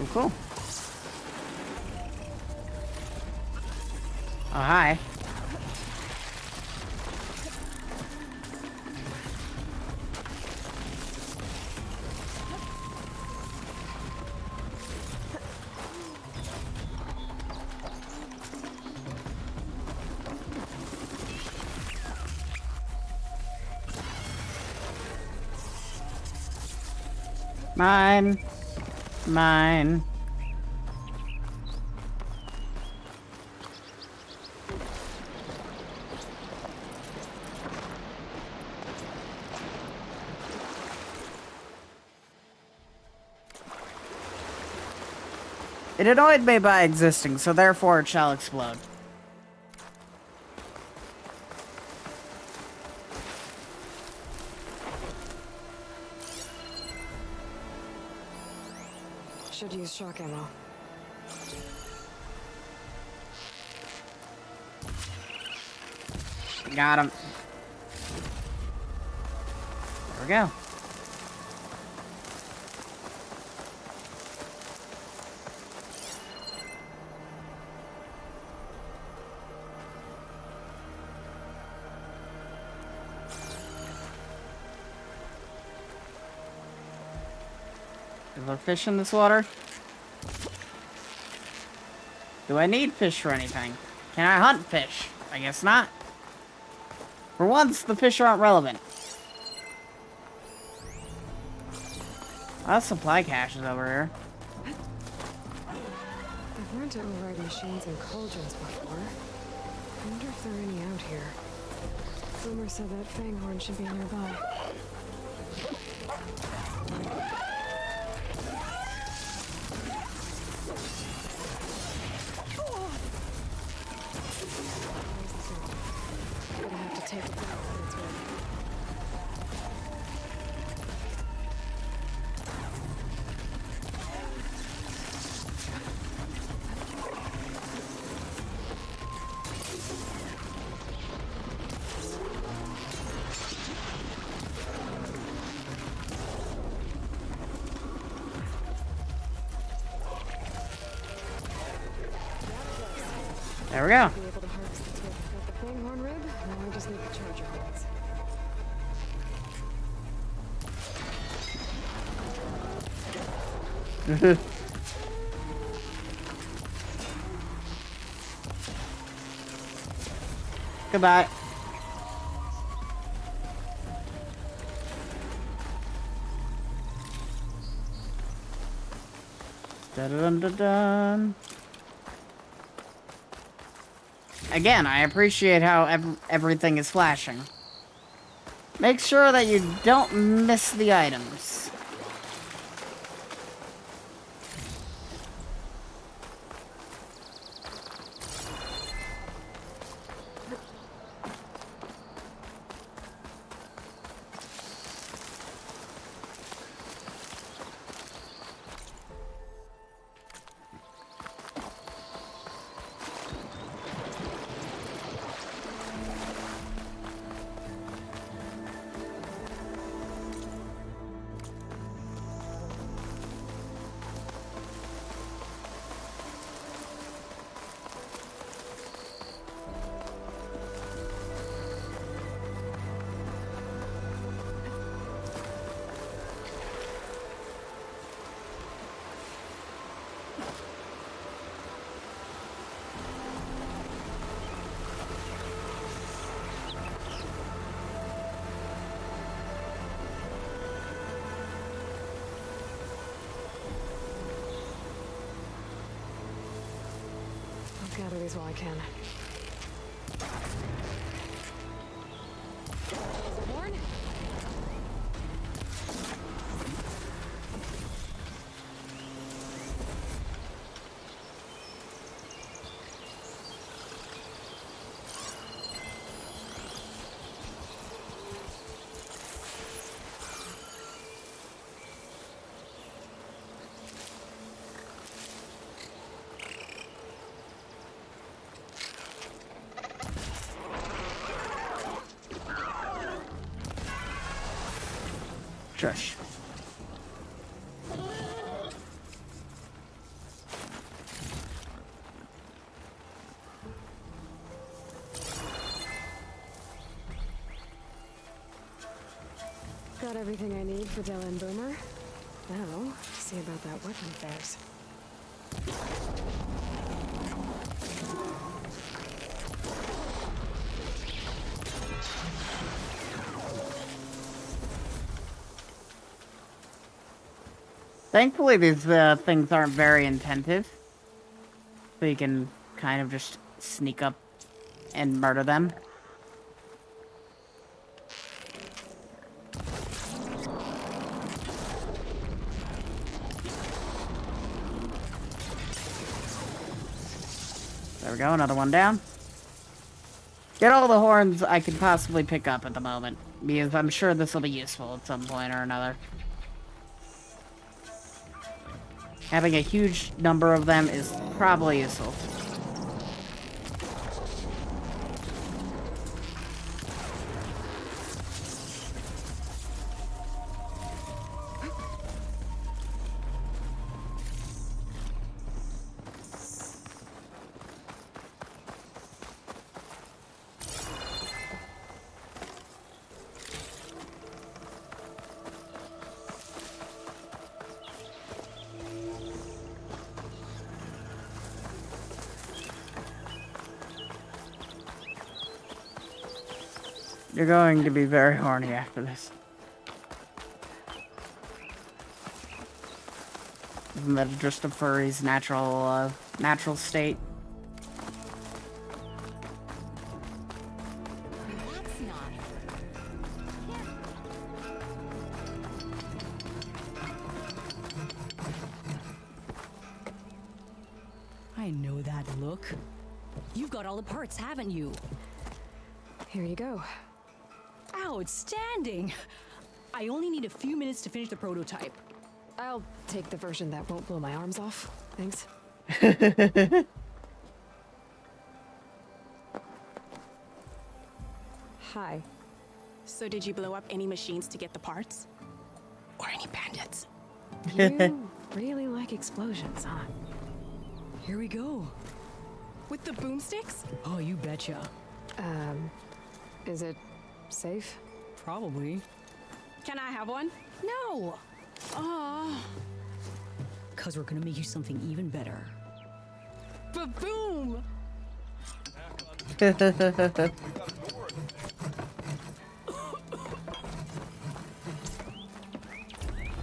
Oh, cool. Oh, hi. Mine. Mine. It annoyed me by existing, so therefore it shall explode. Should use shock ammo. Got him. There we go. Is there fish in this water? Do I need fish for anything? Can I hunt fish? I guess not. For once, the fish aren't relevant. Supply caches over here. I've learned to override machines and cauldrons before. I wonder if there are any out here. Boomer said that fanghorn should be nearby. Gonna have to take it back when it's ready. There we go. Be able to harvest the tip. Got the fanghorn rib. Now I just need the charger points. Goodbye. Dun-dun-dun-dun. Again, I appreciate how everything is flashing. Make sure that you don't miss the items. I'll gather these while I can. Horn? Shush. for Dell and Boomer. Now, see about that weapon of theirs. Thankfully, these things aren't very intensive. So you can kind of just sneak up and murder them. There we go, another one down. Get all the horns I can possibly pick up at the moment, because I'm sure this will be useful at some point or another. Having a huge number of them is probably useful. You're going to be very horny after this. Isn't that just a furry's natural state? That's not. I know that look. You've got all the parts, haven't you? Here you go. Outstanding! I only need a few minutes to finish the prototype. I'll take the version that won't blow my arms off. Thanks. Hi. So did you blow up any machines to get the parts? Or any bandits? You really like explosions, huh? Here we go. With the boomsticks? Oh, you betcha. Is it safe? Probably. Can I have one? No! Oh. Cause we're gonna make you something even better. Ba-boom!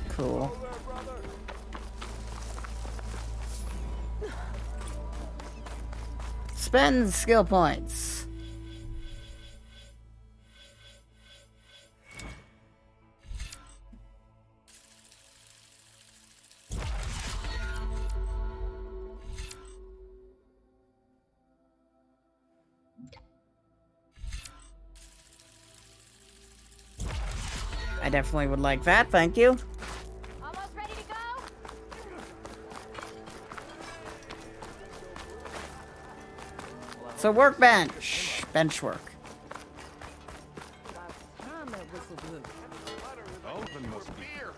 Cool. Spend skill points. I definitely would like that, thank you. Almost ready to go? So workbench. Bench work. Elvin must be here.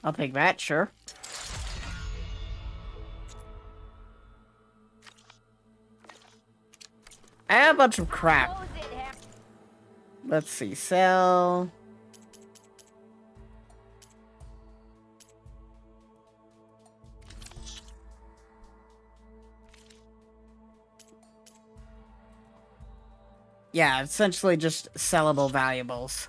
I'll take that, sure. I have a bunch of crap. Let's see, sell. Yeah, essentially just sellable valuables.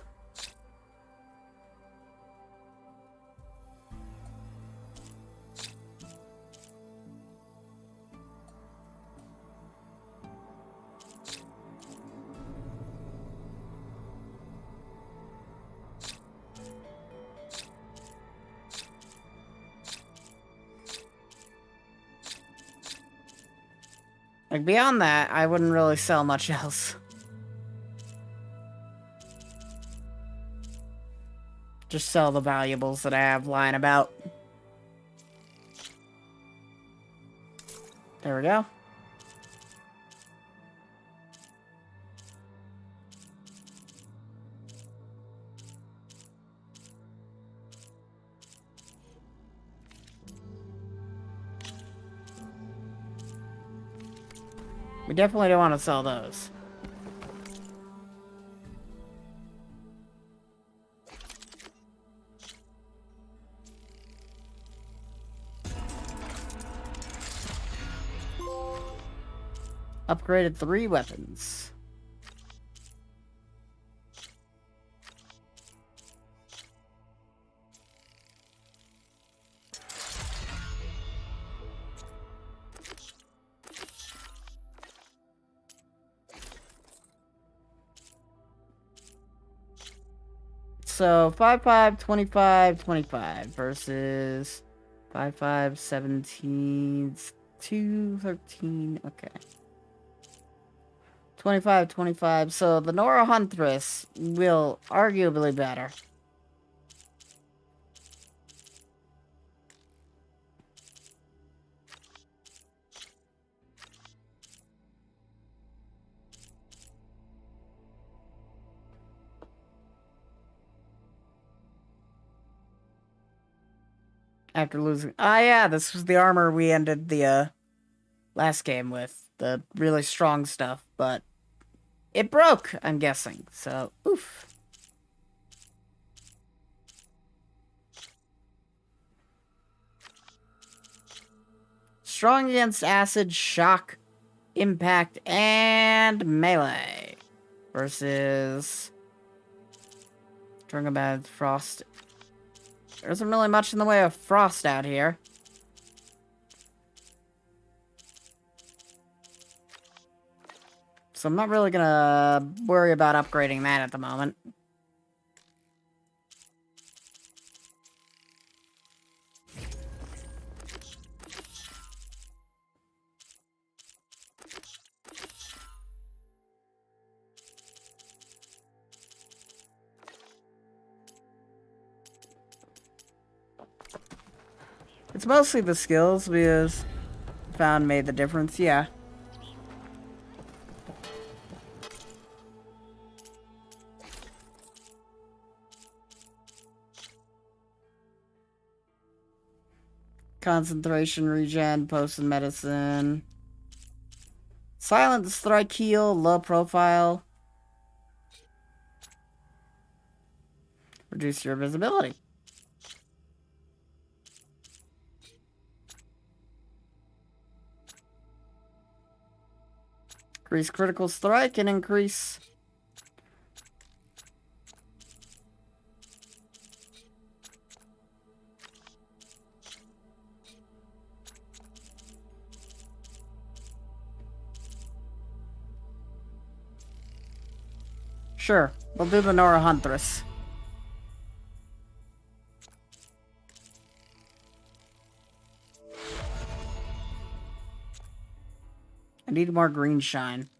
Like, beyond that, I wouldn't really sell much else. just sell the valuables that I have lying about. There we go. We definitely don't want to sell those. Upgraded 3 weapons. So 5-5, 25, 25 versus 5-5, 17, 2, 13. Okay. 25, 25. So the Nora Huntress will arguably better. After losing... Ah, yeah, this was the armor we ended the last game with. The really strong stuff, but it broke, I'm guessing. So, oof. Strong against acid, shock, impact, and melee. Versus... Strong about frost. There isn't really much in the way of frost out here. So I'm not really gonna worry about upgrading that at the moment. It's mostly the skills because found made the difference, yeah. Concentration, regen, potion medicine. Silent, strike, heal, low profile. Reduce your visibility. Increase critical strike and increase... Sure, we'll do the Nora Huntress. I need more green shine.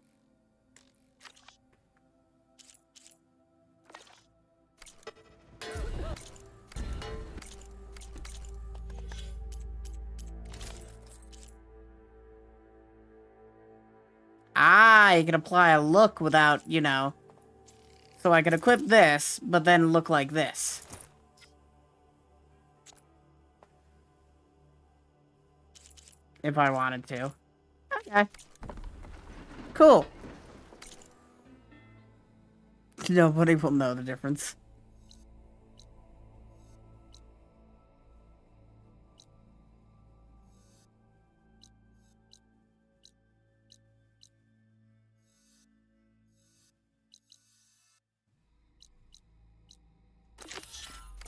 Ah, you can apply a look without, you know... So I could equip this, but then look like this. If I wanted to. Okay. Cool. Nobody will know the difference.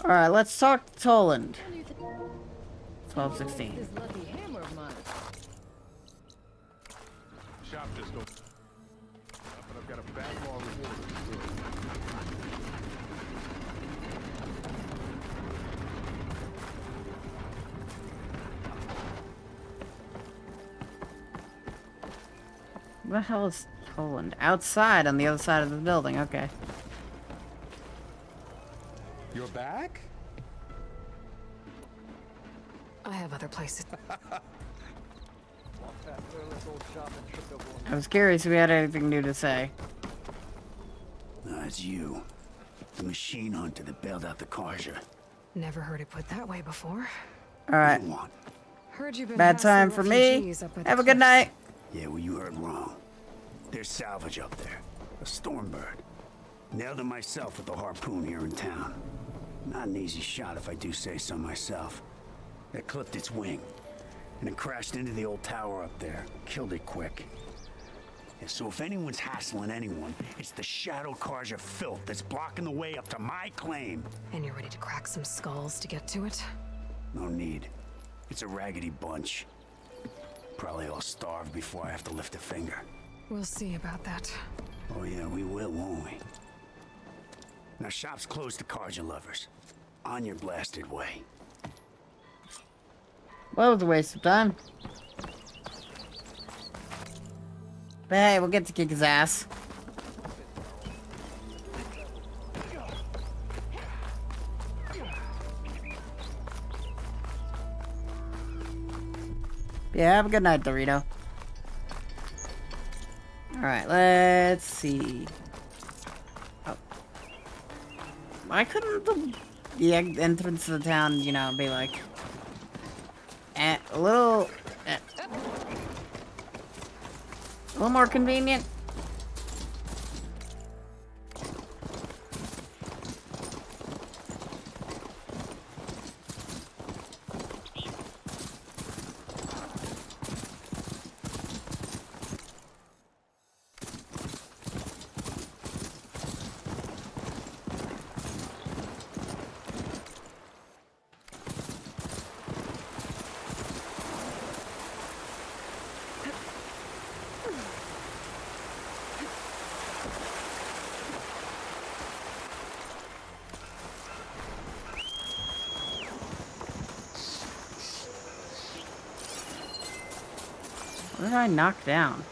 Alright, let's talk to Toland. 12:16. Shop just opened. But I've got a backlog of orders. Where the hell is Toland? Outside on the other side of the building, okay. You're back? have other places. I was curious if we had anything new to say. It's you. The machine hunter that bailed out the Karja. Never heard it put that way before. Alright. Heard you've been Bad time hassling for me. refugees up at the Have a good cliffs. night. Yeah, well, you heard wrong. There's salvage up there. A Stormbird. Nailed him myself with the harpoon here in town. Not an easy shot if I do say so myself. It clipped its wing. And it crashed into the old tower up there. Killed it quick. Yeah, so if anyone's hassling anyone, it's the Shadow Karja filth that's blocking the way up to my claim. And you're ready to crack some skulls to get to it? No need. It's a raggedy bunch. Probably all starved before I have to lift a finger. We'll see about that. Oh yeah, we will, won't we? Now shop's closed to Karja lovers. On your blasted way. Well, it was a waste of time. But hey, we'll get to kick his ass. Yeah, have a good night, Dorito. Alright, let's see. Oh. Why couldn't the entrance to the town, you know, be like... a little more convenient? What did I knock down?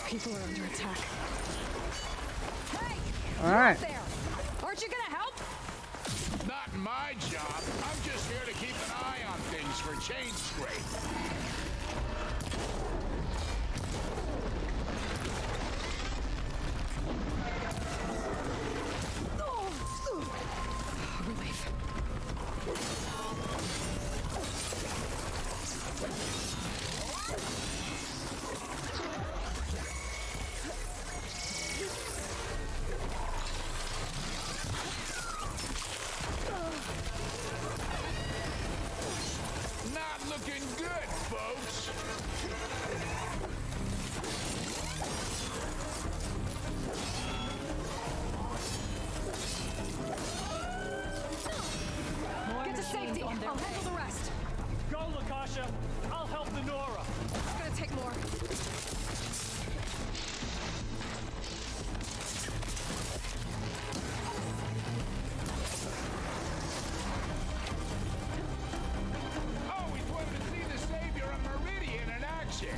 People are under attack. Hey! All right. There. Aren't you gonna help? Not my job. I'm just here to keep an eye on things for change scrape. Relief. Not looking good, folks. Get to safety. I'll handle the rest. Go, Lakasha. I'll help the Nora. It's gonna take more. Always wanted to see the savior of Meridian in action.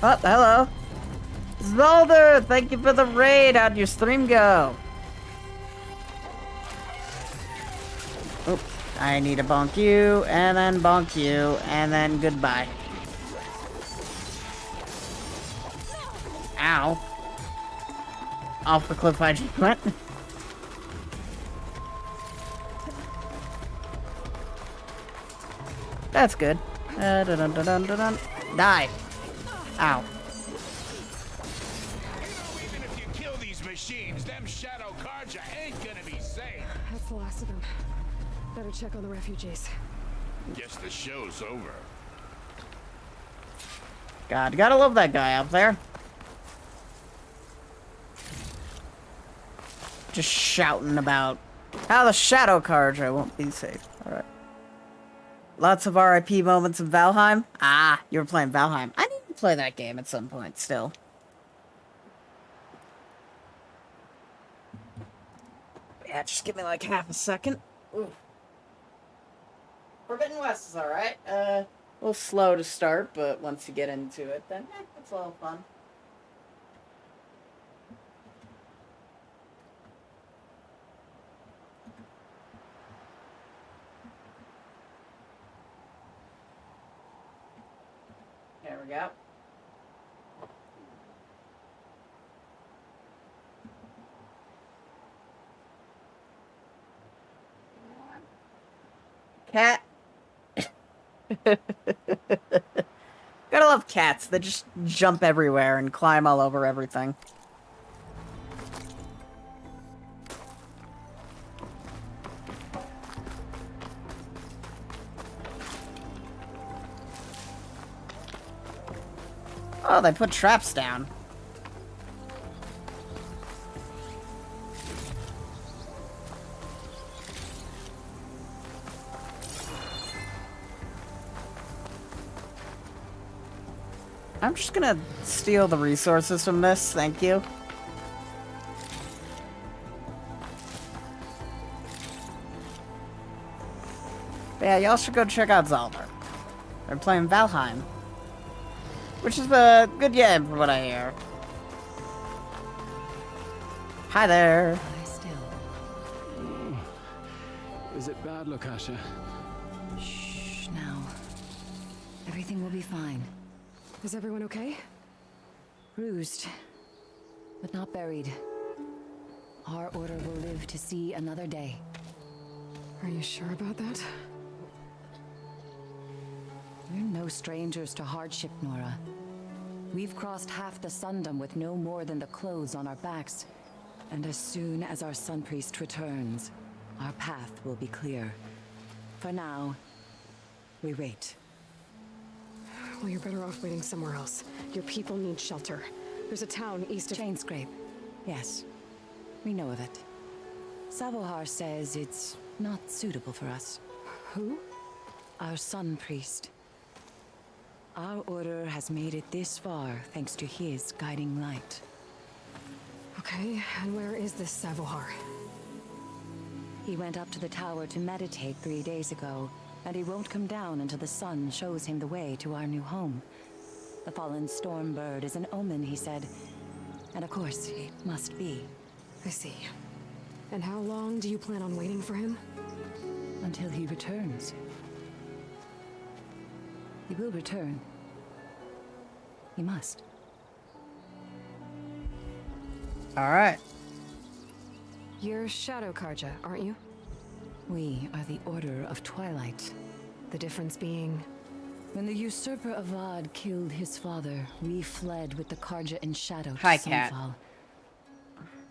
Oh, hello. Zolder, thank you for the raid. How'd your stream go? Oh, I need to bonk you, and then bonk you, and then goodbye. Ow. Off the cliff I just went. That's good. Dun-dun-dun-dun-dun. Die. Ow. Even if you kill these machines, them Shadow Karja ain't gonna be safe. That's the last of them. Better check on the refugees. Guess the show's over. God, gotta love that guy up there. Just shouting about how the Shadow Carja won't be safe. Alright. Lots of RIP moments in Valheim. Ah, you were playing Valheim. I need to play that game at some point still. Yeah, just give me like half a second. Ooh. Forbidden West is alright. A little slow to start, but once you get into it, then it's a little fun. There we go. Cat. Gotta love cats. They just jump everywhere and climb all over everything. Oh, they put traps down. I'm just gonna steal the resources from this, thank you. But yeah, y'all should go check out Zalbar. They're playing Valheim. Which is a good game, from what I hear. Hi there. Is it bad, Lukasha? Shh, now. Everything will be fine. Is everyone okay? Bruised, but not buried. Our order will live to see another day. Are you sure about that? We're no strangers to hardship, Nora. We've crossed half the Sundom with no more than the clothes on our backs. And as soon as our Sun Priest returns, our path will be clear. For now, we wait. Well, you're better off waiting somewhere else. Your people need shelter. There's a town east of... Chainscrape. Yes. We know of it. Savohar says it's not suitable for us. Who? Our Sun Priest. Our order has made it this far thanks to his guiding light. Okay, and where is this Savohar? He went up to the tower to meditate 3 days ago, and he won't come down until the sun shows him the way to our new home. The fallen storm bird is an omen, he said. And of course, it must be. I see. And how long do you plan on waiting for him? Until he returns. He will return. He must. Alright. You're Shadow Carja, aren't you? We are the Order of Twilight. The difference being... When the usurper Avad killed his father, we fled with the Carja in shadow to Hi, Cat. Sunfall.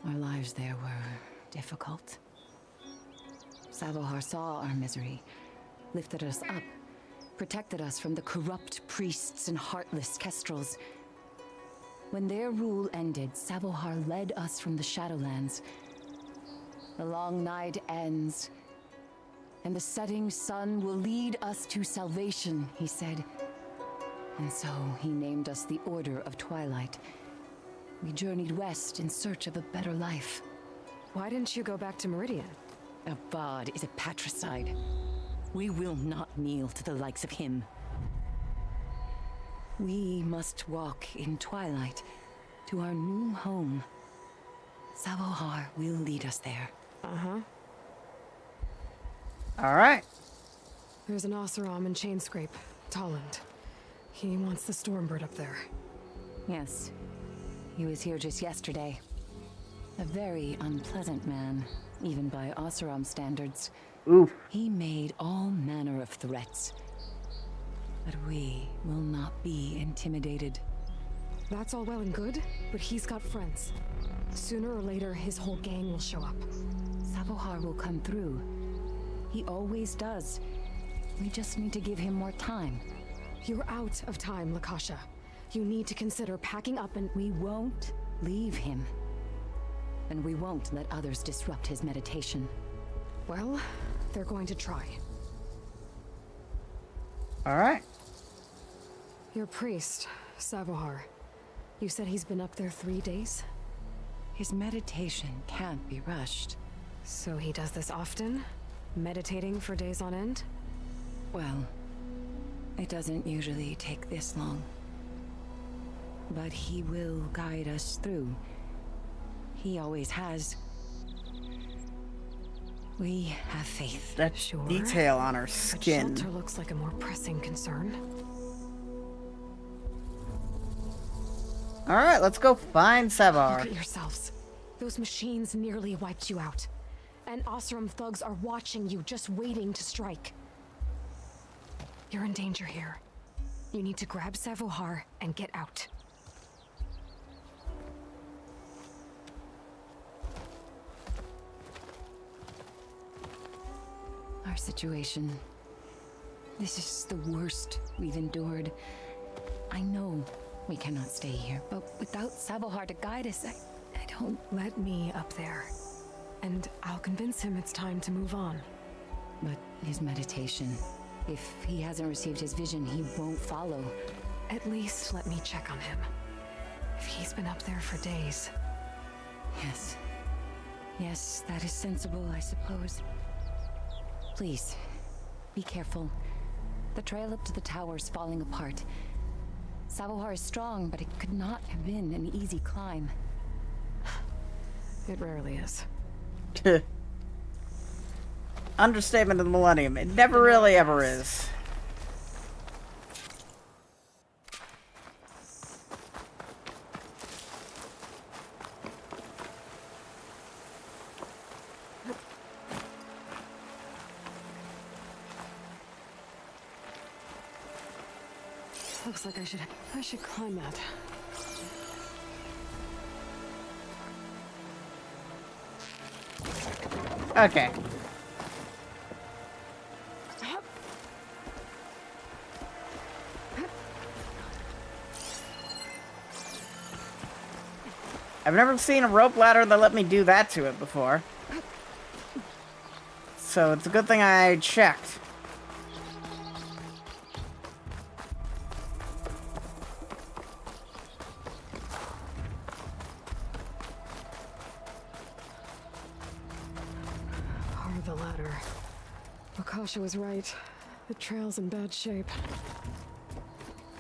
Our lives there were difficult. Savohar saw our misery, lifted us up, protected us from the corrupt priests and heartless kestrels. When their rule ended, Savohar led us from the Shadowlands. The long night ends, and the setting sun will lead us to salvation, he said. And so he named us the Order of Twilight. We journeyed west in search of a better life. Why didn't you go back to Meridian? Avad is a patricide. We will not kneel to the likes of him. We must walk in twilight to our new home. Savohar will lead us there. Uh-huh. Alright. There's an Oseram in Chainscrape, Tolland. He wants the Stormbird up there. Yes. He was here just yesterday. A very unpleasant man, even by Oseram standards. Oof. He made all manner of threats. But we will not be intimidated. That's all well and good, but he's got friends. Sooner or later, his whole gang will show up. Savohar will come through. He always does. We just need to give him more time. You're out of time, Lukasha. You need to consider packing up and... We won't leave him. and we won't let others disrupt his meditation. Well, they're going to try. Alright. Your priest, Savohar. You said he's been up there 3 days? His meditation can't be rushed. So he does this often? Meditating for days on end? Well, it doesn't usually take this long. But he will guide us through. He always has. We have faith. That detail on her But skin. shelter looks like a more pressing concern. Alright, let's go find Savar. Look at yourselves. Those machines nearly wiped you out. And Oseram thugs are watching you, just waiting to strike. You're in danger here. You need to grab Savohar and get out. Our situation. This is the worst we've endured. I know we cannot stay here, but without Savohar to guide us, I don't... Let me up there. And I'll convince him it's time to move on. But his meditation... If he hasn't received his vision, he won't follow. At least let me check on him. If he's been up there for days. Yes. Yes, that is sensible, I suppose. Please, be careful. The trail up to the tower is falling apart. Savohar is strong, but it could not have been an easy climb. It rarely is. Understatement of the millennium. It never really ever is. Looks like I should climb that. Okay. I've never seen a rope ladder that let me do that to it before. So it's a good thing I checked. Part of the ladder. Wakasha was right. The trail's in bad shape.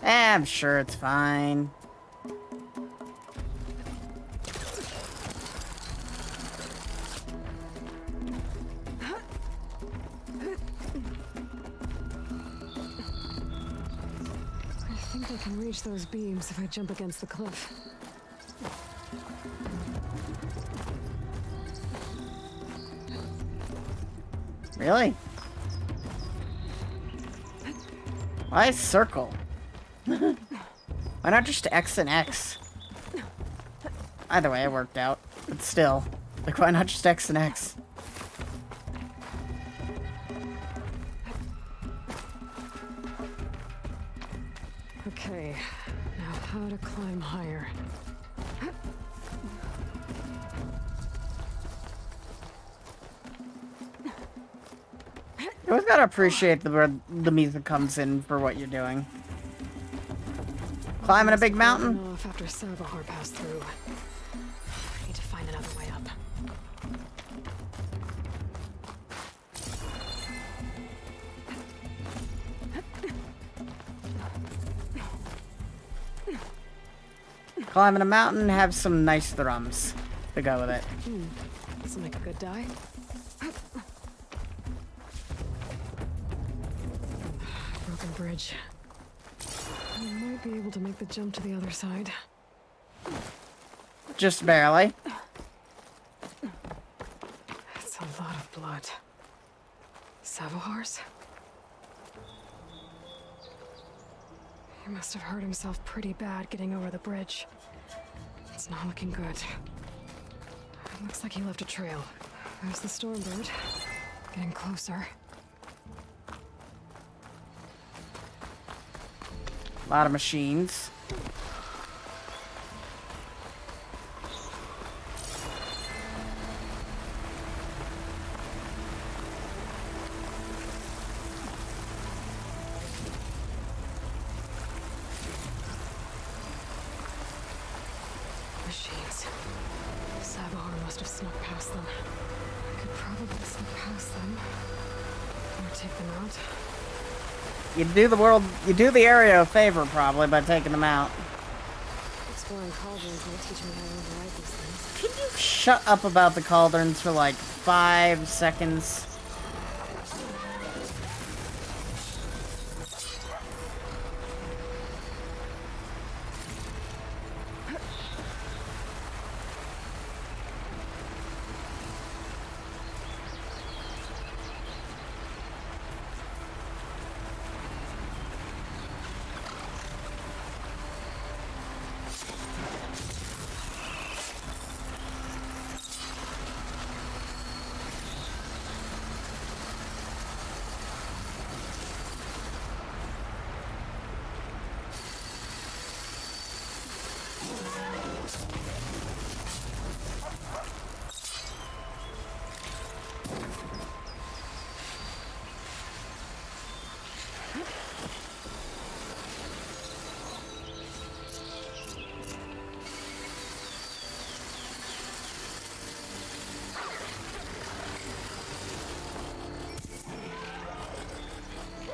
I'm sure it's fine. I think I can reach those beams if I jump against the cliff. Really? Why circle? Why not just X and X? Either way, it worked out. But still, like, why not just X and X? Okay, now how to climb higher. You always gotta appreciate where the music comes in for what you're doing. Climbing a big mountain? Off after Savohar passed through. I need to find another way up. Climbing a mountain, have some nice thrums to go with it. This will make a good die. Broken bridge. I might be able to make the jump to the other side. Just barely. That's a lot of blood. Savohar's? He must have hurt himself pretty bad getting over the bridge. It's not looking good. It looks like he left a trail. There's the Stormbird. Getting closer. A lot of machines. must have snuck past them. I could probably sneak past them. Or take them out. You do the area a favor probably by taking them out. Exploring cauldrons might teach me how to override these things. Can you shut up about the cauldrons for like 5 seconds?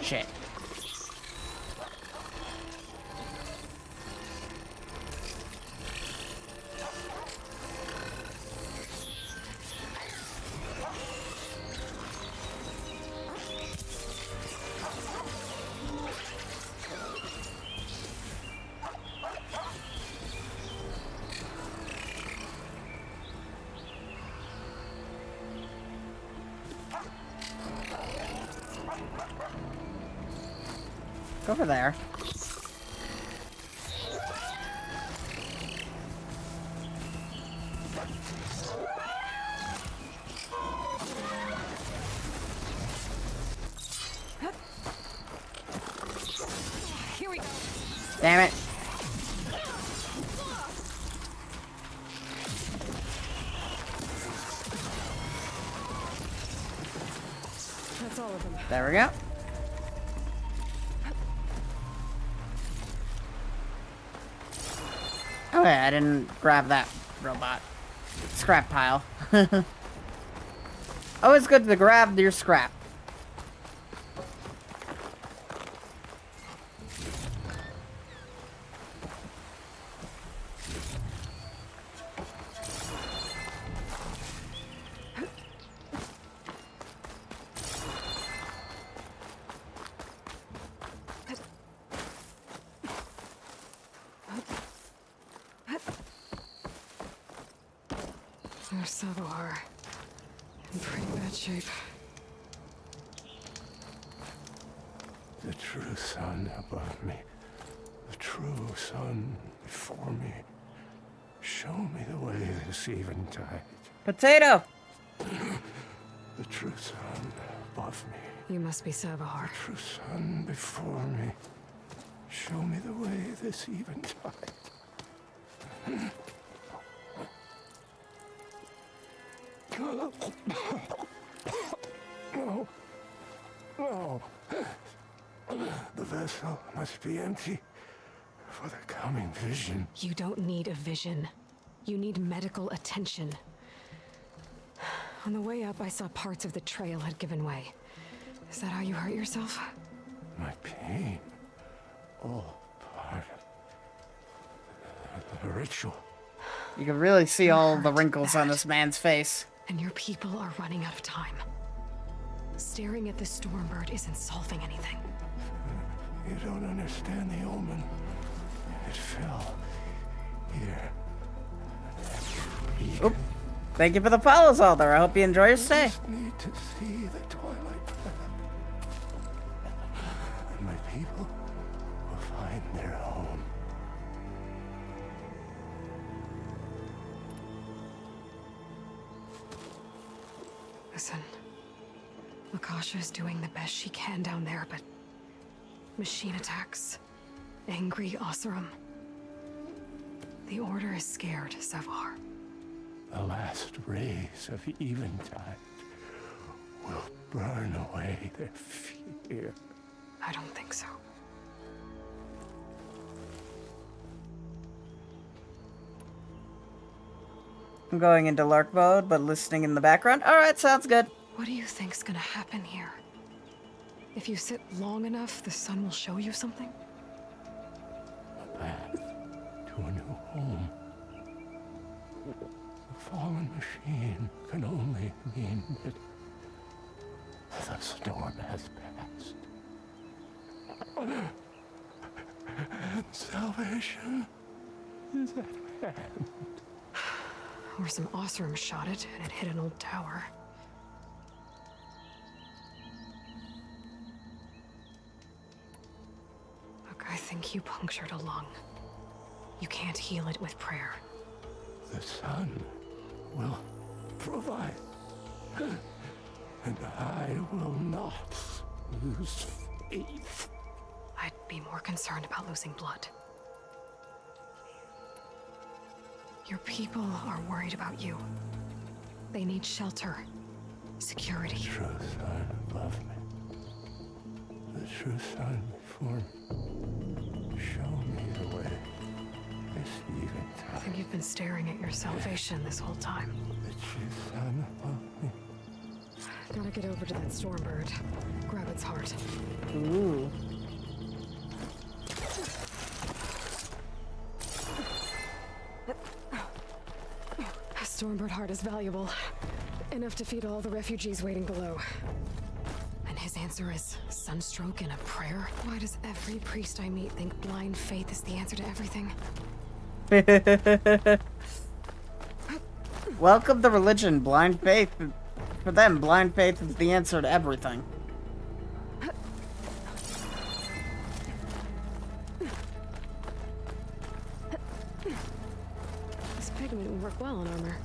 Shit. Over there. Here we go. Damn it. That's all of them. There we go. Okay, I didn't grab that robot. Scrap pile. Always good to grab your scrap. There's Sabohar. In pretty bad shape. The true sun above me. The true sun before me. Show me the way this eventide. Potato! The true sun above me. You must be Sabohar. The true sun before me. Show me the way this eventide. No. No. The vessel must be empty for the coming vision. You don't need a vision. You need medical attention. On the way up, I saw parts of the trail had given way. Is that how you hurt yourself? My pain. All part of the ritual. You can really see all the wrinkles on this man's face. And your people are running out of time. Staring at the Stormbird isn't solving anything. You don't understand the omen. It fell here. Oop. Thank you for the follows, Alder. I hope you enjoy your stay. I just need to see the twilight path. And my people will find their home. Listen, Lakasha is doing the best she can down there, but machine attacks, angry Oseram. The Order is scared, Savar. The last rays of eventide will burn away their fear. I don't think so. I'm going into lark mode, but listening in the background. Alright, sounds good. What do you think's gonna happen here? If you sit long enough, the sun will show you something? A path to a new home. The fallen machine can only mean that the storm has passed. And salvation is at hand. Or some Osram shot it and it hit an old tower. Look, I think you punctured a lung. You can't heal it with prayer. The sun will provide. And I will not lose faith. I'd be more concerned about losing blood. Your people are worried about you. They need shelter, security. The true sun above me. The true sun before me. Show me the way. Deceiving I think you've been staring at your salvation this whole time. The true sun above me. Gotta get over to that stormbird. Grab its heart. Ooh. A stormbird heart is valuable. Enough to feed all the refugees waiting below. And his answer is sunstroke and a prayer? Why does every priest I meet think blind faith is the answer to everything? Welcome to religion, blind faith. For them, blind faith is the answer to everything. This pigment would work well on armor.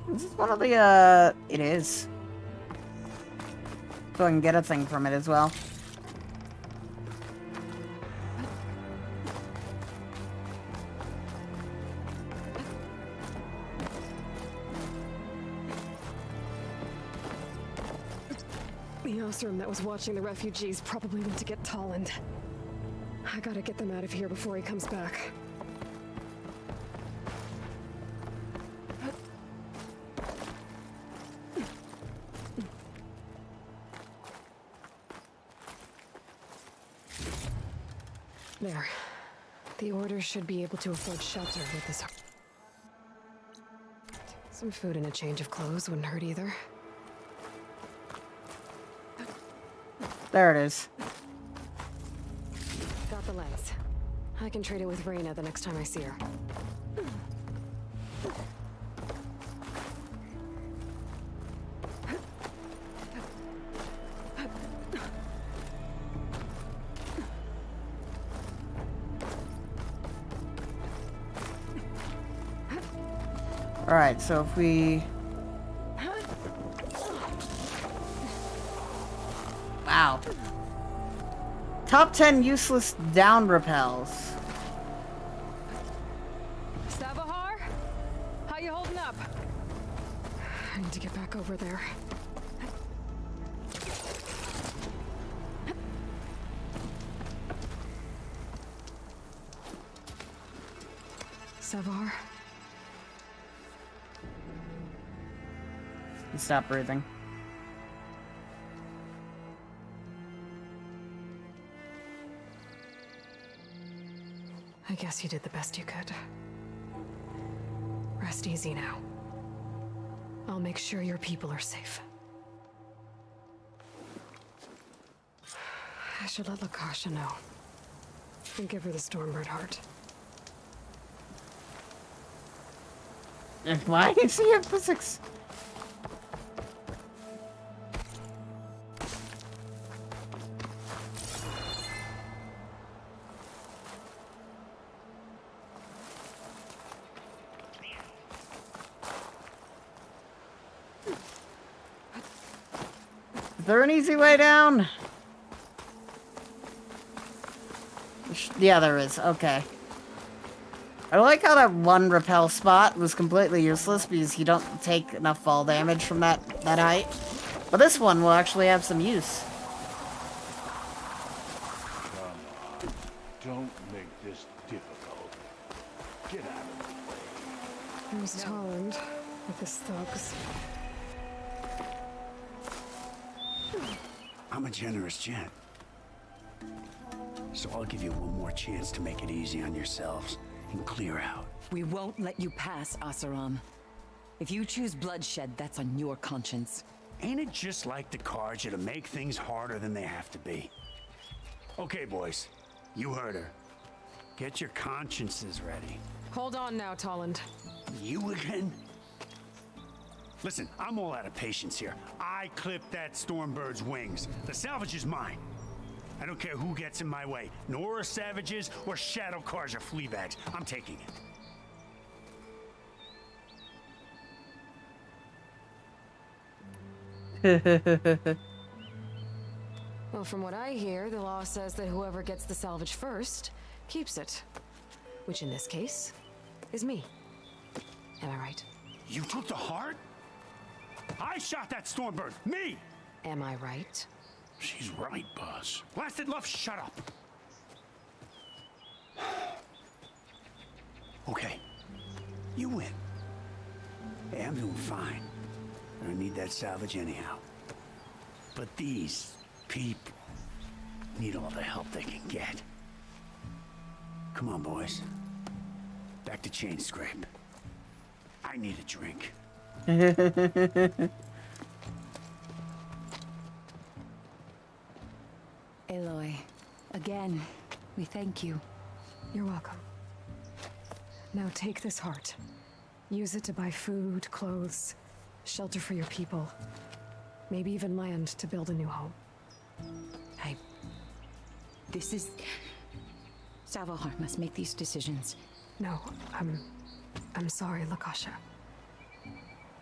This is one of the, it is. So I can get a thing from it as well. The Osram that was watching the refugees probably went to get Tolland. I gotta get them out of here before he comes back. There. The Order should be able to afford shelter with this. Some food and a change of clothes wouldn't hurt either. There it is. Got the lens. I can trade it with Reyna the next time I see her. Alright, so if we... Wow. Top 10 useless down repels. Savahar? How you holding up? I need to get back over there. Savahar? Stop breathing. I guess you did the best you could. Rest easy now. I'll make sure your people are safe. I should let Lakasha know. And give her the Stormbird heart. Why is he in physics? Is there an easy way down? Yeah, there is. Okay. I like how that one rappel spot was completely useless because you don't take enough fall damage from that height. But this one will actually have some use. Come on. Don't make this difficult. Get out of the way. Who's Holland with his thugs? I'm a generous gent. So I'll give you one more chance to make it easy on yourselves and clear out. We won't let you pass, Asaram. If you choose bloodshed, that's on your conscience. Ain't it just like the cards to make things harder than they have to be? Okay, boys. You heard her. Get your consciences ready. Hold on now, Tolland. You again? Listen, I'm all out of patience here. I clipped that Stormbird's wings. The salvage is mine. I don't care who gets in my way. Nora savages or shadow cars or flea bags. I'm taking it. Well, from what I hear, the law says that whoever gets the salvage first keeps it. Which in this case is me. Am I right? You took the heart? I shot that Stormbird! Me! Am I right? She's right, boss. Blasted love, shut up! Okay. You win. Hey, I'm doing fine. I don't need that salvage anyhow. But these people need all the help they can get. Come on, boys. Back to chain scrape. I need a drink. Aloy, again, we thank you. You're welcome. Now take this heart. Use it to buy food, clothes, shelter for your people. Maybe even land to build a new home. This is... Savahar must make these decisions. No, I'm sorry, Lakasha.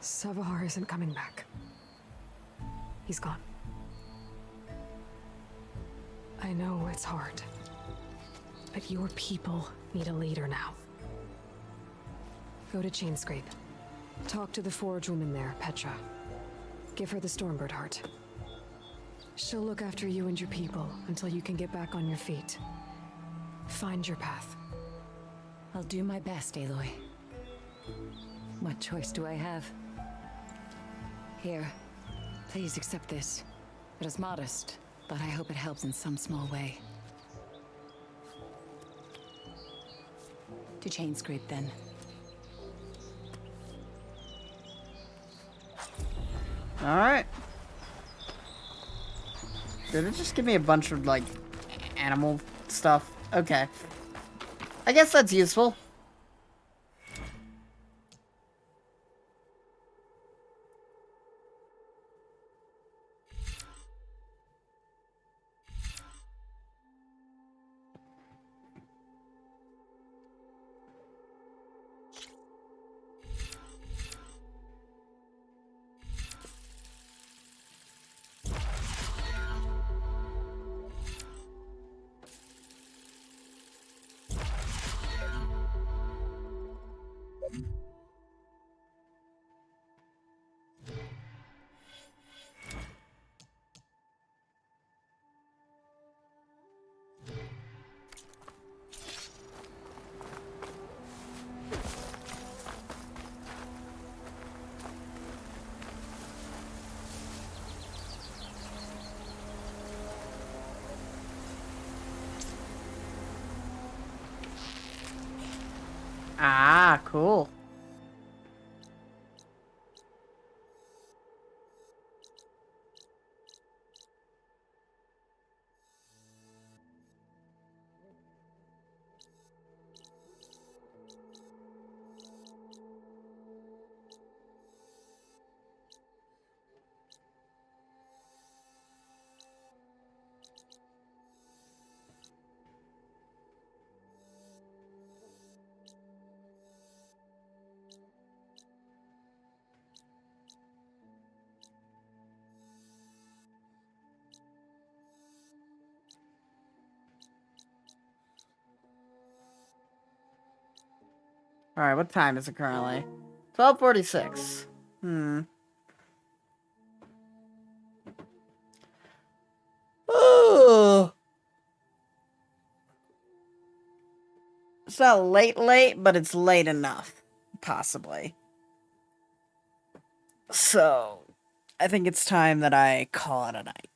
Savahar isn't coming back. He's gone. I know it's hard, but your people need a leader now. Go to Chainscrape. Talk to the forge woman there, Petra. Give her the Stormbird heart. She'll look after you and your people until you can get back on your feet. Find your path. I'll do my best, Aloy. What choice do I have? Here, please accept this. It is modest, but I hope it helps in some small way. To Chainscrape, then. Alright. Did it just give me a bunch of, like, animal stuff? Okay. I guess that's useful. Ah, cool. Alright, what time is it currently? 12:46. Oh! It's not late, but it's late enough. Possibly. So, I think it's time that I call it a night.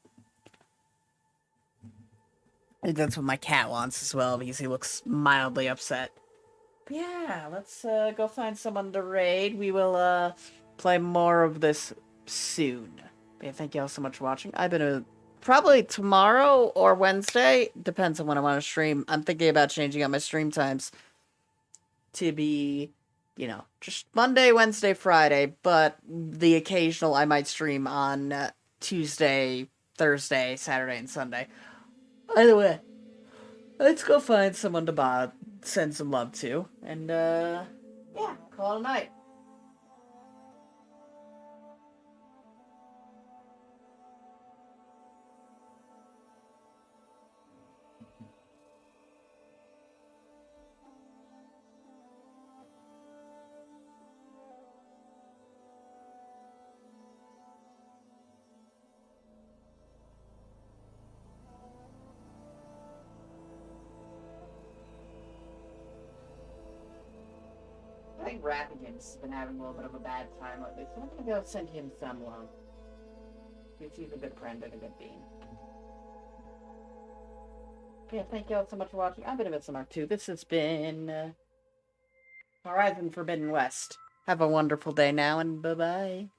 I think that's what my cat wants as well, because he looks mildly upset. But yeah, let's go find someone to raid. We will play more of this soon. But yeah, thank you all so much for watching. I've been probably tomorrow or Wednesday. Depends on when I want to stream. I'm thinking about changing up my stream times to be, you know, just Monday, Wednesday, Friday. But the occasional I might stream on Tuesday, Thursday, Saturday, and Sunday. Either way, let's go find someone to send some love to. And, yeah, call it a night. I think Rappigans has been having a little bit of a bad time lately, so I'm gonna go send him some love. Because he's a good friend and a good bean. Yeah, thank you all so much for watching. I've been Eviscerator too. This has been Horizon Forbidden West. Have a wonderful day now, and bye-bye.